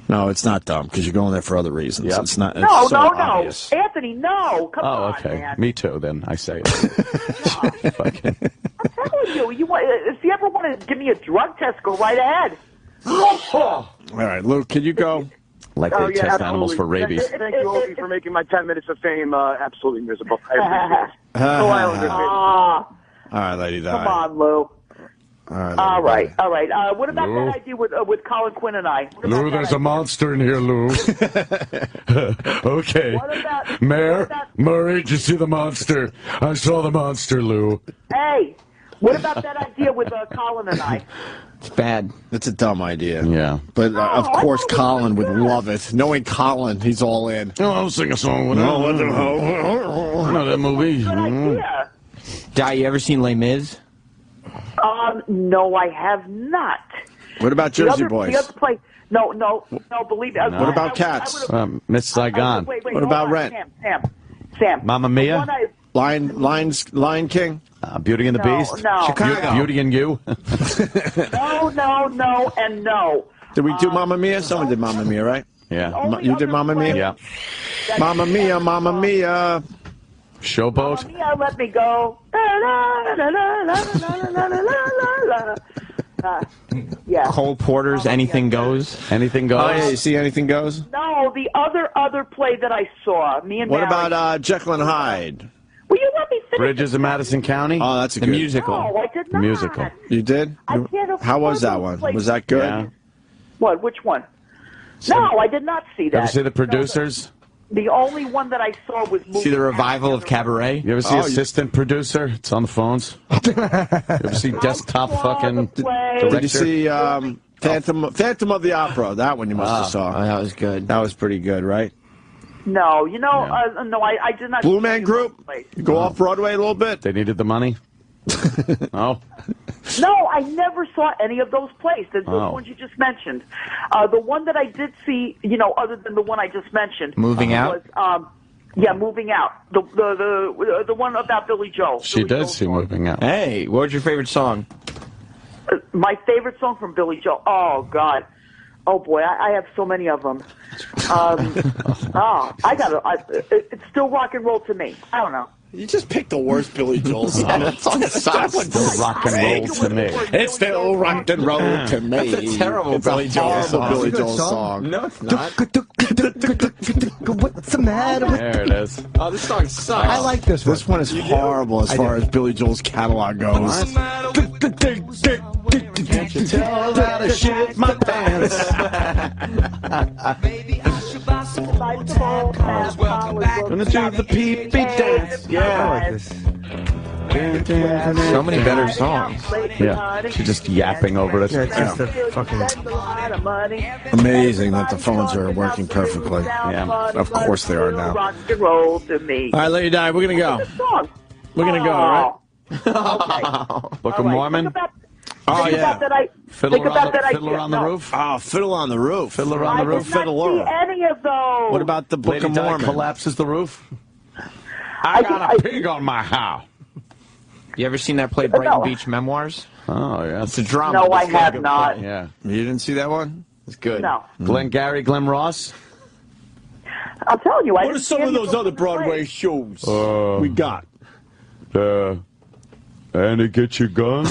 [SPEAKER 2] No, it's not dumb because you're going there for other reasons. Yep. It's not. It's
[SPEAKER 11] no,
[SPEAKER 2] obvious.
[SPEAKER 11] Anthony, no. Come on,
[SPEAKER 3] okay.
[SPEAKER 11] man.
[SPEAKER 3] Me too. Then I say it.
[SPEAKER 11] I'm telling you, if you ever want to give me a drug test, go right ahead.
[SPEAKER 2] All right, Luke, can you go?
[SPEAKER 3] Like they test animals for rabies.
[SPEAKER 7] Thank you, Opie, for making my 10 minutes of fame absolutely miserable. I appreciate it.
[SPEAKER 2] All right, Lady Di.
[SPEAKER 11] Come on, Lou.
[SPEAKER 2] All
[SPEAKER 11] right. What about that idea with Colin Quinn and I?
[SPEAKER 21] Lou, there's a monster in here, Lou. Okay. Mayor, Murray, did you see the monster? I saw the monster, Lou.
[SPEAKER 11] Hey, what about that idea with Colin and I?
[SPEAKER 2] It's bad. It's a dumb idea.
[SPEAKER 3] Yeah.
[SPEAKER 2] But, of course, Colin would love it. Knowing Colin, he's all in.
[SPEAKER 21] Oh, I'll sing a song with him. Know that movie.
[SPEAKER 11] Good idea.
[SPEAKER 9] Di, you ever seen Les Mis?
[SPEAKER 11] No, I have not.
[SPEAKER 2] What about Jersey Boys?
[SPEAKER 11] The other play. No, believe me.
[SPEAKER 2] What about Cats?
[SPEAKER 3] Miss Saigon.
[SPEAKER 11] Wait,
[SPEAKER 2] what about Rent?
[SPEAKER 11] Sam.
[SPEAKER 3] Mamma Mia?
[SPEAKER 2] Lion King?
[SPEAKER 3] Beauty and the Beast?
[SPEAKER 11] No.
[SPEAKER 2] Chicago.
[SPEAKER 3] Beauty and You?
[SPEAKER 11] No, and no.
[SPEAKER 2] Did we do Mamma Mia? Someone did Mamma Mia, right?
[SPEAKER 3] Yeah.
[SPEAKER 2] You did Mamma Mia?
[SPEAKER 3] Yeah.
[SPEAKER 2] Mamma Mia, Mamma Mia.
[SPEAKER 3] Showboat?
[SPEAKER 11] Mamma Mia, let me go. Yeah.
[SPEAKER 9] Cole Porter's Anything Goes?
[SPEAKER 3] Anything Goes?
[SPEAKER 2] Oh, yeah, you see Anything Goes?
[SPEAKER 11] No, the other play that I saw. Me and
[SPEAKER 2] What
[SPEAKER 11] Barry.
[SPEAKER 2] about Jekyll and Hyde?
[SPEAKER 11] Will you let me finish?
[SPEAKER 3] Bridges in Madison County?
[SPEAKER 2] Oh, that's
[SPEAKER 9] the musical.
[SPEAKER 11] No, I did not.
[SPEAKER 3] Musical.
[SPEAKER 2] You did?
[SPEAKER 11] I can't
[SPEAKER 2] How was that one? Was that good?
[SPEAKER 3] Yeah.
[SPEAKER 11] What? Which one? No, I did not see that.
[SPEAKER 3] Ever see The Producers?
[SPEAKER 11] The only one that I saw was
[SPEAKER 9] See the revival of Cabaret?
[SPEAKER 3] You ever see Assistant Producer? It's on the phones. You ever see Desktop fucking Director?
[SPEAKER 2] Did you see Phantom of the Opera? That one you must have saw.
[SPEAKER 9] Oh, that was good.
[SPEAKER 2] That was pretty good, right?
[SPEAKER 11] No, no, I did not.
[SPEAKER 2] Blue Man Group? Go off Broadway a little bit?
[SPEAKER 3] They needed the money? Oh.
[SPEAKER 11] No, I never saw any of those plays. Those ones you just mentioned. The one that I did see, other than the one I just mentioned.
[SPEAKER 9] Moving Out?
[SPEAKER 11] Was, Moving Out. The one about Billy Joel.
[SPEAKER 3] She did see Moving Out.
[SPEAKER 9] Hey, what was your favorite song?
[SPEAKER 11] My favorite song from Billy Joel. Oh, God. Oh, boy, I have so many of them. It's still rock and roll to me. I don't know.
[SPEAKER 2] You just picked the worst Billy Joel song.
[SPEAKER 3] That song sucks. Still rock and roll to me.
[SPEAKER 2] It's still rock and roll to me.
[SPEAKER 9] That's a terrible Billy Joel song.
[SPEAKER 2] Billy Joel song.
[SPEAKER 9] No, it's not.
[SPEAKER 5] What's the matter with
[SPEAKER 3] There it is.
[SPEAKER 9] Oh, this song sucks.
[SPEAKER 5] I like this one.
[SPEAKER 2] This one is horrible as far as Billy Joel's catalog goes.
[SPEAKER 3] Can't you tell that I shit my pants? Gonna do the pee-pee dance. Yeah.
[SPEAKER 9] So many better songs.
[SPEAKER 3] Yeah. She's just yapping over it.
[SPEAKER 5] Yeah, it's just a fucking...
[SPEAKER 2] Amazing that the phones are working perfectly.
[SPEAKER 3] Yeah.
[SPEAKER 2] Of course they are now.
[SPEAKER 11] Rock and roll to me.
[SPEAKER 2] All right, Lady Di, we're going to go. We're going to go, all
[SPEAKER 11] right?
[SPEAKER 3] Book of Mormon?
[SPEAKER 11] Fiddler
[SPEAKER 3] on the Roof?
[SPEAKER 2] Oh, Fiddle on the Roof.
[SPEAKER 3] Fiddler on the Roof.
[SPEAKER 11] I did not see any of those.
[SPEAKER 2] What about the Book
[SPEAKER 3] Lady
[SPEAKER 2] of
[SPEAKER 3] Di
[SPEAKER 2] Mormon?
[SPEAKER 3] collapses the roof? I got a pig on my house.
[SPEAKER 9] You ever seen that play, Brighton Beach Memoirs?
[SPEAKER 3] Oh, yeah.
[SPEAKER 9] It's a drama.
[SPEAKER 11] No, I have not.
[SPEAKER 3] Yeah.
[SPEAKER 2] You didn't see that one?
[SPEAKER 9] It's good.
[SPEAKER 11] No.
[SPEAKER 3] Glenn Ross?
[SPEAKER 11] I'm telling you,
[SPEAKER 2] What are some of those other Broadway shows we got?
[SPEAKER 3] Annie, get your gun?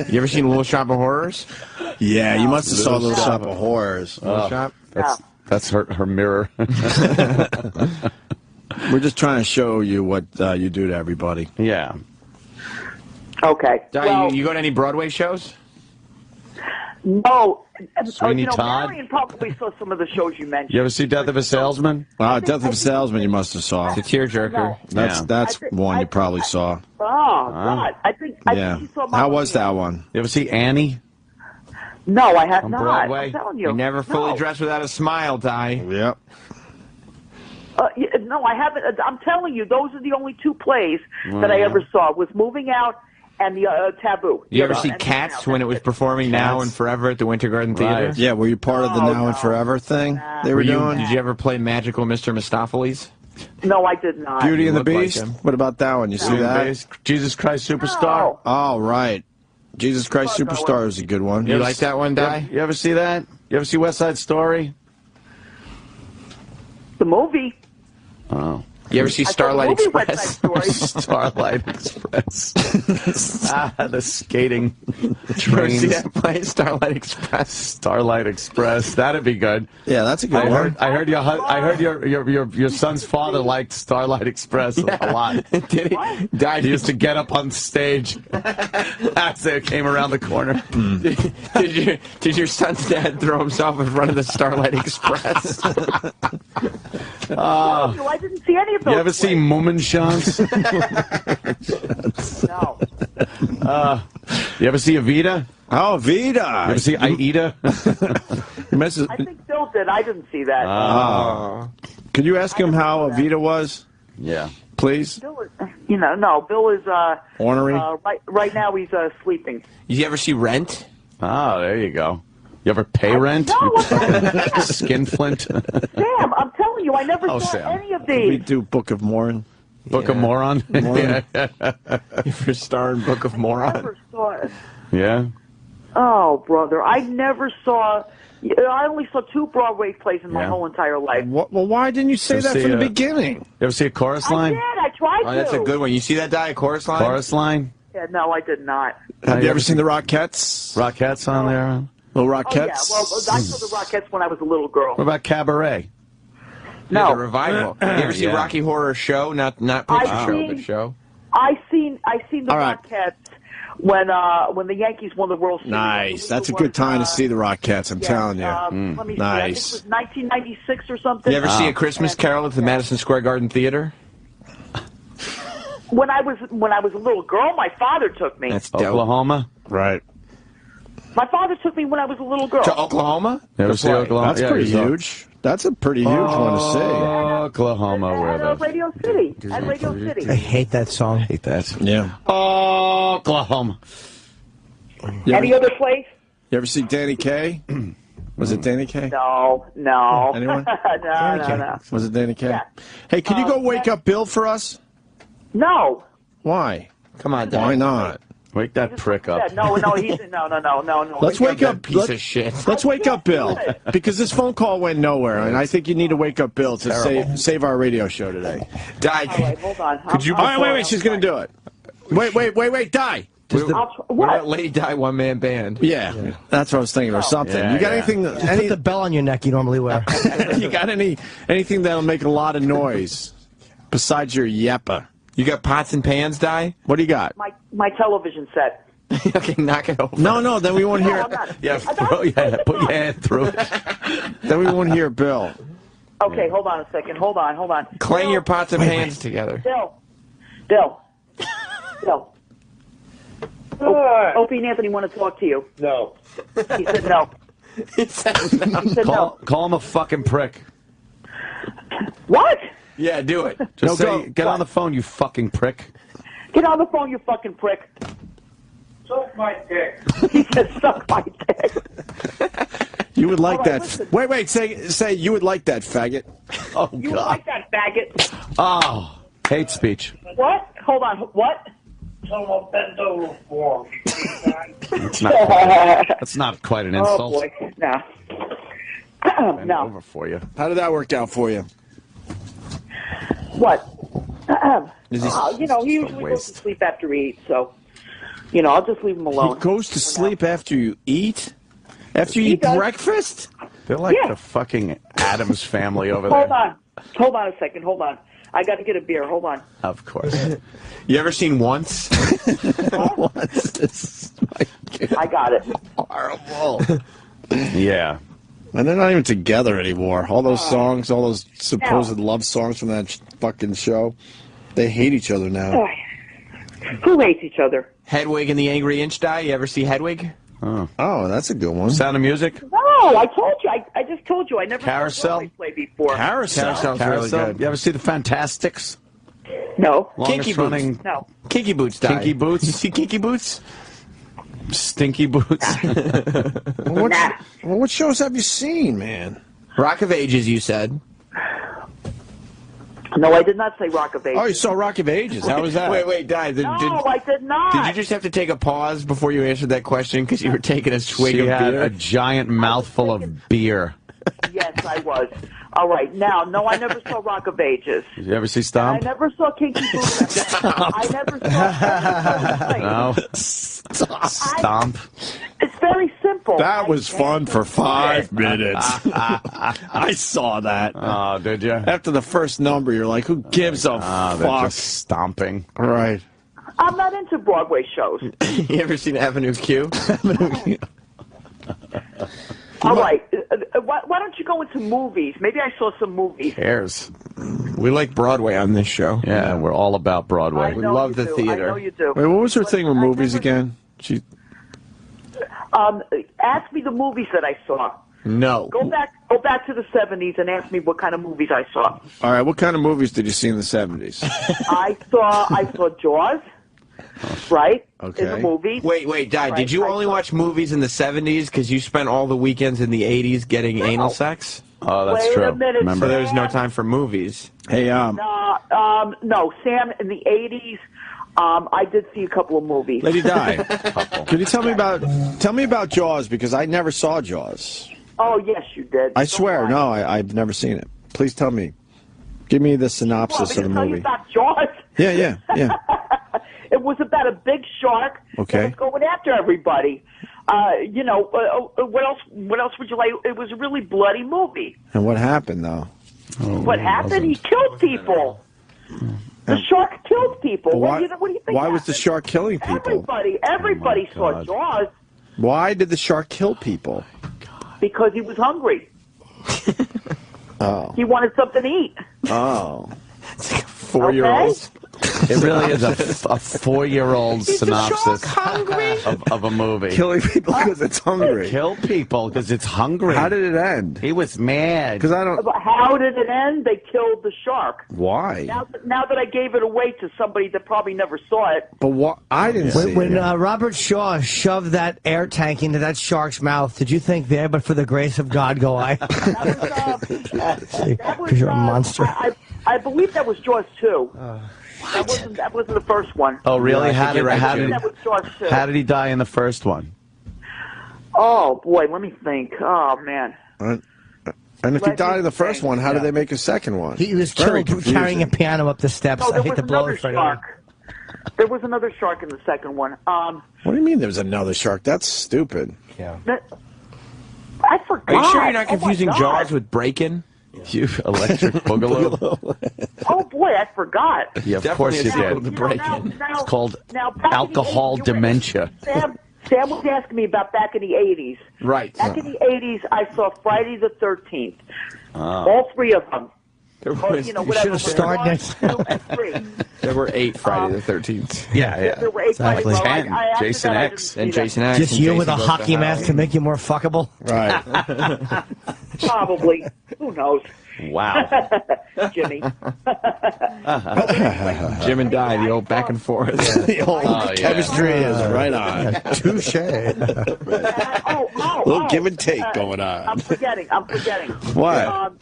[SPEAKER 9] You ever seen Little Shop of Horrors?
[SPEAKER 2] Yeah, you must have saw Little Shop of Horrors.
[SPEAKER 9] Little Shop?
[SPEAKER 3] That's her mirror.
[SPEAKER 2] We're just trying to show you what you do to everybody.
[SPEAKER 3] Yeah.
[SPEAKER 11] Okay.
[SPEAKER 9] Di, you go to any Broadway shows?
[SPEAKER 11] No.
[SPEAKER 3] Sweeney Todd?
[SPEAKER 11] Marion probably saw some of the shows you mentioned.
[SPEAKER 3] You ever see Death of a Salesman?
[SPEAKER 2] Death of a Salesman you must have saw.
[SPEAKER 9] It's a tearjerker.
[SPEAKER 2] No. That's one you probably saw.
[SPEAKER 11] Oh, God. I think you saw my
[SPEAKER 2] How was that one?
[SPEAKER 3] You ever see Annie?
[SPEAKER 11] No, I have
[SPEAKER 3] On
[SPEAKER 11] not.
[SPEAKER 3] Broadway?
[SPEAKER 11] I'm telling you.
[SPEAKER 9] You never fully dressed without a smile, Di.
[SPEAKER 2] Yep.
[SPEAKER 11] No, I haven't. I'm telling you, those are the only two plays that I ever saw. Was Moving Out and the Taboo.
[SPEAKER 9] You ever see Cats when it was performing Now and Forever at the Winter Garden Theater?
[SPEAKER 2] Right. Yeah, were you part of the Now and Forever thing they were doing?
[SPEAKER 9] Did you ever play Magical Mr. Mistopheles?
[SPEAKER 11] No, I did not.
[SPEAKER 2] Beauty and the Beast? What about that one? You see that?
[SPEAKER 3] Jesus Christ Superstar?
[SPEAKER 2] Oh, right. Jesus Christ Superstar is a good one.
[SPEAKER 9] You like that one, Di?
[SPEAKER 3] You ever see that? You ever see West Side Story?
[SPEAKER 11] The movie.
[SPEAKER 3] Oh.
[SPEAKER 9] You ever see Starlight Express?
[SPEAKER 3] Starlight Express. The skating trains.
[SPEAKER 9] You ever see that play, Starlight Express?
[SPEAKER 3] Starlight Express. That'd be good.
[SPEAKER 2] Yeah, that's a good one.
[SPEAKER 3] I heard your son's father liked Starlight Express a lot.
[SPEAKER 9] Did he?
[SPEAKER 3] He used to get up on stage as they came around the corner.
[SPEAKER 9] Did your son's dad throw himself in front of the Starlight Express?
[SPEAKER 11] I didn't see any of those.
[SPEAKER 3] You ever see Mummenschanz?
[SPEAKER 11] No.
[SPEAKER 3] You ever see Evita?
[SPEAKER 2] Oh, Evita.
[SPEAKER 3] You ever see Aida?
[SPEAKER 11] I think Bill did. I didn't see that.
[SPEAKER 2] Could you ask him how Evita was?
[SPEAKER 3] Yeah.
[SPEAKER 2] Please?
[SPEAKER 11] Bill is, no. Bill is
[SPEAKER 2] ornery.
[SPEAKER 11] Right now he's sleeping.
[SPEAKER 9] You ever see Rent?
[SPEAKER 3] Oh, there you go. You ever pay rent?
[SPEAKER 11] No,
[SPEAKER 3] Skinflint.
[SPEAKER 11] Sam, I'm telling you, I never saw any of these.
[SPEAKER 2] We do Book of Moron.
[SPEAKER 3] Book of Moron?
[SPEAKER 2] Yeah.
[SPEAKER 9] You ever star in Book of Moron?
[SPEAKER 11] I never saw it.
[SPEAKER 3] Yeah.
[SPEAKER 11] Oh, brother, I never saw. I only saw 2 Broadway plays in my whole entire life.
[SPEAKER 2] Well, why didn't you say that from the beginning?
[SPEAKER 3] You ever see a Chorus Line?
[SPEAKER 11] I did. I tried to.
[SPEAKER 9] Oh, that's a good one. You see that, Di, Chorus Line?
[SPEAKER 3] Chorus Line?
[SPEAKER 11] Yeah, no, I did not.
[SPEAKER 2] Have you ever seen the Rockettes?
[SPEAKER 3] Rockettes on there?
[SPEAKER 2] Little Rockettes?
[SPEAKER 11] Oh, yeah. Well, I saw the Rockettes when I was a little girl.
[SPEAKER 3] What about Cabaret?
[SPEAKER 9] No. The revival. You ever see Rocky Horror Show? Not picture show, but show?
[SPEAKER 11] I seen the Rockettes when the Yankees won the World Series.
[SPEAKER 2] Nice. That's a good time to see the Rockettes, I'm telling you.
[SPEAKER 11] Let me see. I think it was 1996 or something.
[SPEAKER 9] You ever see A Christmas Carol at the Madison Square Garden Theater?
[SPEAKER 11] When I was a little girl, my father took me.
[SPEAKER 9] That's dope.
[SPEAKER 3] Oklahoma?
[SPEAKER 2] Right.
[SPEAKER 11] My father took me when I was a little girl.
[SPEAKER 9] To Oklahoma?
[SPEAKER 3] You ever see Oklahoma?
[SPEAKER 2] That's pretty huge. That's a pretty huge one to see.
[SPEAKER 3] Oklahoma, where
[SPEAKER 11] At Radio City. At Radio City.
[SPEAKER 5] I hate that song.
[SPEAKER 3] hate that.
[SPEAKER 2] Yeah.
[SPEAKER 3] Oklahoma.
[SPEAKER 11] Any other place?
[SPEAKER 2] You ever see Danny Kaye? Was it Danny Kaye?
[SPEAKER 11] No.
[SPEAKER 2] Anyone?
[SPEAKER 11] No.
[SPEAKER 2] Was it Danny Kaye?
[SPEAKER 11] Yeah.
[SPEAKER 2] Hey, can you go wake up Bill for us?
[SPEAKER 11] No.
[SPEAKER 2] Why?
[SPEAKER 9] Come on,
[SPEAKER 2] Why not?
[SPEAKER 3] Wake that prick up.
[SPEAKER 11] No, he's no.
[SPEAKER 2] Let's wake up.
[SPEAKER 9] Piece of shit.
[SPEAKER 2] Let's wake up Bill, because this phone call went nowhere, and I think you need to wake up Bill to save our radio show today.
[SPEAKER 11] All right, hold on.
[SPEAKER 2] Could you? Wait. She's going to do it. Wait. Die.
[SPEAKER 9] What about Lady Di one man band?
[SPEAKER 2] Yeah, that's what I was thinking, or something.
[SPEAKER 3] Yeah,
[SPEAKER 2] you got anything?
[SPEAKER 5] Put the bell on your neck you normally wear.
[SPEAKER 2] You got anything that'll make a lot of noise besides your yeppa?
[SPEAKER 9] You got pots and pans, Di?
[SPEAKER 2] What do you got?
[SPEAKER 11] My television set.
[SPEAKER 9] Okay, knock it over.
[SPEAKER 2] No, then we won't hear.
[SPEAKER 3] Put your hand through it.
[SPEAKER 2] Then we won't hear Bill.
[SPEAKER 11] Okay, hold on a second. Hold on.
[SPEAKER 9] Clang your pots and pans together.
[SPEAKER 11] Bill. Opie and Anthony want to talk to you.
[SPEAKER 1] No.
[SPEAKER 11] He said no.
[SPEAKER 9] He said no.
[SPEAKER 3] Call him a fucking prick.
[SPEAKER 11] What?
[SPEAKER 9] Yeah, do it.
[SPEAKER 3] Just get on the phone, you fucking prick.
[SPEAKER 11] Get on the phone, you fucking prick.
[SPEAKER 1] Suck my dick.
[SPEAKER 11] He said, suck my dick.
[SPEAKER 2] You would like that.
[SPEAKER 11] Listen.
[SPEAKER 2] Wait. Say you would like that, faggot.
[SPEAKER 3] Oh,
[SPEAKER 11] You
[SPEAKER 3] God.
[SPEAKER 11] like that faggot?
[SPEAKER 3] Oh, hate speech.
[SPEAKER 11] What? Hold on. What?
[SPEAKER 1] Someone bend over for me.
[SPEAKER 3] That's not quite an insult.
[SPEAKER 11] Oh, boy. No.
[SPEAKER 3] Bend over for you.
[SPEAKER 2] How did that work out for you?
[SPEAKER 11] What?
[SPEAKER 2] Is he
[SPEAKER 11] he usually goes to sleep after he eats, so, I'll just leave him alone.
[SPEAKER 2] He goes to sleep after you eat? After you eat breakfast?
[SPEAKER 3] They're like the fucking Addams family over there.
[SPEAKER 11] Hold on a second. Hold on. I got to get a beer. Hold on.
[SPEAKER 3] Of course.
[SPEAKER 9] You ever seen Once?
[SPEAKER 11] I got it.
[SPEAKER 2] Horrible.
[SPEAKER 3] Yeah.
[SPEAKER 2] And they're not even together anymore. All those songs, all those supposed love songs from that fucking show, they hate each other now.
[SPEAKER 11] Who hates each other?
[SPEAKER 9] Hedwig and the Angry Inch Die. You ever see Hedwig?
[SPEAKER 2] Oh, that's a good one.
[SPEAKER 3] Sound of Music?
[SPEAKER 11] No, I told you. I just told you. I never
[SPEAKER 3] Carousel?
[SPEAKER 11] saw Broadway play before.
[SPEAKER 2] Carousel's really good.
[SPEAKER 3] You ever see the Fantastics?
[SPEAKER 11] No.
[SPEAKER 9] Kinky
[SPEAKER 3] running
[SPEAKER 9] Boots.
[SPEAKER 11] No.
[SPEAKER 9] Kinky Boots Die.
[SPEAKER 3] Kinky Boots?
[SPEAKER 9] You see Kinky Boots?
[SPEAKER 3] Stinky Boots?
[SPEAKER 2] What shows have you seen, man?
[SPEAKER 9] Rock of Ages, you said.
[SPEAKER 11] No, I did not say Rock of Ages.
[SPEAKER 2] Oh, you saw Rock of Ages. How was that?
[SPEAKER 9] Wait, Di.
[SPEAKER 11] No, I did not.
[SPEAKER 9] Did you just have to take a pause before you answered that question because you were taking a swig
[SPEAKER 3] She
[SPEAKER 9] of
[SPEAKER 3] had
[SPEAKER 9] beer?
[SPEAKER 3] a giant mouthful of beer.
[SPEAKER 11] Yes, I was. All right. Now, no, I never saw Rock of Ages.
[SPEAKER 3] Did you ever see
[SPEAKER 11] I
[SPEAKER 3] Stomp?
[SPEAKER 11] never saw Kinky Boots. I never saw
[SPEAKER 3] No. Stomp.
[SPEAKER 11] It's very simple.
[SPEAKER 2] That was fun for 5 minutes. I saw that.
[SPEAKER 3] Oh, did you?
[SPEAKER 2] After the first number, you're like, who gives a
[SPEAKER 3] They're
[SPEAKER 2] fuck?
[SPEAKER 3] just stomping.
[SPEAKER 2] Right.
[SPEAKER 11] I'm not into Broadway shows.
[SPEAKER 9] You ever seen Avenue Q?
[SPEAKER 11] All right. Why don't you go into movies? Maybe I saw some movies.
[SPEAKER 3] Cares.
[SPEAKER 9] We like Broadway on this show.
[SPEAKER 3] Yeah, we're all about Broadway.
[SPEAKER 9] We love the
[SPEAKER 11] I know
[SPEAKER 9] theater.
[SPEAKER 11] you do.
[SPEAKER 2] Wait, what was her thing with movies again? She.
[SPEAKER 11] Ask me the movies that I saw.
[SPEAKER 9] No.
[SPEAKER 11] Go back to the 70s and ask me what kind of movies I saw.
[SPEAKER 2] All right, what kind of movies did you see in the 70s?
[SPEAKER 11] I saw Jaws. Right?
[SPEAKER 2] Okay.
[SPEAKER 11] In the movie.
[SPEAKER 9] Wait, Di, did you only watch movies in the 70s because you spent all the weekends in the 80s getting anal sex?
[SPEAKER 3] Oh, that's
[SPEAKER 11] Wait
[SPEAKER 3] true.
[SPEAKER 11] a minute,
[SPEAKER 3] Remember?
[SPEAKER 9] So there's no time for movies.
[SPEAKER 2] Hey,
[SPEAKER 11] No, Sam, in the 80s, I did see a couple of movies.
[SPEAKER 2] Lady Di, could you tell me about Jaws, because I never saw Jaws.
[SPEAKER 11] Oh, yes, you did.
[SPEAKER 2] I swear, no, I've never seen it. Please tell me. Give me the synopsis of the
[SPEAKER 11] Tell you
[SPEAKER 2] movie.
[SPEAKER 11] about Jaws.
[SPEAKER 2] Yeah.
[SPEAKER 11] It was about a big shark
[SPEAKER 2] Okay.
[SPEAKER 11] that was going after everybody. What else would you like? It was a really bloody movie.
[SPEAKER 2] And what happened, though?
[SPEAKER 11] What happened? He killed people. The shark killed people.
[SPEAKER 2] Why,
[SPEAKER 11] what do you think
[SPEAKER 2] why was
[SPEAKER 11] happened?
[SPEAKER 2] the shark killing people?
[SPEAKER 11] Everybody saw Jaws
[SPEAKER 2] Why did the shark kill people?
[SPEAKER 11] because he was hungry.
[SPEAKER 2] Oh.
[SPEAKER 11] He wanted something to eat.
[SPEAKER 2] Oh.
[SPEAKER 9] 4-year-olds.
[SPEAKER 3] It really is a 4-year-old synopsis of a movie.
[SPEAKER 2] Killing people because it's hungry.
[SPEAKER 3] Kill people because it's hungry.
[SPEAKER 2] How did it end?
[SPEAKER 3] He was mad.
[SPEAKER 2] Because I don't.
[SPEAKER 11] How did it end? They killed the shark.
[SPEAKER 2] Why?
[SPEAKER 11] Now that I gave it away to somebody that probably never saw it.
[SPEAKER 2] But what? I didn't see
[SPEAKER 5] When
[SPEAKER 2] it.
[SPEAKER 5] Robert Shaw shoved that air tank into that shark's mouth, did you think there, but for the grace of God, go I? Because you're a monster.
[SPEAKER 11] I believe that was Jaws 2. That wasn't the first one.
[SPEAKER 3] Oh, really?
[SPEAKER 11] Yeah,
[SPEAKER 3] How
[SPEAKER 11] that was Jaws 2.
[SPEAKER 3] did he die in the first one?
[SPEAKER 11] Oh, boy, let me think. Oh, man.
[SPEAKER 2] And if he died in the first one, how did they make a second one?
[SPEAKER 5] He was killed carrying a piano up the steps.
[SPEAKER 11] No,
[SPEAKER 5] I hate to blow it right away.
[SPEAKER 11] There was another shark in the second one.
[SPEAKER 2] What do you mean there was another shark? That's stupid.
[SPEAKER 5] Yeah.
[SPEAKER 11] I forgot.
[SPEAKER 9] Are you sure you're not confusing Jaws with Breakin'?
[SPEAKER 3] You electric boogaloo.
[SPEAKER 11] Oh, boy, I forgot.
[SPEAKER 3] Yeah, of course you did. It's called alcohol dementia.
[SPEAKER 11] Sam was asking me about back in the 80s.
[SPEAKER 9] Right.
[SPEAKER 11] Back in the 80s, I saw Friday the 13th. All three of them.
[SPEAKER 5] You should have started next.
[SPEAKER 9] There were 8 Friday the 13th.
[SPEAKER 3] Yeah.
[SPEAKER 11] There were 8
[SPEAKER 5] Exactly.
[SPEAKER 11] Friday.
[SPEAKER 3] 10.
[SPEAKER 11] I
[SPEAKER 3] Jason X.
[SPEAKER 9] And Jason X.
[SPEAKER 5] Just
[SPEAKER 9] and
[SPEAKER 5] you
[SPEAKER 9] Jason
[SPEAKER 5] with a
[SPEAKER 9] Goes
[SPEAKER 5] hockey
[SPEAKER 9] to
[SPEAKER 5] mask to make you more fuckable?
[SPEAKER 2] Right.
[SPEAKER 11] Probably. Who knows?
[SPEAKER 3] Wow.
[SPEAKER 11] Jimmy.
[SPEAKER 9] Jim and Di, the old back and forth.
[SPEAKER 2] The old chemistry is right on.
[SPEAKER 5] Touche.
[SPEAKER 2] Little give and take going on.
[SPEAKER 11] I'm forgetting.
[SPEAKER 2] What?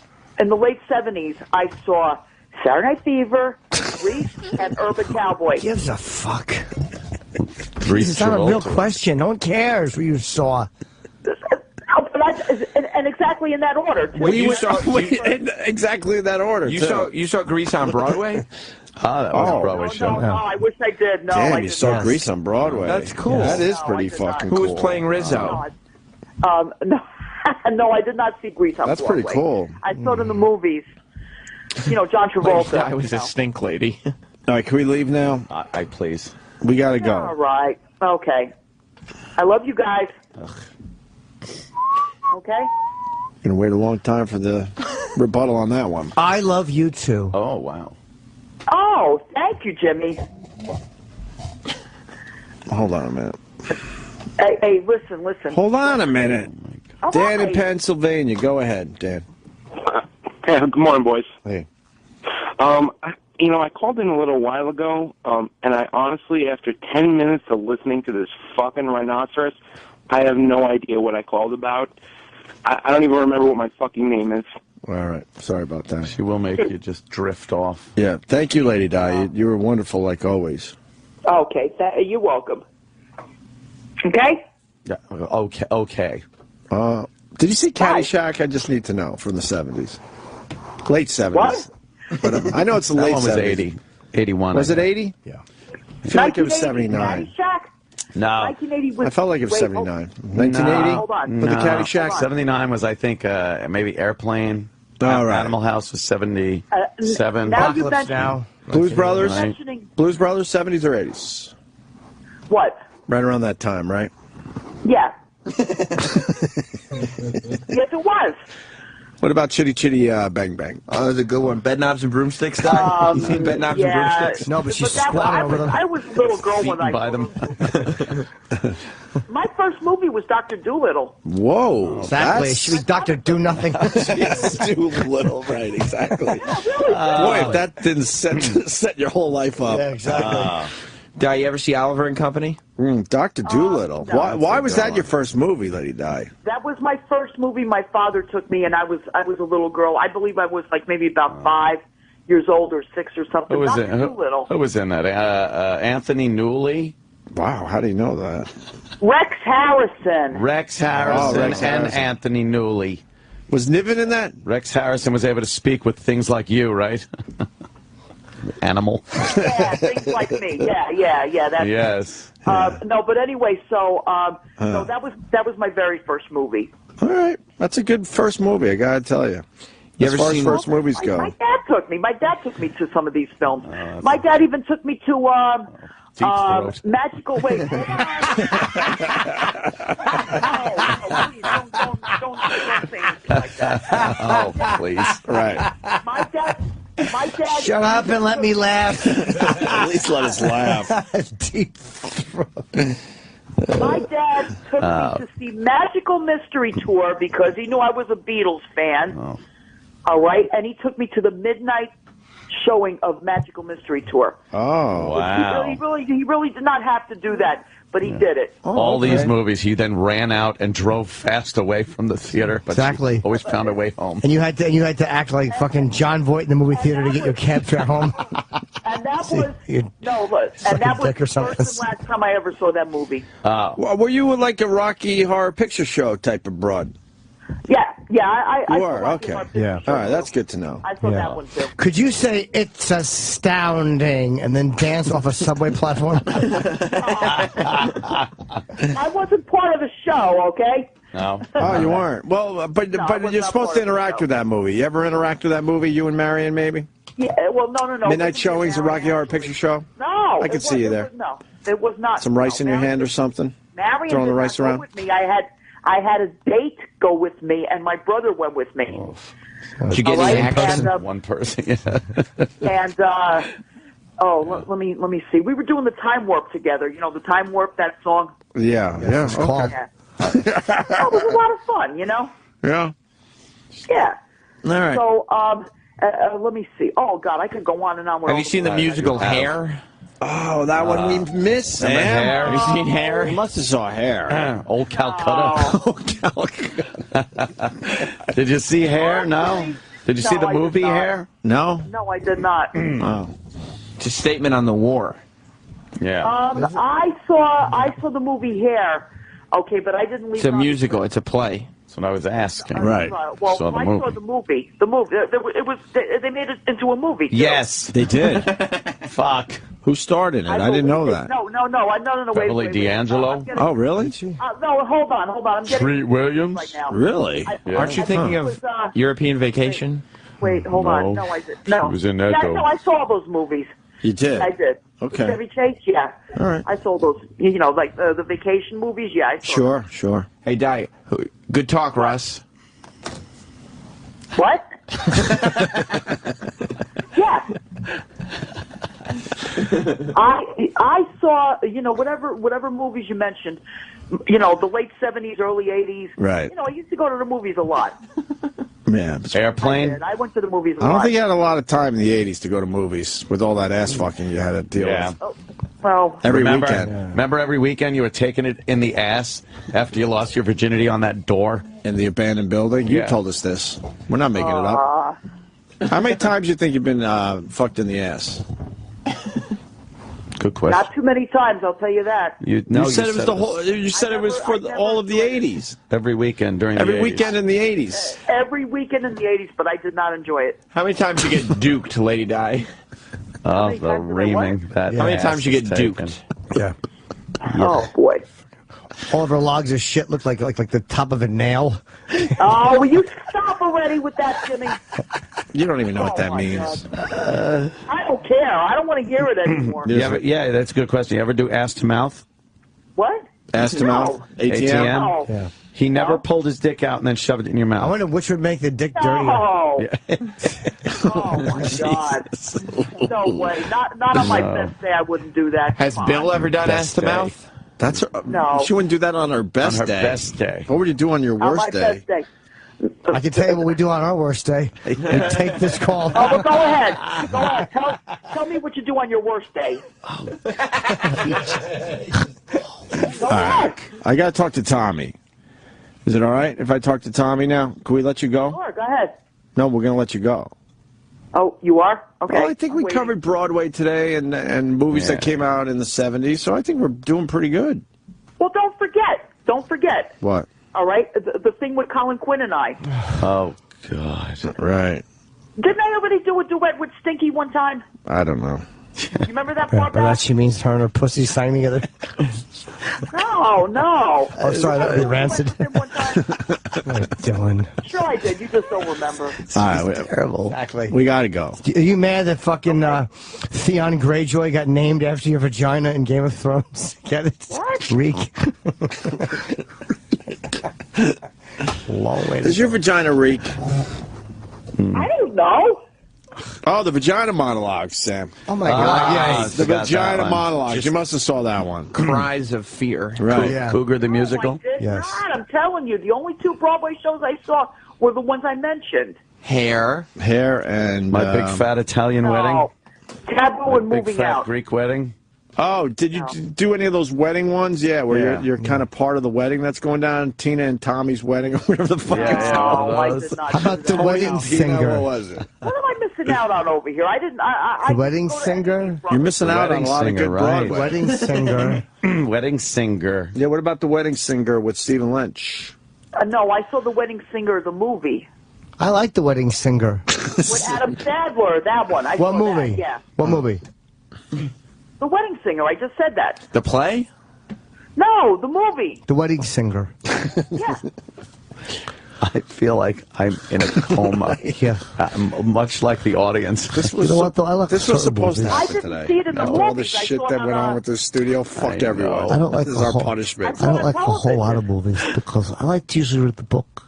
[SPEAKER 11] In the late 70s, I saw Saturday Night Fever, Grease, and Urban Cowboy.
[SPEAKER 5] Gives a fuck.
[SPEAKER 3] It's
[SPEAKER 5] not a real question. No one cares who you saw.
[SPEAKER 11] And exactly in that order. Too.
[SPEAKER 2] Exactly in that order.
[SPEAKER 9] You saw Grease on Broadway?
[SPEAKER 3] That was a Broadway show.
[SPEAKER 11] No, I wish I did. No,
[SPEAKER 2] Damn,
[SPEAKER 11] I
[SPEAKER 2] you saw Grease on Broadway.
[SPEAKER 9] That's cool.
[SPEAKER 2] That is pretty fucking cool.
[SPEAKER 9] Who was playing Rizzo?
[SPEAKER 11] No, I did not see Grease on
[SPEAKER 2] That's
[SPEAKER 11] Broadway.
[SPEAKER 2] pretty cool.
[SPEAKER 11] I saw it in the movies. John Travolta.
[SPEAKER 9] I was a stink lady.
[SPEAKER 2] All right, can we leave now?
[SPEAKER 3] I please.
[SPEAKER 2] We gotta go.
[SPEAKER 11] All right. Okay. I love you guys. Okay?
[SPEAKER 2] Gonna wait a long time for the rebuttal on that one.
[SPEAKER 5] I love you too.
[SPEAKER 3] Oh, wow.
[SPEAKER 11] Oh, thank you, Jimmy.
[SPEAKER 2] Hold on a minute.
[SPEAKER 11] Hey, listen.
[SPEAKER 2] Hold on a minute.
[SPEAKER 11] All
[SPEAKER 2] Dan
[SPEAKER 11] right.
[SPEAKER 2] in Pennsylvania. Go ahead, Dan.
[SPEAKER 4] Hey, good morning, boys.
[SPEAKER 2] Hey.
[SPEAKER 4] I called in a little while ago, and I honestly, after 10 minutes of listening to this fucking rhinoceros, I have no idea what I called about. I don't even remember what my fucking name is.
[SPEAKER 2] All right. Sorry about that.
[SPEAKER 3] She will make you just drift off.
[SPEAKER 2] Yeah. Thank you, Lady Di. You were wonderful like always.
[SPEAKER 11] Okay. You're welcome. Okay?
[SPEAKER 3] Yeah. Okay.
[SPEAKER 2] Did you see Caddyshack? I just need to know from the 70s. Late 70s.
[SPEAKER 11] What?
[SPEAKER 2] But I know it's the
[SPEAKER 3] That
[SPEAKER 2] late
[SPEAKER 3] one was
[SPEAKER 2] 70s.
[SPEAKER 3] 80. 81.
[SPEAKER 2] Was it 80?
[SPEAKER 5] Yeah.
[SPEAKER 2] I feel like it was 79.
[SPEAKER 11] Caddyshack?
[SPEAKER 3] No.
[SPEAKER 11] 1980 was...
[SPEAKER 2] I felt like it was
[SPEAKER 11] wait,
[SPEAKER 2] 79.
[SPEAKER 11] hold-
[SPEAKER 2] 1980?
[SPEAKER 11] Hold on.
[SPEAKER 2] With the Caddyshack?
[SPEAKER 3] 79 was, I think, maybe Airplane.
[SPEAKER 2] All right.
[SPEAKER 3] Animal House was 77.
[SPEAKER 11] Now you
[SPEAKER 5] Apocalypse
[SPEAKER 11] mentioned...
[SPEAKER 5] Now.
[SPEAKER 2] Blues Brothers?
[SPEAKER 11] Mentioning...
[SPEAKER 2] Blues Brothers, 70s or 80s?
[SPEAKER 11] What?
[SPEAKER 2] Right around that time, right?
[SPEAKER 11] Yeah. Yes, it was.
[SPEAKER 2] What about Chitty Chitty Bang Bang?
[SPEAKER 9] Oh, that's a good one. Bed Knobs and Broomsticks, Di? You seen Bed Knobs and Broomsticks?
[SPEAKER 5] No, but she's
[SPEAKER 11] that was-
[SPEAKER 5] squatting over them.
[SPEAKER 11] I was a little girl when I
[SPEAKER 3] by them.
[SPEAKER 11] My first movie was Dr. Dolittle.
[SPEAKER 2] Whoa.
[SPEAKER 5] Exactly. Should be Dr. Do Nothing.
[SPEAKER 2] Doolittle, right, exactly. Boy, if that didn't set your whole life up.
[SPEAKER 5] Yeah, exactly.
[SPEAKER 9] Di, you ever see Oliver and Company?
[SPEAKER 2] Dr. Dolittle.
[SPEAKER 11] No.
[SPEAKER 2] Why was that your first movie, Lady Di?
[SPEAKER 11] That was my first movie. My father took me, and I was a little girl. I believe I was like maybe about 5 years old or 6 or something.
[SPEAKER 3] Who was
[SPEAKER 11] Dr.
[SPEAKER 3] in?
[SPEAKER 11] Dolittle.
[SPEAKER 3] Who was in that? Anthony Newley.
[SPEAKER 2] Wow, how do you know that?
[SPEAKER 11] Rex Harrison.
[SPEAKER 3] Rex Harrison
[SPEAKER 2] Rex
[SPEAKER 3] and
[SPEAKER 2] Harrison.
[SPEAKER 3] Anthony Newley.
[SPEAKER 2] Was Niven in that?
[SPEAKER 3] Rex Harrison was able to speak with things like you, right? Animal.
[SPEAKER 11] Yeah, things like me. Yeah. That's
[SPEAKER 3] Yes.
[SPEAKER 11] no, but anyway, so no, that was my very first movie.
[SPEAKER 2] All right. That's a good first movie, I gotta tell you. As far as first movies go.
[SPEAKER 11] My dad took me. My dad took me to some of these films. My dad even took me to Magical Wait. Hold on. Please, don't say anything like that.
[SPEAKER 3] Oh, please.
[SPEAKER 2] Right.
[SPEAKER 11] My My dad.
[SPEAKER 5] Shut up and let me laugh.
[SPEAKER 2] At least let us laugh.
[SPEAKER 5] Deep throat.
[SPEAKER 11] My dad took me to see Magical Mystery Tour because he knew I was a Beatles fan.
[SPEAKER 3] Oh.
[SPEAKER 11] All right, and he took me to the midnight showing of Magical Mystery Tour.
[SPEAKER 2] Oh,
[SPEAKER 3] wow.
[SPEAKER 11] He really did not have to do that, but he did it.
[SPEAKER 3] All these movies, he then ran out and drove fast away from the theater, but
[SPEAKER 5] Exactly.
[SPEAKER 3] always found a way home.
[SPEAKER 5] And you had to act like fucking John Voight in the movie theater to get your cab fare home.
[SPEAKER 11] And that was the first and last time I ever saw that movie.
[SPEAKER 2] Well, were you like a Rocky Horror Picture Show type of broad?
[SPEAKER 11] Yeah, I
[SPEAKER 2] You
[SPEAKER 11] saw
[SPEAKER 2] are?
[SPEAKER 11] Rocky
[SPEAKER 2] Okay.
[SPEAKER 11] Horror Picture
[SPEAKER 2] Yeah.
[SPEAKER 11] Show.
[SPEAKER 2] All right, that's good to know.
[SPEAKER 11] I saw that one too.
[SPEAKER 5] Could you say it's astounding and then dance off a subway platform?
[SPEAKER 11] I wasn't part of the show, okay?
[SPEAKER 3] No.
[SPEAKER 2] Oh, you weren't. Well, but you're supposed to interact with that movie. You ever interact with that movie, you and Marion, maybe?
[SPEAKER 11] Yeah, well, no.
[SPEAKER 2] Midnight showings of Rocky Horror Picture Show?
[SPEAKER 11] No.
[SPEAKER 2] I could see you there.
[SPEAKER 11] No, it was not.
[SPEAKER 2] Some rice in your hand or something?
[SPEAKER 11] Marion
[SPEAKER 2] Throwing
[SPEAKER 11] did
[SPEAKER 2] the
[SPEAKER 11] not
[SPEAKER 2] rice
[SPEAKER 11] go
[SPEAKER 2] around?
[SPEAKER 11] with me. I had a date go with me, and my brother went with me.
[SPEAKER 3] Did you get
[SPEAKER 11] All right,
[SPEAKER 3] any person?
[SPEAKER 11] and,
[SPEAKER 3] One person, yeah.
[SPEAKER 11] And let me see. We were doing the Time Warp together. You know, the Time Warp, that song.
[SPEAKER 2] Yeah.
[SPEAKER 5] It's called.
[SPEAKER 11] Yeah. It was a lot of fun, you know.
[SPEAKER 2] Yeah.
[SPEAKER 11] Yeah.
[SPEAKER 2] All right.
[SPEAKER 11] So let me see. Oh God, I could go on and on.
[SPEAKER 9] Have you seen the musical Hair?
[SPEAKER 2] Oh, that one we missed.
[SPEAKER 3] Remember
[SPEAKER 2] Sam?
[SPEAKER 3] Hair?
[SPEAKER 9] Have you seen Hair?
[SPEAKER 2] You must have saw Hair.
[SPEAKER 3] Old Calcutta. Old Calcutta. Did you see Hair? No? Did you see the
[SPEAKER 11] I did
[SPEAKER 3] movie
[SPEAKER 11] not.
[SPEAKER 3] Hair?
[SPEAKER 2] No?
[SPEAKER 11] No, I did not.
[SPEAKER 2] Oh.
[SPEAKER 9] It's a statement on the war.
[SPEAKER 3] Yeah.
[SPEAKER 11] I saw the movie Hair. Okay, but I didn't leave.
[SPEAKER 9] It's a musical. It's a play.
[SPEAKER 3] That's what I was asking.
[SPEAKER 2] Right.
[SPEAKER 11] Well,
[SPEAKER 3] Saw the
[SPEAKER 11] I
[SPEAKER 3] movie.
[SPEAKER 11] saw the movie. The movie. They made it into a movie. Too.
[SPEAKER 3] Yes.
[SPEAKER 2] They did.
[SPEAKER 3] Fuck.
[SPEAKER 2] Who starred in it? I didn't know that.
[SPEAKER 11] No.
[SPEAKER 3] Beverly
[SPEAKER 11] Wait.
[SPEAKER 3] D'Angelo?
[SPEAKER 2] Oh, really?
[SPEAKER 11] No, hold on. I'm getting
[SPEAKER 3] Treat Williams?
[SPEAKER 11] right now.
[SPEAKER 2] Really?
[SPEAKER 9] Aren't you thinking of European Vacation?
[SPEAKER 11] Wait, hold on. No, I did. No.
[SPEAKER 3] She was in that, though.
[SPEAKER 11] No, I saw those movies.
[SPEAKER 2] You did?
[SPEAKER 11] I did.
[SPEAKER 2] Okay.
[SPEAKER 11] Chevy Chase, yeah.
[SPEAKER 2] All right.
[SPEAKER 11] I saw those. You know, like the vacation movies. Yeah, I saw.
[SPEAKER 2] Sure.
[SPEAKER 9] Hey, Di. Good talk, Russ.
[SPEAKER 11] What? Yeah. I saw, you know, whatever movies you mentioned, you know, the late 70s, early 80s.
[SPEAKER 2] Right.
[SPEAKER 11] You know, I used to go to the movies a lot.
[SPEAKER 2] Yeah.
[SPEAKER 3] Airplane?
[SPEAKER 11] I went to the movies a
[SPEAKER 2] I
[SPEAKER 11] lot.
[SPEAKER 2] don't think you had a lot of time in the 80s to go to movies with all that ass fucking you had to deal
[SPEAKER 3] Yeah.
[SPEAKER 2] with.
[SPEAKER 11] Oh, well,
[SPEAKER 2] Every
[SPEAKER 3] remember,
[SPEAKER 2] weekend.
[SPEAKER 3] Remember every weekend you were taking it in the ass after you lost your virginity on that door?
[SPEAKER 2] In the abandoned building? You
[SPEAKER 3] Yeah.
[SPEAKER 2] told us this. We're not making it up. How many times you think you've been fucked in the ass?
[SPEAKER 3] Good question.
[SPEAKER 11] not too many times, I'll tell you that.
[SPEAKER 2] You said it was the whole. You said it was for all of the 80s.
[SPEAKER 3] Every weekend during the 80s.
[SPEAKER 2] Every weekend in the 80s.
[SPEAKER 11] Every weekend in the 80s, but I did not enjoy it.
[SPEAKER 9] How many times you get duked, Lady Di?
[SPEAKER 3] Oh, the reaming. That
[SPEAKER 9] How many
[SPEAKER 3] ass
[SPEAKER 9] times you
[SPEAKER 3] is
[SPEAKER 9] get
[SPEAKER 3] taken.
[SPEAKER 9] duked?
[SPEAKER 5] Yeah.
[SPEAKER 11] Oh, boy.
[SPEAKER 5] All of our logs of shit look like the top of a nail.
[SPEAKER 11] Oh, will you stop already with that, Jimmy?
[SPEAKER 2] You don't even know what that means.
[SPEAKER 11] I don't care. I don't want to hear it anymore.
[SPEAKER 3] Yeah, that's a good question. You ever do ass to mouth?
[SPEAKER 11] What?
[SPEAKER 2] Ass to mouth? ATM?
[SPEAKER 11] No.
[SPEAKER 5] Yeah.
[SPEAKER 3] He never pulled his dick out and then shoved it in your mouth.
[SPEAKER 5] I wonder which would make the dick dirtier.
[SPEAKER 11] No.
[SPEAKER 3] Yeah.
[SPEAKER 11] Oh, my God. No way. Not on my best day, I wouldn't do that.
[SPEAKER 9] Has
[SPEAKER 11] Come
[SPEAKER 9] Bill
[SPEAKER 11] on.
[SPEAKER 9] ever done ass to mouth?
[SPEAKER 2] That's
[SPEAKER 11] No.
[SPEAKER 2] She wouldn't do that on her best
[SPEAKER 3] On her
[SPEAKER 2] day.
[SPEAKER 3] best day.
[SPEAKER 2] What would you do on your
[SPEAKER 11] On
[SPEAKER 2] worst
[SPEAKER 11] my
[SPEAKER 2] day?
[SPEAKER 11] best day.
[SPEAKER 5] I can tell you what we do on our worst day. We take this call.
[SPEAKER 11] Oh, well, go ahead. Go ahead. Tell me what you do on your worst day. Go ahead.
[SPEAKER 2] I got to talk to Tommy. Is it all right if I talk to Tommy now? Can we let you go?
[SPEAKER 11] Sure, go ahead.
[SPEAKER 2] No, we're going to let you go.
[SPEAKER 11] Oh, you are? Okay.
[SPEAKER 2] Well, I think we covered Broadway today and movies that came out in the 70s, so I think we're doing pretty good.
[SPEAKER 11] Well, don't forget.
[SPEAKER 2] What?
[SPEAKER 11] All right? The thing with Colin Quinn and I.
[SPEAKER 3] Oh, God.
[SPEAKER 2] Right.
[SPEAKER 11] Didn't I already do a duet with Stinky one time?
[SPEAKER 2] I don't know.
[SPEAKER 11] You remember that part?
[SPEAKER 5] By that she means her and her pussy sang together.
[SPEAKER 11] No.
[SPEAKER 5] Oh, sorry, that was Rancid. Dylan.
[SPEAKER 11] Sure I did. You just don't remember.
[SPEAKER 2] All right,
[SPEAKER 5] Terrible. Exactly.
[SPEAKER 2] we got to go.
[SPEAKER 5] Are you mad that fucking Theon Greyjoy got named after your vagina in Game of Thrones? Get it?
[SPEAKER 11] What?
[SPEAKER 5] Reek. Long way to
[SPEAKER 2] Does your vagina reek?
[SPEAKER 11] I don't know.
[SPEAKER 2] Oh, the vagina monologues, Sam.
[SPEAKER 5] Oh my God!
[SPEAKER 2] Yes, the vagina monologues. You must have saw that one.
[SPEAKER 9] Cries of fear.
[SPEAKER 2] Right.
[SPEAKER 3] Yeah. Cougar the musical.
[SPEAKER 11] Yes. God, I'm telling you, the only 2 Broadway shows I saw were the ones I mentioned.
[SPEAKER 2] Hair, and
[SPEAKER 3] My Big Fat Italian Wedding.
[SPEAKER 11] Taboo and
[SPEAKER 3] Big
[SPEAKER 11] Moving
[SPEAKER 3] Fat
[SPEAKER 11] Out.
[SPEAKER 3] Greek Wedding.
[SPEAKER 2] Oh, did you do any of those wedding ones? Yeah, where you're kind of part of the wedding that's going down. Tina and Tommy's wedding, or whatever the fuck it's called.
[SPEAKER 11] I did not
[SPEAKER 5] How about the wedding singer?
[SPEAKER 2] What was it?
[SPEAKER 11] What am I missing out on over here? I didn't.
[SPEAKER 5] The wedding singer?
[SPEAKER 2] You're missing out on a lot of good Broadway.
[SPEAKER 5] Wedding singer.
[SPEAKER 3] Wedding singer.
[SPEAKER 2] Yeah, what about the wedding singer with Stephen Lynch?
[SPEAKER 11] No, I saw The Wedding Singer, the movie.
[SPEAKER 5] I like the wedding singer.
[SPEAKER 11] With Adam Sandler, that one.
[SPEAKER 5] What movie?
[SPEAKER 11] That, yeah.
[SPEAKER 5] What movie?
[SPEAKER 11] The Wedding Singer, I just said that.
[SPEAKER 9] The play?
[SPEAKER 11] No, the movie.
[SPEAKER 5] The wedding singer.
[SPEAKER 11] Yeah.
[SPEAKER 3] I feel like I'm in a coma.
[SPEAKER 5] Yeah.
[SPEAKER 3] Much like the audience.
[SPEAKER 2] This was, this was supposed to happen today.
[SPEAKER 11] I didn't see it in the
[SPEAKER 2] All the
[SPEAKER 11] movies. I
[SPEAKER 2] shit
[SPEAKER 11] saw
[SPEAKER 2] that
[SPEAKER 11] it
[SPEAKER 2] went
[SPEAKER 11] on,
[SPEAKER 2] on with this studio fucked everyone.
[SPEAKER 5] I don't like
[SPEAKER 2] this is
[SPEAKER 5] the
[SPEAKER 2] our
[SPEAKER 5] whole,
[SPEAKER 2] punishment.
[SPEAKER 5] I don't like a whole lot of movies because I like to usually read the book.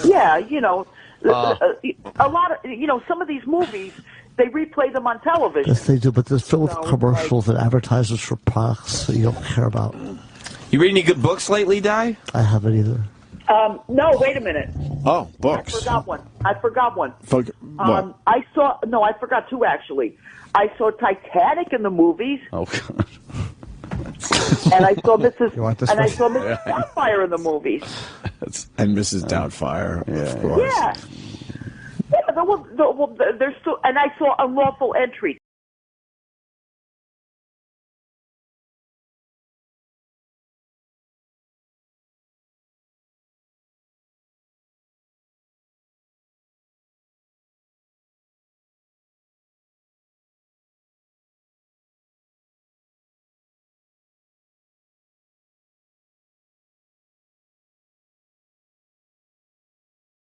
[SPEAKER 11] Yeah, you know, a lot of, you know, some of these movies, they replay them on television.
[SPEAKER 5] Yes, they do, but they're filled with commercials and advertisements for products that you don't care about.
[SPEAKER 9] You read any good books lately, Di?
[SPEAKER 5] I haven't either.
[SPEAKER 11] No, wait a minute.
[SPEAKER 2] Oh, books.
[SPEAKER 11] I forgot one.
[SPEAKER 2] What?
[SPEAKER 11] I forgot 2 actually. I saw Titanic in the movies.
[SPEAKER 3] Oh, God.
[SPEAKER 11] And I saw Mrs.
[SPEAKER 2] You want this
[SPEAKER 11] and I
[SPEAKER 2] one?
[SPEAKER 11] saw Mrs. Doubtfire in the movies.
[SPEAKER 2] And Mrs. Doubtfire, of course.
[SPEAKER 11] Yeah. Yeah, there's still, and I saw Unlawful Entry.